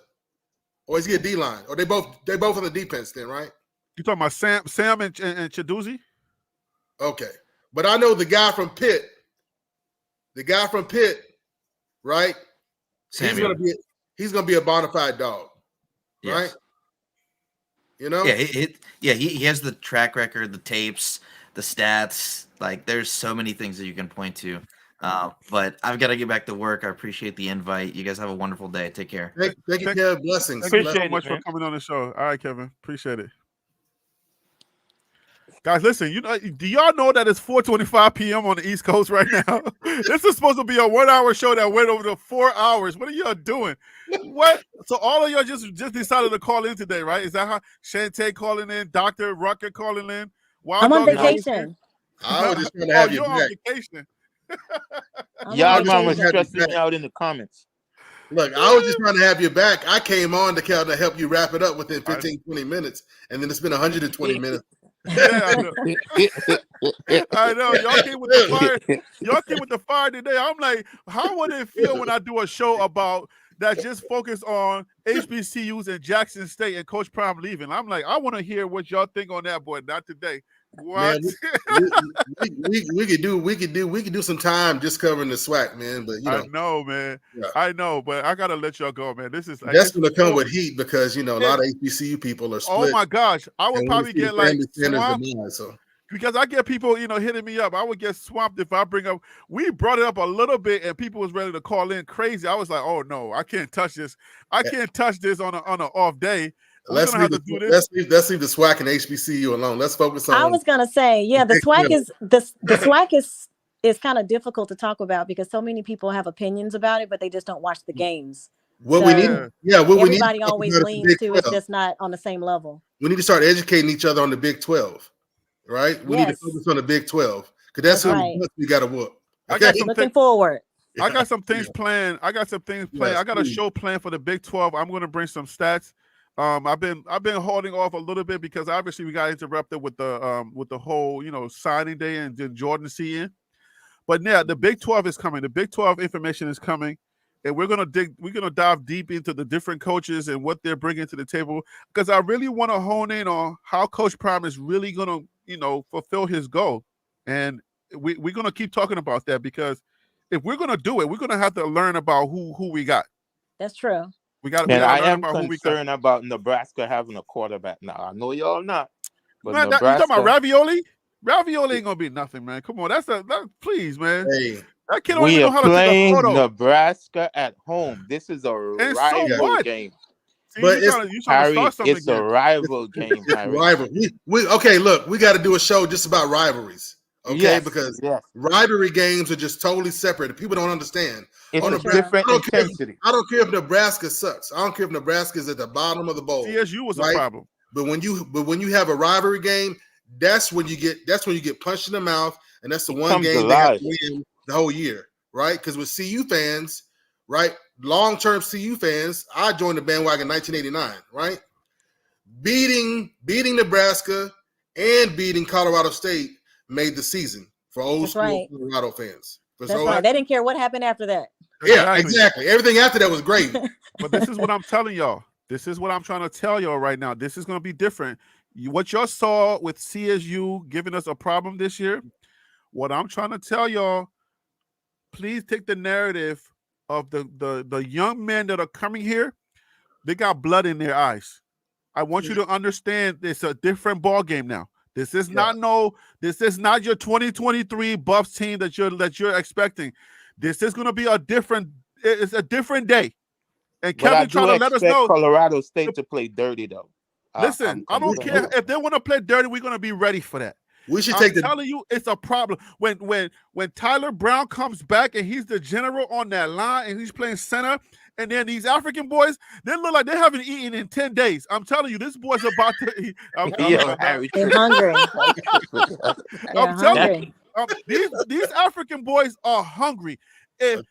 or is he a D-line? Or they both on the defense then, right? You talking about Sam and Chidozie? Okay. But I know the guy from Pitt, right? Samuel. He's gonna be a bona fide dog, right? Yes. Yeah, he has the track record, the tapes, the stats. Like, there's so many things that you can point to. But I've got to get back to work. I appreciate the invite. You guys have a wonderful day. Take care. Thank you, Kev. Blessings. Thank you so much for coming on the show. All right, Kevin. Appreciate it. Guys, listen, do y'all know that it's 4:25 p.m. on the East Coast right now? This is supposed to be a 1-hour show that went over to 4 hours. What are y'all doing? What? So all of y'all just decided to call in today, right? Is that how Shantae calling in, Dr. Rucker calling in? I'm on vacation. I was just trying to have you you're back. On vacation. Y'all man was stressing me out in the comments. Look, I was just trying to have you back. I came on to help you wrap it up within 15, 20 minutes, and then it's been 120 minutes. Yeah, I know. Y'all came with the fire. Y'all came with the fire today. I'm like, how would it feel when I do a show about that just focus on HBCUs and Jackson State and Coach Prime leaving? I'm like, I want to hear what y'all think on that, boy. Not today. What? Man, we could do some time just covering the SWAC, man. But I know, man. Yeah. I know, but I gotta let y'all go, man. This is that's gonna come with heat because a lot of HBCU people are split. Oh my gosh, I would probably get like swamped, because I get people, hitting me up. I would get swamped if I bring up. We brought it up a little bit, and people was ready to call in crazy. I was like, oh no, I can't touch this. I can't touch this on an off day. Let's leave the SWAC and HBCU alone. Let's focus on. I was gonna say, the SWAC is the SWAC is kind of difficult to talk about because so many people have opinions about it, but they just don't watch the games. Everybody always leans to it's just not on the same level. We need to start educating each other on the Big 12, right? We need to focus on the Big 12 because that's who we got to whoop. Okay? Looking forward. I got some things planned. I got a show planned for the Big 12. I'm going to bring some stats. I've been holding off a little bit because obviously we got interrupted with the whole signing day and then Jordan Seaton. But yeah, the Big 12 is coming. The Big 12 information is coming, and we're gonna dive deep into the different coaches and what they're bringing to the table, because I really want to hone in on how Coach Prime is really gonna fulfill his goal, and we're gonna keep talking about that, because if we're gonna do it, we're gonna have to learn about who we got. That's true. And I am concerned about Nebraska having a quarterback now. I know y'all not. But man, Nebraska, you talking about Ravioli? Ravioli ain't gonna be nothing, man. Come on, please, man. Hey, that kid don't even know how to take a photo. Nebraska at home. This is a rival game. See, but it's a rival game. Rival. Okay, look, we got to do a show just about rivalries. Okay, because rivalry games are just totally separate. People don't understand. It's a different intensity. I don't care if Nebraska sucks. I don't care if Nebraska is at the bottom of the bowl. CSU was a problem. But when you have a rivalry game, that's when you get punched in the mouth, and that's the one game they have to win the whole year, right? Because with CU fans, right, long-term CU fans, I joined the bandwagon in 1989, right? Beating Nebraska and beating Colorado State made the season for old school Colorado fans. That's right. They didn't care what happened after that. Yeah, exactly. Everything after that was great. But this is what I'm telling y'all. This is what I'm trying to tell y'all right now. This is going to be different. What y'all saw with CSU giving us a problem this year, what I'm trying to tell y'all, please take the narrative of the young men that are coming here, they got blood in their eyes. I want you to understand it's a different ball game now. This is not your 2023 Buffs team that you're expecting. This is going to be a different day. And Kevin trying to let us know Colorado State to play dirty though. Listen, I don't care if they want to play dirty. We're going to be ready for that. We should I'm telling you, it's a problem. When Tyler Brown comes back and he's the general on that line and he's playing center, and then these African boys, they look like they haven't eaten in 10 days. I'm telling you, this boy's about to eat. They're hungry. I'm telling you, these African boys are hungry. And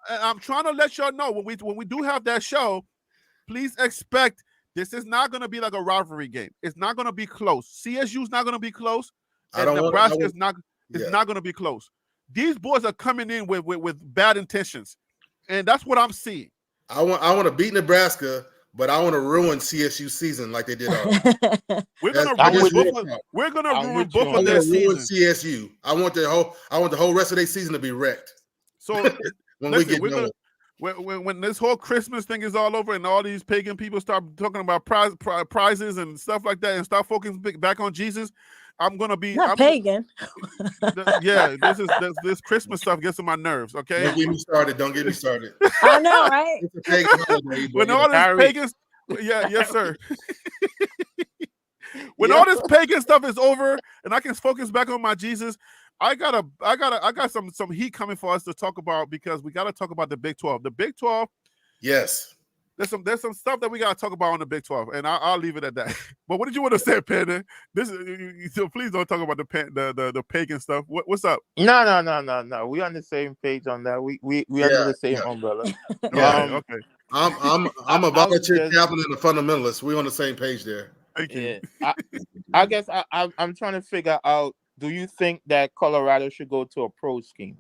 I'm trying to let y'all know when we do have that show, please expect. This is not going to be like a rivalry game. It's not going to be close. CSU is not going to be close, and Nebraska is not going to be close. These boys are coming in with bad intentions, and that's what I'm seeing. I want to beat Nebraska, but I want to ruin CSU season like they did. We're going to ruin both of their seasons. CSU. I want the whole rest of their season to be wrecked. So when this whole Christmas thing is all over and all these pagan people start talking about prizes and stuff like that and start focusing back on Jesus, I'm gonna be pagan. This Christmas stuff gets on my nerves. Okay, Don't get me started. I know, right? It's a pagan holiday, when all this pagan, yes, sir. When all this pagan stuff is over and I can focus back on my Jesus, I got some heat coming for us to talk about because we got to talk about the Big 12. The Big 12. Yes. There's some stuff that we got to talk about on the Big 12, and I'll leave it at that. But what did you want to say, Panda? So please don't talk about the pagan stuff. What's up? No. We on the same page on that. We under the same umbrella. Okay. I'm a volunteer chaplain and a fundamentalist. We're on the same page there. Thank you. I guess I'm trying to figure out. Do you think that Colorado should go to a pro scheme?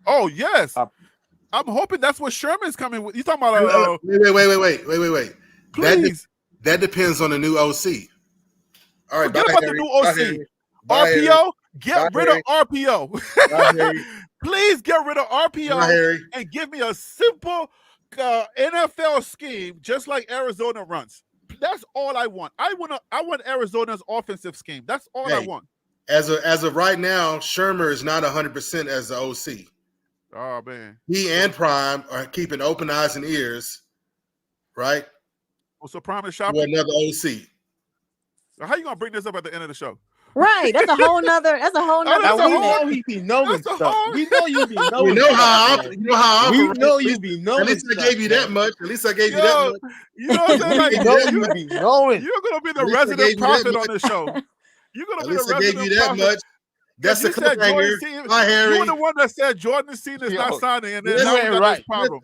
Oh yes, I'm hoping that's what Sherman's coming with. You talking about? Wait. Please. That depends on the new OC. All right, forget about the new OC. RPO, get rid of RPO. Please get rid of RPO and give me a simple NFL scheme, just like Arizona runs. That's all I want. I want Arizona's offensive scheme. That's all I want. As of right now, Shermer is not 100% as the OC. Oh man, he and Prime are keeping open eyes and ears, right? Well, so Prime is shopping. For another OC. How you gonna bring this up at the end of the show? Right, that's a whole nother. We know he be knowing stuff. We know you be knowing. We know how I We know you be knowing. At least I gave you that much. At least I gave you that much. You know what I'm saying? Like, you be knowing. You're gonna be the resident prophet on this show. You're gonna be the resident prophet. I gave you that much. That's the cliffhanger. Hi, Harry. You were the one that said Jordan Seaton is not signing, and then you ain't right. Problem.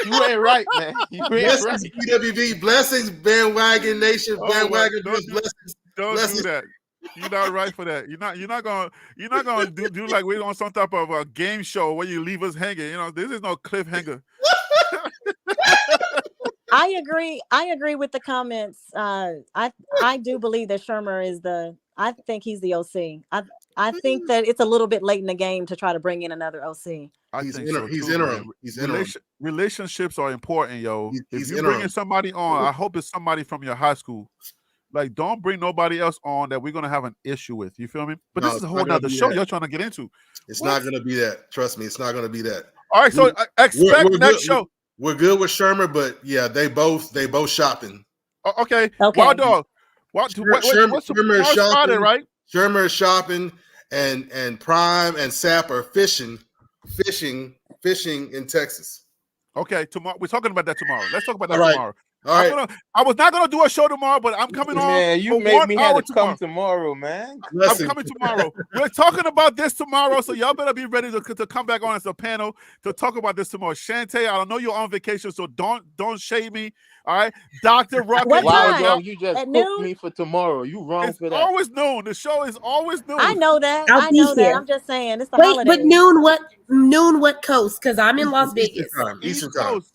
You ain't right, man. You ain't blessings, right. PWV. Blessings, bandwagon nation. Bandwagon. Blessings. Don't do that. You're not right for that. You're not gonna do like we're on some type of a game show where you leave us hanging. You know, this is no cliffhanger. I agree with the comments. I do believe that Shermer is I think he's the OC. I think that it's a little bit late in the game to try to bring in another OC. He's interim. Relationships are important, yo. If you're bringing somebody on, I hope it's somebody from your high school. Like, don't bring nobody else on that we're gonna have an issue with. You feel me? But this is a whole nother show you're trying to get into. It's not gonna be that. Trust me, it's not gonna be that. All right, so expect next show. We're good with Shermer, but yeah, they both shopping. Okay. Wild Dog. Shermer is shopping, right? Shermer is shopping, and Prime and Sap are fishing in Texas. Okay, tomorrow we're talking about that tomorrow. Let's talk about that tomorrow. All right. I was not gonna do a show tomorrow, but I'm coming on. Man, you made me have to come tomorrow, man. I'm coming tomorrow. We're talking about this tomorrow, so y'all better be ready to come back on as a panel to talk about this tomorrow. Shantae, I know you're on vacation, so don't shade me. All right, Dr. Rock. Wow, you just booked me for tomorrow. You wrong for that. It's always noon. The show is always noon. I know that. I know that. I'm just saying it's the holiday. But noon what coast? Because I'm in Las Vegas. Eastern time. East Coast.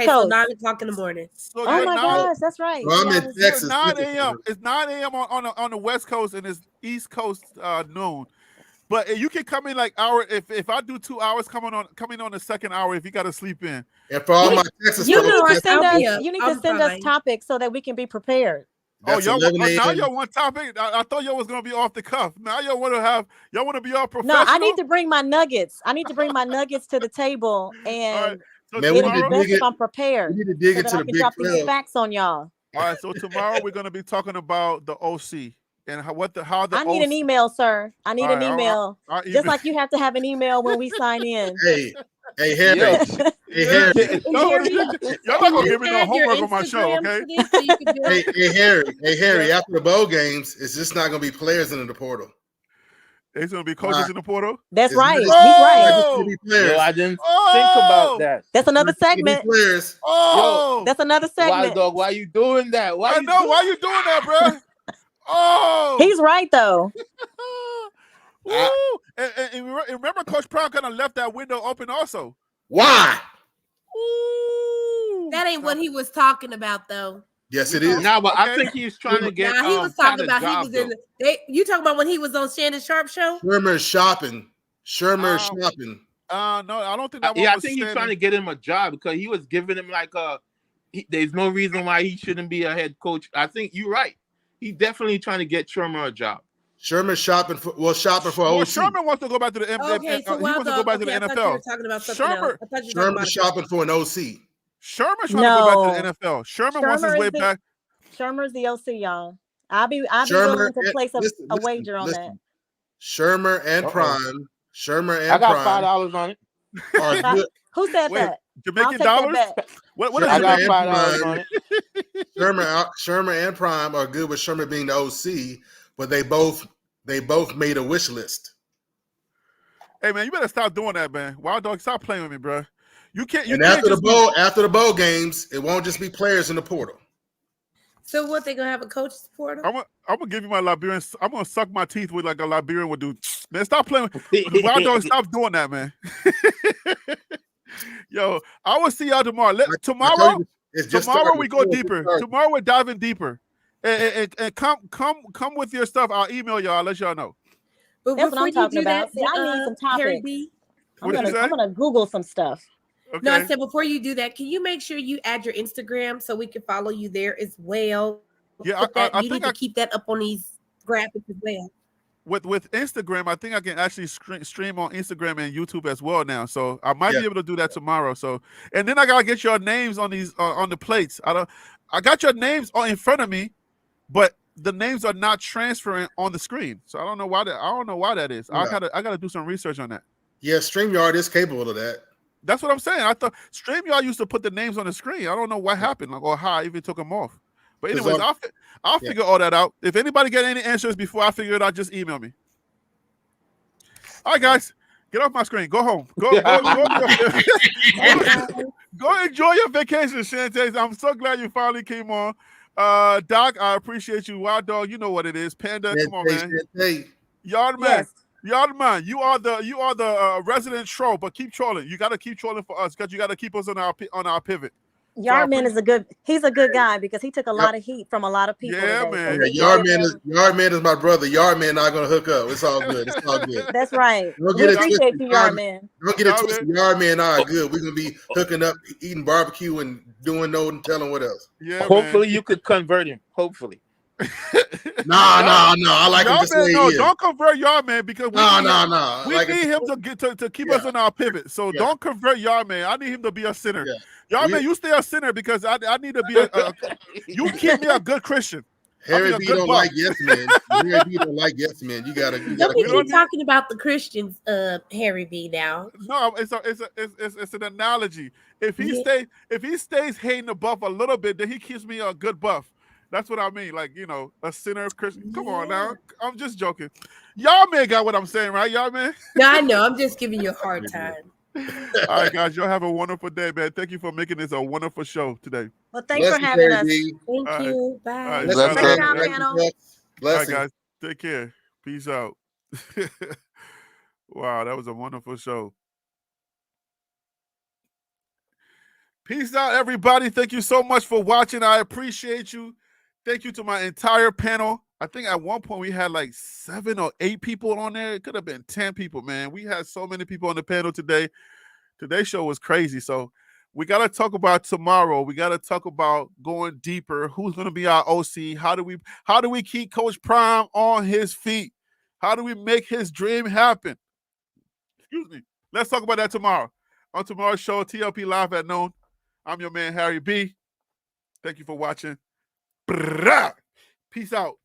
so 9 o'clock in the morning. So oh my gosh, that's right. Well, I'm in Texas. 9 a.m. It's 9 a.m. on the West Coast, and it's East Coast noon. But you can come in like hour. If I do 2 hours coming on the second hour, if you got to sleep in. And for all my Texas You folks, need to send I'll us. be up. You need I'm to send us fine. topics so that we can be prepared. that's y'all 11 now a.m. y'all want topic. I thought y'all was gonna be off the cuff. Now y'all want to be all professional. No, I need to bring my nuggets. I need to bring my nuggets to the table, and So Man, we it'll need be to best dig if it. I'm prepared We need to dig so into that I the can Big drop these 12. facts on y'all. All right, so tomorrow we're gonna be talking about the OC and how the I need an OC. email, sir. I need All an right, email. I'll Just email. like you have to have an email when we sign in. Hey, Harry. Yo, Hey, Harry. Y'all not gonna give me no homework on my show, okay? Hey, Harry. After the bowl games, it's just not gonna be players in the portal. It's gonna be coaches in the portal. That's It's right. not He's right. just gonna be players. Yo, I didn't think about that. That's another It's not gonna be segment. Players. Oh, That's another Wild segment. Dog, why you doing that? I know. Why you doing that, bro? Oh, He's right though. Woo. And remember, Coach Brown kind of left that window open also. Why? Ooh. That ain't what he was talking about, though. Yes, it is. No, but I Okay. think he's trying to get. Nah, he was talking about job, he was in. You talking about when he was on Shannon Sharp show? Shermer's shopping. Shermer's shopping. No, I don't think that one Yeah, I was think he's Shannon. trying to get him a job because he was giving him like there's no reason why he shouldn't be a head coach. I think you're right. He's definitely trying to get Shermer a job. Sherman's shopping for OC. Sherman wants to go back to the Okay, so he wants to go back to the I thought you NFL. were talking about something else. I thought you were talking about Sherman's shopping for an OC. Sherman's trying to go back to the NFL. Sherman wants his Shermer way is back. Shermer's the OC, y'all. I'll be Shermer willing to place a wager on that. Shermer and Prime. Shermer and I got Prime $5 on it. are good. Who said Wait, that? Jamaican I'll dollars? take that bet. What is I got Jamaican? $5 on it. Shermer and Prime are good with Shermer being the OC, but they both made a wish list. Hey man, you better stop doing that, man. Wild Dog, stop playing with me, bro. You can't. After the bowl games, it won't just be players in the portal. So what, they gonna have a coach's portal? I'm gonna give you my Liberian. I'm gonna suck my teeth with like a Liberian would do. Man, stop playing. Wild Dog, stop doing that, man. Yo, I will see y'all tomorrow. Tomorrow we go deeper. Tomorrow we're diving deeper. And come with your stuff. I'll email y'all. I'll let y'all know. But that's what I'm talking about. See, I need some Harry topics. B. I'm gonna Google some stuff. Okay. No, I said before you do that, can you make sure you add your Instagram so we can follow you there as well? Yeah, I you need to keep that up on these graphics as well. With Instagram, I think I can actually stream on Instagram and YouTube as well now. So I might be able to do that tomorrow. So, and then I gotta get your names on these on the plates. I got your names in front of me, but the names are not transferring on the screen. So I don't know why that is. No. I gotta do some research on that. Yeah, StreamYard is capable of that. That's what I'm saying. I thought StreamYard used to put the names on the screen. I don't know what happened, or how I even took them off. But anyways, I'll figure all that out. If anybody get any answers before I figure it out, just email me. All right, guys, get off my screen. Go home. Go enjoy your vacation, Shantae. I'm so glad you finally came on. Doc, I appreciate you. Wild Dog, you know what it is. Panda, come on, man. Yard man. Yes. Yard man, you are the resident troll, but keep trolling. You got to keep trolling for us because you got to keep us on our pivot. Yardman he's a good guy because he took a lot of heat from a lot of people. Yeah, today. man. Yardman is my brother. Yardman not gonna hook up. It's all good. It's all good. That's right. Don't get it appreciate twisted. You, Yardman. Don't get it twisted. Yardman and I are good. We're gonna be hooking up, eating barbecue, and doing no and telling what else. Yeah. Hopefully you could convert him. Hopefully. No. I like him just the way he is. Don't convert Yardman because we need him to keep us on our pivot. So don't convert Yardman. I need him to be a sinner. Yardman, you stay a sinner because I need to be you keep me a good Christian. Harry B don't like yes men. Harry B don't like yes men. You gotta. Keep talking about the Christians, Harry B. Now. No, it's an analogy. If he stays hating the buff a little bit, then he keeps me a good buff. That's what I mean. Like, a sinner Christian. Come on now. I'm just joking. Y'all man got what I'm saying, right? Y'all man? No, I know. I'm just giving you a hard time. All right, guys. Y'all have a wonderful day, man. Thank you for making this a wonderful show today. Well, thanks for having us. Thank you. Bye. All right, guys. Take care. Peace out. Wow, that was a wonderful show. Peace out, everybody. Thank you so much for watching. I appreciate you. Thank you to my entire panel. I think at one point we had like 7 or 8 people on there. It could have been 10 people, man. We had so many people on the panel today. Today's show was crazy. So we got to talk about tomorrow. We got to talk about going deeper. Who's going to be our OC? How do we keep Coach Prime on his feet? How do we make his dream happen? Excuse me. Let's talk about that tomorrow. On tomorrow's show, TLP Live at noon. I'm your man, Harry B. Thank you for watching. Peace out.